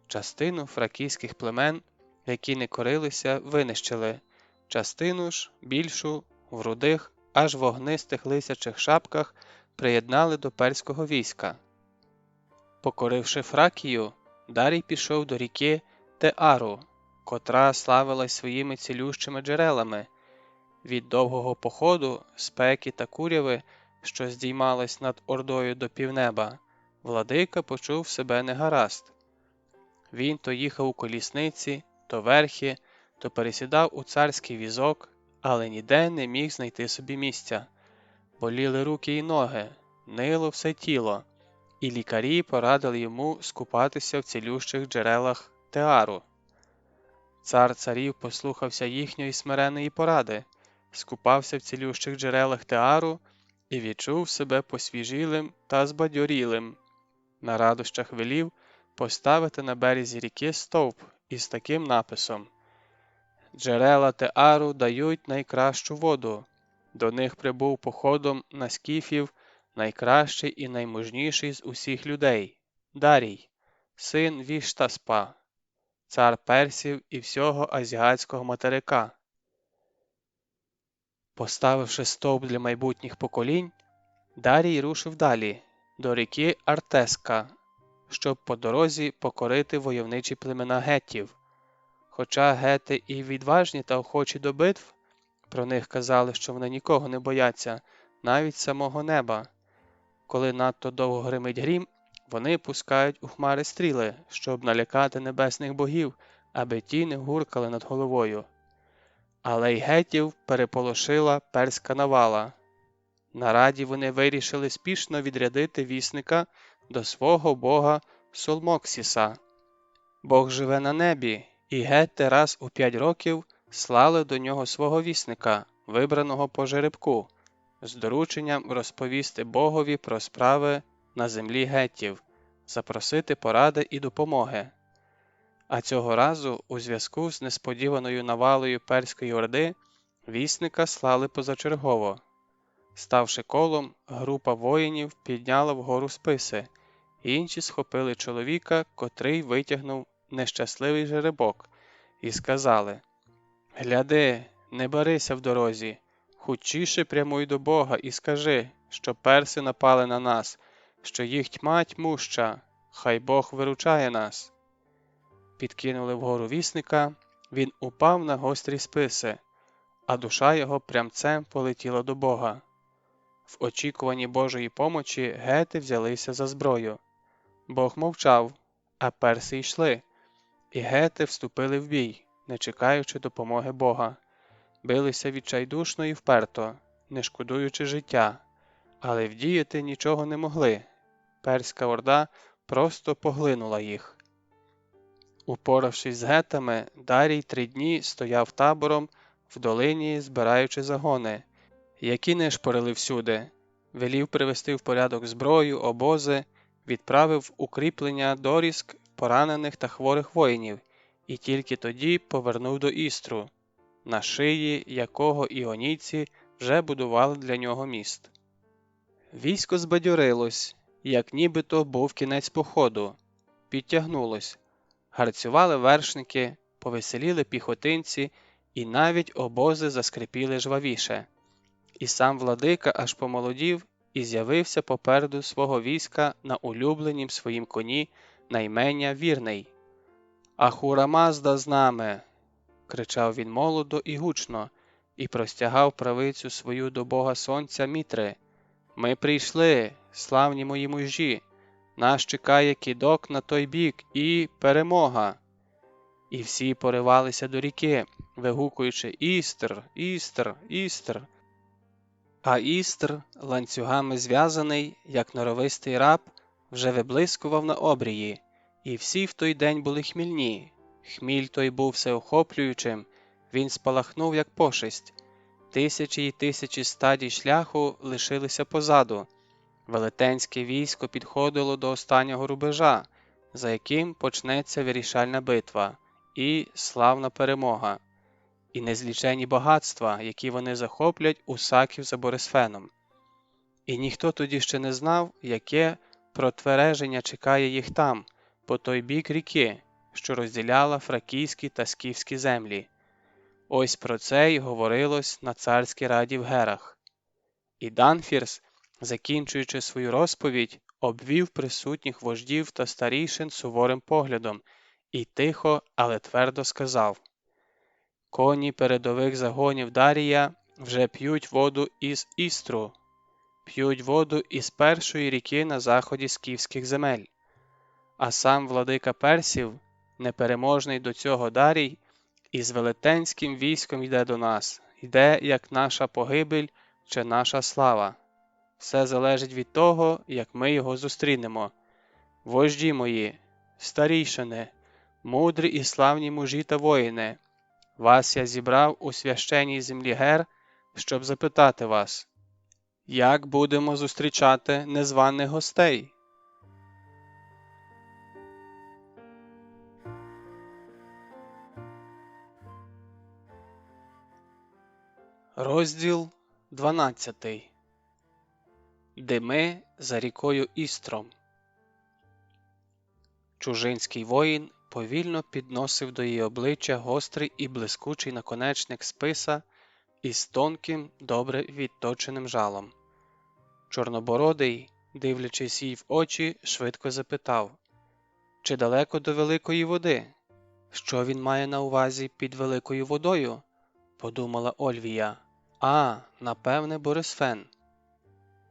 Частину фракійських племен, які не корилися, винищили, частину ж, більшу, в рудих, аж вогнистих лисячих шапках, приєднали до перського війська. Покоривши Фракію, Дарій пішов до ріки Теару, котра славилась своїми цілющими джерелами. Від довгого походу, спеки та куряви, що здіймались над Ордою до півнеба, владика почув себе негаразд. Він то їхав у колісниці, то верхи, то пересідав у царський візок, але ніде не міг знайти собі місця. Боліли руки й ноги, нило все тіло, і лікарі порадили йому скупатися в цілющих джерелах Теару. Цар царів послухався їхньої смиреної поради, скупався в цілющих джерелах Теару і відчув себе посвіжілим та збадьорілим. На радощах велів поставити на березі ріки стовп із таким написом: «Джерела Теару дають найкращу воду. До них прибув походом на скіфів найкращий і наймужніший з усіх людей – Дарій, син Віштаспа, цар персів і всього азіатського материка». Поставивши стовп для майбутніх поколінь, Дарій рушив далі, до ріки Артеска, щоб по дорозі покорити войовничі племена геттів. Хоча гети і відважні та охочі до битв, про них казали, що вони нікого не бояться, навіть самого неба. Коли надто довго гримить грім, вони пускають у хмари стріли, щоб налякати небесних богів, аби ті не гуркали над головою. Але й гетів переполошила перська навала. На раді вони вирішили спішно відрядити вісника до свого бога Солмоксіса. Бог живе на небі, і гетти раз у 5 років слали до нього свого вісника, вибраного по жеребку, з дорученням розповісти богові про справи на землі геттів, запросити поради і допомоги. А цього разу, у зв'язку з несподіваною навалою перської орди, вісника слали позачергово. Ставши колом, група воїнів підняла вгору списи, інші схопили чоловіка, котрий витягнув нещасливий жеребок, і сказали: «Гляди, не барися в дорозі, хутчіше прямуй до Бога і скажи, що перси напали на нас, що їх тьма тьмуща, хай Бог виручає нас». Підкинули вгору вісника, він упав на гострі списи. а душа його прямцем полетіла до Бога. В очікуванні Божої помочі гети взялися за зброю. Бог мовчав, а перси йшли, і гети вступили в бій, не чекаючи допомоги Бога. Билися відчайдушно і вперто, не шкодуючи життя, але вдіяти нічого не могли. Перська орда просто поглинула їх. Упоравшись з гетами, Дарій 3 дні стояв табором в долині, збираючи загони, які нишпорили всюди, велів привести в порядок зброю, обози, відправив в укріплення доріск поранених та хворих воїнів, і тільки тоді повернув до Істру, на шиї якого іонійці вже будували для нього міст. Військо збадьорилось, як нібито був кінець походу, підтягнулось, гарцювали вершники, повеселіли піхотинці, і навіть обози заскрипіли жвавіше. І сам владика аж помолодів і з'явився попереду свого війська на улюбленім своїм коні на імення Вірний. «Ахура Мазда з нами!» – кричав він молодо і гучно, і простягав правицю свою до Бога Сонця Мітри. «Ми прийшли, славні мої мужі! Нас чекає кидок на той бік і перемога!» І всі поривалися до ріки, вигукуючи «Істр! Істр! Істр!». А Істр, ланцюгами зв'язаний, як норовистий раб, вже виблискував на обрії, і всі в той день були хмільні. Хміль той був всеохоплюючим, він спалахнув, як пошесть. Тисячі й тисячі стадій шляху лишилися позаду. Велетенське військо підходило до останнього рубежа, за яким почнеться вирішальна битва і славна перемога, і незлічені багатства, які вони захоплять у Саків за Борисфеном. І ніхто тоді ще не знав, яке протвереження чекає їх там, по той бік ріки, що розділяла фракійські та скіфські землі. Ось про це й говорилось на царській раді в Герах. І Данфірс, закінчуючи свою розповідь, обвів присутніх вождів та старійшин суворим поглядом і тихо, але твердо сказав: «Коні передових загонів Дарія вже п'ють воду із Істру, п'ють воду із першої ріки на заході скіфських земель. А сам владика персів, непереможний до цього Дарій, із велетенським військом йде до нас, йде як наша погибель чи наша слава. Все залежить від того, як ми його зустрінемо. Вожді мої, старійшини, мудрі і славні мужі та воїни, вас я зібрав у священній землі Гер, щоб запитати вас, як будемо зустрічати незваних гостей?» Розділ 12. Дими за рікою Істром. Чужинський воїн повільно підносив до її обличчя гострий і блискучий наконечник списа із тонким, добре відточеним жалом. Чорнобородий, дивлячись їй в очі, швидко запитав: «Чи далеко до Великої води?» «Що він має на увазі під Великою водою?» – подумала Ольвія. «А, напевне, Борисфен.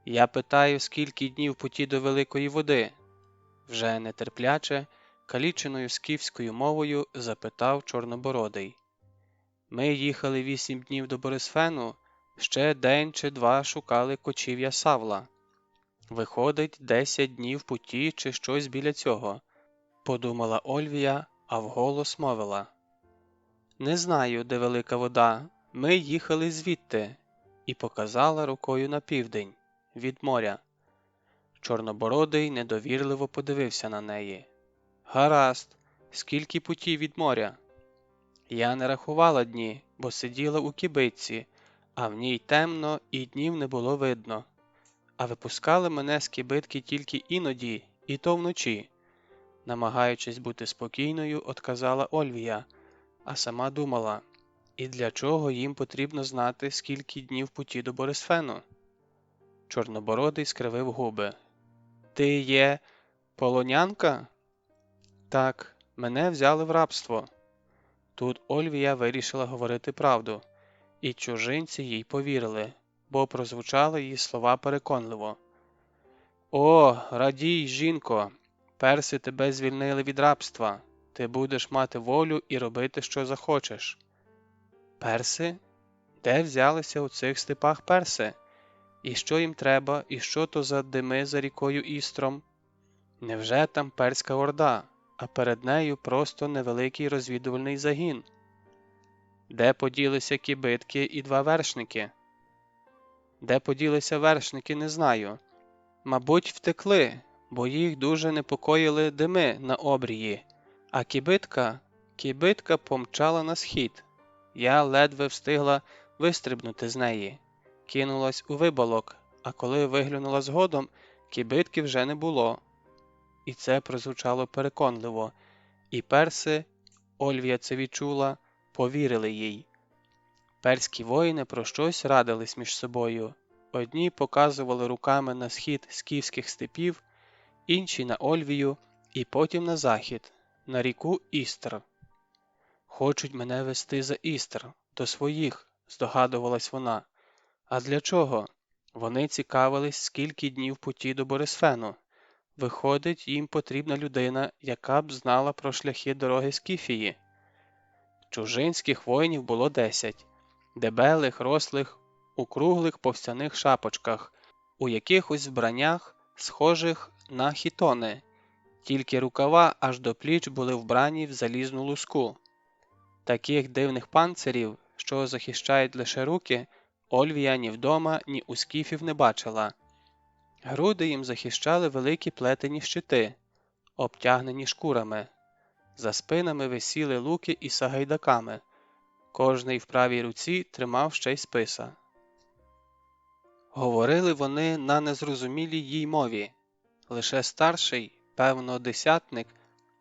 Я питаю, скільки днів путі до Великої води?» Вже нетерпляче, каліченою скіфською мовою запитав Чорнобородий. «Ми їхали 8 днів до Борисфену, ще день чи 2 шукали кочів'я Савла. Виходить, 10 днів путі чи щось біля цього», – подумала Ольвія, а вголос мовила: «Не знаю, де Велика вода, ми їхали звідти», і показала рукою на південь, від моря. Чорнобородий недовірливо подивився на неї. «Гаразд, скільки путі від моря?» «Я не рахувала дні, бо сиділа у кибитці, а в ній темно і днів не було видно. А випускали мене з кибитки тільки іноді, і то вночі», – намагаючись бути спокійною, отказала Ольвія, а сама думала: і для чого їм потрібно знати, скільки днів путі до Борисфену? Чорнобородий скривив губи. «Ти є полонянка?» «Так, мене взяли в рабство». Тут Ольвія вирішила говорити правду. і чужинці їй повірили, бо прозвучали її слова переконливо. «О, радій, жінко! Перси тебе звільнили від рабства. Ти будеш мати волю і робити, що захочеш». Перси? Де взялися у цих степах перси? І що їм треба, і що то за дими за рікою Істром? Невже там перська орда, а перед нею просто невеликий розвідувальний загін? Де поділися кібитки і два вершники? Де поділися вершники, не знаю. Мабуть, втекли, бо їх дуже непокоїли дими на обрії, а кібитка помчала на схід. Я ледве встигла вистрибнути з неї. Кинулась у виболок, а коли виглянула згодом, кібитки вже не було. І це прозвучало переконливо, і перси, Ольвія це відчула, повірили їй. Перські воїни про щось радились між собою. Одні показували руками на схід скіфських степів, інші на Ольвію і потім на захід, на ріку Істр. «Хочуть мене вести за Істр, до своїх», – здогадувалась вона. «А для чого?» Вони цікавились, скільки днів путі до Борисфену. Виходить, їм потрібна людина, яка б знала про шляхи дороги Скіфії. Чужинських воїнів було 10. Дебелих, рослих, у круглих повстяних шапочках, у якихось вбраннях, схожих на хітони, тільки рукава аж до пліч були вбрані в залізну луску. Таких дивних панцирів, що захищають лише руки, Ольвія ні вдома, ні у скіфів не бачила. Груди їм захищали великі плетені щити, обтягнені шкурами. За спинами висіли луки із сагайдаками. Кожний в правій руці тримав ще й списа. Говорили вони на незрозумілій їй мові. Лише старший, певно, десятник,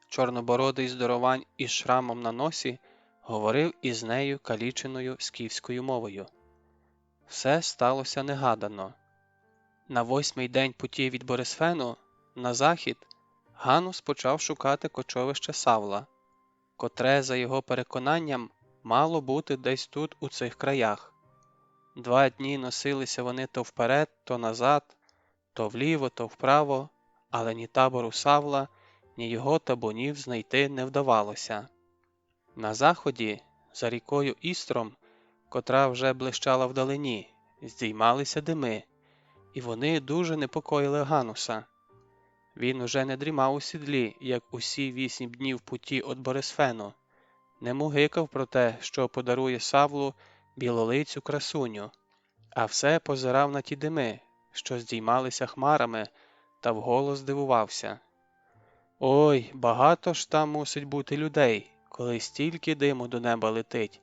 чорнобородий здоровань із шрамом на носі, говорив із нею каліченою скіфською мовою. Все сталося негадано. На 8-й день путі від Борисфену, на захід, Ганус почав шукати кочовище Савла, котре, за його переконанням, мало бути десь тут, у цих краях. 2 дні носилися вони то вперед, то назад, то вліво, то вправо, але ні табору Савла, ні його табунів знайти не вдавалося. На заході, за рікою Істром, котра вже блищала вдалині, здіймалися дими, і вони дуже непокоїли Гануса. Він уже не дрімав у сідлі, як усі 8 днів путі від Борисфену, не мугикав про те, що подарує Савлу білолицю красуню, а все позирав на ті дими, що здіймалися хмарами, та вголос дивувався. «Ой, багато ж там мусить бути людей, коли стільки диму до неба летить.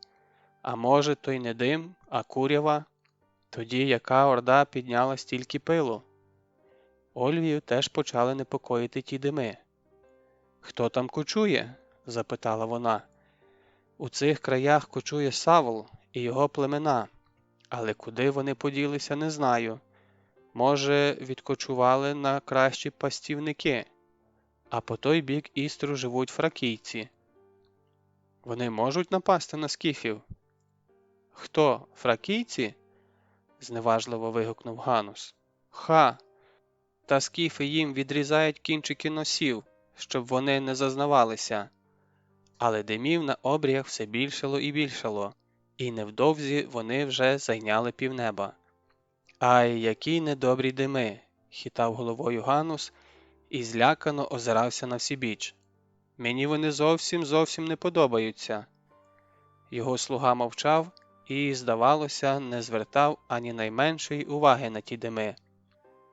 А може, то й не дим, а курява? Тоді яка орда підняла стільки пилу?» Ольвію теж почали непокоїти ті дими. «Хто там кочує?» – запитала вона. «У цих краях кочує Савл і його племена, але куди вони поділися, не знаю. Може, відкочували на кращі пастівники, а по той бік Істру живуть фракійці. Вони можуть напасти на скіфів?» «Хто, фракійці?» – зневажливо вигукнув Ганус. «Ха! Та скіфи їм відрізають кінчики носів, щоб вони не зазнавалися». Але димів на обріях все більшало і більшало, і невдовзі вони вже зайняли півнеба. «Ай, які недобрі дими!» – хитав головою Ганус і злякано озирався на всібіч. «Мені вони зовсім не подобаються». Його слуга мовчав і, здавалося, не звертав ані найменшої уваги на ті дими.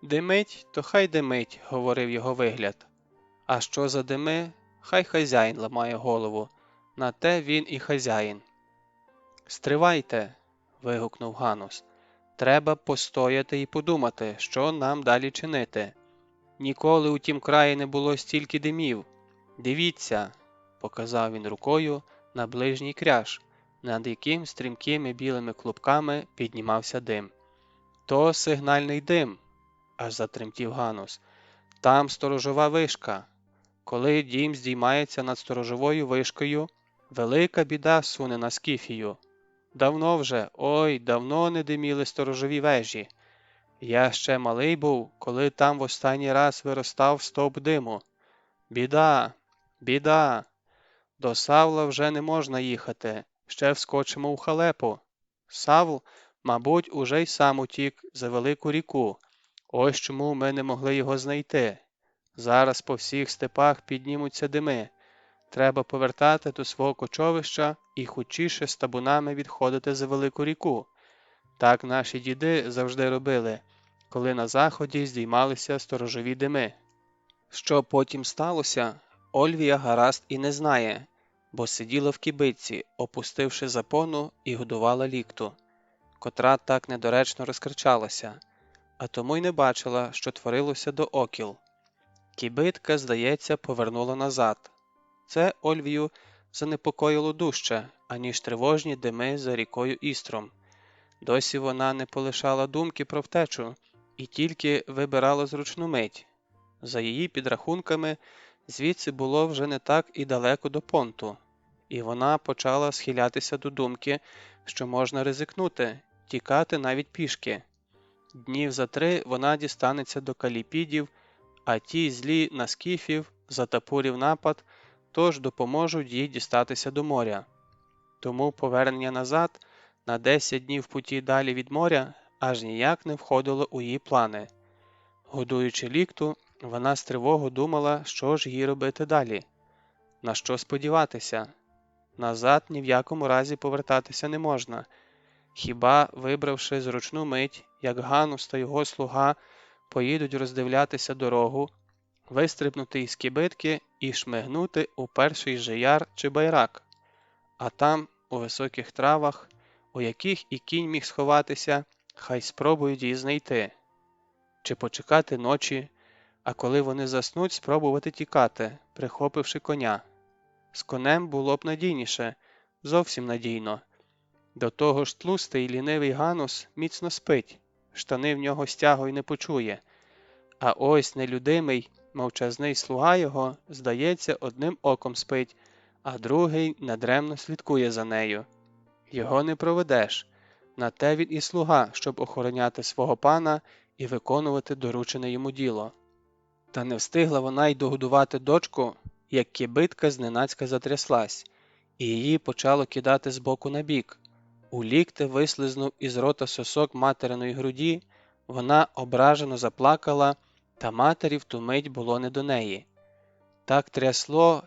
«Димить, то хай димить», – говорив його вигляд. «А що за дими? Хай хазяїн ламає голову. На те він і хазяїн». «Стривайте!» – вигукнув Ганус. «Треба постояти і подумати, що нам далі чинити. Ніколи у тім краї не було стільки димів. Дивіться!» – показав він рукою на ближній кряж, над яким стрімкими білими клубками піднімався дим. «То сигнальний дим!» – аж затремтів Ганус. «Там сторожова вишка. Коли дім здіймається над сторожовою вишкою, велика біда суне на Скіфію. Давно вже, ой, давно не диміли сторожові вежі. Я ще малий був, коли там в останній раз виростав стовп диму. Біда, біда. До Савла вже не можна їхати, ще вскочимо у халепу. Савл, мабуть, уже й сам утік за велику ріку. Ось чому ми не могли його знайти. Зараз по всіх степах піднімуться дими. Треба повертати до свого кочовища і хутчіше з табунами відходити за велику ріку. Так наші діди завжди робили, коли на заході здіймалися сторожові дими. Що потім сталося, Ольвія гаразд і не знає, бо сиділа в кибитці, опустивши запону і годувала лікту, котра так недоречно розкричалася, а тому й не бачила, що творилося доокіл. Кібитка, здається, повернула назад. Це Ольвію занепокоїло дужче, аніж тривожні дими за рікою Істром. Досі вона не полишала думки про втечу і тільки вибирала зручну мить. За її підрахунками, звідси було вже не так і далеко до понту, і вона почала схилятися до думки, що можна ризикнути, тікати навіть пішки. Днів за 3 вона дістанеться до каліпідів, а ті злі на скіфів затапурів напад, тож допоможуть їй дістатися до моря. Тому повернення назад на 10 днів путі далі від моря аж ніяк не входило у її плани. Годуючи лікту, вона з тривогою думала, що ж їй робити далі. На що сподіватися? Назад ні в якому разі повертатися не можна. Хіба, вибравши зручну мить, як Ганус та його слуга поїдуть роздивлятися дорогу, вистрибнути із кибитки і шмигнути у перший же яр чи байрак. А там, у високих травах, у яких і кінь міг сховатися, хай спробують її знайти. Чи почекати ночі, а коли вони заснуть, спробувати тікати, прихопивши коня. З конем було б надійніше, зовсім надійно. До того ж тлустий лінивий Ганус міцно спить, штани в нього стягу й не почує. А ось нелюдимий, мовчазний слуга його, здається, одним оком спить, а другий надремно слідкує за нею. Його не проведеш. На те він і слуга, щоб охороняти свого пана і виконувати доручене йому діло. Та не встигла вона й догодувати дочку, як кібитка зненацька затряслась, і її почало кидати з боку на бік. У лікте вислизнув із рота сосок материної груді, вона ображено заплакала, та матері в ту мить було не до неї. Так трясло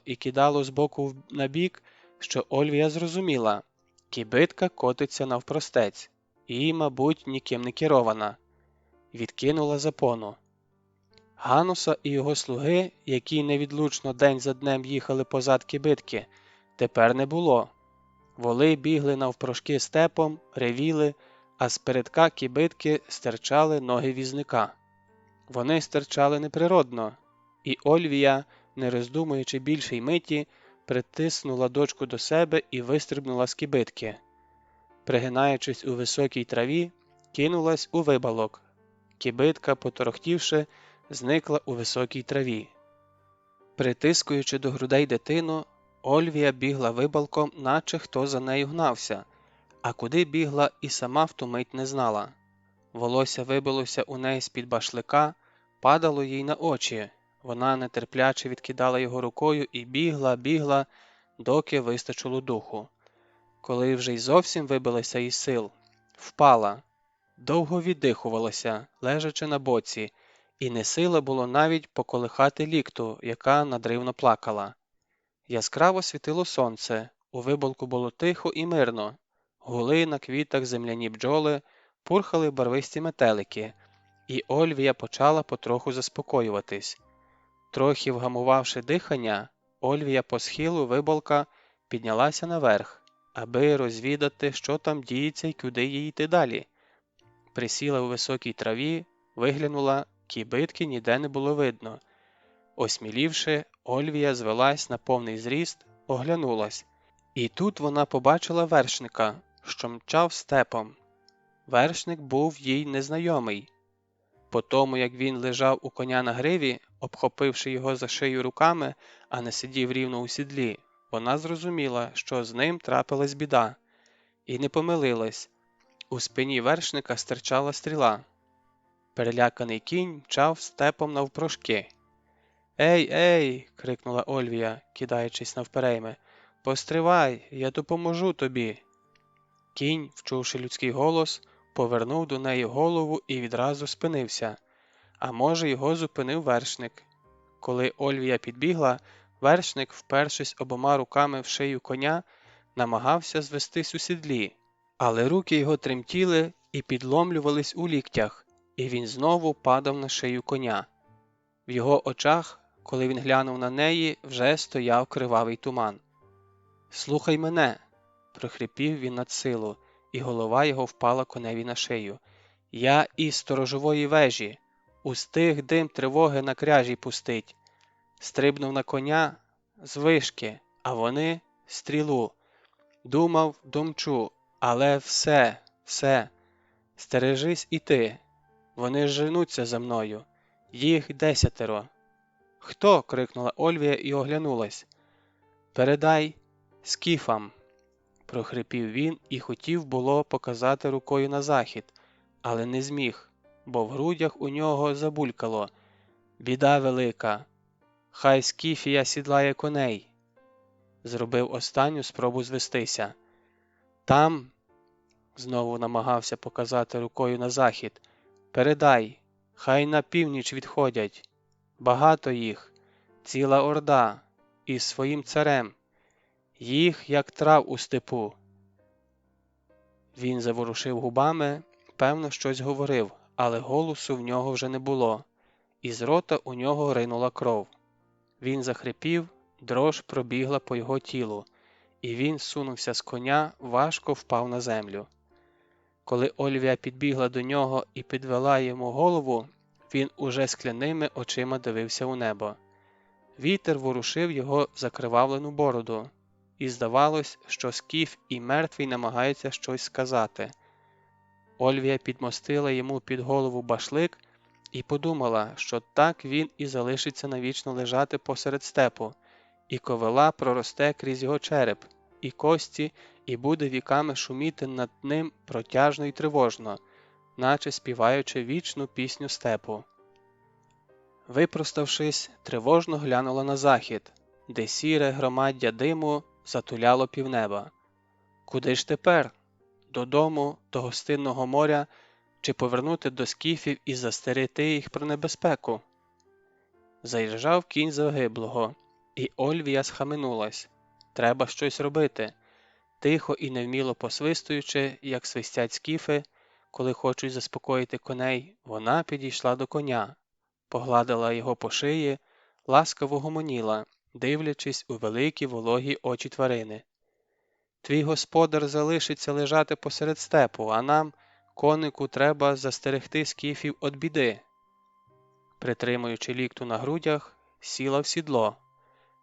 і кидало з боку на бік, що Ольвія зрозуміла – кібитка котиться навпростець, і, мабуть, ніким не керована. Відкинула запону. Гануса і його слуги, які невідлучно день за днем їхали позад кибитки, тепер не було. Воли бігли навпрошки степом, ревіли, а спередка кибитки стирчали ноги візника. Вони стирчали неприродно, і Ольвія, не роздумуючи більше й миті, притиснула дочку до себе і вистрибнула з кибитки. Пригинаючись у високій траві, кинулась у вибалок. Кибитка, поторохтівши, зникла у високій траві. Притискуючи до грудей дитину, Ольвія бігла вибалком, наче хто за нею гнався, а куди бігла і сама в ту мить не знала. Волосся вибилося у неї з-під башлика, падало їй на очі. Вона нетерпляче відкидала його рукою і бігла, доки вистачило духу. Коли вже й зовсім вибилася із сил, впала. Довго віддихувалася, лежачи на боці, і не сила було навіть поколихати лікту, яка надривно плакала. Яскраво світило сонце, у виболку було тихо і мирно. Гули на квітах земляні бджоли, пурхали барвисті метелики, і Ольвія почала потроху заспокоюватись. Трохи вгамувавши дихання, Ольвія по схилу виболка піднялася наверх, аби розвідати, що там діється й куди їй йти далі. Присіла у високій траві, виглянула, кібитки ніде не було видно. Осмілівши, Ольвія звелась на повний зріст, оглянулась. І тут вона побачила вершника, що мчав степом. Вершник був їй незнайомий. По тому, як він лежав у коня на гриві, обхопивши його за шию руками, а не сидів рівно у сідлі, вона зрозуміла, що з ним трапилась біда. І не помилилась. У спині вершника стирчала стріла. Переляканий кінь мчав степом навпрошки. «Ей, ей!» – крикнула Ольвія, кидаючись навперейми. «Постривай, я допоможу тобі!» Кінь, вчувши людський голос, повернув до неї голову і відразу спинився. А може, його зупинив вершник. Коли Ольвія підбігла, вершник, впершись обома руками в шию коня, намагався звестись у сідлі, але руки його тремтіли і підломлювались у ліктях, і він знову падав на шию коня. В його очах, коли він глянув на неї, вже стояв кривавий туман. «Слухай мене!» – прохрипів він надсилу, і голова його впала коневі на шию. «Я із сторожової вежі, устиг дим тривоги на кряжі пустить. Стрибнув на коня з вишки, а вони – стрілу. Думав, домчу, але все. Стережись і ти. Вони женуться за мною. Їх 10. «Хто?» – крикнула Ольвія і оглянулась. «Передай скіфам», – прохрипів він і хотів було показати рукою на захід, але не зміг, бо в грудях у нього забулькало. «Біда велика! Хай Скіфія сідлає коней!» Зробив останню спробу звестися. «Там», – знову намагався показати рукою на захід, «передай, хай на північ відходять. Багато їх, ціла орда, із своїм царем. Їх, як трав у степу». Він заворушив губами, певно, щось говорив, але голосу в нього вже не було, і з рота у нього ринула кров. Він захрипів, дрож пробігла по його тілу, і він сунувся з коня, важко впав на землю. Коли Ольвія підбігла до нього і підвела йому голову, він уже скляними очима дивився у небо. Вітер ворушив його закривавлену бороду, і здавалось, що скіф і мертвий намагаються щось сказати. Ольвія підмостила йому під голову башлик і подумала, що так він і залишиться навічно лежати посеред степу, і ковила проросте крізь його череп, і кості, і буде віками шуміти над ним протяжно і тривожно, наче співаючи вічну пісню степу. Випроставшись, тривожно глянула на захід, де сіре громаддя диму затуляло півнеба. Куди ж тепер? Додому, до гостинного моря, чи повернути до скіфів і застерегти їх про небезпеку? Заїжджав кінь загиблого, і Ольвія схаменулась. Треба щось робити. Тихо і невміло посвистуючи, як свистять скіфи, коли хочуть заспокоїти коней, вона підійшла до коня, погладила його по шиї, ласкаво гомоніла, дивлячись у великі вологі очі тварини. «Твій господар залишиться лежати посеред степу, а нам, конику, треба застерегти скіфів від біди». Притримуючи лікту на грудях, сіла в сідло,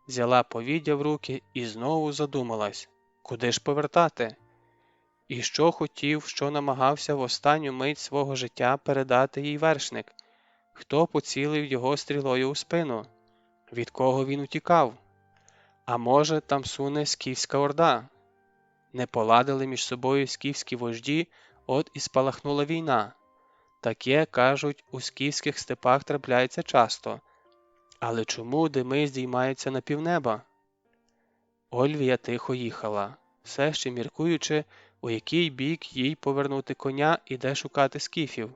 взяла повіддя в руки і знову задумалась, куди ж повертати? І що хотів, що намагався в останню мить свого життя передати їй вершник? Хто поцілив його стрілою у спину? Від кого він утікав? А може, там суне скіфська орда? Не поладили між собою скіфські вожді, от і спалахнула війна. Таке, кажуть, у скіфських степах трапляється часто. Але чому дими здіймаються на півнеба? Ольвія тихо їхала, все ще міркуючи, у який бік їй повернути коня і де шукати скіфів.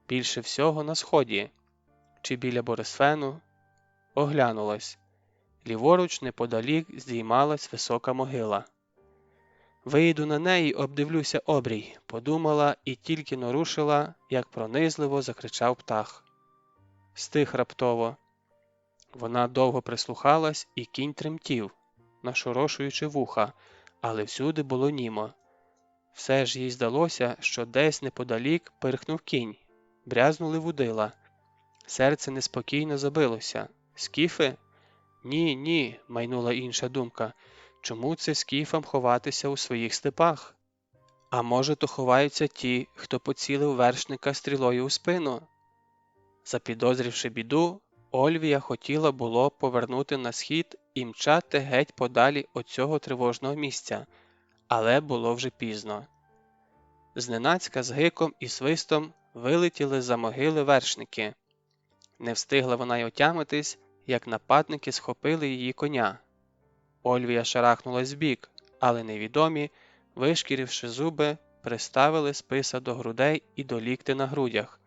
Більше всього на сході, чи біля Борисфену. Оглянулась. Ліворуч неподалік здіймалась висока могила. «Вийду на неї, обдивлюся обрій», – подумала і тільки но рушила, як пронизливо закричав птах. Стих раптово. Вона довго прислухалась, і кінь тремтів, нашорошуючи вуха, але всюди було німо. Все ж їй здалося, що десь неподалік пирхнув кінь, брязнули вудила. Серце неспокійно забилося. «Скіфи?» «Ні, ні», – майнула інша думка. «Чому це скіфам ховатися у своїх степах? А може, то ховаються ті, хто поцілив вершника стрілою у спину?» Запідозрівши біду, Ольвія хотіла було повернути на схід і мчати геть подалі від цього тривожного місця, але було вже пізно. Зненацька з гиком і свистом вилетіли за могили вершники. Не встигла вона й отямитись, як нападники схопили її коня. Ольвія шарахнулась вбік, але невідомі, вишкіривши зуби, приставили списа до грудей і до лікти на грудях.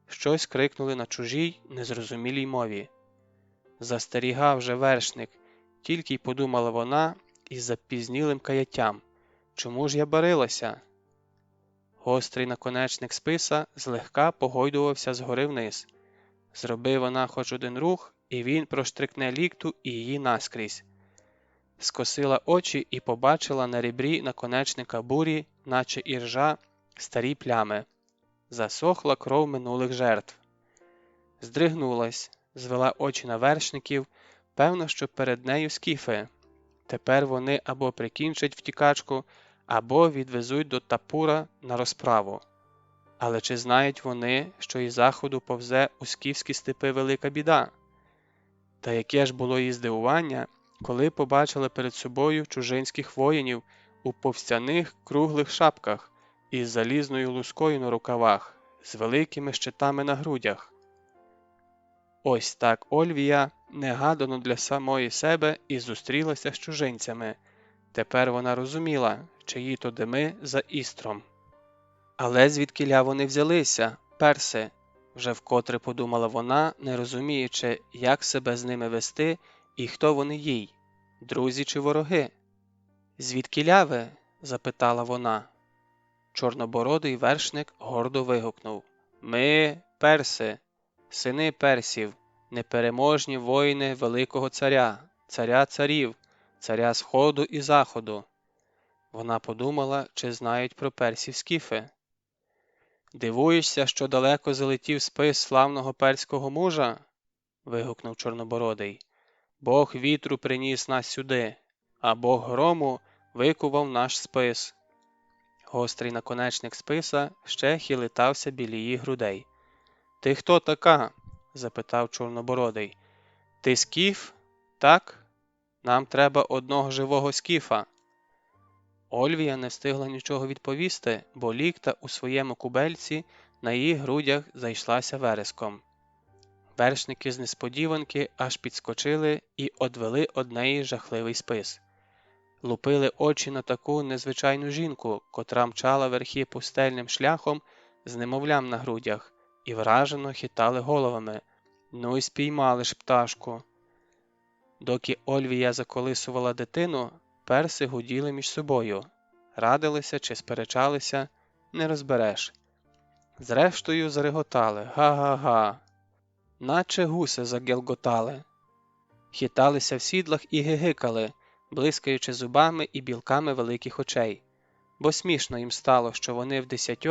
Щось крикнули на чужій, незрозумілій мові. «Застерігав же вершник», тільки й подумала вона із запізнілим каяттям. «Чому ж я барилася?» Гострий наконечник списа злегка погойдувався згори вниз. Зроби вона хоч один рух, і він проштрикне лікту і її наскрізь. Скосила очі і побачила на ребрі наконечника бурі, наче іржа, старі плями. Засохла кров минулих жертв. Здригнулась, звела очі на вершників, певно, що перед нею скіфи. Тепер вони або прикінчать втікачку, або відвезуть до Тапура на розправу. Але чи знають вони, що із заходу повзе у скіфські степи велика біда? Та яке ж було її здивування, коли побачили перед собою чужинських воїнів у повстяних круглих шапках із залізною лускою на рукавах, з великими щитами на грудях. Ось так Ольвія, негадано для самої себе, і зустрілася з чужинцями. Тепер вона розуміла, чиї то дими за Істром. Але звідкіля вони взялися, перси? Вже вкотре подумала вона, не розуміючи, як себе з ними вести і хто вони їй, друзі чи вороги. «Звідкіля ви?» – запитала вона. Чорнобородий вершник гордо вигукнув: «Ми – перси, сини персів, непереможні воїни великого царя, царя царів, царя Сходу і Заходу». Вона подумала, чи знають про персів скіфи. «Дивуєшся, що далеко залетів спис славного перського мужа?» – вигукнув Чорнобородий. «Бог вітру приніс нас сюди, а Бог грому викував наш спис». Гострий наконечник списа ще хилитався біля її грудей. «Ти хто така?» – запитав Чорнобородий. «Ти скіф? Так? Нам треба одного живого скіфа». Ольвія не встигла нічого відповісти, бо лікта у своєму кубельці на її грудях зайшлася вереском. Вершники з несподіванки аж підскочили і одвели од неї жахливий спис. Лупили очі на таку незвичайну жінку, котра мчала верхи пустельним шляхом з немовлям на грудях, і вражено хитали головами. «Ну й спіймали ж пташку!» Доки Ольвія заколисувала дитину, перси гуділи між собою. Радилися чи сперечалися – не розбереш. Зрештою зареготали «га-га-га», наче гуси загелготали. Хиталися в сідлах і гигикали, блискаючи зубами і білками великих очей. Бо смішно їм стало, що вони в 10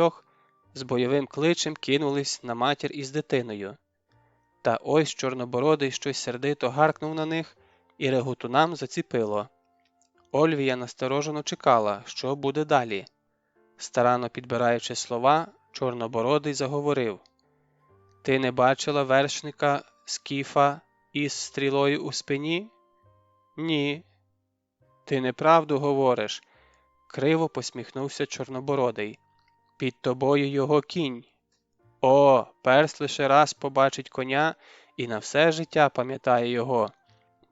з бойовим кличем кинулись на матір із дитиною. Та ось Чорнобородий щось сердито гаркнув на них, і реготунам заціпило. Ольвія насторожено чекала, що буде далі. Старанно підбираючи слова, Чорнобородий заговорив: «Ти не бачила вершника скіфа із стрілою у спині?» «Ні». «Ти неправду говориш», – криво посміхнувся Чорнобородий. «Під тобою його кінь». «О, перс лише раз побачить коня і на все життя пам'ятає його,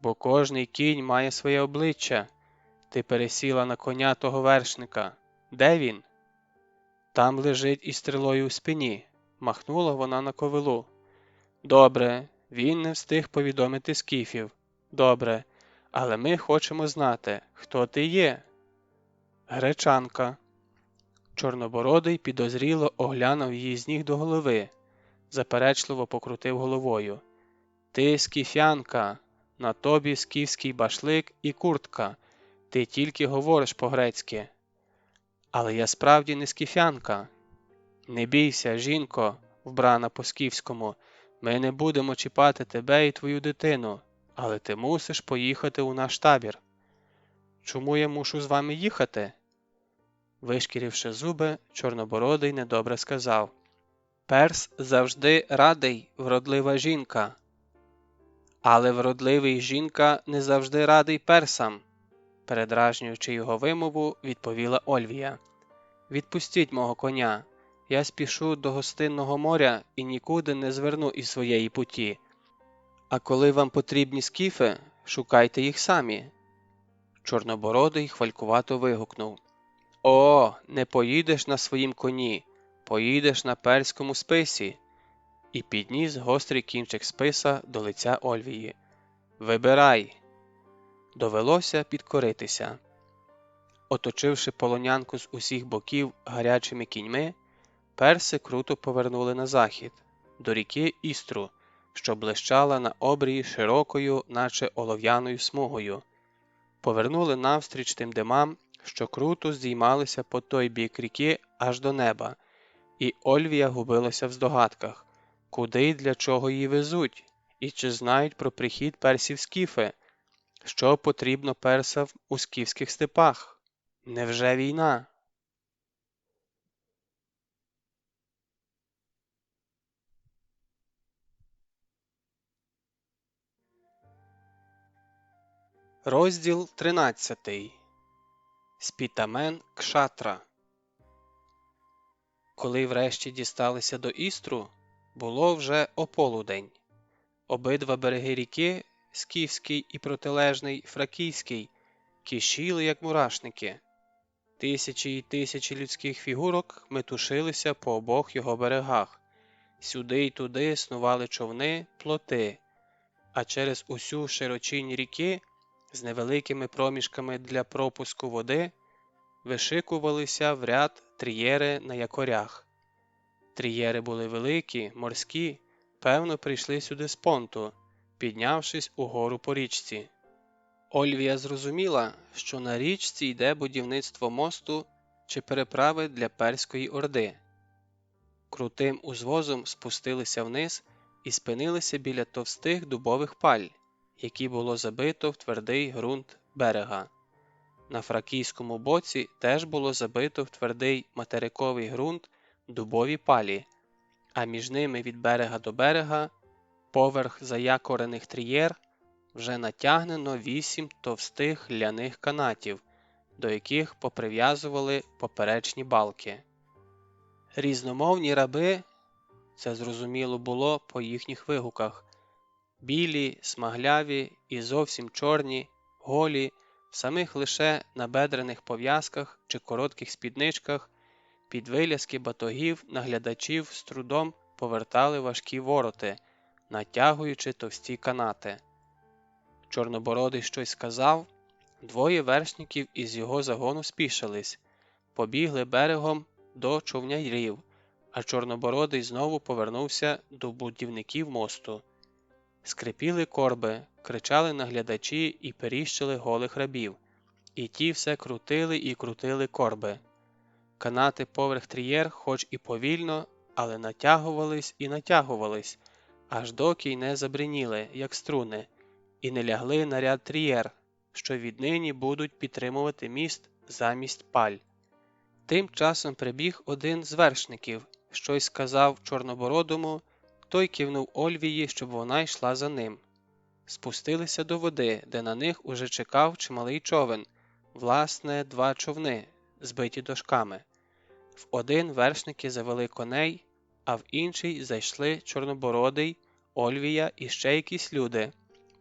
бо кожний кінь має своє обличчя. Ти пересіла на коня того вершника. Де він?» «Там лежить із стрілою у спині», – махнула вона на ковилу. «Добре, він не встиг повідомити скіфів. Добре, але ми хочемо знати, хто ти є?» «Гречанка». Чорнобородий підозріло оглянув її з ніг до голови, заперечливо покрутив головою. «Ти скіфянка, на тобі скіфський башлик і куртка, ти тільки говориш по-грецьки». «Але я справді не скіфянка». «Не бійся, жінко, вбрана по-скіфському, ми не будемо чіпати тебе і твою дитину, але ти мусиш поїхати у наш табір». «Чому я мушу з вами їхати?» Вишкіривши зуби, Чорнобородий недобре сказав: «Перс завжди радий, вродлива жінка». «Але вродливий жінка не завжди радий персам». передражнюючи його вимову, відповіла Ольвія. «Відпустіть мого коня. Я спішу до гостинного моря і нікуди не зверну із своєї путі. А коли вам потрібні скіфи, шукайте їх самі». Чорнобородий хвалькувато вигукнув: «О, не поїдеш на своїм коні, поїдеш на перському списі!» І підніс гострий кінчик списа до лиця Ольвії. «Вибирай!» Довелося підкоритися. Оточивши полонянку з усіх боків гарячими кіньми, перси круто повернули на захід, до ріки Істру, що блищала на обрії широкою, наче олов'яною смугою. Повернули навстріч тим димам, що круто здіймалися по той бік ріки аж до неба, і Ольвія губилася в здогадках, куди й для чого її везуть, і чи знають про прихід персів скіфи, що потрібно персам у скіфських степах. Невже війна? Розділ 13. Спітамен Кшатра. Коли врешті дісталися до Істру, було вже ополудень. Обидва береги ріки, скіфський і протилежний фракійський, кишіли, як мурашники. Тисячі й тисячі людських фігурок метушилися по обох його берегах. Сюди й туди снували човни, плоти, а через усю широчінь ріки з невеликими проміжками для пропуску води вишикувалися в ряд трієри на якорях. Трієри були великі, морські, певно, прийшли сюди з понту, піднявшись угору по річці. Ольвія зрозуміла, що на річці йде будівництво мосту чи переправи для перської орди. Крутим узвозом спустилися вниз і спинилися біля товстих дубових паль, які було забито в твердий ґрунт берега. На фракійському боці теж було забито в твердий материковий ґрунт дубові палі, а між ними від берега до берега, поверх заякорених трієр, вже натягнено 8 товстих ляних канатів, до яких поприв'язували поперечні балки. Різномовні раби, це зрозуміло було по їхніх вигуках, білі, смагляві і зовсім чорні, голі, в самих лише набедрених пов'язках чи коротких спідничках, під виляски батогів наглядачів з трудом повертали важкі вороти, натягуючи товсті канати. Чорнобородий щось сказав, двоє вершників із його загону спішились, побігли берегом до човнярів, а Чорнобородий знову повернувся до будівників мосту. Скрипіли корби, кричали наглядачі і періщили голих рабів, і ті все крутили і крутили корби. Канати поверх трієр хоч і повільно, але натягувались і натягувались, аж доки й не забриніли, як струни, і не лягли на ряд трієр, що віднині будуть підтримувати міст замість паль. Тим часом прибіг один з вершників, щось сказав Чорнобородому, той кивнув Ольвії, щоб вона йшла за ним. Спустилися до води, де на них уже чекав чималий човен, власне, 2 човни, збиті дошками. В один вершники завели коней, а в інший зайшли Чорнобородий, Ольвія і ще якісь люди,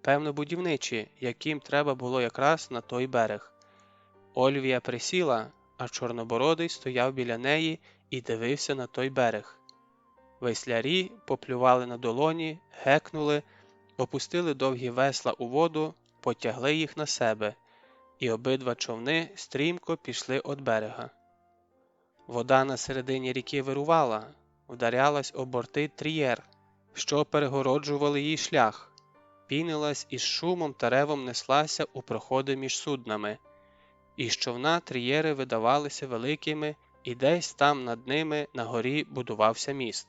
певно будівничі, яким треба було якраз на той берег. Ольвія присіла, а Чорнобородий стояв біля неї і дивився на той берег. Веслярі поплювали на долоні, гекнули, опустили довгі весла у воду, потягли їх на себе, і обидва човни стрімко пішли від берега. Вода на середині ріки вирувала, вдарялась об борти трієр, що перегороджували їй шлях, пінилась і з шумом та ревом неслася у проходи між суднами. Із човна трієри видавалися великими, і десь там над ними на горі будувався міст.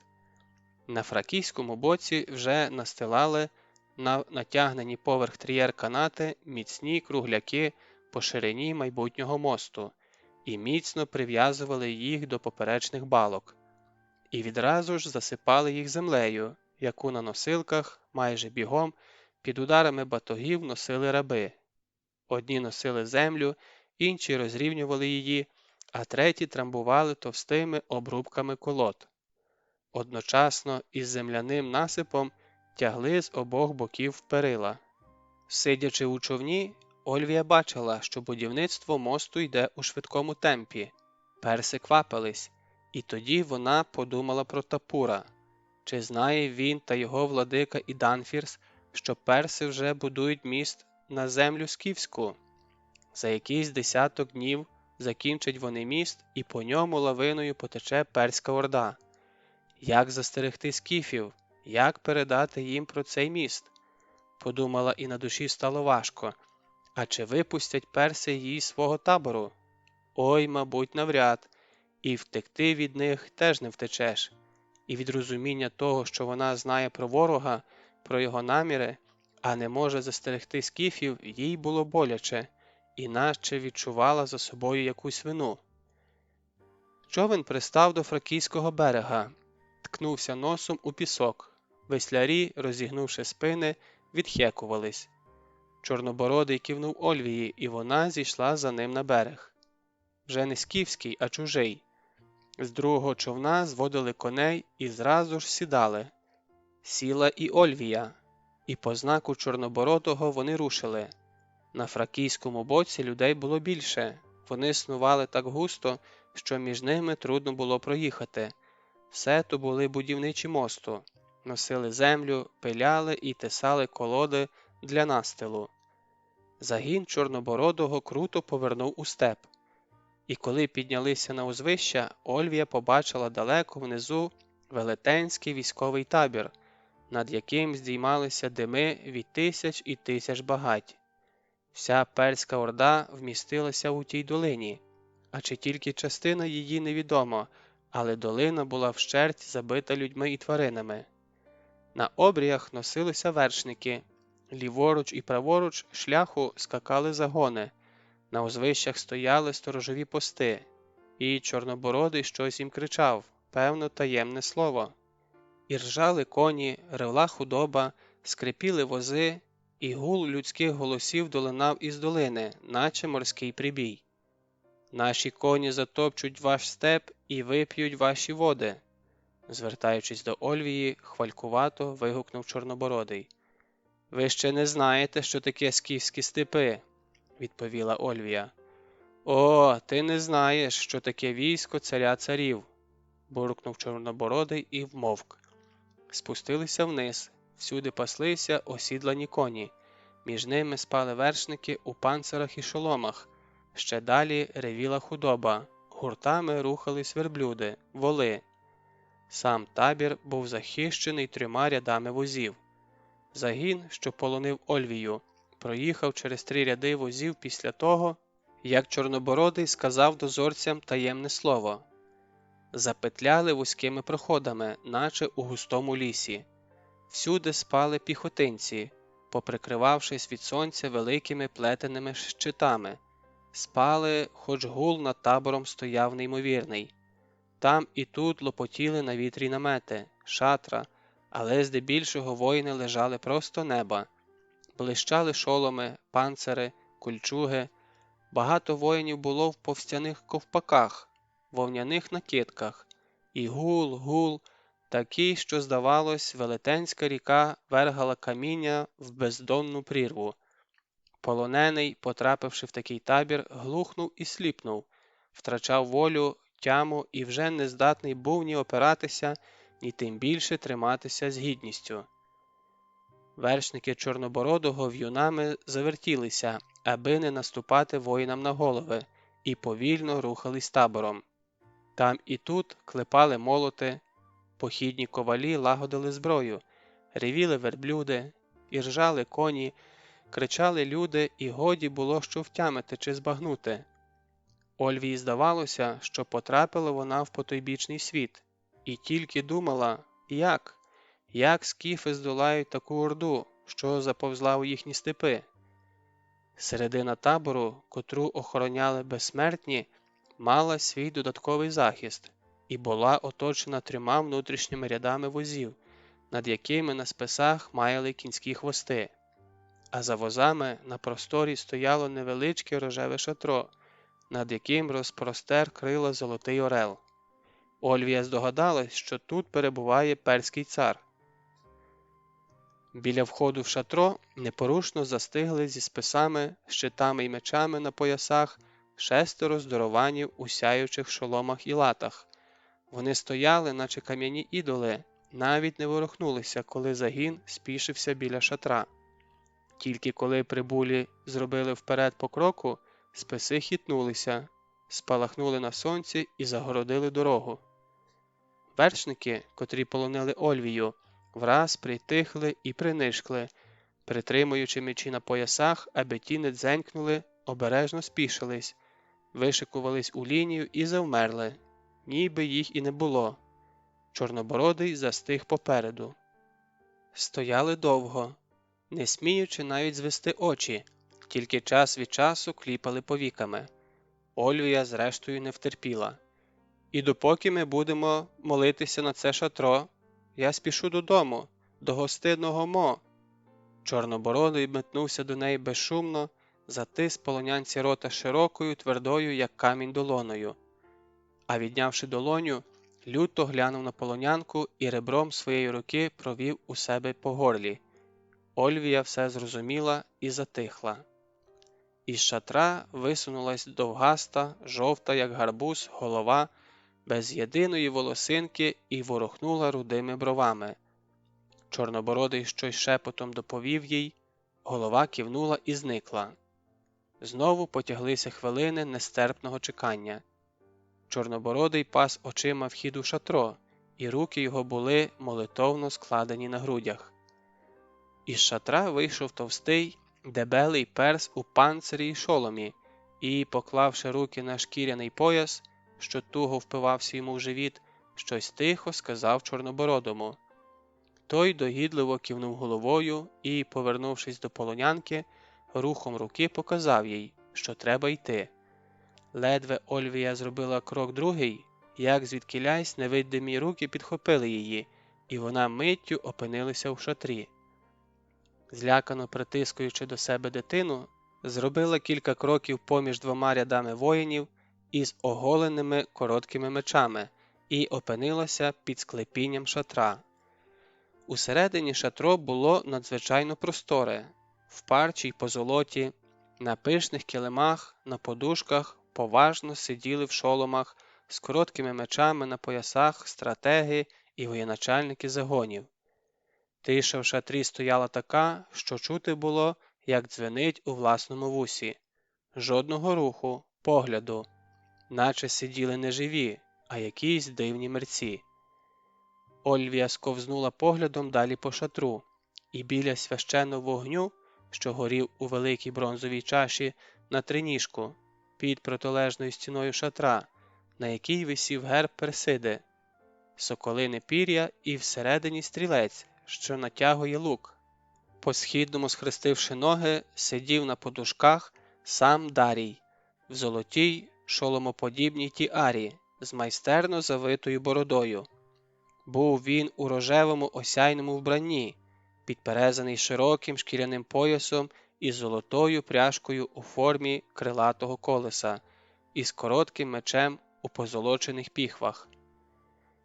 На фракійському боці вже настилали на натягнені поверх трієр канати міцні кругляки по ширині майбутнього мосту і міцно прив'язували їх до поперечних балок. І відразу ж засипали їх землею, яку на носилках майже бігом під ударами батогів носили раби. Одні носили землю, інші розрівнювали її, а треті трамбували товстими обрубками колод. Одночасно із земляним насипом тягли з обох боків перила. Сидячи у човні, Ольвія бачила, що будівництво мосту йде у швидкому темпі. Перси квапились, і тоді вона подумала про Тапура. Чи знає він та його владика Іданфірс, що перси вже будують міст на землю скіфську? За якийсь десяток днів закінчать вони міст, і по ньому лавиною потече перська орда. Як застерегти скіфів? Як передати їм про цей міст? Подумала, і на душі стало важко. А чи випустять перси її свого табору? Ой, мабуть, навряд. І втекти від них теж не втечеш. І від розуміння того, що вона знає про ворога, про його наміри, а не може застерегти скіфів, їй було боляче, іначе відчувала за собою якусь вину. Човен пристав до фракійського берега, ткнувся носом у пісок. Веслярі, розігнувши спини, відхекувались. Чорнобородий кивнув Ольвії, і вона зійшла за ним на берег. Вже не скіфський, а чужий. З другого човна зводили коней і зразу ж сідали. Сіла і Ольвія, і по знаку Чорнобородого вони рушили. На фракійському боці людей було більше. Вони снували так густо, що між ними трудно було проїхати. Все то були будівничі мосту. Носили землю, пиляли і тесали колоди для настилу. Загін Чорнобородого круто повернув у степ. І коли піднялися на узвища, Ольвія побачила далеко внизу велетенський військовий табір, над яким здіймалися дими від тисяч і тисяч багать. Вся перська орда вмістилася у тій долині, а чи тільки частина її невідомо, але долина була вщерть забита людьми і тваринами. На обріях носилися вершники, ліворуч і праворуч шляху скакали загони, на узвищах стояли сторожові пости, і Чорнобородий щось їм кричав, певно, таємне слово. І ржали коні, ревла худоба, скрипіли вози, і гул людських голосів долинав із долини, наче морський прибій. «Наші коні затопчуть ваш степ і вип'ють ваші води», звертаючись до Ольвії, хвалькувато вигукнув Чорнобородий. «Ви ще не знаєте, що таке скіфські степи», відповіла Ольвія. «О, ти не знаєш, що таке військо царя царів», буркнув Чорнобородий і вмовк. Спустилися вниз, всюди паслися осідлані коні, між ними спали вершники у панцирах і шоломах, ще далі ревіла худоба, гуртами рухались верблюди, воли. Сам табір був захищений 3 рядами возів. Загін, що полонив Ольвію, проїхав через 3 ряди возів після того, як Чорнобородий сказав дозорцям таємне слово. Запетляли вузькими проходами, наче у густому лісі. Всюди спали піхотинці, поприкривавшись від сонця великими плетеними щитами. Спали, хоч гул над табором стояв неймовірний. Там і тут лопотіли на вітрі намети, шатра, але здебільшого воїни лежали просто неба. Блищали шоломи, панцири, кульчуги. Багато воїнів було в повстяних ковпаках, вовняних накидках. І гул, такий, що, здавалось, велетенська ріка вергала каміння в бездонну прірву. Полонений, потрапивши в такий табір, глухнув і сліпнув, втрачав волю, тяму і вже не здатний був ні опиратися, ні тим більше триматися з гідністю. Вершники Чорнобородого в'юнами завертілися, аби не наступати воїнам на голови, і повільно рухались табором. Там і тут клепали молоти, похідні ковалі лагодили зброю, ревіли верблюди, і ржали коні, кричали люди, і годі було що втямити чи збагнути. Ольвії здавалося, що потрапила вона в потойбічний світ, і тільки думала, як скіфи здолають таку орду, що заповзла у їхні степи. Середина табору, котру охороняли безсмертні, мала свій додатковий захист і була оточена 3 внутрішніми рядами возів, над якими на списах маяли кінські хвости. а за возами на просторі стояло невеличке рожеве шатро, над яким розпростер крила золотий орел. Ольвія здогадалась, що тут перебуває перський цар. Біля входу в шатро непорушно застигли зі списами, щитами й мечами на поясах 6 здорованів у сяючих шоломах і латах. Вони стояли, наче кам'яні ідоли, навіть не ворухнулися, коли загін спішився біля шатра. Тільки коли прибулі зробили вперед по кроку, списи хитнулися, спалахнули на сонці і загородили дорогу. Вершники, котрі полонили Ольвію, враз притихли і принишкли, притримуючи мечі на поясах, аби ті не дзенькнули, обережно спішились, вишикувались у лінію і завмерли, ніби їх і не було. Чорнобородий застиг попереду. Стояли довго, не сміючи навіть звести очі, тільки час від часу кліпали повіками. Ольвія зрештою не втерпіла. «І допоки ми будемо молитися на це шатро, я спішу додому, до гостинного мо». Чорнобородий метнувся до неї безшумно, затис полонянці рота широкою, твердою, як камінь, долоною. А віднявши долоню, люто глянув на полонянку і ребром своєї руки провів у себе по горлі. Ольвія все зрозуміла і затихла. Із шатра висунулась довгаста, жовта, як гарбуз, голова, без єдиної волосинки, і ворухнула рудими бровами. Чорнобородий щось шепотом доповів їй, голова кивнула і зникла. Знову потяглися хвилини нестерпного чекання. Чорнобородий пас очима вхід у шатро, і руки його були молитовно складені на грудях. Із шатра вийшов товстий, дебелий перс у панцирі й шоломі, і, поклавши руки на шкіряний пояс, що туго впивався йому в живіт, щось тихо сказав Чорнобородому. Той догідливо кивнув головою і, повернувшись до полонянки, рухом руки показав їй, що треба йти. Ледве Ольвія зробила крок другий, як звідкілясь невидимі руки підхопили її, і вона миттю опинилася в шатрі. Злякано притискуючи до себе дитину, зробила кілька кроків поміж двома рядами воїнів із оголеними короткими мечами і опинилася під склепінням шатра. Усередині шатро було надзвичайно просторе, в парчі й позолоті, на пишних килимах, на подушках поважно сиділи в шоломах з короткими мечами на поясах стратеги і воєначальники загонів. Тиша в шатрі стояла така, що чути було, як дзвенить у власному вусі. Жодного руху, погляду, наче сиділи не живі, а якісь дивні мерці. Ольвія сковзнула поглядом далі по шатру, і біля священного вогню, що горів у великій бронзовій чаші на триніжку, під протилежною стіною шатра, на якій висів герб Персиди, соколине пір'я і всередині стрілець, що натягує лук. По-східному схрестивши ноги, сидів на подушках сам Дарій, в золотій шоломоподібній тіарі, з майстерно завитою бородою. Був він у рожевому осяйному вбранні, підперезаний широким шкіряним поясом із золотою пряжкою у формі крилатого колеса і з коротким мечем у позолочених піхвах.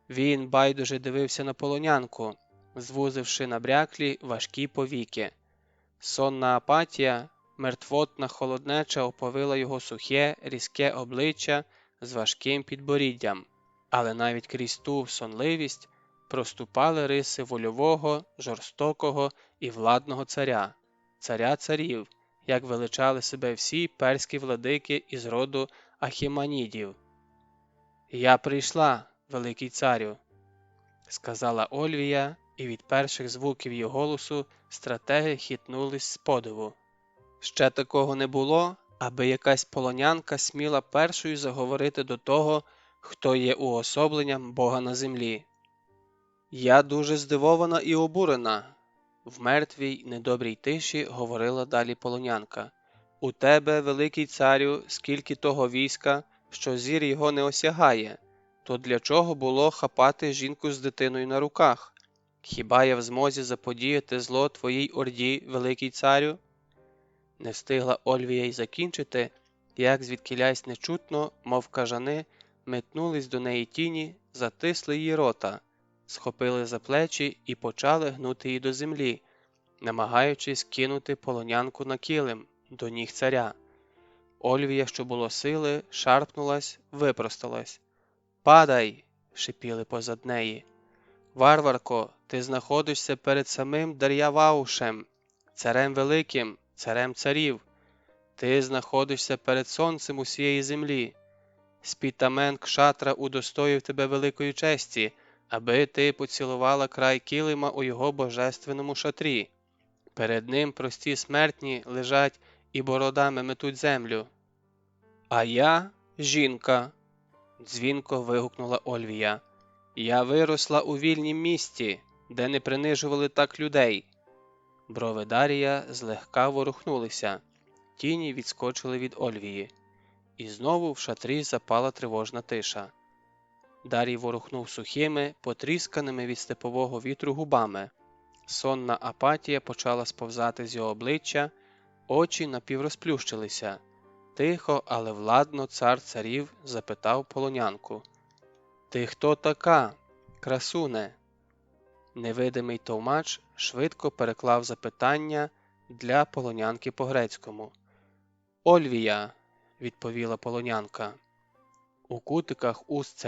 Він байдуже дивився на полонянку, звузивши набряклі важкі повіки. Сонна апатія, мертвотна холоднеча оповила його сухе, різке обличчя з важким підборіддям, але навіть крізь ту сонливість проступали риси вольового, жорстокого і владного царя, царя царів, як величали себе всі перські владики із роду Ахіманідів. «Я прийшла, великий царю», – сказала Ольвія, і від перших звуків її голосу стратеги хитнулись з подиву. Ще такого не було, аби якась полонянка сміла першою заговорити до того, хто є уособленням Бога на землі. «Я дуже здивована і обурена», – в мертвій, недобрій тиші говорила далі полонянка. «У тебе, великий царю, скільки того війська, що зір його не осягає, то для чого було хапати жінку з дитиною на руках? Хіба я в змозі заподіяти зло твоїй орді, великий царю?» Не встигла Ольвія й закінчити, як звідкілясь нечутно, мов кажани, метнулись до неї тіні, затисли її рота, схопили за плечі і почали гнути її до землі, намагаючись кинути полонянку на килим, до ніг царя. Ольвія, що було сили, шарпнулась, випросталась. «Падай!» – шипіли позад неї. «Варварко, ти знаходишся перед самим Дар'яваушем, царем великим, царем царів. Ти знаходишся перед сонцем усієї землі. Спітамен Кшатра удостоїв тебе великої честі, аби ти поцілувала край килима у його божественному шатрі. Перед ним прості смертні лежать і бородами метуть землю. А я – жінка!» – дзвінко вигукнула Ольвія. «Я виросла у вільнім місті, де не принижували так людей». Брови Дарія злегка ворухнулися, тіні відскочили від Ольвії. І знову в шатрі запала тривожна тиша. Дарій ворухнув сухими, потрісканими від степового вітру губами. Сонна апатія почала сповзати з його обличчя, очі напіврозплющилися. Тихо, але владно цар царів запитав полонянку. «Ти хто така, красуне?» Невидимий товмач швидко переклав запитання для полонянки по-грецькому. «Ольвія», – відповіла полонянка. У кутиках уст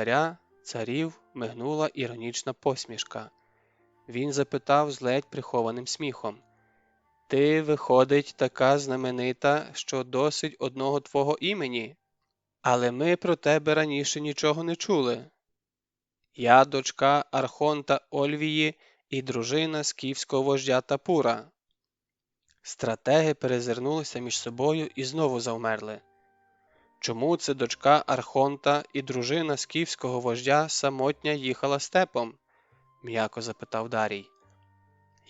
царів мигнула іронічна посмішка. Він запитав з ледь прихованим сміхом. «Ти, виходить, така знаменита, що досить одного твого імені? Але ми про тебе раніше нічого не чули. Я дочка архонта Ольвії і дружина скіфського вождя Тапура». Стратеги перезирнулися між собою і знову завмерли. «Чому це дочка архонта і дружина скіфського вождя самотня їхала степом?» – м'яко запитав Дарій.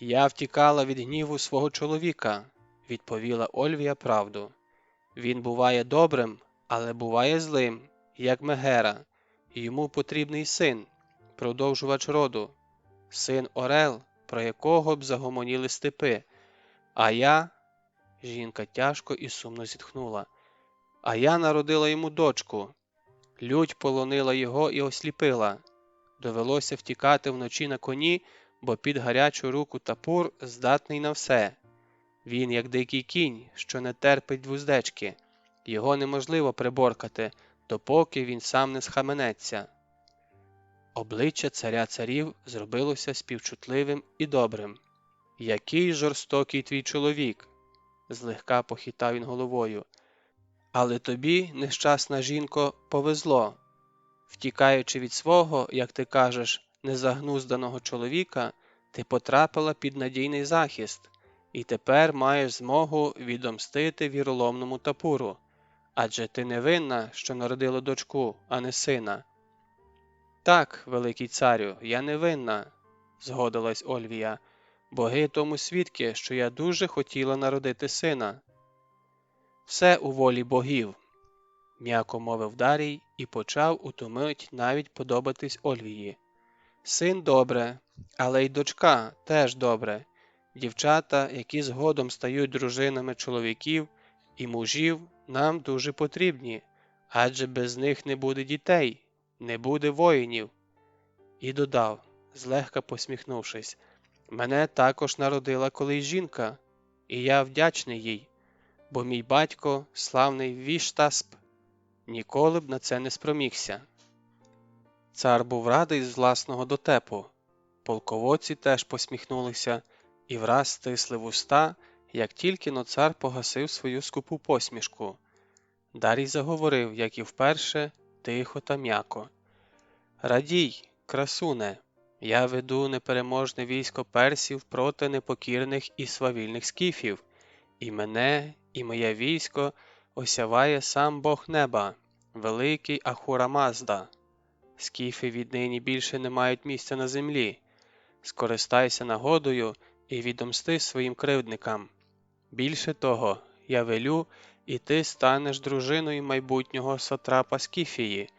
«Я втікала від гніву свого чоловіка», – відповіла Ольвія правду. «Він буває добрим, але буває злим, як Мегера, і йому потрібний син, продовжувач роду, син Орел, про якого б загомоніли степи. А я...» – жінка тяжко і сумно зітхнула. «А я народила йому дочку. Лють полонила його і осліпила. Довелося втікати вночі на коні, бо під гарячу руку Тапур здатний на все. Він, як дикий кінь, що не терпить вуздечки. Його неможливо приборкати, допоки він сам не схаменеться». Обличчя царя царів зробилося співчутливим і добрим. «Який жорстокий твій чоловік!» – злегка похитав він головою. «Але тобі, нещасна жінко, повезло. Втікаючи від свого, як ти кажеш, незагнузданого чоловіка, ти потрапила під надійний захист, і тепер маєш змогу відомстити віроломному Тапуру. Адже ти не винна, що народила дочку, а не сина». «Так, великий царю, я не винна», – згодилась Ольвія. «Боги тому свідки, що я дуже хотіла народити сина». «Все у волі богів», – м'яко мовив Дарій і почав у ту мить навіть подобатись Ольвії. «Син добре, але й дочка теж добре. Дівчата, які згодом стають дружинами чоловіків і мужів, нам дуже потрібні, адже без них не буде дітей, не буде воїнів». І додав, злегка посміхнувшись, «Мене також народила колись жінка, і я вдячний їй, бо мій батько, славний Віштасп, ніколи б на це не спромігся». Цар був радий з власного дотепу. Полководці теж посміхнулися і враз стисли вуста, як тільки-но цар погасив свою скупу посмішку. Дарій заговорив, як і вперше, тихо та м'яко. «Радій, красуне, я веду непереможне військо персів проти непокірних і свавільних скіфів, і мене, і моє військо осяває сам Бог неба, великий Ахура Мазда. Скіфи віднині більше не мають місця на землі. Скористайся нагодою і відомсти своїм кривдникам. Більше того, я велю, і ти станеш дружиною майбутнього сатрапа Скіфії,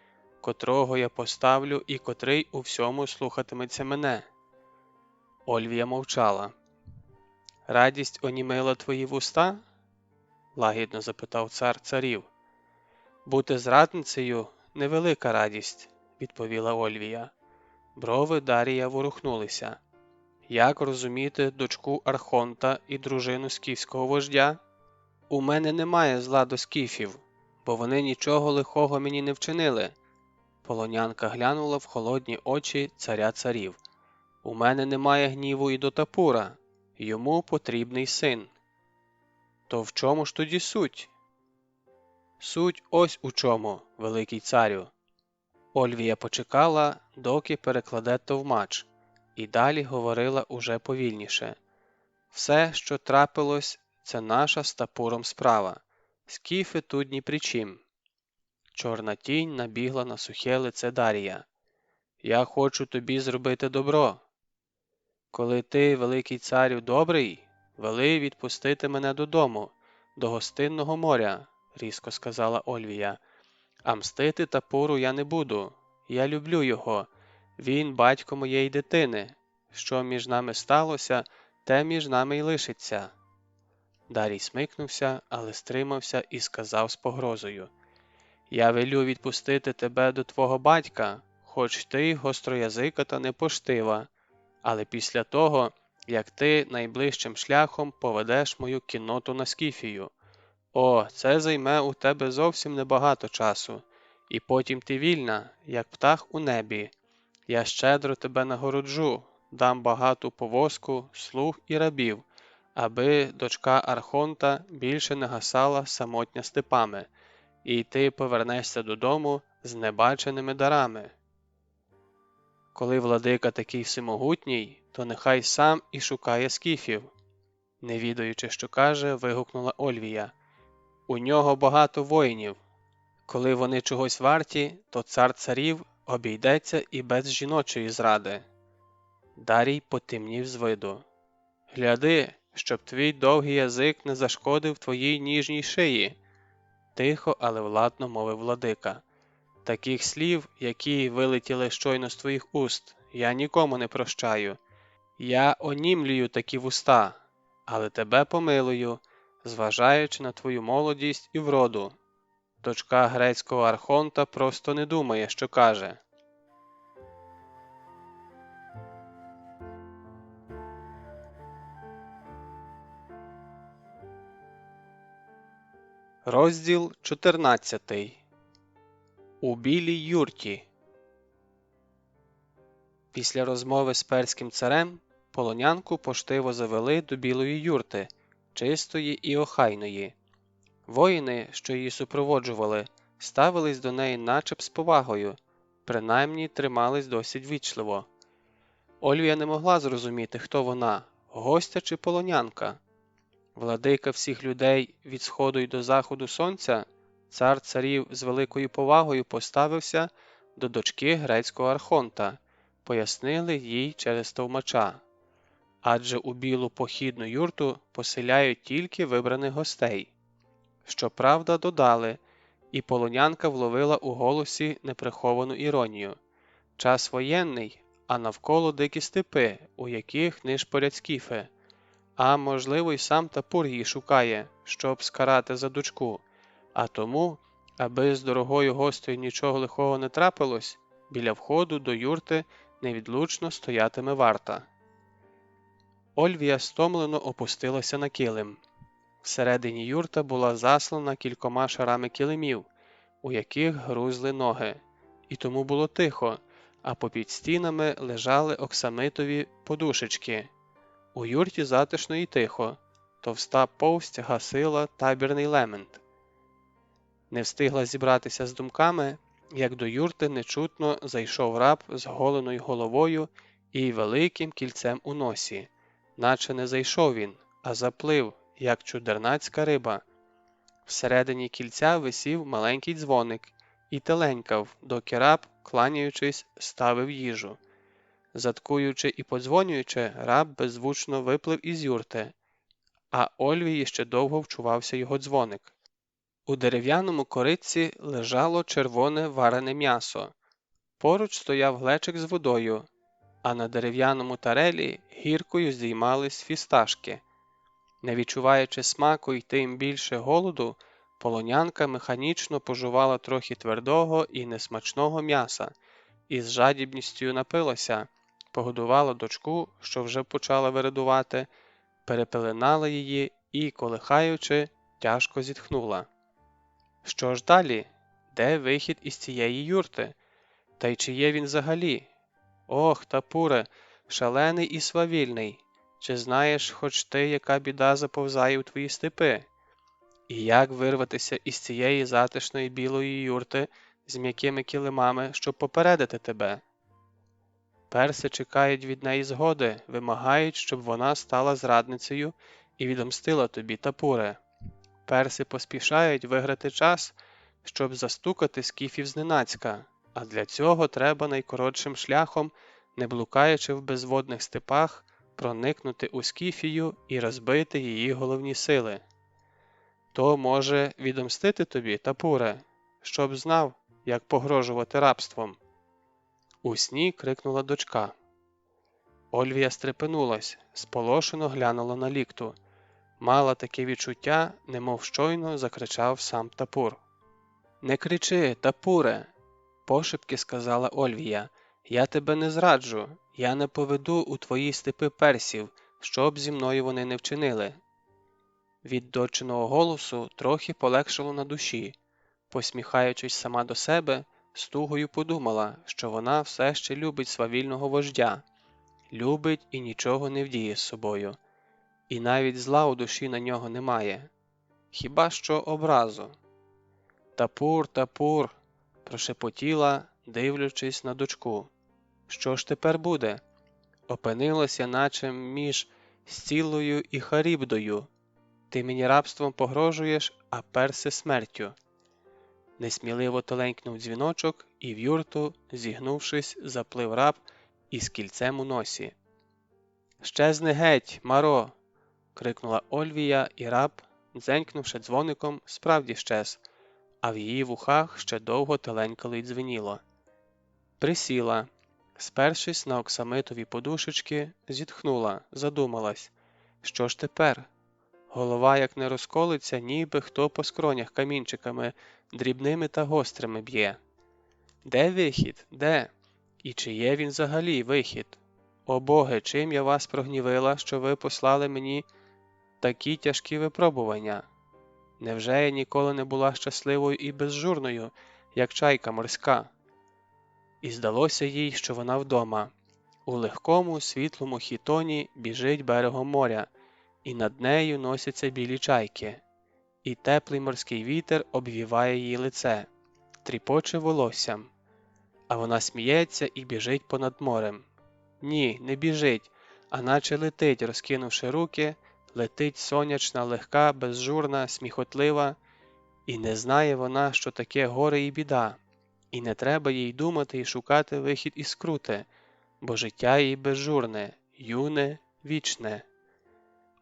котрого я поставлю і котрий у всьому слухатиметься мене». Ольвія мовчала. «Радість онімила твої вуста?» лагідно запитав цар царів. Бути зрадницею – невелика радість, відповіла Ольвія. Брови Дарія ворухнулися. Як розуміти дочку Архонта і дружину скіфського вождя? У мене немає зла до скіфів, бо вони нічого лихого мені не вчинили. Полонянка глянула в холодні очі царя царів. У мене немає гніву і до Тапура, йому потрібний син. То в чому ж тоді суть? Суть ось у чому, великий царю. Ольвія почекала, доки перекладе товмач, і далі говорила уже повільніше. Все, що трапилось, це наша з Тапуром справа. Скіфи тут ні при чим. Чорна тінь набігла на сухе лице Дарія. Я хочу тобі зробити добро. Коли ти, великий царю, добрий, вели відпустити мене додому, до гостинного моря, різко сказала Ольвія. А мстити Тапуру я не буду. Я люблю його. Він батько моєї дитини. Що між нами сталося, те між нами й лишиться. Дарій смикнувся, але стримався і сказав з погрозою. Я велю відпустити тебе до твого батька, хоч ти гостроязика та непоштива, але після того, як ти найближчим шляхом поведеш мою кінноту на Скіфію. О, це займе у тебе зовсім небагато часу, і потім ти вільна, як птах у небі. Я щедро тебе нагороджу, дам багату повозку, слуг і рабів, аби дочка Архонта більше не гасала самотня степами, і ти повернешся додому з небаченими дарами. Коли владика такий всемогутній, то нехай сам і шукає скіфів. Не відаючи, що каже, вигукнула Ольвія. У нього багато воїнів. Коли вони чогось варті, то цар царів обійдеться і без жіночої зради. Дарій потемнів з виду. Гляди, щоб твій довгий язик не зашкодив твоїй ніжній шиї. Тихо, але владно мовив владика. Таких слів, які вилетіли щойно з твоїх уст, я нікому не прощаю. Я онімлюю такі вуста, але тебе помилую, зважаючи на твою молодість і вроду. Дочка грецького архонта просто не думає, що каже. Розділ 14. У білій юрті. Після розмови з перським царем полонянку поштиво завели до білої юрти, чистої і охайної. Воїни, що її супроводжували, ставились до неї начеб з повагою, принаймні тримались досить ввічливо. Ольвія не могла зрозуміти, хто вона – гостя чи полонянка. Владика всіх людей від сходу й до заходу сонця, цар царів з великою повагою поставився до дочки грецького архонта, пояснили їй через товмача. Адже у білу похідну юрту поселяють тільки вибраних гостей. Щоправда, додали, і полонянка вловила у голосі неприховану іронію. Час воєнний, а навколо дикі степи, у яких нишпорять скіфи. А можливо, й сам Тапур її шукає, щоб скарати за дочку. А тому, аби з дорогою гостею нічого лихого не трапилось, біля входу до юрти невідлучно стоятиме варта. Ольвія стомлено опустилася на килим. Всередині юрта була заслана кількома шарами килимів, у яких грузли ноги, і тому було тихо, а попід стінами лежали оксамитові подушечки. У юрті затишно і тихо, товста повсть гасила табірний лемент. Не встигла зібратися з думками, як до юрти нечутно зайшов раб з голеною головою і великим кільцем у носі. Наче не зайшов він, а заплив, як чудернацька риба. Всередині кільця висів маленький дзвоник і теленькав, доки раб, кланяючись, ставив їжу. Заткуючи і подзвонюючи, раб беззвучно виплив із юрти, а Ольвії ще довго вчувався його дзвоник. У дерев'яному коритці лежало червоне варене м'ясо. Поруч стояв глечик з водою, а на дерев'яному тарелі гіркою здіймались фісташки. Не відчуваючи смаку і тим більше голоду, полонянка механічно пожувала трохи твердого і несмачного м'яса і з жадібністю напилася, погодувала дочку, що вже почала виридувати, перепеленала її і, колихаючи, тяжко зітхнула. Що ж далі? Де вихід із цієї юрти? Та й чи є він взагалі? Ох, Тапуре, шалений і свавільний, чи знаєш хоч ти, яка біда заповзає у твої степи? І як вирватися із цієї затишної білої юрти з м'якими килимами, щоб попередити тебе? Перси чекають від неї згоди, вимагають, щоб вона стала зрадницею і відомстила тобі, Тапуре. Перси поспішають виграти час, щоб застукати скіфів зненацька, а для цього треба найкоротшим шляхом, не блукаючи в безводних степах, проникнути у Скіфію і розбити її головні сили. То може відомстити тобі, Тапуре, щоб знав, як погрожувати рабством. У сні крикнула дочка. Ольвія стрепенулась, сполошено глянула на лікту. Мала таке відчуття, немов щойно закричав сам Тапур. «Не кричи, Тапуре!» – пошепки сказала Ольвія. «Я тебе не зраджу, я не поведу у твої степи персів, що б зі мною вони не вчинили». Від дочиного голосу трохи полегшало на душі. Посміхаючись сама до себе, з тугою подумала, що вона все ще любить свавільного вождя. Любить і нічого не вдіє з собою. І навіть зла у душі на нього немає. Хіба що образу. «Тапур, Тапур!» – прошепотіла, дивлячись на дочку. «Що ж тепер буде?» Опинилася наче між Сцілою і Харібдою. Ти мені рабством погрожуєш, а перси смертю. Несміливо толенькнув дзвіночок, і в юрту, зігнувшись, заплив раб із кільцем у носі. «Щезни геть, Маро!» – крикнула Ольвія, і раб, дзенькнувши дзвоником, справді щез, а в її вухах ще довго теленькало й дзвеніло. Присіла, спершись на оксамитові подушечки, зітхнула, задумалась. Що ж тепер? Голова як не розколиться, ніби хто по скронях камінчиками, дрібними та гострими б'є. Де вихід? Де? І чи є він взагалі вихід? О Боге, чим я вас прогнівила, що ви послали мені такі тяжкі випробування? Невже я ніколи не була щасливою і безжурною, як чайка морська? І здалося їй, що вона вдома. У легкому, світлому хітоні біжить берегом моря, і над нею носяться білі чайки, і теплий морський вітер обвіває її лице, тріпоче волоссям, а вона сміється і біжить понад морем. Ні, не біжить, а наче летить, розкинувши руки, летить сонячна, легка, безжурна, сміхотлива, і не знає вона, що таке горе і біда, і не треба їй думати і шукати вихід із скрути, бо життя її безжурне, юне, вічне.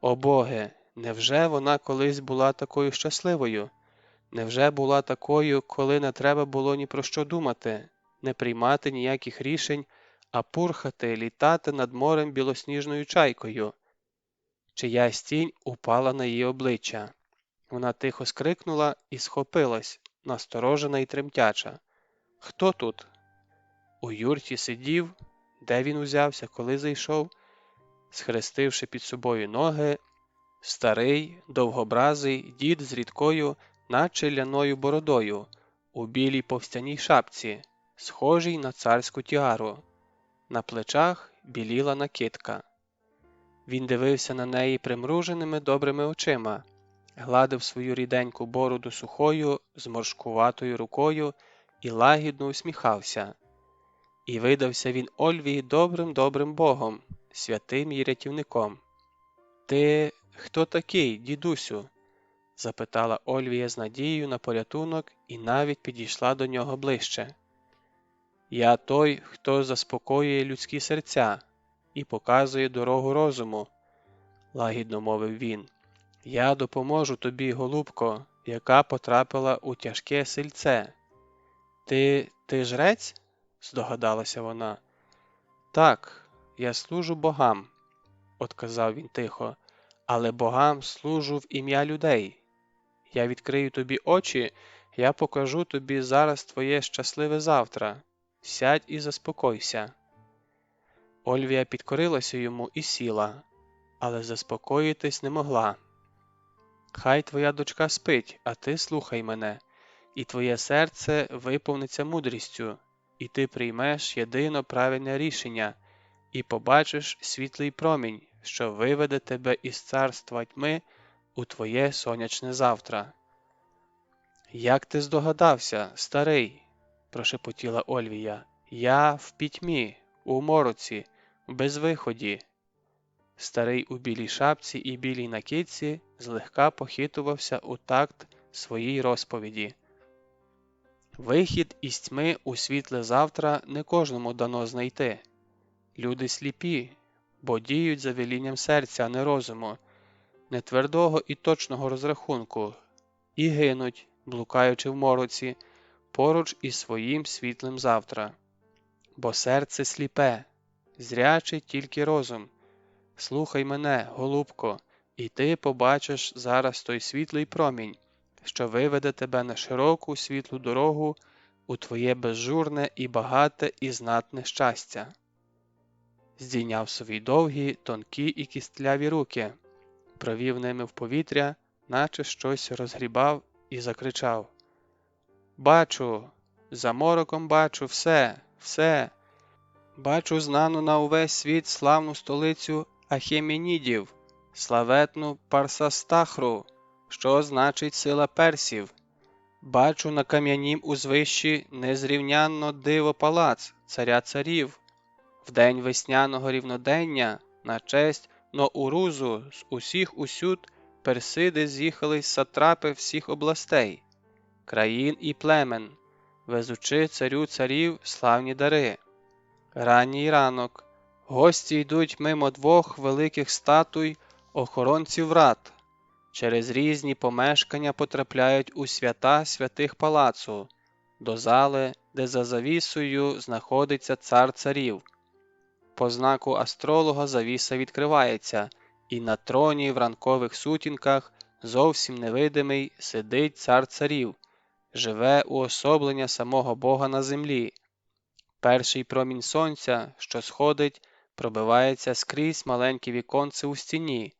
О Боге, невже вона колись була такою щасливою? Невже була такою, коли не треба було ні про що думати, не приймати ніяких рішень, а пурхати, літати над морем білосніжною чайкою? Чиясь тінь упала на її обличчя. Вона тихо скрикнула і схопилась, насторожена і тремтяча. Хто тут? У юрті сидів, де він узявся, коли зайшов, схрестивши під собою ноги, старий, довгобразий дід з рідкою, наче ляною бородою, у білій повстяній шапці, схожій на царську тіару. На плечах біліла накидка. Він дивився на неї примруженими добрими очима, гладив свою ріденьку бороду сухою, зморшкуватою рукою і лагідно усміхався. І видався він Ольвії добрим богом, святим її рятівником. «Ти хто такий, дідусю?» – запитала Ольвія з надією на порятунок і навіть підійшла до нього ближче. «Я той, хто заспокоює людські серця і показує дорогу розуму», – лагідно мовив він. «Я допоможу тобі, голубко, яка потрапила у тяжке сильце». Ти жрець?» – здогадалася вона. «Так, я служу богам», – отказав він тихо, але богам служу в ім'я людей. Я відкрию тобі очі, я покажу тобі зараз твоє щасливе завтра. Сядь і заспокойся. Ольвія підкорилася йому і сіла, але заспокоїтись не могла. Хай твоя дочка спить, а ти слухай мене, і твоє серце виповниться мудрістю, і ти приймеш єдино правильне рішення, і побачиш світлий промінь, що виведе тебе із царства тьми у твоє сонячне завтра. «Як ти здогадався, старий?» – прошепотіла Ольвія. «Я в пітьмі, у мороці, в безвиході». Старий у білій шапці і білій накидці злегка похитувався у такт своїй розповіді. Вихід із тьми у світле завтра не кожному дано знайти. Люди сліпі, бо діють за велінням серця, а не розуму, нетвердого і точного розрахунку, і гинуть, блукаючи в мороці, поруч із своїм світлим завтра. Бо серце сліпе, зрячий тільки розум. Слухай мене, голубко, і ти побачиш зараз той світлий промінь, що виведе тебе на широку світлу дорогу у твоє безжурне і багате і знатне щастя. Здійняв свої довгі, тонкі і кістляві руки, провів ними в повітря, наче щось розгрібав, і закричав: «Бачу, за мороком бачу все, все! Бачу знану на увесь світ славну столицю Ахеменідів, славетну Парсастахру, що значить сила персів. Бачу на кам'янім узвищі незрівнянно диво палац царя царів. В день весняного рівнодення на честь Ноурузу з усіх усюд персиди з'їхались сатрапи всіх областей, країн і племен, везучи царю царів славні дари. Ранній ранок. Гості йдуть мимо двох великих статуй охоронців врат. Через різні помешкання потрапляють у свята святих палацу, до зали, де за завісою знаходиться цар царів. По знаку астролога завіса відкривається, і на троні в ранкових сутінках зовсім невидимий сидить цар царів, живе уособлення самого Бога на землі. Перший промінь сонця, що сходить, пробивається скрізь маленьке віконце у стіні,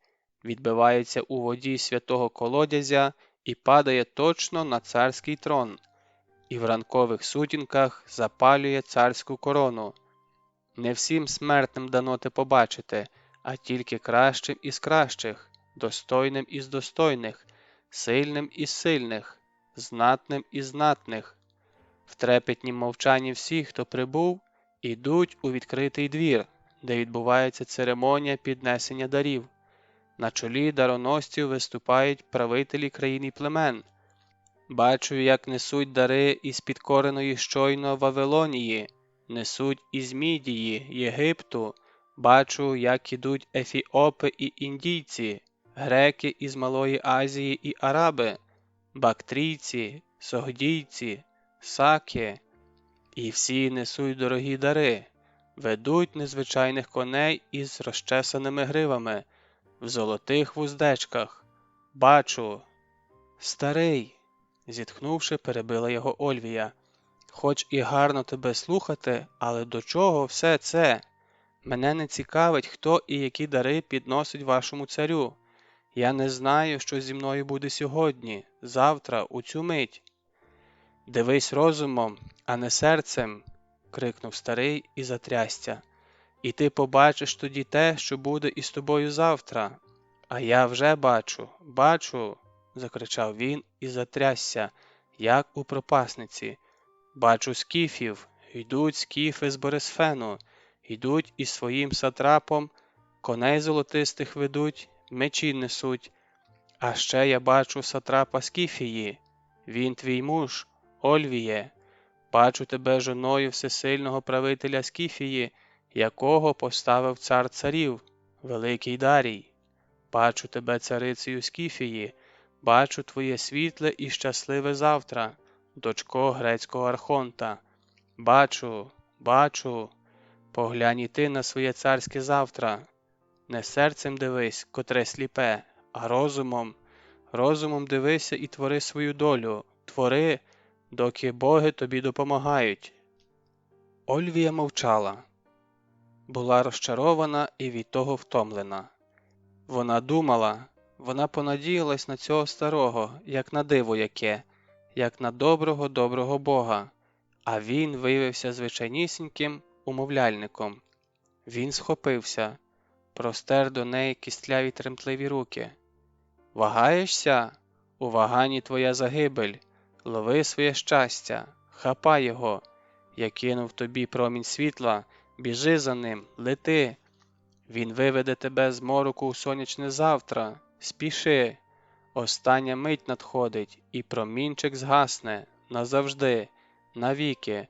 відбивається у воді святого колодязя і падає точно на царський трон, і в ранкових сутінках запалює царську корону. Не всім смертним дано те побачити, а тільки кращим із кращих, достойним із достойних, сильним із сильних, знатним із знатних. В трепетнім мовчанні всі, хто прибув, ідуть у відкритий двір, де відбувається церемонія піднесення дарів. На чолі дароносців виступають правителі країн і племен. Бачу, як несуть дари із підкореної щойно Вавилонії, несуть із Мідії, Єгипту. Бачу, як ідуть ефіопи і індійці, греки із Малої Азії і араби, бактрійці, согдійці, саки, і всі несуть дорогі дари, ведуть незвичайних коней із розчесаними гривами, в золотих вуздечках. Бачу. Старий, зітхнувши, перебила його Ольвія, хоч і гарно тебе слухати, але до чого все це? Мене не цікавить, хто і які дари підносить вашому царю. Я не знаю, що зі мною буде сьогодні, завтра, у цю мить. «Дивись розумом, а не серцем!» – крикнув старий і затрясся. «І ти побачиш тоді те, що буде із тобою завтра!» «А я вже бачу, бачу!» – закричав він і затрясся, як у пропасниці. «Бачу скіфів, йдуть скіфи з Борисфену, йдуть із своїм сатрапом, коней золотистих ведуть, мечі несуть. А ще я бачу сатрапа Скіфії, він твій муж, Ольвіє, бачу тебе жоною всесильного правителя Скіфії, якого поставив цар царів, великий Дарій. Бачу тебе царицею Скіфії, бачу твоє світле і щасливе завтра, дочко грецького архонта. Бачу, бачу, поглянь і ти на своє царське завтра. Не серцем дивись, котре сліпе, а розумом. Розумом дивися і твори свою долю. Твори, доки боги тобі допомагають. Ольвія мовчала. Була розчарована і від того втомлена. Вона думала, вона понадіялась на цього старого, як на диво яке, як на доброго Бога, а він виявився звичайнісіньким умовляльником. Він схопився, простер до неї кістляві тремтливі руки. «Вагаєшся? У ваганні твоя загибель. Лови своє щастя, хапай його. Я кинув тобі промінь світла, біжи за ним, лети. Він виведе тебе з мороку у сонячне завтра. Спіши. Остання мить надходить, і промінчик згасне назавжди, навіки.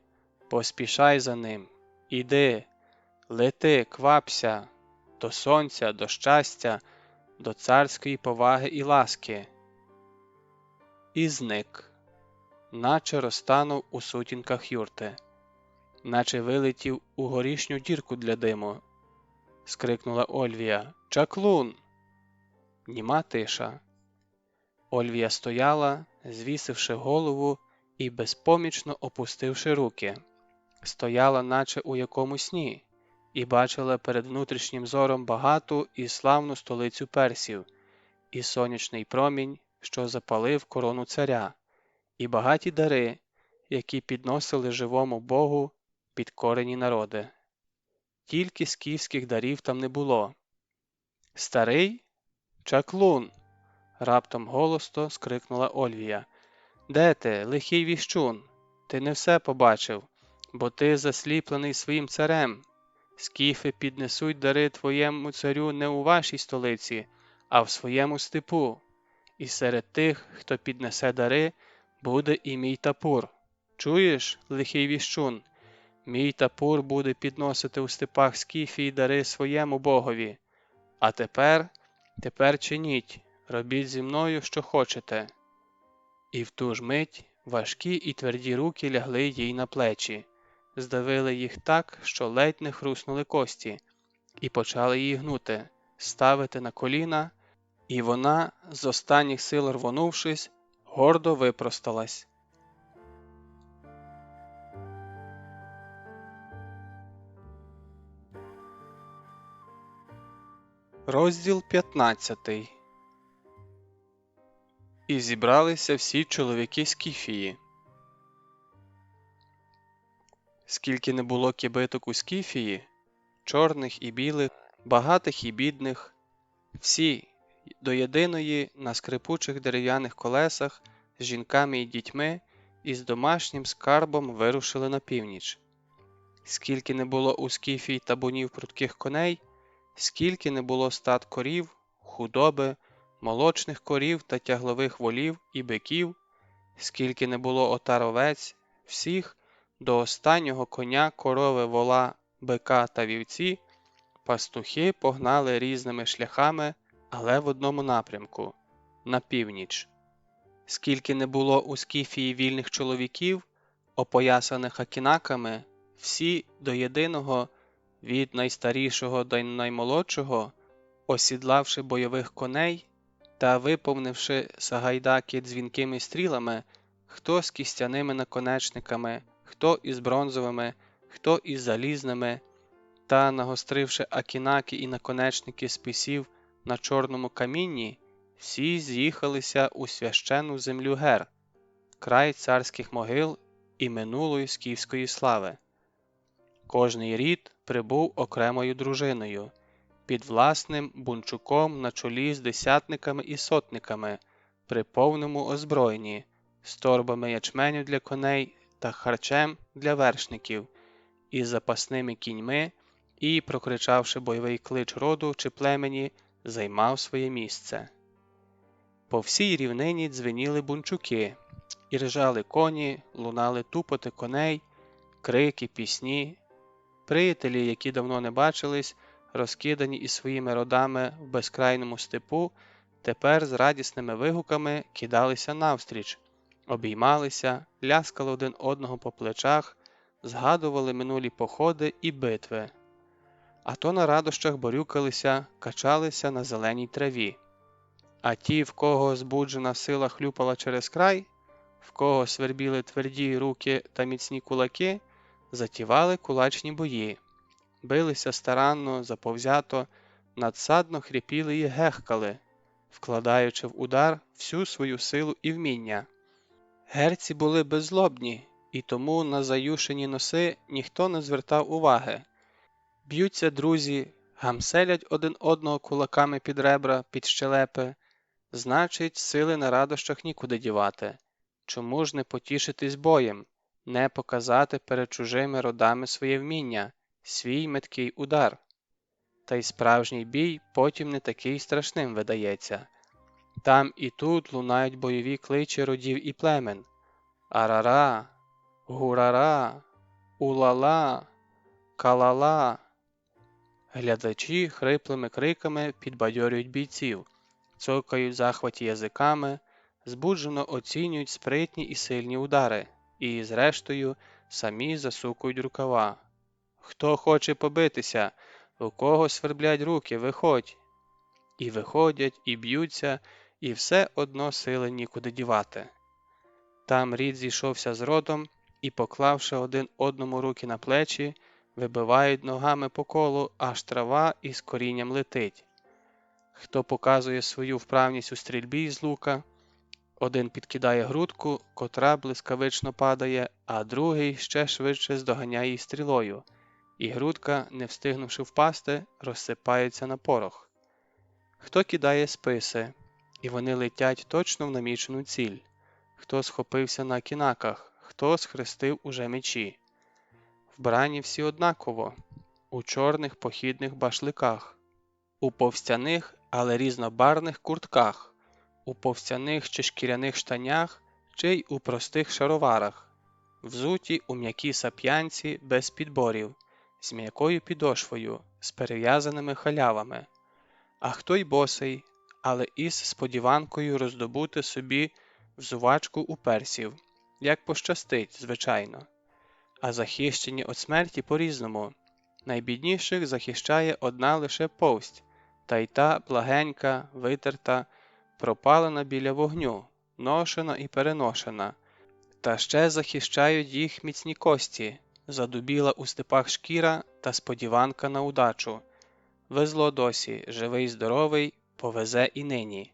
Поспішай за ним. Іди, лети, квапся, до сонця, до щастя, до царської поваги і ласки». І зник, наче розтанув у сутінках юрти, наче вилетів у горішню дірку для диму. Скрикнула Ольвія: «Чаклун!» Німа тиша. Ольвія стояла, звісивши голову і безпомічно опустивши руки. Стояла, наче у якомусь сні, і бачила перед внутрішнім зором багату і славну столицю персів, і сонячний промінь, що запалив корону царя, і багаті дари, які підносили живому Богу підкорені народи. Тільки скіфських дарів там не було. «Старий? Чаклун!» – раптом голосно скрикнула Ольвія. «Де ти, лихий віщун? Ти не все побачив, бо ти засліплений своїм царем. Скіфи піднесуть дари твоєму царю не у вашій столиці, а в своєму степу. І серед тих, хто піднесе дари, буде і мій тапур. Чуєш, лихий віщун? Мій тапур буде підносити у степах Скіфії дари своєму богові. А тепер чиніть, робіть зі мною, що хочете». І в ту ж мить важкі і тверді руки лягли їй на плечі, здавили їх так, що ледь не хруснули кості, і почали її гнути, ставити на коліна, і вона, з останніх сил рвонувшись, гордо випросталась. Розділ 15. І зібралися всі чоловіки Скіфії. Скільки не було кібиток у Скіфії, чорних і білих, багатих і бідних, всі до єдиної на скрипучих дерев'яних колесах з жінками і дітьми і з домашнім скарбом вирушили на північ. Скільки не було у Скіфії табунів прудких коней, скільки не було стад корів, худоби, молочних корів та тяглових волів і биків, скільки не було отар овець, всіх, до останнього коня, корови, вола, бика та вівці, пастухи погнали різними шляхами, але в одному напрямку – на північ. Скільки не було у Скіфії вільних чоловіків, опоясаних акінаками, всі до єдиного, від найстарішого до наймолодшого, осідлавши бойових коней та виповнивши сагайдаки дзвінкими стрілами, хто з кістяними наконечниками, хто із бронзовими, хто із залізними, та, нагостривши акінаки і наконечники списів на чорному камінні, всі з'їхалися у священну землю Гер, край царських могил і минулої скіфської слави. Кожний рід прибув окремою дружиною, під власним бунчуком на чолі з десятниками і сотниками, при повному озброєнні, з торбами ячменю для коней та харчем для вершників, із запасними кіньми і, прокричавши бойовий клич роду чи племені, займав своє місце. По всій рівнині дзвеніли бунчуки, і ржали коні, лунали тупоти коней, крики, пісні. Приятелі, які давно не бачились, розкидані із своїми родами в безкрайному степу, тепер з радісними вигуками кидалися навстріч, обіймалися, ляскали один одного по плечах, згадували минулі походи і битви. а то на радощах борюкалися, качалися на зеленій траві. А ті, в кого збуджена сила хлюпала через край, в кого свербіли тверді руки та міцні кулаки, затівали кулачні бої, билися старанно, заповзято, надсадно хрипіли і гехкали, вкладаючи в удар всю свою силу і вміння. Герці були беззлобні, і тому на заюшені носи ніхто не звертав уваги. Б'ються друзі, гамселять один одного кулаками під ребра, під щелепи, значить, сили на радощах нікуди дівати. Чому ж не потішитись боєм, не показати перед чужими родами своє вміння, свій меткий удар? Та й справжній бій потім не такий страшним видається. Там і тут лунають бойові кличі родів і племен. Арара, гурара, улала, калала. Глядачі хриплими криками підбадьорюють бійців, цокають в захваті язиками, збуджено оцінюють спритні і сильні удари і, зрештою, самі засукують рукава. Хто хоче побитися, у кого сверблять руки, виходь. І виходять, і б'ються, і все одно сили нікуди дівати. Там рід зійшовся з родом і, поклавши один одному руки на плечі, вибивають ногами по колу, аж трава із корінням летить. Хто показує свою вправність у стрільбі з лука, один підкидає грудку, котра блискавично падає, а другий ще швидше здоганяє її стрілою, і грудка, не встигнувши впасти, розсипається на порох. Хто кидає списи, і вони летять точно в намічену ціль. Хто схопився на кінаках, хто схрестив уже мечі. Вбрані всі однаково, у чорних похідних башликах, у повстяних, але різнобарвних куртках, у повстяних чи шкіряних штанях, чи й у простих шароварах, взуті у м'якій сап'янці без підборів, з м'якою підошвою, з перев'язаними халявами. А хто й босий, але із сподіванкою роздобути собі взувачку у персів, як пощастить, звичайно. А захищені від смерті по-різному. Найбідніших захищає одна лише повсть, та й та благенька, витерта, пропалена біля вогню, ношена і переношена. Та ще захищають їх міцні кості, задубіла у степах шкіра та сподіванка на удачу. Везло досі, живий-здоровий, повезе і нині.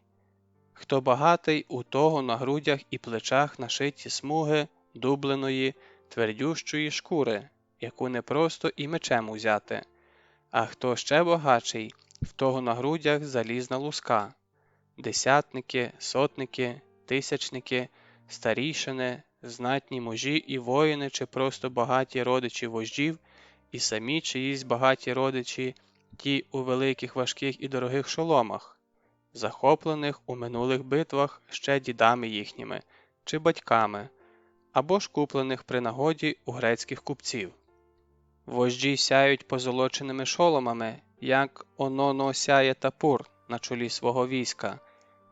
Хто багатий, у того на грудях і плечах нашиті смуги дубленої, твердющої шкури, яку не просто і мечем узяти. А хто ще багатший, в того на грудях залізна луска. Десятники, сотники, тисячники, старійшини, знатні мужі і воїни чи просто багаті родичі вождів, і самі чиїсь багаті родичі, ті у великих важких і дорогих шоломах, захоплених у минулих битвах ще дідами їхніми чи батьками, або ж куплених при нагоді у грецьких купців. Вожді сяють позолоченими шоломами, як оно сяє Тапур на чолі свого війська.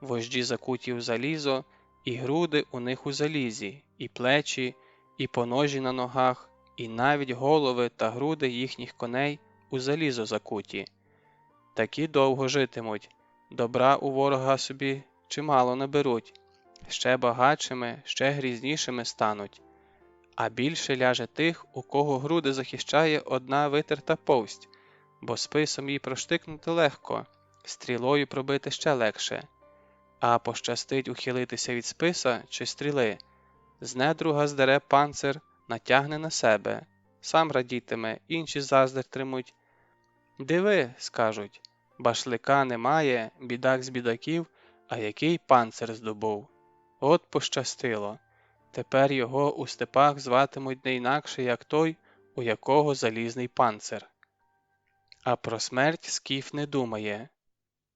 Вожді закуті в залізо, і груди у них у залізі, і плечі, і поножі на ногах, і навіть голови та груди їхніх коней у залізо закуті. Такі довго житимуть, добра у ворога собі чимало наберуть, ще багатшими, ще грізнішими стануть. А більше ляже тих, у кого груди захищає одна витерта повсть, бо списом їй проштикнути легко, стрілою пробити ще легше. А пощастить ухилитися від списа чи стріли, з недруга здере панцир, натягне на себе, сам радітиме, інші заздритимуть. «Диви», – скажуть, – башлика немає, бідак з бідаків, а який панцир здобув. От пощастило. Тепер його у степах зватимуть не інакше, як той, у якого залізний панцир. А про смерть скіф не думає.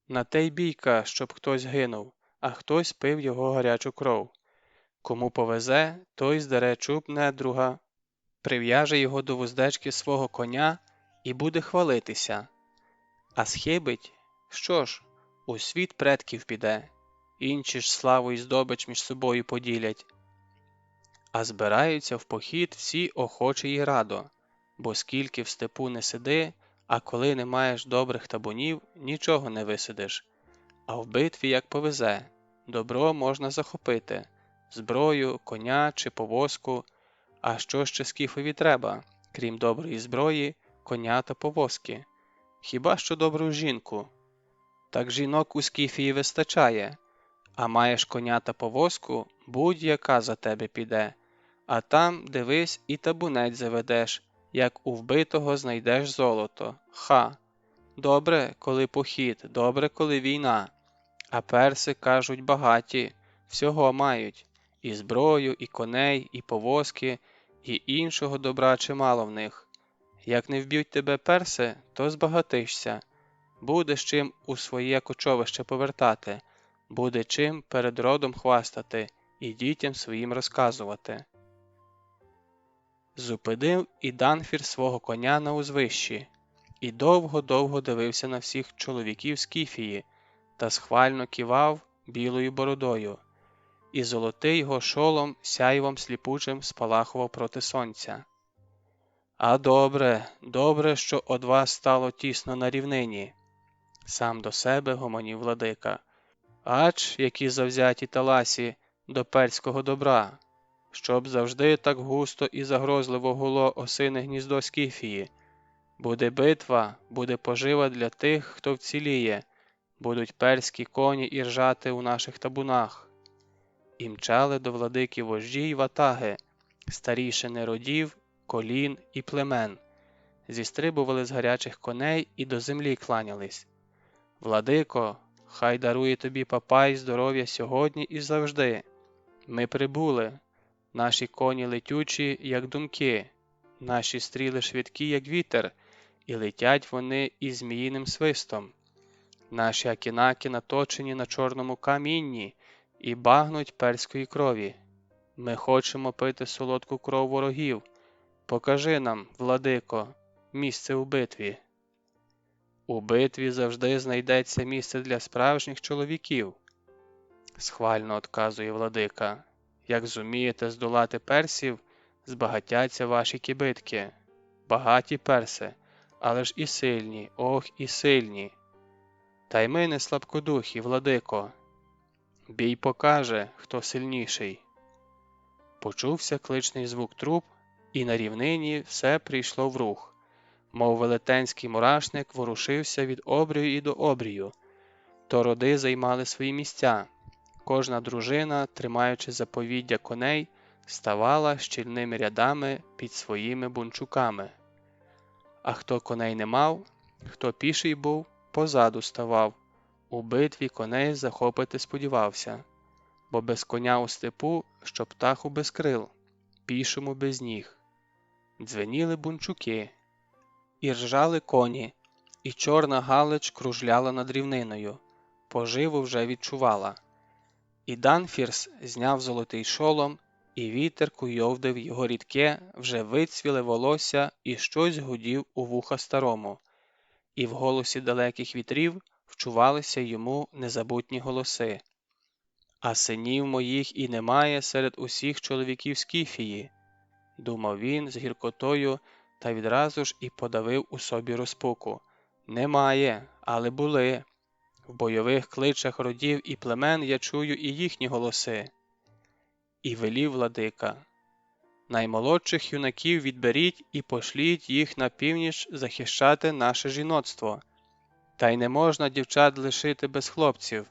На те й бійка, щоб хтось гинув, а хтось пив його гарячу кров. Кому повезе, той здере чуб недруга, прив'яже його до вуздечки свого коня і буде хвалитися. А схибить, що ж, у світ предків піде, інші ж славу і здобич між собою поділять. А збираються в похід всі охоче й радо, бо скільки в степу не сиди, А коли не маєш добрих табунів, нічого не висидиш. А в битві як повезе. Добро можна захопити – зброю, коня чи повозку. А що ще скіфові треба, крім доброї зброї, коня та повозки? Хіба що добру жінку? Так жінок у Скіфії вистачає. А маєш коня та повозку, будь-яка за тебе піде. А там, дивись, і табунець заведеш, як у вбитого знайдеш золото. Ха! Добре, коли похід, добре, коли війна. А перси, кажуть, багаті, всього мають. І зброю, і коней, і повозки, і іншого добра чимало в них. Як не вб'ють тебе перси, то збагатишся. Буде з чим у своє кочовище повертати, буде чим перед родом хвастати і дітям своїм розказувати. Зупинив і Данфір свого коня на узвищі, і довго-довго дивився на всіх чоловіків Скіфії, та схвально кивав білою бородою, і золотий його шолом сяйвом сліпучим спалахував проти сонця. «А добре, добре, що од вас стало тісно на рівнині», – сам до себе гомонів владика. «Ач, які завзяті таласі до перського добра, щоб завжди так густо і загрозливо гуло осине гніздо Скіфії. Буде битва, буде пожива для тих, хто вціліє, будуть перські коні іржати у наших табунах». І мчали до владики вожді й ватаги, старішини родів, колін і племен, зістрибували з гарячих коней і до землі кланялись. «Владико, хай дарує тобі Папай здоров'я сьогодні і завжди. Ми прибули, наші коні летючі, як думки, наші стріли швидкі, як вітер, і летять вони із зміїним свистом. Наші акінаки наточені на чорному камінні і багнуть перської крові. Ми хочемо пити солодку кров ворогів. Покажи нам, владико, місце у битві». «У битві завжди знайдеться місце для справжніх чоловіків», – схвально одказує владика. «Як зумієте здолати персів, збагатяться ваші кібитки. Багаті перси, але ж і сильні, ох, і сильні. Та й ми не слабкодухі, владико. Бій покаже, хто сильніший». Почувся кличний звук труб, і на рівнині все прийшло в рух. Мов велетенський мурашник ворушився від обрію і до обрію. То роди займали свої місця. Кожна дружина, тримаючи заповіддя коней, ставала щільними рядами під своїми бунчуками. А хто коней не мав, хто піший був, позаду ставав. У битві коней захопити сподівався, бо без коня у степу, що птаху без крил, пішому без ніг. Дзвеніли бунчуки, і ржали коні, і чорна галич кружляла над рівниною, поживу вже відчувала. І Данфірс зняв золотий шолом, і вітер куйовдив його рідке, вже вицвіле волосся, і щось гудів у вуха старому, і в голосі далеких вітрів вчувалися йому незабутні голоси. «А синів моїх і немає серед усіх чоловіків Скіфії», – думав він з гіркотою, та відразу ж і подавив у собі розпуку. «Немає, але були. В бойових кличах родів і племен я чую і їхні голоси». І велів владика: «Наймолодших юнаків відберіть і пошліть їх на північ захищати наше жіноцтво. Та й не можна дівчат лишити без хлопців.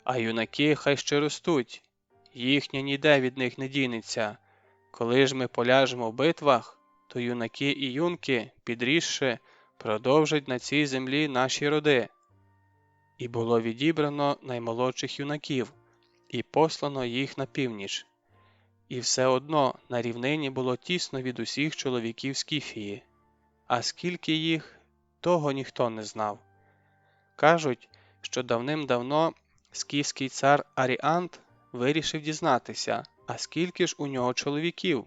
А юнаки хай ще ростуть, їхнє ніде від них не дінеться. Коли ж ми поляжемо в битвах, то юнаки і юнки, підрісши, продовжать на цій землі наші роди». І було відібрано наймолодших юнаків, і послано їх на північ. І все одно на рівнині було тісно від усіх чоловіків Скіфії. А скільки їх, того ніхто не знав. Кажуть, що давним-давно скіфський цар Аріант вирішив дізнатися, а скільки ж у нього чоловіків.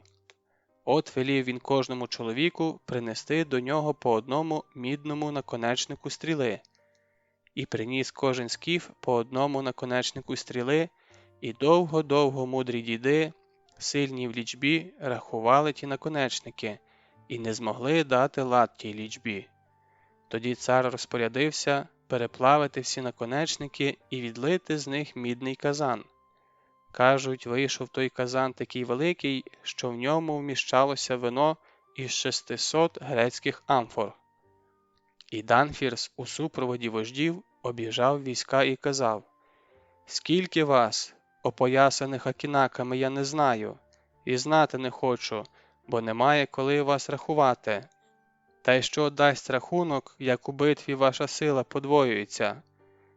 От велів він кожному чоловіку принести до нього по одному мідному наконечнику стріли. І приніс кожен скіф по одному наконечнику стріли, і довго-довго мудрі діди, сильні в лічбі, рахували ті наконечники і не змогли дати лад тій лічбі. Тоді цар розпорядився переплавити всі наконечники і відлити з них мідний казан. Кажуть, вийшов той казан такий великий, що в ньому вміщалося вино із 600 грецьких амфор. І Данфірс у супроводі вождів об'їжджав війська і казав: «Скільки вас, опоясаних акінаками, я не знаю, і знати не хочу, бо немає коли вас рахувати. Та й що дасть рахунок, як у битві ваша сила подвоюється?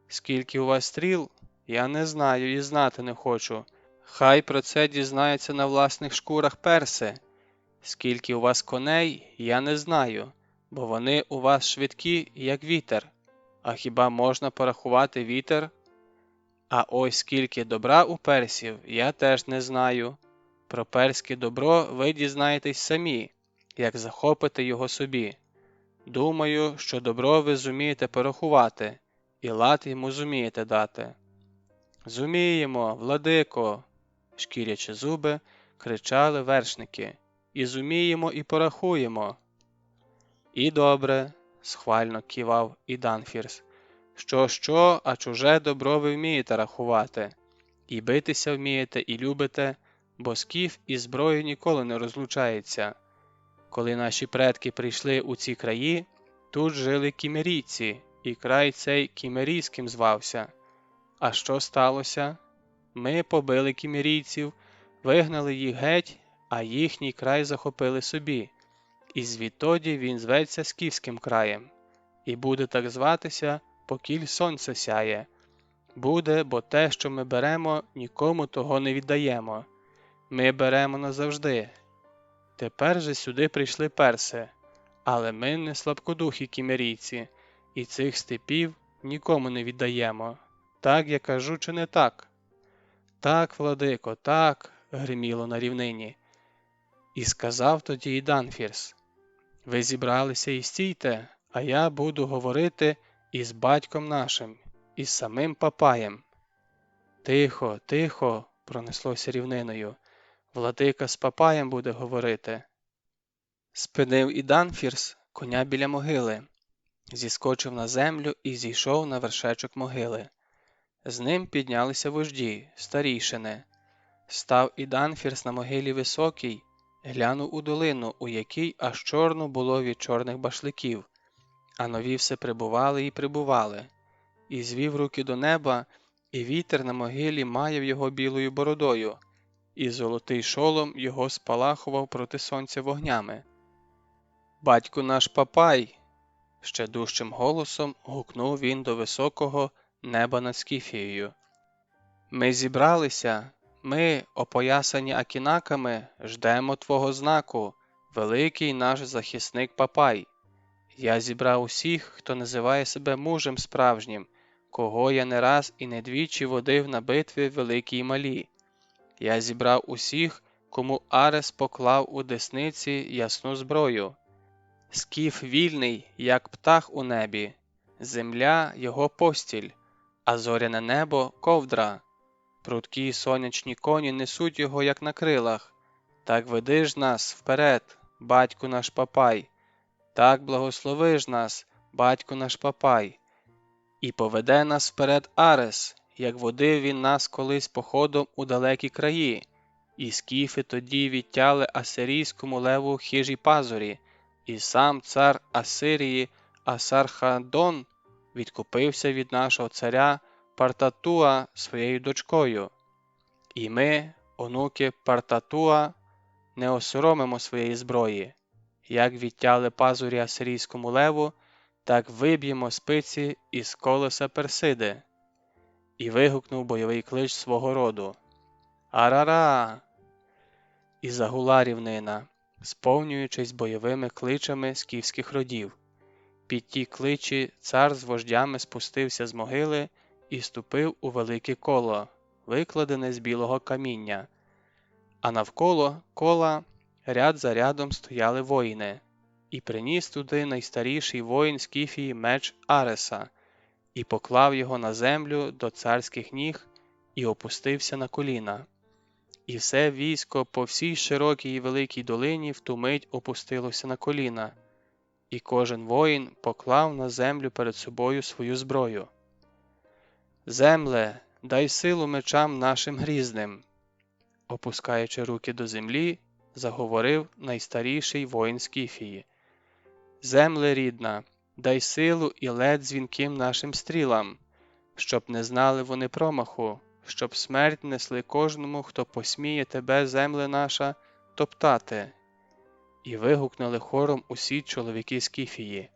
Скільки у вас стріл, я не знаю і знати не хочу. Хай про це дізнаються на власних шкурах перси. Скільки у вас коней, я не знаю, бо вони у вас швидкі, як вітер. А хіба можна порахувати вітер? А ось скільки добра у персів, я теж не знаю. Про перське добро ви дізнаєтесь самі, як захопите його собі. Думаю, що добро ви зумієте порахувати, і лад йому зумієте дати». «Зуміємо, владико!» – шкірячи зуби, кричали вершники. «І зуміємо, і порахуємо!» «І добре!» – схвально кивав і Данфірс. «Що, а чуже добро ви вмієте рахувати. І битися вмієте, і любите, бо скіф із зброєю ніколи не розлучається. Коли наші предки прийшли у ці краї, тут жили кімерійці, і край цей кімерійським звався. А що сталося? Ми побили кімерійців, вигнали їх геть, а їхній край захопили собі. І звідтоді він зветься Скіфським краєм. І буде так зватися, покіль сонце сяє. Буде, бо те, що ми беремо, нікому того не віддаємо. Ми беремо назавжди. Тепер же сюди прийшли перси, але ми не слабкодухі кімерійці, і цих степів нікому не віддаємо. Так я кажу, чи не так?» «Так, владико, так», – гриміло на рівнині. І сказав тоді і Данфірс: «Ви зібралися і стійте, а я буду говорити із батьком нашим, із самим Папаєм». «Тихо, тихо», – пронеслося рівниною, «владика з Папаєм буде говорити». Спинив і Данфірс коня біля могили, зіскочив на землю і зійшов на вершечок могили. З ним піднялися вожді, старійшини. Став і Данфірс на могилі високій, глянув у долину, у якій аж чорно було від чорних башликів, а нові все прибували і прибували. І звів руки до неба, і вітер на могилі маяв його білою бородою, і золотий шолом його спалахував проти сонця вогнями. «Батьку наш Папай!» – ще дужчим голосом гукнув він до високого неба над Скіфією. «Ми зібралися, ми, опоясані акінаками, ждемо твого знаку, великий наш захисник Папай. Я зібрав усіх, хто називає себе мужем справжнім, кого я не раз і не двічі водив на битви великі й малі. Я зібрав усіх, кому Арес поклав у десниці ясну зброю. Скіф вільний, як птах у небі, земля – його постіль, а зоряне небо – ковдра. Прудкі сонячні коні несуть його, як на крилах. Так веди ж нас вперед, батьку наш Папай, так благослови ж нас, батьку наш Папай. І поведе нас вперед Арес, як водив він нас колись походом у далекі краї, і скіфи тоді відтяли асирійському леву хижі пазурі, і сам цар Асирії Асархадон відкупився від нашого царя Партатуа своєю дочкою. І ми, онуки Партатуа, не осоромимо своєї зброї. Як відтяли пазурі асирійському леву, так виб'ємо спиці із колеса Персиди». І вигукнув бойовий клич свого роду: «Арара!» І загула рівнина, сповнюючись бойовими кличами скіфських родів. Під ті кличі цар з вождями спустився з могили і ступив у велике коло, викладене з білого каміння. А навколо кола ряд за рядом стояли воїни. І приніс туди найстаріший воїн Скіфії меч Ареса, і поклав його на землю до царських ніг, і опустився на коліна. І все військо по всій широкій і великій долині в ту мить опустилося на коліна. і кожен воїн поклав на землю перед собою свою зброю. «Земле, дай силу мечам нашим грізним!» Опускаючи руки до землі, заговорив найстаріший воїн Скіфії. «Земле рідна, дай силу і лед дзвінким нашим стрілам, щоб не знали вони промаху, щоб смерть несли кожному, хто посміє тебе, земле наша, топтати». І вигукнули хором усі чоловіки Скіфії.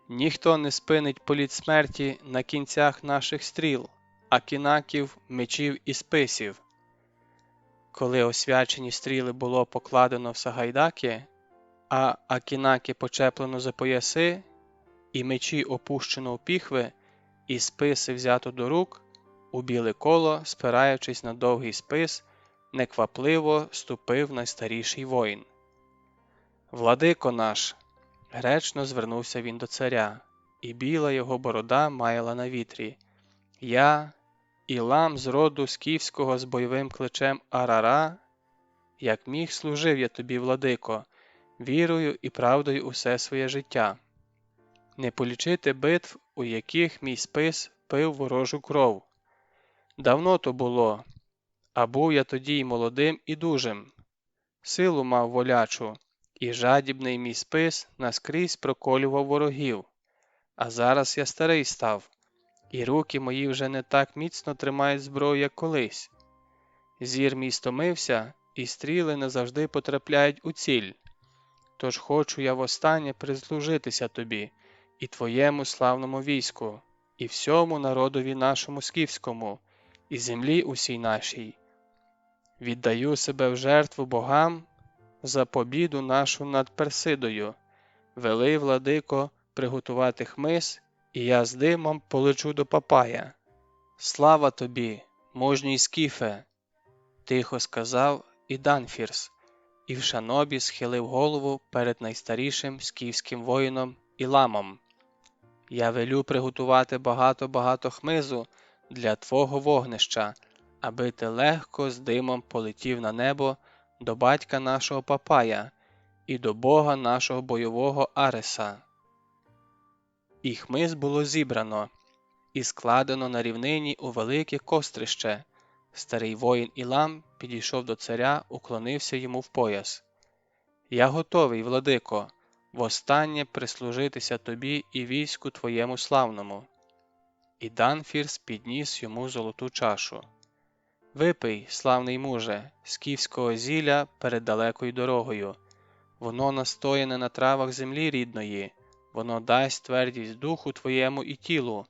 «Ніхто не спинить політ смерті на кінцях наших стріл, акінаків, мечів і списів». Коли освячені стріли було покладено в сагайдаки, а акінаки почеплено за пояси, і мечі опущено у піхви, і списи взято до рук, у біле коло, спираючись на довгий спис, неквапливо ступив найстаріший воїн. «Владико наш!» – гречно звернувся він до царя, і біла його борода маяла на вітрі. «Я, Ілам з роду скіфського з бойовим кличем Арара, як міг служив я тобі, владико, вірою і правдою усе своє життя. Не полічити битв, у яких мій спис пив ворожу кров. Давно то було, а був я тоді й молодим і дужим. Силу мав волячу, і жадібний мій спис наскрізь проколював ворогів. А зараз я старий став, і руки мої вже не так міцно тримають зброю, як колись. Зір мій стомився, і стріли не завжди потрапляють у ціль. Тож хочу я востаннє прислужитися тобі, і твоєму славному війську, і всьому народові нашому скіфському, і землі усій нашій. Віддаю себе в жертву богам за побіду нашу над Персидою. Вели, владико, приготувати хмиз, і я з димом полечу до Папая. Слава тобі, мужній скіфе!» – тихо сказав і Данфірс, і в шанобі схилив голову перед найстарішим скіфським воїном Іламом. «Я велю приготувати багато-багато хмизу для твого вогнища, аби ти легко з димом полетів на небо до батька нашого Папая і до бога нашого бойового Ареса». І хмиз було зібрано, і складено на рівнині у велике кострище. Старий воїн Ілам підійшов до царя, уклонився йому в пояс. «Я готовий, владико, востаннє прислужитися тобі і війську твоєму славному». І Данфірс підніс йому золоту чашу. «Випий, славний муже, скіфського зілля перед далекою дорогою. Воно настояне на травах землі рідної, воно дасть твердість духу твоєму і тілу.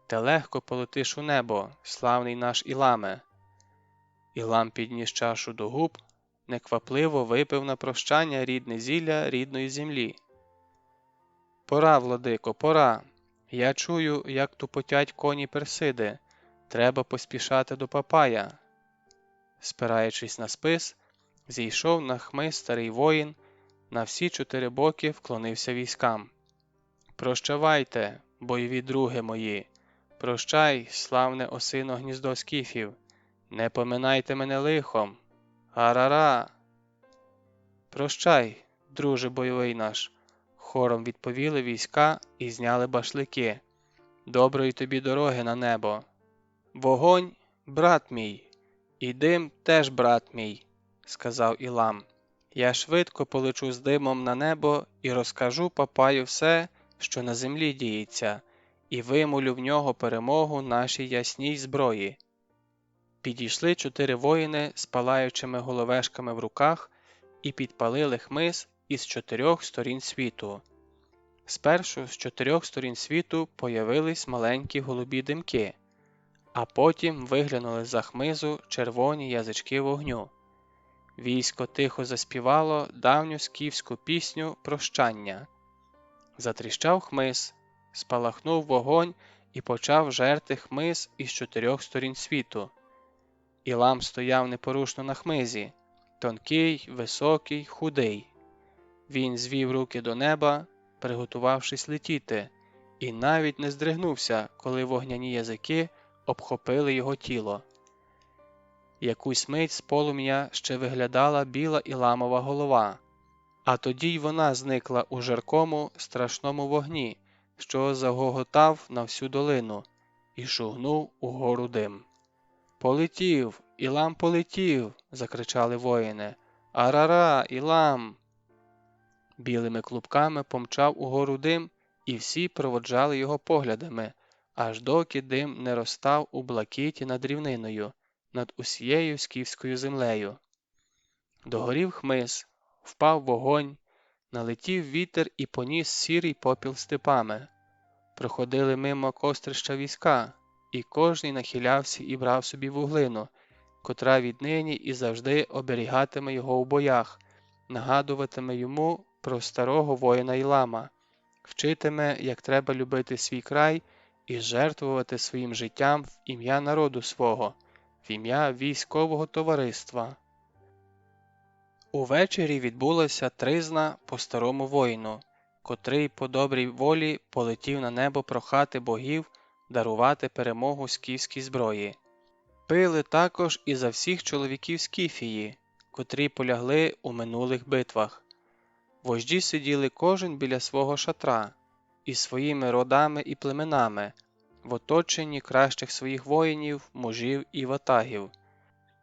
Ти легко полетиш у небо, славний наш Іламе». Ілам підніс чашу до губ, неквапливо випив на прощання рідне зілля рідної землі. «Пора, владико, пора. Я чую, як тупотять коні Персиди. Треба поспішати до Папая». Спираючись на спис, зійшов на хмиз старий воїн, на всі чотири боки вклонився військам. «Прощавайте, бойові други мої! Прощай, славне осино гніздо скіфів! Не поминайте мене лихом! Арара!» «Прощай, друже бойовий наш!» – хором відповіли війська і зняли башлики. «Доброї тобі дороги на небо!» «Вогонь, брат мій, і дим теж брат мій», – сказав Ілам. «Я швидко полечу з димом на небо і розкажу Папаю все, що на землі діється, і вимолю в нього перемогу нашій ясній зброї». Підійшли 4 воїни з палаючими головешками в руках і підпалили хмиз із 4 сторін світу. Спершу з 4 сторін світу появились маленькі голубі димки, а потім виглянули з-за хмизу червоні язички вогню. Військо тихо заспівало давню скіфську пісню прощання. Затріщав хмиз, спалахнув вогонь і почав жерти хмиз із 4 сторін світу. Ілам стояв непорушно на хмизі, тонкий, високий, худий. Він звів руки до неба, приготувавшись летіти, і навіть не здригнувся, коли вогняні язики обхопили його тіло. Якусь мить з полум'я ще виглядала біла Іламова голова, А тоді й вона зникла у жаркому, страшному вогні, що загоготав на всю долину, і шугнув угору дим. «Полетів! Ілам полетів!» – закричали воїни. «Арара! Ілам!» Білими клубками помчав угору дим, і всі проводжали його поглядами, аж доки дим не розстав у блакиті над рівниною, над усією скіфською землею. Догорів хмиз, впав вогонь, налетів вітер і поніс сірий попіл степами. Проходили мимо кострища війська, і кожний нахилявся і брав собі вуглину, котра віднині і завжди оберігатиме його у боях, нагадуватиме йому про старого воїна Ілама, вчитиме, як треба любити свій край і жертвувати своїм життям в ім'я народу свого, в ім'я військового товариства. Увечері відбулася тризна по старому воїну, котрий по добрій волі полетів на небо прохати богів дарувати перемогу скіфській зброї. Пили також і за всіх чоловіків Скіфії, котрі полягли у минулих битвах. Вожді сиділи кожен біля свого шатра, із своїми родами і племенами, в оточенні кращих своїх воїнів, мужів і ватагів.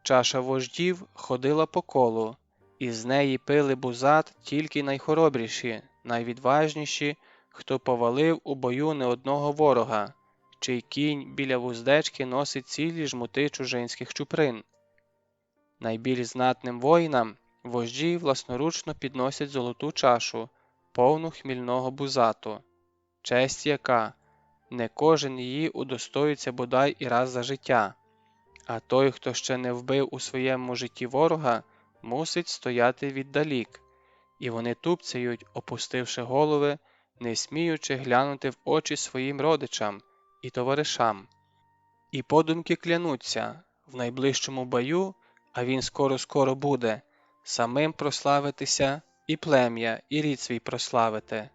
Чаша вождів ходила по колу, і з неї пили бузат тільки найхоробріші, найвідважніші, хто повалив у бою не одного ворога, чий кінь біля вуздечки носить цілі жмути чужинських чуприн. Найбільш знатним воїнам вожді власноручно підносять золоту чашу, повну хмільного бузату, честь яка не кожен її удостоїться бодай і раз за життя, а той, хто ще не вбив у своєму житті ворога, мусить стояти віддалік, і вони тупцяють, опустивши голови, не сміючи глянути в очі своїм родичам і товаришам. І подумки клянуться в найближчому бою, а він скоро буде, самим прославитися і плем'я, і рід свій прославити.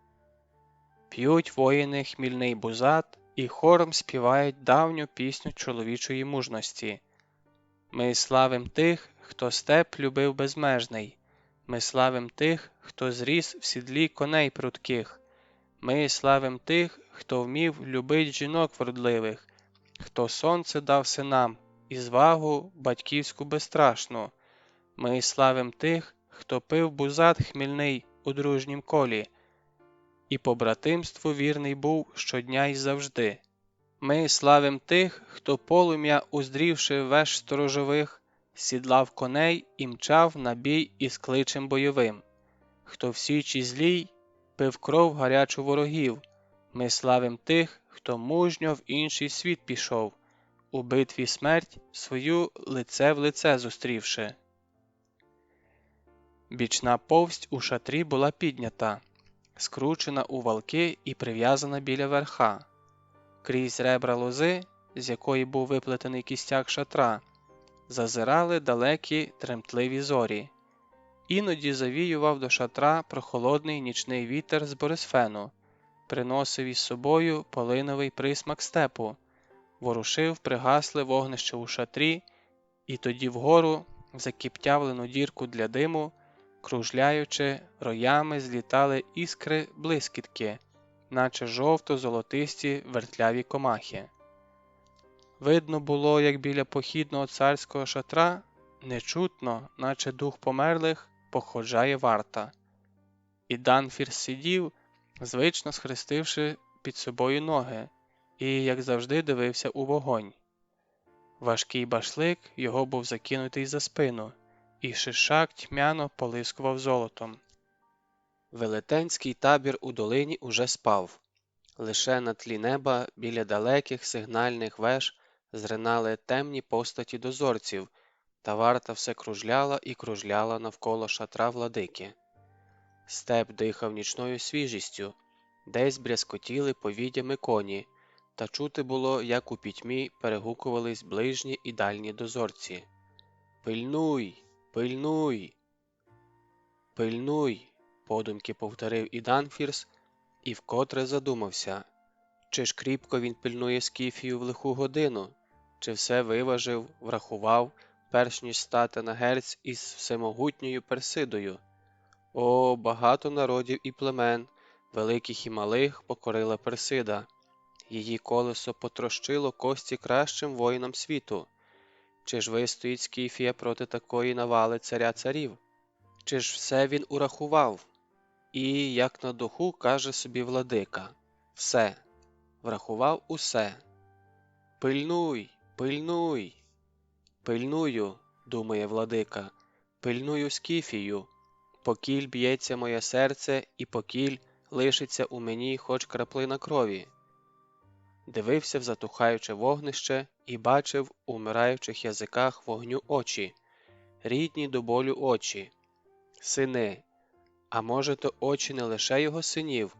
П'ють воїни хмільний бузат і хором співають давню пісню чоловічої мужності. Ми славим тих, хто степ любив безмежний, ми славим тих, хто зріс в сідлі коней прудких, ми славим тих, хто вмів любить жінок вродливих, хто сонце дав синам і звагу батьківську безстрашну. Ми славим тих, хто пив бузат хмільний у дружнім колі, і побратимству вірний був щодня й завжди. Ми славим тих, хто полум'я, уздрівши веж сторожових, сідлав коней і мчав на бій із кличем бойовим, хто в січі злій пив кров гарячу ворогів. Ми славим тих, хто мужньо в інший світ пішов, у битві смерть свою лице в лице зустрівши. Бічна повсть у шатрі була піднята, скручена у валки і прив'язана біля верха. Крізь ребра лози, з якої був виплетений кістяк шатра, зазирали далекі тремтливі зорі. Іноді завіював до шатра прохолодний нічний вітер з Борисфену, приносив із собою полиновий присмак степу, ворушив пригасле вогнище у шатрі, і тоді вгору, в закіптявлену дірку для диму, кружляючи, роями злітали іскри-блискітки, наче жовто-золотисті вертляві комахи. Видно було, як біля похідного царського шатра, нечутно, наче дух померлих, походжає варта. І Данфір сидів, звично схрестивши під собою ноги, і, як завжди, дивився у вогонь. Важкий башлик його був закинутий за спину, і шишак тьмяно полискував золотом. Велетенський табір у долині уже спав. Лише на тлі неба біля далеких сигнальних веж зринали темні постаті дозорців, та варта все кружляла і кружляла навколо шатра владики. Степ дихав нічною свіжістю, десь брязкотіли повідями коні, та чути було, як у пітьмі перегукувались ближні і дальні дозорці. «Пильнуй! Пильнуй! Пильнуй!» – подумки повторив і Данфірс, і вкотре задумався, чи ж кріпко він пильнує Скіфію в лиху годину, чи все виважив, врахував, перш ніж стати на герць із всемогутньою Персидою. О, багато народів і племен, великих і малих, покорила Персида. Її колесо потрощило кості кращим воїнам світу. Чи ж вистоїть Скіфія проти такої навали царя царів? Чи ж все він урахував? І, як на духу, каже собі владика: все, врахував усе. Пильнуй, пильнуй. Пильную, думає владика, пильную Скіфію, покіль б'ється моє серце і покіль лишиться у мені хоч краплина крові. Дивився в затухаюче вогнище і бачив у вмираючих язиках вогню очі, рідні до болю очі. Сини, а може то очі не лише його синів,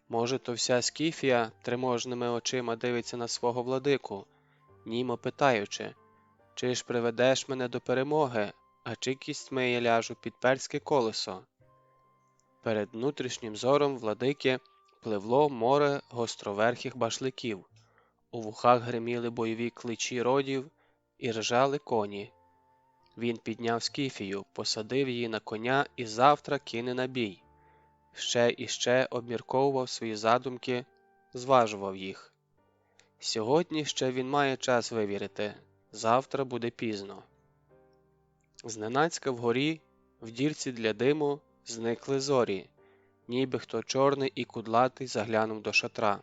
може то вся Скіфія триможними очима дивиться на свого владику, німо питаючи: чи ж приведеш мене до перемоги, а чи кістьми я ляжу під перське колесо? Перед внутрішнім зором владики пливло море гостроверхих башликів, у вухах гриміли бойові кличі родів і ржали коні. Він підняв Скіфію, посадив її на коня і завтра кине на бій. Ще і ще обмірковував свої задумки, зважував їх. Сьогодні ще він має час вивірити, завтра буде пізно. Зненацька вгорі, в дірці для диму, зникли зорі, ніби хто чорний і кудлатий заглянув до шатра.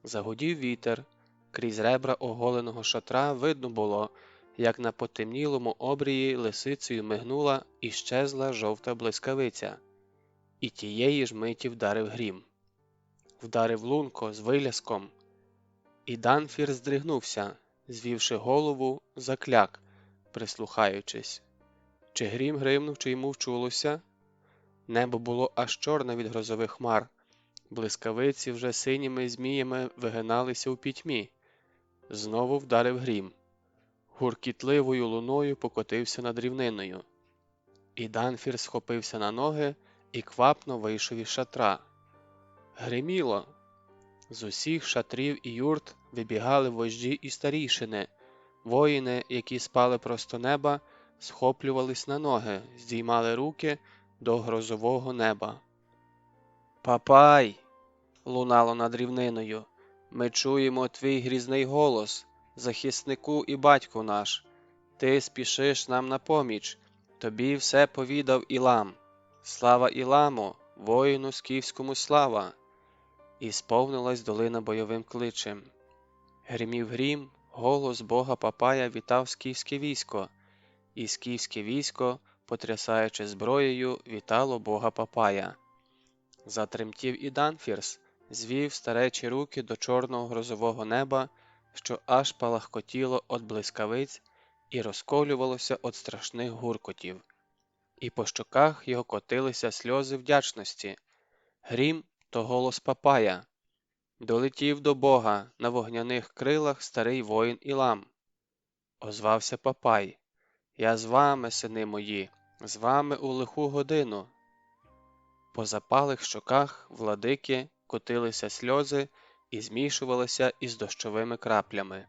Загудів вітер, крізь ребра оголеного шатра видно було, як на потемнілому обрії лисицею мигнула і щезла жовта блискавиця. І тієї ж миті вдарив грім. Вдарив лунко з виляском, і Данфір здригнувся, звівши голову, закляк, прислухаючись. Чи грім гримнув, чи йому вчулося? Небо було аж чорне від грозових хмар, блискавиці вже синіми зміями вигиналися у пітьмі. Знову вдарив грім. Гуркітливою луною покотився над рівниною. І Данфір схопився на ноги і квапно вийшов із шатра. Гриміло. З усіх шатрів і юрт вибігали вожді і старійшини. Воїни, які спали просто неба, схоплювались на ноги, здіймали руки до грозового неба. «Папай!» – лунало над рівниною. «Ми чуємо твій грізний голос, захиснику і батьку наш. Ти спішиш нам на поміч, тобі все повідав Ілам. Слава Іламу, воїну скіфському слава!» І сповнилась долина бойовим кличем. Гримів грім, голос бога Папая вітав скіфське військо, і скіфське військо, потрясаючи зброєю, вітало бога Папая. Затремтів і Данфірс, звів старечі руки до чорного грозового неба, що аж палахкотіло од блискавиць і розколювалося од страшних гуркотів. І по щоках його котилися сльози вдячності. Грім – то голос Папая. Долетів до Бога на вогняних крилах старий воїн Ілам. Озвався Папай: «Я з вами, сини мої, з вами у лиху годину». По запалих щоках владики котилися сльози і змішувалися із дощовими краплями.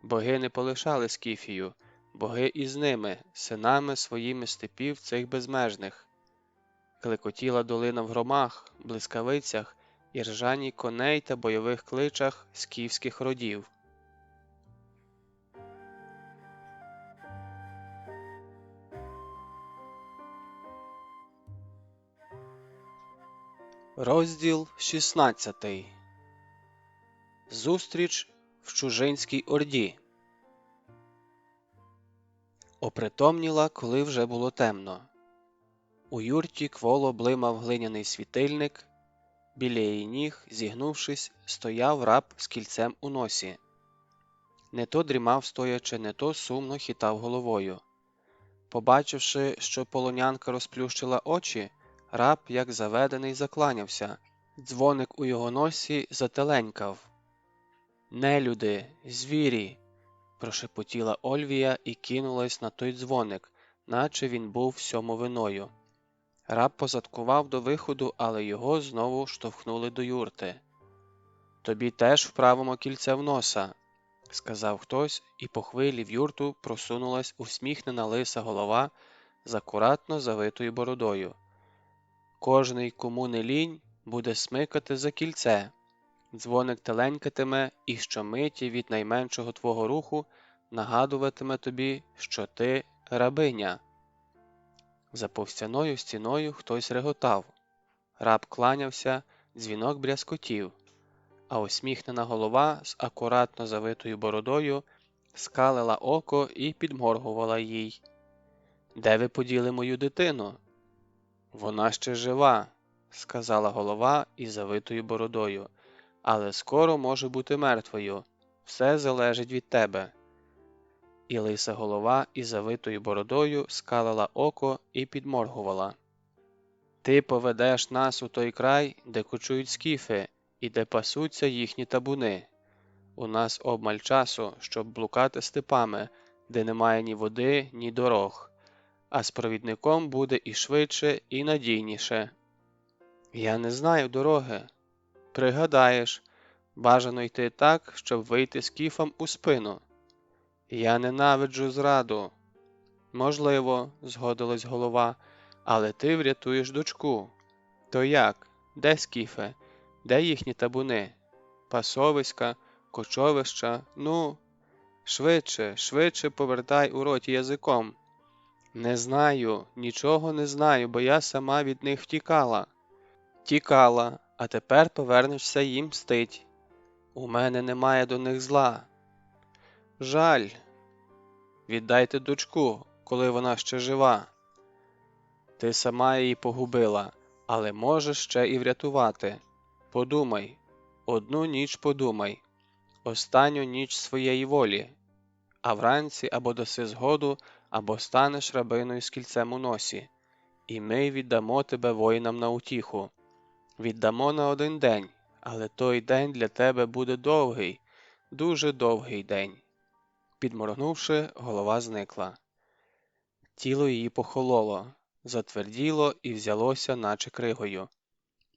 Боги не полишали Скіфію, боги із ними, синами своїми степів цих безмежних. Клекотіла долина в громах, блискавицях і ржанні коней та бойових кличах скіфських родів. Розділ 16. Зустріч в Чужинській Орді. Опритомніла, коли вже було темно. У юрті кволо блимав глиняний світильник, біля її ніг, зігнувшись, стояв раб з кільцем у носі. Не то дрімав стоячи, не то сумно хитав головою. Побачивши, що полонянка розплющила очі, раб, як заведений, закланявся. Дзвоник у його носі зателенькав. «Нелюди, звірі!» – прошепотіла Ольвія і кинулась на той дзвоник, наче він був всьому виною. Раб позадкував до виходу, але його знову штовхнули до юрти. «Тобі теж вправимо кільце в носа», – сказав хтось, і по хвилі в юрту просунулась усміхнена лиса голова з акуратно завитою бородою. Кожний, кому не лінь, буде смикати за кільце. Дзвоник теленькатиме і щомиті від найменшого твого руху нагадуватиме тобі, що ти рабиня. За повстяною стіною хтось реготав. Раб кланявся, дзвінок брязкотів, а усміхнена голова з акуратно завитою бородою скалила око і підморгувала їй. «Де ви поділи мою дитину?» «Вона ще жива», – сказала голова із завитою бородою, «але скоро може бути мертвою. Все залежить від тебе». І лиса голова із завитою бородою скалила око і підморгувала. «Ти поведеш нас у той край, де кочують скіфи, і де пасуться їхні табуни. У нас обмаль часу, щоб блукати степами, де немає ні води, ні дорог, а з провідником буде і швидше, і надійніше». «Я не знаю дороги». «Пригадаєш, бажано йти так, щоб вийти скіфам у спину». «Я ненавиджу зраду». «Можливо», – згодилась голова, – «але ти врятуєш дочку». «То як? Де скіфи? Де їхні табуни? Пасовиська, кочовища? Ну, швидше, швидше повертай у роті язиком». «Не знаю, нічого не знаю, бо я сама від них втікала». «Тікала, а тепер повернешся їм мстить. У мене немає до них зла». «Жаль. Віддайте дочку, коли вона ще жива». «Ти сама її погубила, але можеш ще і врятувати. Подумай, одну ніч подумай, останню ніч своєї волі, а вранці або даси згоду, або станеш рабиною з кільцем у носі, і ми віддамо тебе воїнам на утіху. Віддамо на один день, але той день для тебе буде довгий, дуже довгий день». Підморгнувши, голова зникла. Тіло її похололо, затверділо і взялося, наче кригою.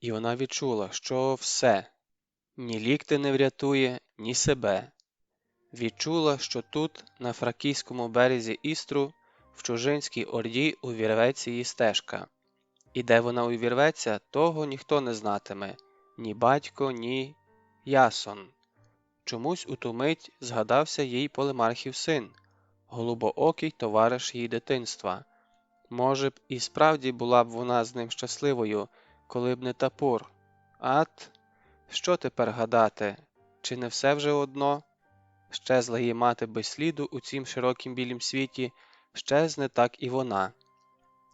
І вона відчула, що все, ні лікти не врятує, ні себе. Відчула, що тут, на фракійському березі Істру, в чужинській орді увірветься її стежка. І де вона увірветься, того ніхто не знатиме, ні батько, ні Ясон. Чомусь у ту мить згадався їй Полемархів син, голубоокий товариш її дитинства. Може б, і справді була б вона з ним щасливою, коли б не Тапур. Ат, що тепер гадати? Чи не все вже одно? Щезла її мати без сліду у цім широкім білім світі, щезне так і вона.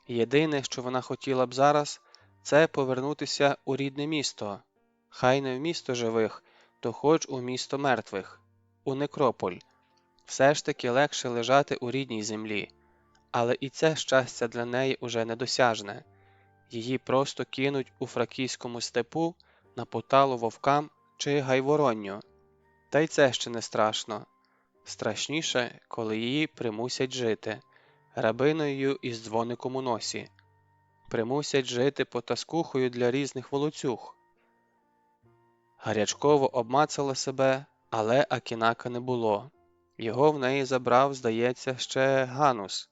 Єдине, що вона хотіла б зараз, це повернутися у рідне місто. Хай не в місто живих, то хоч у місто мертвих, у некрополь. Все ж таки легше лежати у рідній землі. Але і це щастя для неї уже недосяжне. Її просто кинуть у фракійському степу на поталу вовкам чи гайворонню. Та й це ще не страшно. Страшніше, коли її примусять жити, рабиною із дзвоником у носі. Примусять жити потаскухою для різних волоцюг. Гарячково обмацала себе, але Акінака не було. Його в неї забрав, здається, ще Ганус.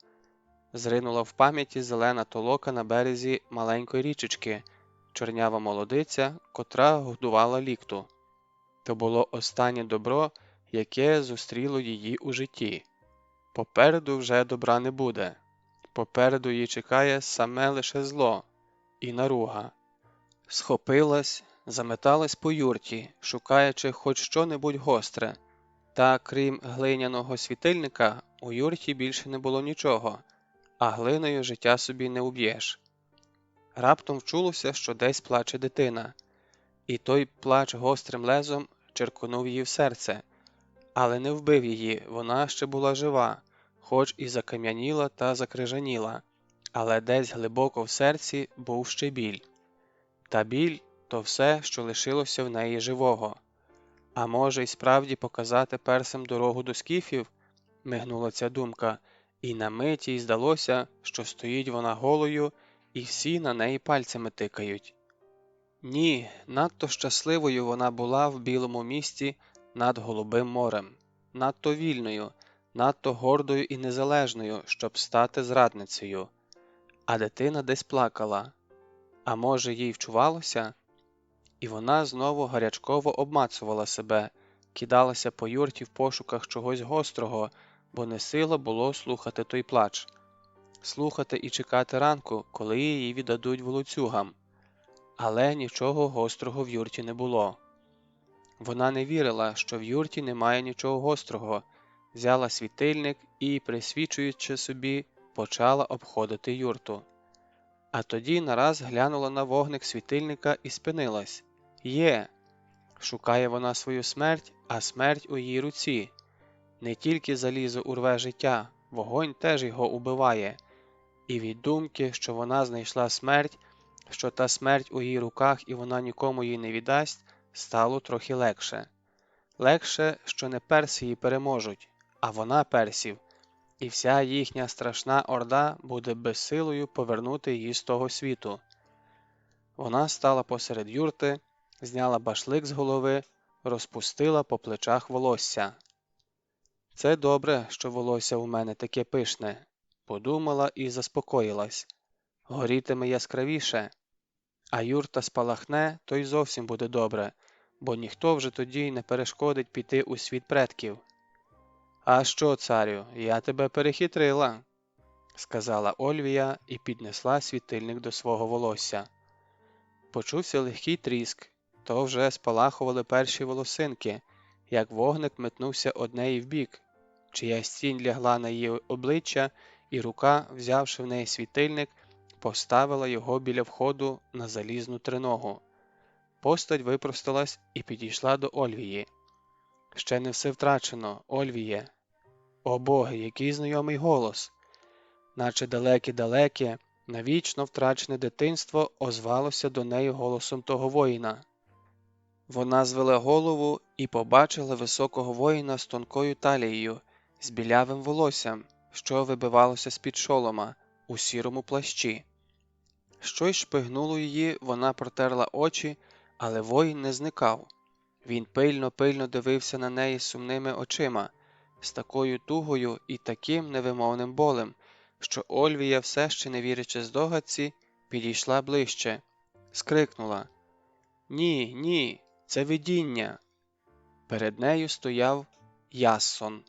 Зринула в пам'яті зелена толока на березі маленької річечки, чорнява молодиця, котра годувала лікту. То було останнє добро, яке зустріло її у житті. Попереду вже добра не буде. Попереду її чекає саме лише зло і наруга. Схопилась, заметалась по юрті, шукаючи хоч що-небудь гостре. Та, крім глиняного світильника, у юрті більше не було нічого, а глиною життя собі не уб'єш. Раптом вчулося, що десь плаче дитина, і той плач гострим лезом черконув її в серце, але не вбив її, вона ще була жива, хоч і закам'яніла та закрижаніла, але десь глибоко в серці був ще біль. Та біль – то все, що лишилося в неї живого. А може й справді показати персам дорогу до скіфів? Мигнула ця думка, і на мить їй здалося, що стоїть вона голою, і всі на неї пальцями тикають. Ні, надто щасливою вона була в білому місті над Голубим морем, надто вільною, надто гордою і незалежною, щоб стати зрадницею. А дитина десь плакала. А може, їй вчувалося? І вона знову гарячково обмацувала себе, кидалася по юрті в пошуках чогось гострого, бо не сила було слухати той плач. Слухати і чекати ранку, коли її віддадуть волоцюгам. Але нічого гострого в юрті не було. Вона не вірила, що в юрті немає нічого гострого, взяла світильник і, присвічуючи собі, почала обходити юрту. А тоді нараз глянула на вогник світильника і спинилась. Є! Шукає вона свою смерть, а смерть у її руці. Не тільки залізо урве життя, вогонь теж його убиває. І від думки, що вона знайшла смерть, що та смерть у її руках і вона нікому її не віддасть, стало трохи легше. Легше, що не перси її переможуть, а вона персів, і вся їхня страшна орда буде безсилою повернути її з того світу. Вона стала посеред юрти, зняла башлик з голови, розпустила по плечах волосся. Це добре, що волосся у мене таке пишне, подумала і заспокоїлась. Горітиме яскравіше, а юрта спалахне, то й зовсім буде добре, бо ніхто вже тоді й не перешкодить піти у світ предків. «А що, царю, я тебе перехитрила», – сказала Ольвія і піднесла світильник до свого волосся. Почувся легкий тріск, то вже спалахували перші волосинки, як вогник метнувся однеї вбік, чиясь тінь лягла на її обличчя, і рука, взявши в неї світильник, поставила його біля входу на залізну триногу. Постать випросталась і підійшла до Ольвії. «Ще не все втрачено, Ольвіє!» О боги, який знайомий голос! Наче далеке-далеке, навічно втрачене дитинство озвалося до неї голосом того воїна. Вона звела голову і побачила високого воїна з тонкою талією, з білявим волоссям, що вибивалося з-під шолома, у сірому плащі. Щось шпигнуло її, вона протерла очі, але воїн не зникав. Він пильно дивився на неї сумними очима, з такою тугою і таким невимовним болем, що Ольвія, все ще не вірячи здогадці, підійшла ближче, скрикнула: «Ні, ні, це видіння!» Перед нею стояв Яссон,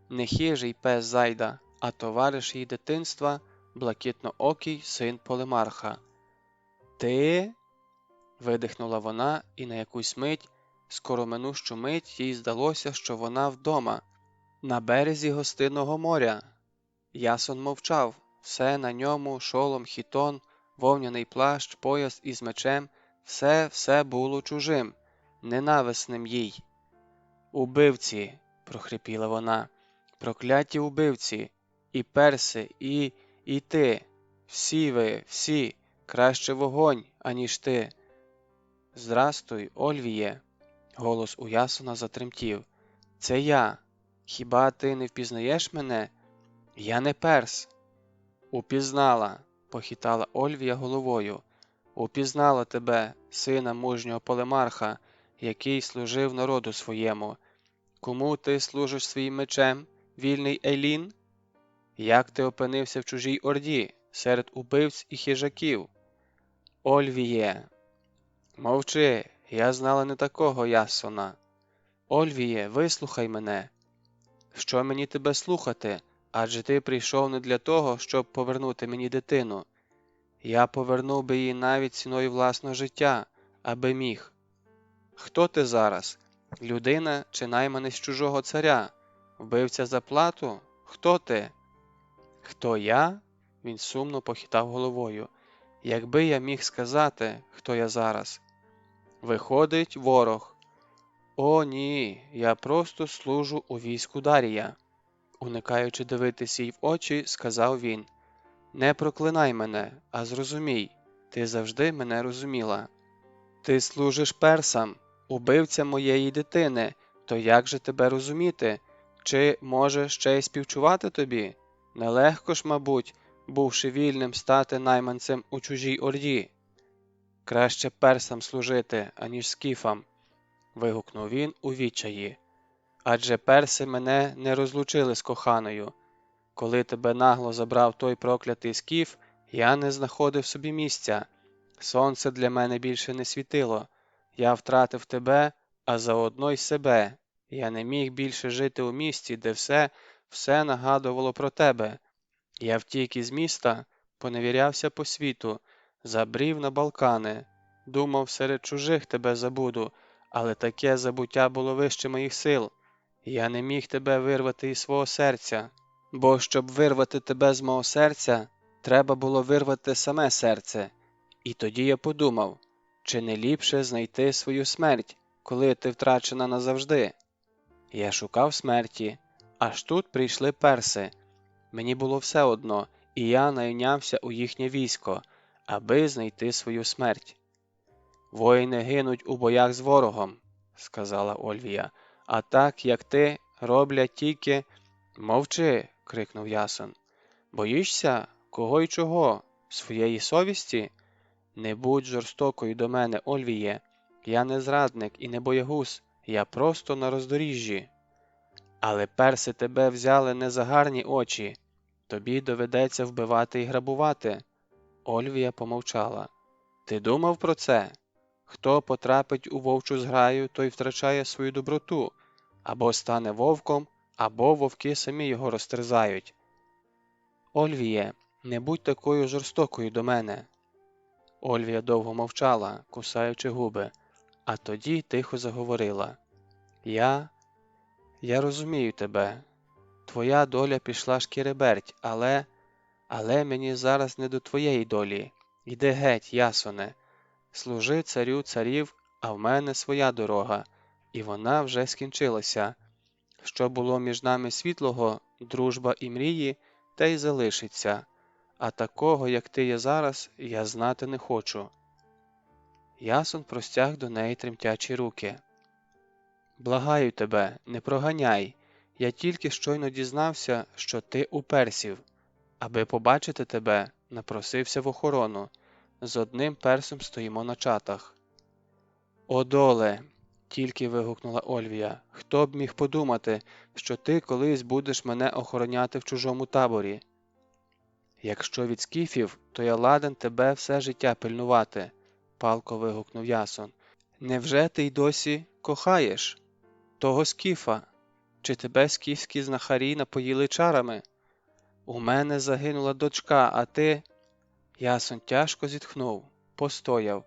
не хижий пес Зайда, а товариш її дитинства, блакитноокий син Полемарха. «Ти?» – видихнула вона, і на якусь мить, скороминущу мить, їй здалося, що вона вдома, на березі гостинного моря. Ясон мовчав, все на ньому, шолом, хітон, вовняний плащ, пояс із мечем, все було чужим, ненависним їй. «Убивці!» – прохрипіла вона. «Прокляті убивці! І перси, і ти! Всі ви, всі! Краще вогонь, аніж ти!» «Здрастуй, Ольвіє!» – голос у Ясона затремтів. «Це я! Хіба ти не впізнаєш мене? Я не перс!» «Упізнала!» – похитала Ольвія головою. «Упізнала тебе, сина мужнього Полемарха, який служив народу своєму. Кому ти служиш своїм мечем, вільний Ейлін? Як ти опинився в чужій орді, серед убивць і хижаків?» «Ольвіє!» «Мовчи, я знала не такого Яссона!» «Ольвіє, вислухай мене!» «Що мені тебе слухати? Адже ти прийшов не для того, щоб повернути мені дитину. Я повернув би її навіть ціною власного життя, аби міг. Хто ти зараз? Людина чи найманець чужого царя? Вбивця за плату? Хто ти?» «Хто я?» – він сумно похитав головою. «Якби я міг сказати, хто я зараз?» «Виходить, ворог». «О, ні, я просто служу у війську Дарія», – уникаючи дивитися їй в очі, сказав він. «Не проклинай мене, а зрозумій, ти завжди мене розуміла. Ти служиш персам, убивця моєї дитини, то як же тебе розуміти? Чи, може, ще й співчувати тобі? Нелегко ж, мабуть, бувши вільним, стати найманцем у чужій орді. Краще персам служити, аніж скіфам», – вигукнув він у відчаї. «Адже перси мене не розлучили з коханою. Коли тебе нагло забрав той проклятий скіф, я не знаходив собі місця, Сонце для мене більше не світило. Я втратив тебе, а заодно й себе. Я не міг більше жити у місті, де все нагадувало про тебе. Я втік із міста, поневірявся по світу, забрів на Балкани. Думав, серед чужих тебе забуду, але таке забуття було вище моїх сил. Я не міг тебе вирвати із свого серця, бо щоб вирвати тебе з мого серця, треба було вирвати саме серце. І тоді я подумав, чи не ліпше знайти свою смерть, коли ти втрачена назавжди. Я шукав смерті, аж тут прийшли перси. Мені було все одно, і я найнявся у їхнє військо, аби знайти свою смерть. Воїни гинуть у боях з ворогом, сказала Ольвія, а так, як ти, роблять тільки... Мовчи, крикнув Ясон. Боїшся? Кого й чого? Своєї совісті? Не будь жорстокою до мене, Ольвіє. Я не зрадник і не боягуз, я просто на роздоріжжі. Але перси тебе взяли не за гарні очі. Тобі доведеться вбивати і грабувати. Ольвія помовчала. Ти думав про це? Хто потрапить у вовчу зграю, той втрачає свою доброту, або стане вовком, або вовки самі його розтерзають. Ольвіє, не будь такою жорстокою до мене. Ольвія довго мовчала, кусаючи губи, а тоді тихо заговорила. Я розумію тебе. Твоя доля пішла шкіреберть, але мені зараз не до твоєї долі. Іди геть, Ясоне. Служи царю царів, а в мене своя дорога, і вона вже скінчилася. Що було між нами світлого, дружба і мрії, те й залишиться, а такого, як ти є зараз, я знати не хочу. Ясон простяг до неї тремтячі руки. Благаю тебе, не проганяй, я тільки щойно дізнався, що ти у персів. Аби побачити тебе, напросився в охорону. З одним персом стоїмо на чатах. О, доле! Тільки вигукнула Ольвія. Хто б міг подумати, що ти колись будеш мене охороняти в чужому таборі? Якщо від скіфів, то я ладен тебе все життя пильнувати, палко вигукнув Ясон. Невже ти й досі кохаєш того скіфа? Чи тебе скіфські знахарі напоїли чарами? У мене загинула дочка, а ти... Ясон тяжко зітхнув, постояв.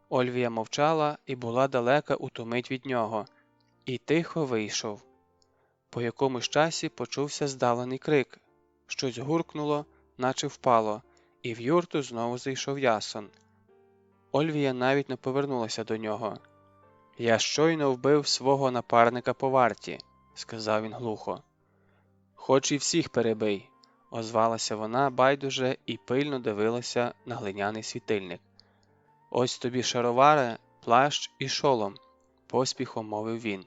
Ольвія мовчала і була далека у ту мить від нього, і тихо вийшов. По якомусь часі почувся здалений крик. Щось гуркнуло, наче впало, і в юрту знову зайшов Ясон. Ольвія навіть не повернулася до нього. «Я щойно вбив свого напарника по варті», – сказав він глухо. «Хоч і всіх перебий», – озвалася вона байдуже і пильно дивилася на глиняний світильник. «Ось тобі шаровари, плащ і шолом», – поспіхом мовив він.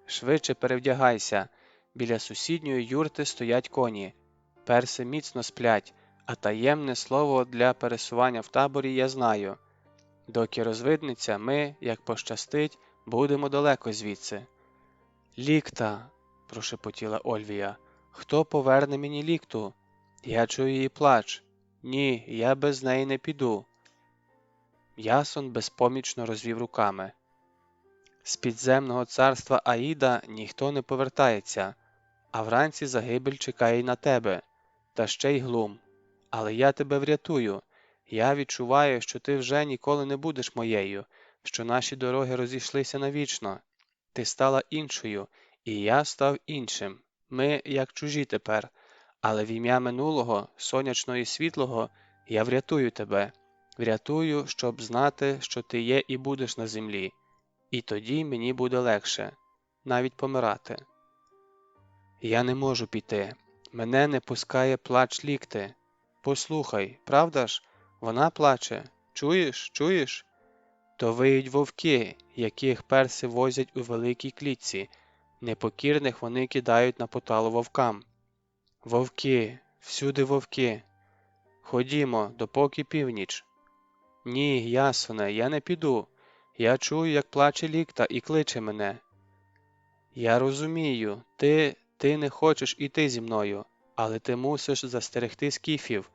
«Швидше перевдягайся, біля сусідньої юрти стоять коні. Перси міцно сплять, а таємне слово для пересування в таборі я знаю. Доки розвиднеться, ми, як пощастить, будемо далеко звідси». «Лікта», – прошепотіла Ольвія, – «хто поверне мені лікту? Я чую її плач. Ні, я без неї не піду». Ясон безпомічно розвів руками. «З підземного царства Аїда ніхто не повертається, а вранці загибель чекає й на тебе, та ще й глум. Але я тебе врятую. Я відчуваю, що ти вже ніколи не будеш моєю, що наші дороги розійшлися навічно. Ти стала іншою, і я став іншим. Ми як чужі тепер, але в ім'я минулого, сонячного і світлого, я врятую тебе. Врятую, щоб знати, що ти є і будеш на землі. І тоді мені буде легше, навіть помирати». «Я не можу піти. Мене не пускає плач лікти. Послухай, правда ж? Вона плаче. Чуєш? Чуєш? То виють вовки, яких перси возять у великій клітці. Непокірних вони кидають на поталу вовкам. Вовки, всюди вовки. Ходімо, допоки північ». «Ні, Ясоне, я не піду. Я чую, як плаче лікта і кличе мене». «Я розумію, ти не хочеш іти зі мною, але ти мусиш застерегти скіфів.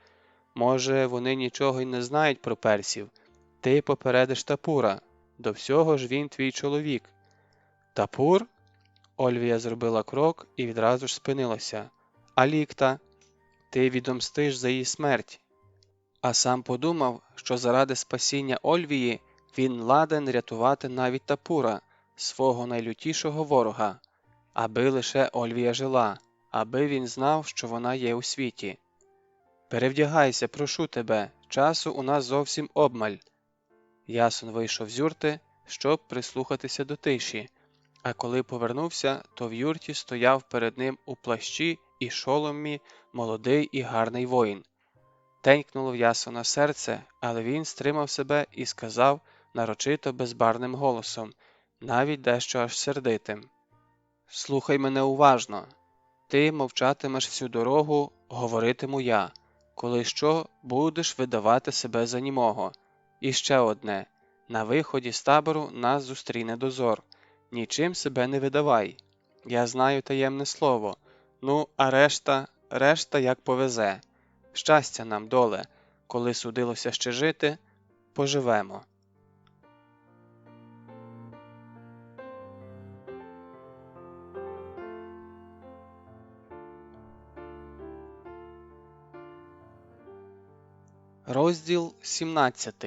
Може, вони нічого й не знають про персів. Ти попередиш Тапура, до всього ж він твій чоловік. Тапур? Ольвія зробила крок і відразу ж спинилася. Алікта, ти відомстиш за її смерть. А сам подумав, що заради спасіння Ольвії він ладен рятувати навіть Тапура, свого найлютішого ворога, аби лише Ольвія жила, аби він знав, що вона є у світі. Перевдягайся, прошу тебе, часу у нас зовсім обмаль. Ясон вийшов з юрти, щоб прислухатися до тиші, а коли повернувся, то в юрті стояв перед ним у плащі і шоломі молодий і гарний воїн. Тенькнуло в Ясона серце, але він стримав себе і сказав нарочито безбарним голосом, навіть дещо аж сердитим. «Слухай мене уважно. Ти мовчатимеш всю дорогу, говоритиму я. Коли що, будеш видавати себе за німого. І ще одне. На виході з табору нас зустріне дозор. Нічим себе не видавай. Я знаю таємне слово. Ну, а решта як повезе. Щастя нам, доле. Коли судилося ще жити, поживемо». Розділ 17.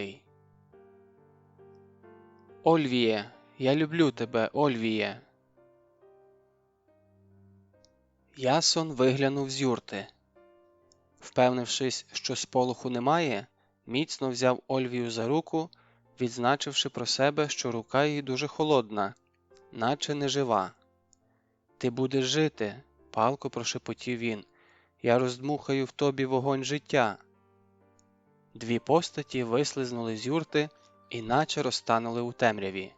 Ольвіє, я люблю тебе, Ольвіє. Ясон виглянув з юрти. Впевнившись, що сполоху немає, міцно взяв Ольвію за руку, відзначивши про себе, що рука її дуже холодна, наче нежива. «Ти будеш жити», – палко прошепотів він, – «я роздмухаю в тобі вогонь життя». Дві постаті вислизнули з юрти і наче розтанули у темряві.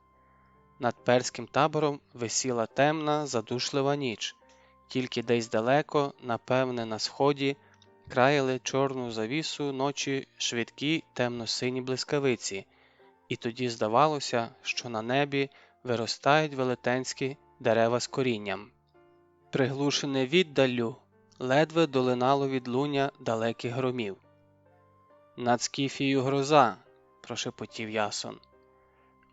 Над перським табором висіла темна, задушлива ніч, тільки десь далеко, напевне, на сході, краяли чорну завісу ночі швидкі темно-сині блискавиці, і тоді здавалося, що на небі виростають велетенські дерева з корінням. Приглушене віддаллю, ледве долинало відлуння далеких громів. «Над Скіфією гроза», – прошепотів Ясон.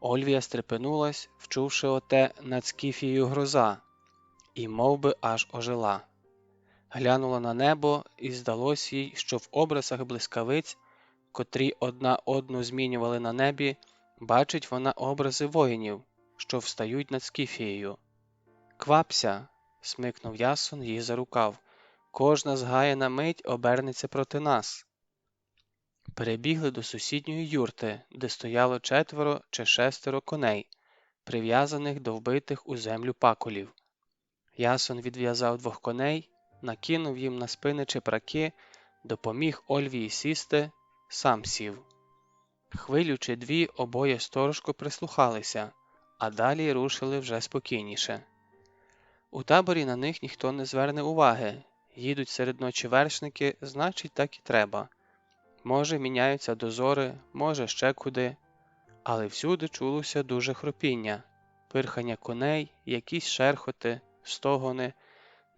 Ольвія стрепенулась, вчувши оте «над Скіфією гроза», і мов би аж ожила. Глянула на небо, і здалось їй, що в образах блискавиць, котрі одна одну змінювали на небі, бачить вона образи воїнів, що встають над Скіфією. «Квапся!» – смикнув Ясон її за рукав. «Кожна згаяна мить обернеться проти нас». Перебігли до сусідньої юрти, де стояло 4 чи 6 коней, прив'язаних до вбитих у землю паколів. Ясон відв'язав 2 коней, накинув їм на спини чепраки, допоміг Ольвії сісти, сам сів. Хвилю чи 2 обоє сторожко прислухалися, а далі рушили вже спокійніше. У таборі на них ніхто не зверне уваги, їдуть серед ночі вершники, значить так і треба. Може, міняються дозори, може, ще куди, але всюди чулося дуже хропіння, пирхання коней, якісь шерхоти, стогони,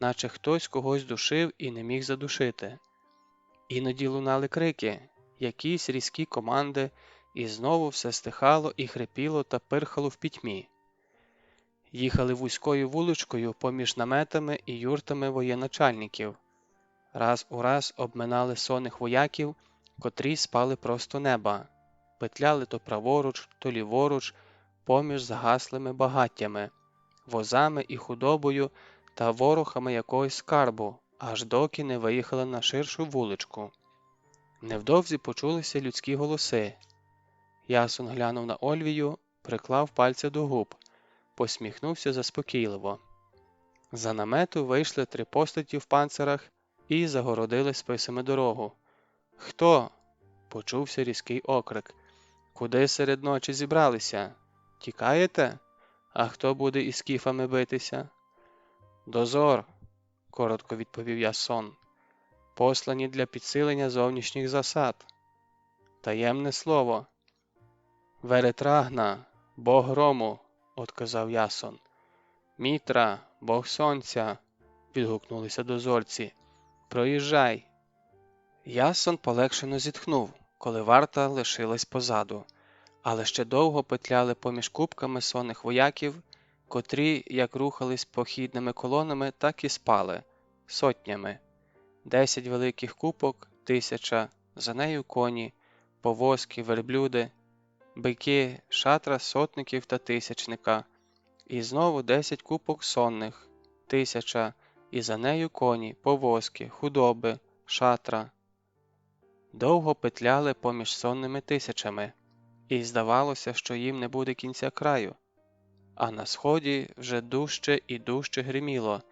наче хтось когось душив і не міг задушити. Іноді лунали крики, якісь різкі команди, і знову все стихало і хрипіло та пирхало в пітьмі. Їхали вузькою вуличкою поміж наметами і юртами воєначальників. Раз у раз обминали сонних вояків, котрі спали просто неба, петляли то праворуч, то ліворуч, поміж загаслими багаттями, возами і худобою та ворохами якогось скарбу, аж доки не виїхали на ширшу вуличку. Невдовзі почулися людські голоси. Ясон глянув на Ольвію, приклав пальця до губ, посміхнувся заспокійливо. За намету вийшли 3 постаті в панцирах і загородили списами дорогу. «Хто?» – почувся різкий окрик. «Куди серед ночі зібралися? Тікаєте? А хто буде із скіфами битися?» «Дозор», – коротко відповів Ясон. «Послані для підсилення зовнішніх засад». «Таємне слово». «Веретрагна, бог грому», – отказав Ясон. «Мітра, бог сонця», – відгукнулися дозорці. «Проїжджай». Ясон полегшено зітхнув, коли варта лишилась позаду. але ще довго петляли поміж купками сонних вояків, котрі як рухались похідними колонами, так і спали сотнями. 10 великих купок, 1000, за нею коні, повозки, верблюди, бики, шатра сотників та тисячника, і знову 10 купок сонних, 1000, і за нею коні, повозки, худоби, шатра. Довго петляли поміж сонними тисячами, і здавалося, що їм не буде кінця краю. А на сході вже дужче і дужче гриміло,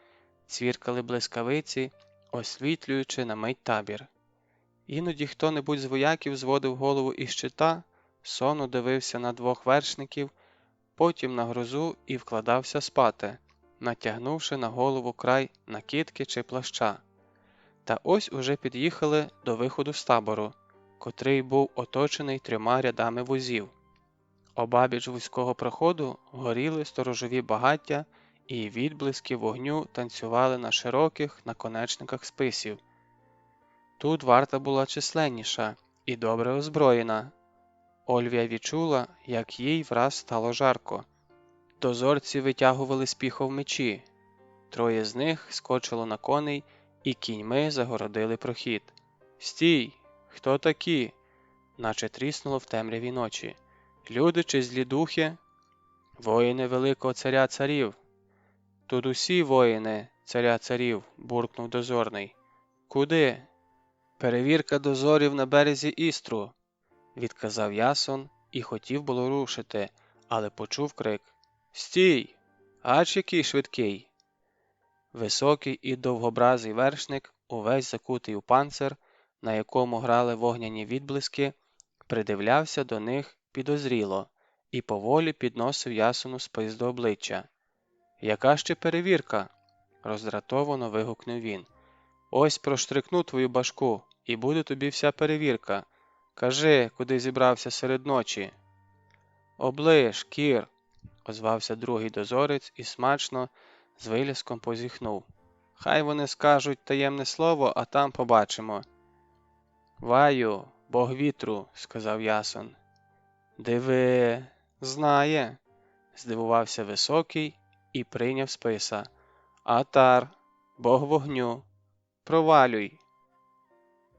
цвіркали блискавиці, освітлюючи на мить табір. Іноді хто-небудь з вояків зводив голову із щита, сонно дивився на двох вершників, потім на грозу і вкладався спати, натягнувши на голову край накидки чи плаща. Та ось уже під'їхали до виходу з табору, котрий був оточений 3 рядами возів. Обабіч вузького проходу горіли сторожові багаття, і відблиски вогню танцювали на широких наконечниках списів. Тут варта була численніша і добре озброєна. Ольвія відчула, як їй враз стало жарко. Дозорці витягували з піхов мечі. 3 з них скочило на коней і кіньми загородили прохід. «Стій! Хто такі?» наче тріснуло в темряві ночі. «Люди чи злі духи?» «Воїни великого царя царів!» «Тут усі воїни царя царів!» – буркнув дозорний. «Куди?» «Перевірка дозорів на березі Істру!» – відказав Ясон і хотів було рушити, але почув крик. «Стій! Ач який швидкий!» Високий і довгобразий вершник, увесь закутий у панцир, на якому грали вогняні відблиски, придивлявся до них підозріло і поволі підносив Ясону спис до обличчя. «Яка ще перевірка?» – роздратовано вигукнув він. «Ось проштрикну твою башку, і буде тобі вся перевірка. Кажи, куди зібрався серед ночі?» «Оближ, кір!» – озвався другий дозорець і смачно, з вилязком позіхнув. «Хай вони скажуть таємне слово, а там побачимо». «Ваю, бог вітру», – сказав Ясон. «Диви, знає», – здивувався високий і прийняв списа. «Атар, бог вогню, провалюй».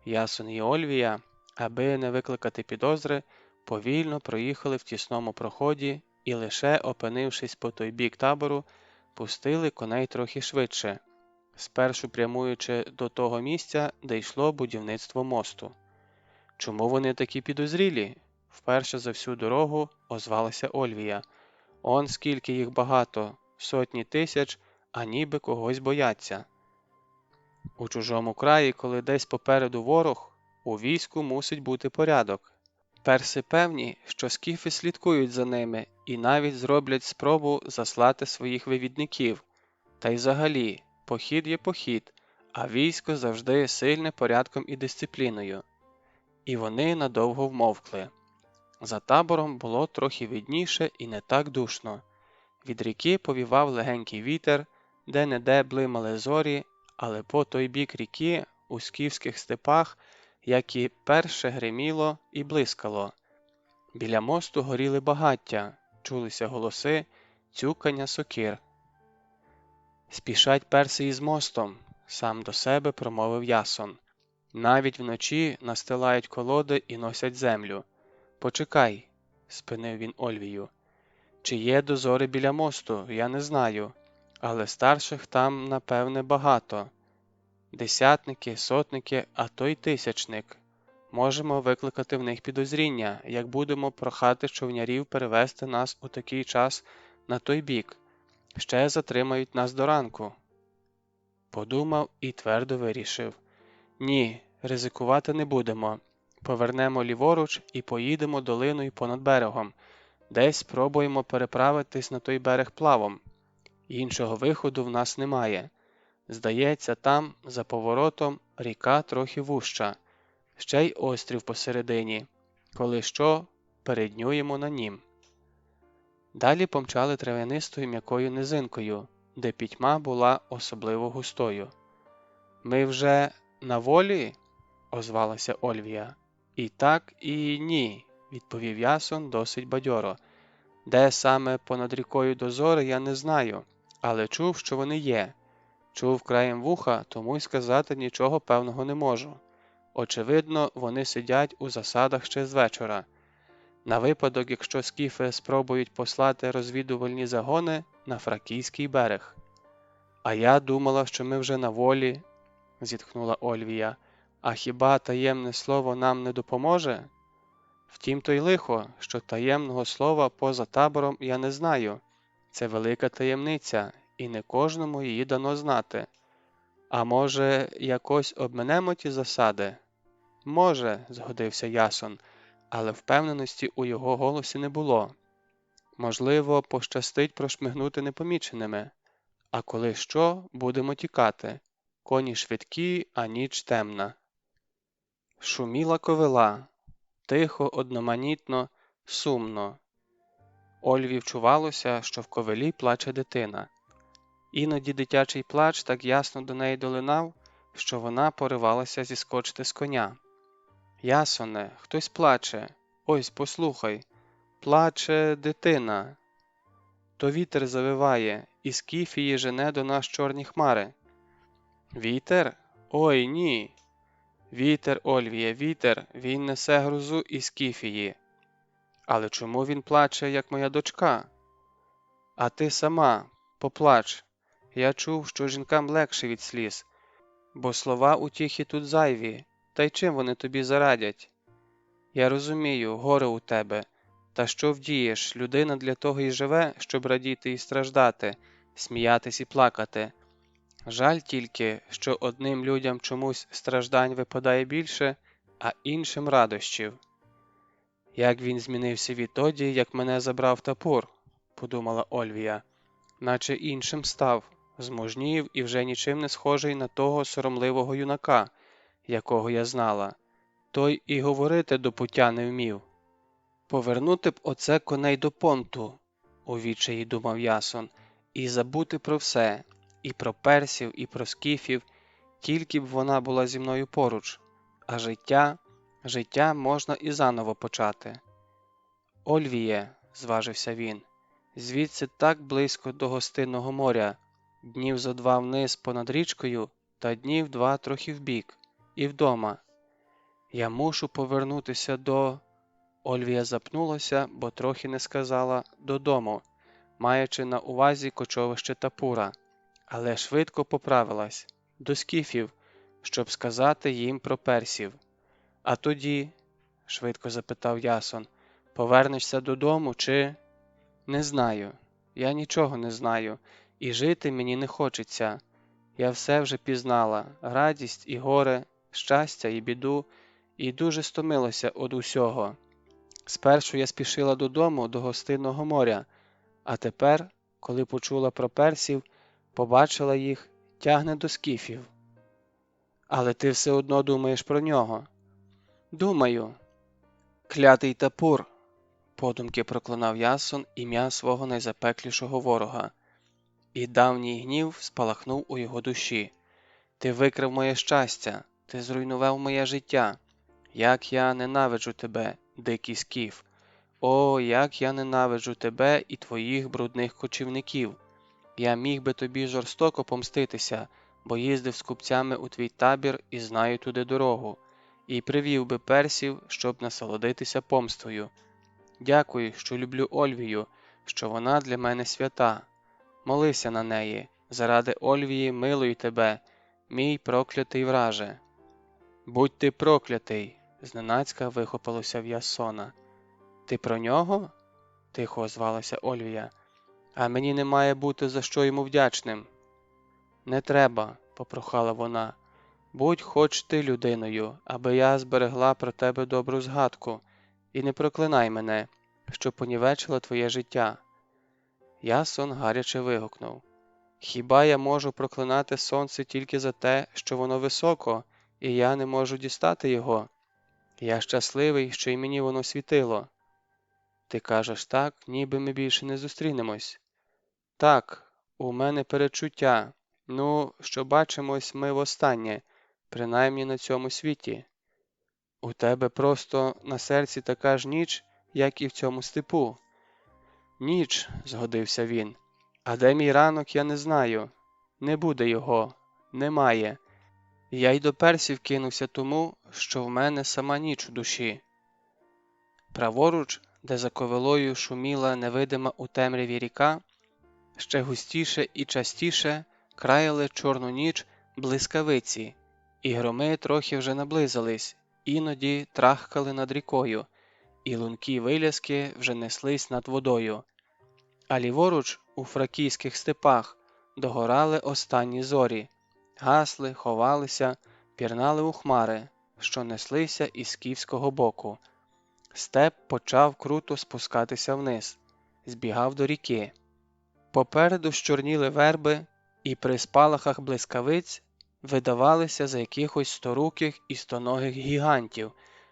Ясон і Ольвія, аби не викликати підозри, повільно проїхали в тісному проході і, лише опинившись по той бік табору, пустили коней трохи швидше, спершу прямуючи до того місця, де йшло будівництво мосту. «Чому вони такі підозрілі?» – вперше за всю дорогу озвалася Ольвія. «Он скільки їх багато, сотні тисяч, а ніби когось бояться». У чужому краї, коли десь попереду ворог, у війську мусить бути порядок. Перси певні, що скіфи слідкують за ними і навіть зроблять спробу заслати своїх вивідників. Та й взагалі, похід є похід, а військо завжди сильне порядком і дисципліною. І вони надовго вмовкли. За табором було трохи видніше і не так душно. Від ріки повівав легенький вітер, де-не-де блимали зорі, але по той бік ріки, у скіфських степах, як і перше гриміло і блискало. Біля мосту горіли багаття, чулися голоси, цюкання сокир. «Спішать перси із мостом», – сам до себе промовив Ясон. «Навіть вночі настилають колоди і носять землю. Почекай», – спинив він Ольвію. «Чи є дозори біля мосту, я не знаю, але старших там, напевне, багато. Десятники, сотники, а то й тисячник. Можемо викликати в них підозріння, як будемо прохати човнярів перевести нас у такий час на той бік. Ще затримають нас до ранку». Подумав і твердо вирішив. «Ні, ризикувати не будемо. Повернемо ліворуч і поїдемо долиною понад берегом. Десь спробуємо переправитись на той берег плавом. Іншого виходу в нас немає. Здається, там, за поворотом, ріка трохи вужча. Ще й острів посередині. Коли що, переднюємо на нім». Далі помчали трав'янистою м'якою низинкою, де пітьма була особливо густою. «Ми вже на волі?» – озвалася Ольвія. «І так, і ні», відповів Ясон досить бадьоро. Де саме понад рікою дозори, я не знаю, але чув, що вони є. Чув краєм вуха, тому й сказати нічого певного не можу. Очевидно, вони сидять у засадах ще з вечора. На випадок, якщо скіфи спробують послати розвідувальні загони на Фракійський берег. А я думала, що ми вже на волі, зітхнула Ольвія. А хіба таємне слово нам не допоможе? Втім, то й лихо, що таємного слова поза табором я не знаю. Це велика таємниця, і не кожному її дано знати. А може, якось обминемо ті засади? Може, згодився Ясон, але впевненості у його голосі не було. Можливо, пощастить прошмигнути непоміченими. А коли що, будемо тікати. Коні швидкі, а ніч темна. Шуміла ковила. Тихо, одноманітно, сумно. Ольві вчувалося, що в ковилі плаче дитина. Іноді дитячий плач так ясно до неї долинав, що вона поривалася зіскочити з коня. Ясоне, хтось плаче. Ось, послухай. Плаче дитина. То вітер завиває, і скіфії жене до нас чорні хмари. Вітер? Ой, ні. Вітер, Ольвіє, вітер, він несе грозу із скіфії. Але чому він плаче, як моя дочка? А ти сама, поплач. Я чув, що жінкам легше від сліз, бо слова утіхи тут зайві, та й чим вони тобі зарадять? Я розумію, горе у тебе, та що вдієш, людина для того й живе, щоб радіти і страждати, сміятись і плакати. Жаль тільки, що одним людям чомусь страждань випадає більше, а іншим радощів. Як він змінився відтоді, як мене забрав Тапур, подумала Ольвія, наче іншим став, змужнів і вже нічим не схожий на того соромливого юнака, якого я знала. Той і говорити до пуття не вмів. Повернути б оце коней до понту, у відчаї думав Ясон, і забути про все, і про персів, і про скіфів, тільки б вона була зі мною поруч, а життя можна і заново почати. Ольвіє, зважився він, звідси так близько до гостинного моря, днів зо два вниз понад річкою, та днів два трохи вбік, і вдома. Я мушу повернутися до... Ольвія запнулася, бо трохи не сказала «додому», маючи на увазі кочовище Тапура, але швидко поправилась до скіфів, щоб сказати їм про персів. А тоді, швидко запитав Ясон, повернешся додому чи... Не знаю. Я нічого не знаю, і жити мені не хочеться. Я все вже пізнала, радість і горе, щастя і біду, і дуже стомилася од усього. Спершу я спішила додому, до гостинного моря, а тепер, коли почула про персів, побачила їх, тягне до скіфів. Але ти все одно думаєш про нього. Думаю. Клятий Тапур, подумки проклинав Ясон ім'я свого найзапеклішого ворога. І давній гнів спалахнув у його душі. Ти викрав моє щастя, ти зруйнував моє життя. Як я ненавиджу тебе, дикий скіф. О, як я ненавиджу тебе і твоїх брудних кочівників. Я міг би тобі жорстоко помститися, бо їздив з купцями у твій табір і знаю туди дорогу, і привів би персів, щоб насолодитися помстою. Дякую, що люблю Ольвію, що вона для мене свята. Молися на неї, заради Ольвії милую тебе, мій проклятий враже. Будь ти проклятий, зненацька вихопилося в Ясона. Ти про нього? Тихо озвалася Ольвія. А мені не має бути за що йому вдячним. Не треба, попрохала вона. Будь хоч ти людиною, аби я зберегла про тебе добру згадку, і не проклинай мене, що понівечила твоє життя. Ясон гаряче вигукнув. Хіба я можу проклинати сонце тільки за те, що воно високо, і я не можу дістати його? Я щасливий, що й мені воно світило. Ти кажеш так, ніби ми більше не зустрінемось. Так, у мене передчуття. Ну, що бачимось ми востаннє, принаймні на цьому світі. У тебе просто на серці така ж ніч, як і в цьому степу. Ніч, згодився він. А де мій ранок, я не знаю. Не буде його. Немає. Я й до персів кинувся тому, що в мене сама ніч у душі. Праворуч, де за ковилою шуміла невидима у темряві ріка, ще густіше і частіше краяли чорну ніч блискавиці, і громи трохи вже наблизились, іноді трахкали над рікою, і лункі виляски вже неслись над водою. А ліворуч, у фракійських степах, догорали останні зорі, гасли, ховалися, пірнали у хмари, що неслися із скіфського боку. Степ почав круто спускатися вниз, збігав до ріки. Попереду щорніли верби, і при спалахах блискавиць видавалися за якихось сторуких і стоногих гігантів,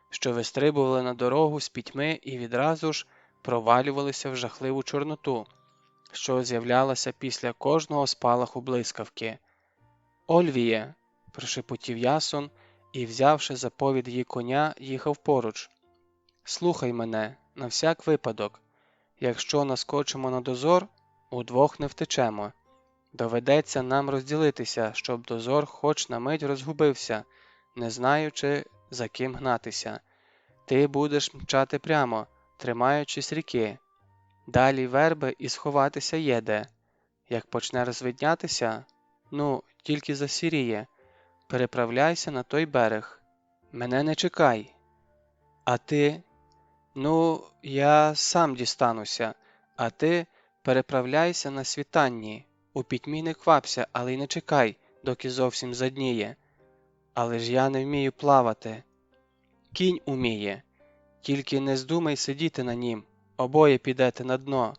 що вистрибували на дорогу з пітьми і відразу ж провалювалися в жахливу чорноту, що з'являлася після кожного спалаху блискавки. «Ольвіє!» – прошепотів Ясон і, взявши за повід її коня, їхав поруч. «Слухай мене, на всяк випадок. Якщо наскочимо на дозор, удвох не втечемо. Доведеться нам розділитися, щоб дозор хоч на мить розгубився, не знаючи, за ким гнатися. Ти будеш мчати прямо, тримаючись ріки. Далі верби і сховатися є де. Як почне розвиднятися, тільки засіріє, переправляйся на той берег. Мене не чекай. А ти? Я сам дістануся, а ти переправляйся на світанні. У пітьмі не квапся, але й не чекай, доки зовсім задніє. Але ж я не вмію плавати. Кінь уміє. Тільки не здумай сидіти на нім, обоє підете на дно.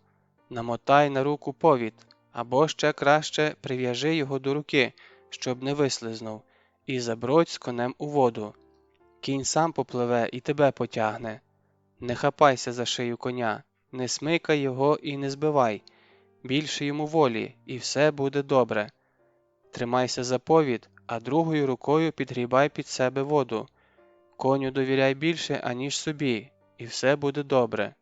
Намотай на руку повід, або ще краще прив'яжи його до руки, щоб не вислизнув, і забродь з конем у воду. Кінь сам попливе і тебе потягне. Не хапайся за шию коня, не смикай його і не збивай. Більше йому волі, і все буде добре. Тримайся за повід, а другою рукою підгрібай під себе воду. Коню довіряй більше, аніж собі, і все буде добре.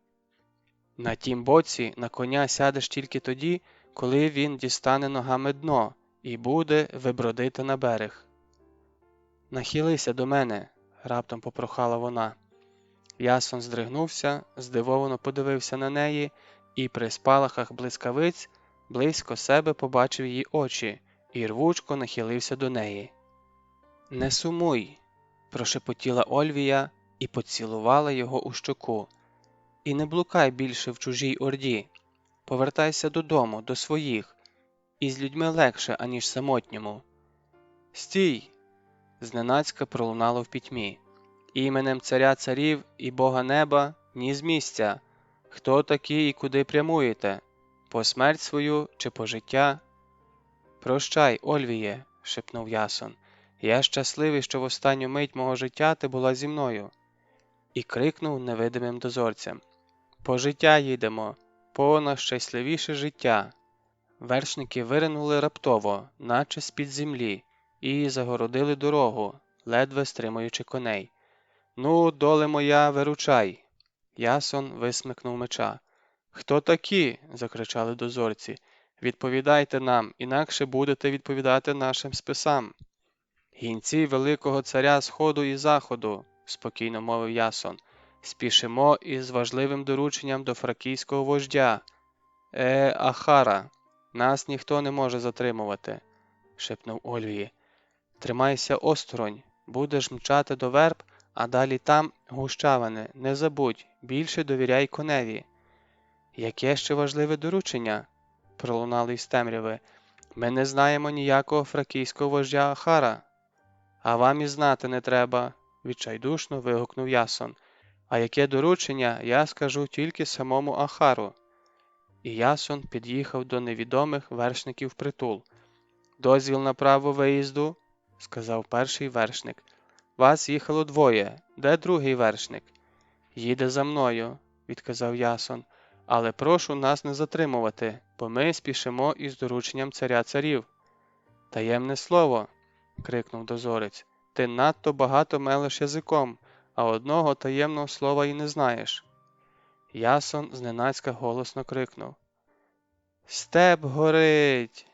На тім боці на коня сядеш тільки тоді, коли він дістане ногами дно і буде вибродити на берег. «Нахилися до мене», – раптом попрохала вона. Ясон здригнувся, здивовано подивився на неї і при спалахах блискавиць близько себе побачив її очі і рвучко нахилився до неї. «Не сумуй», – прошепотіла Ольвія і поцілувала його у щоку. «І не блукай більше в чужій орді. Повертайся додому, до своїх. Із людьми легше, аніж самотньому». «Стій!» – зненацька пролунало в пітьмі. «Іменем царя царів і Бога неба ні з місця. Хто такі і куди прямуєте? По смерть свою чи по життя?» «Прощай, Ольвіє», – шепнув Ясон. «Я щасливий, що в останню мить мого життя ти була зі мною». І крикнув невидимим дозорцям. «По життя їдемо, по найщасливіше життя». Вершники виринули раптово, наче з-під землі, і загородили дорогу, ледве стримуючи коней. Доле моя, виручай!» Ясон висмикнув меча. «Хто такі?» – закричали дозорці. «Відповідайте нам, інакше будете відповідати нашим списам». «Гінці великого царя Сходу і Заходу», – спокійно мовив Ясон. «Спішимо із важливим дорученням до фракійського вождя. Ахара, нас ніхто не може затримувати», – шепнув Ольвії. «Тримайся осторонь, будеш мчати до верб, а далі там гущавини, не забудь, більше довіряй коневі». «Яке ще важливе доручення?» – пролунало із темряви. «Ми не знаємо ніякого фракійського вождя Ахара». «А вам і знати не треба», – відчайдушно вигукнув Ясон. «А яке доручення, я скажу тільки самому Ахару». І Ясон під'їхав до невідомих вершників впритул. «Дозвіл на право виїзду», – сказав перший вершник. «Вас їхало двоє. Де другий вершник?» «Їде за мною», – відказав Ясон. «Але прошу нас не затримувати, бо ми спішимо із дорученням царя царів». «Таємне слово», – крикнув дозорець. «Ти надто багато мелеш язиком, а одного таємного слова й не знаєш. Ясон зненацька голосно крикнув: «Степ горить!»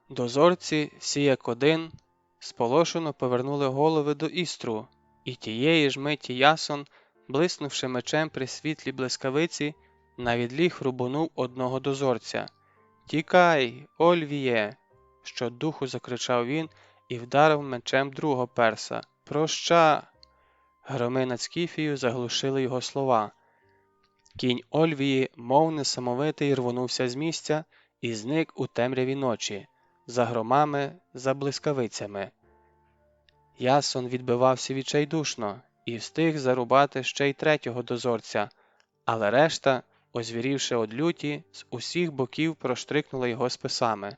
Дозорці, всі як один, сполошено повернули голови до істру, і тієї ж миті Ясон, блиснувши мечем при світлі блискавиці, навідліг рубанув одного дозорця. «Тікай, Ольвіє!» – щодуху закричав він і вдарив мечем другого перса. «Проща!» Громи над Скіфією заглушили його слова. Кінь Ольвії, мов несамовитий, рвонувся з місця і зник у темряві ночі, за громами, за блискавицями. Ясон відбивався відчайдушно і встиг зарубати ще й третього дозорця, але решта, озвірівши од люті, з усіх боків проштрикнули його списами.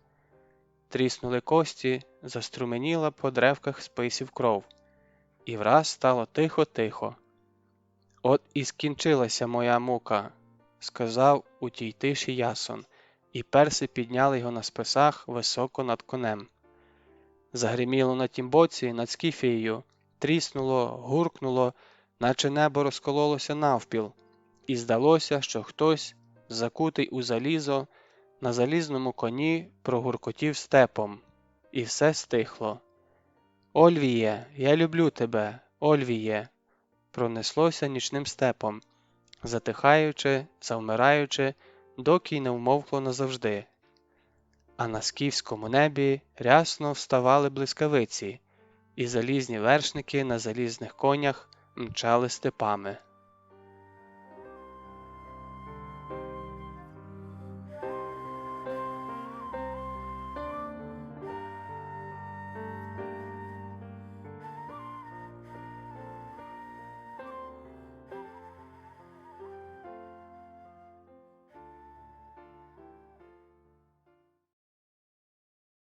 Тріснули кості, заструменіла по древках списів кров. І враз стало тихо-тихо. «От і скінчилася моя мука», – сказав у тій тиші Ясон, і перси підняли його на списах високо над конем. Загриміло на тім боці, над Скіфією, тріснуло, гуркнуло, наче небо розкололося навпіл, і здалося, що хтось, закутий у залізо, на залізному коні прогуркотів степом, і все стихло. «Ольвіє, я люблю тебе, Ольвіє!» пронеслося нічним степом, затихаючи, завмираючи, доки й не вмовкло назавжди. А на скіфському небі рясно вставали блискавиці, і залізні вершники на залізних конях мчали степами.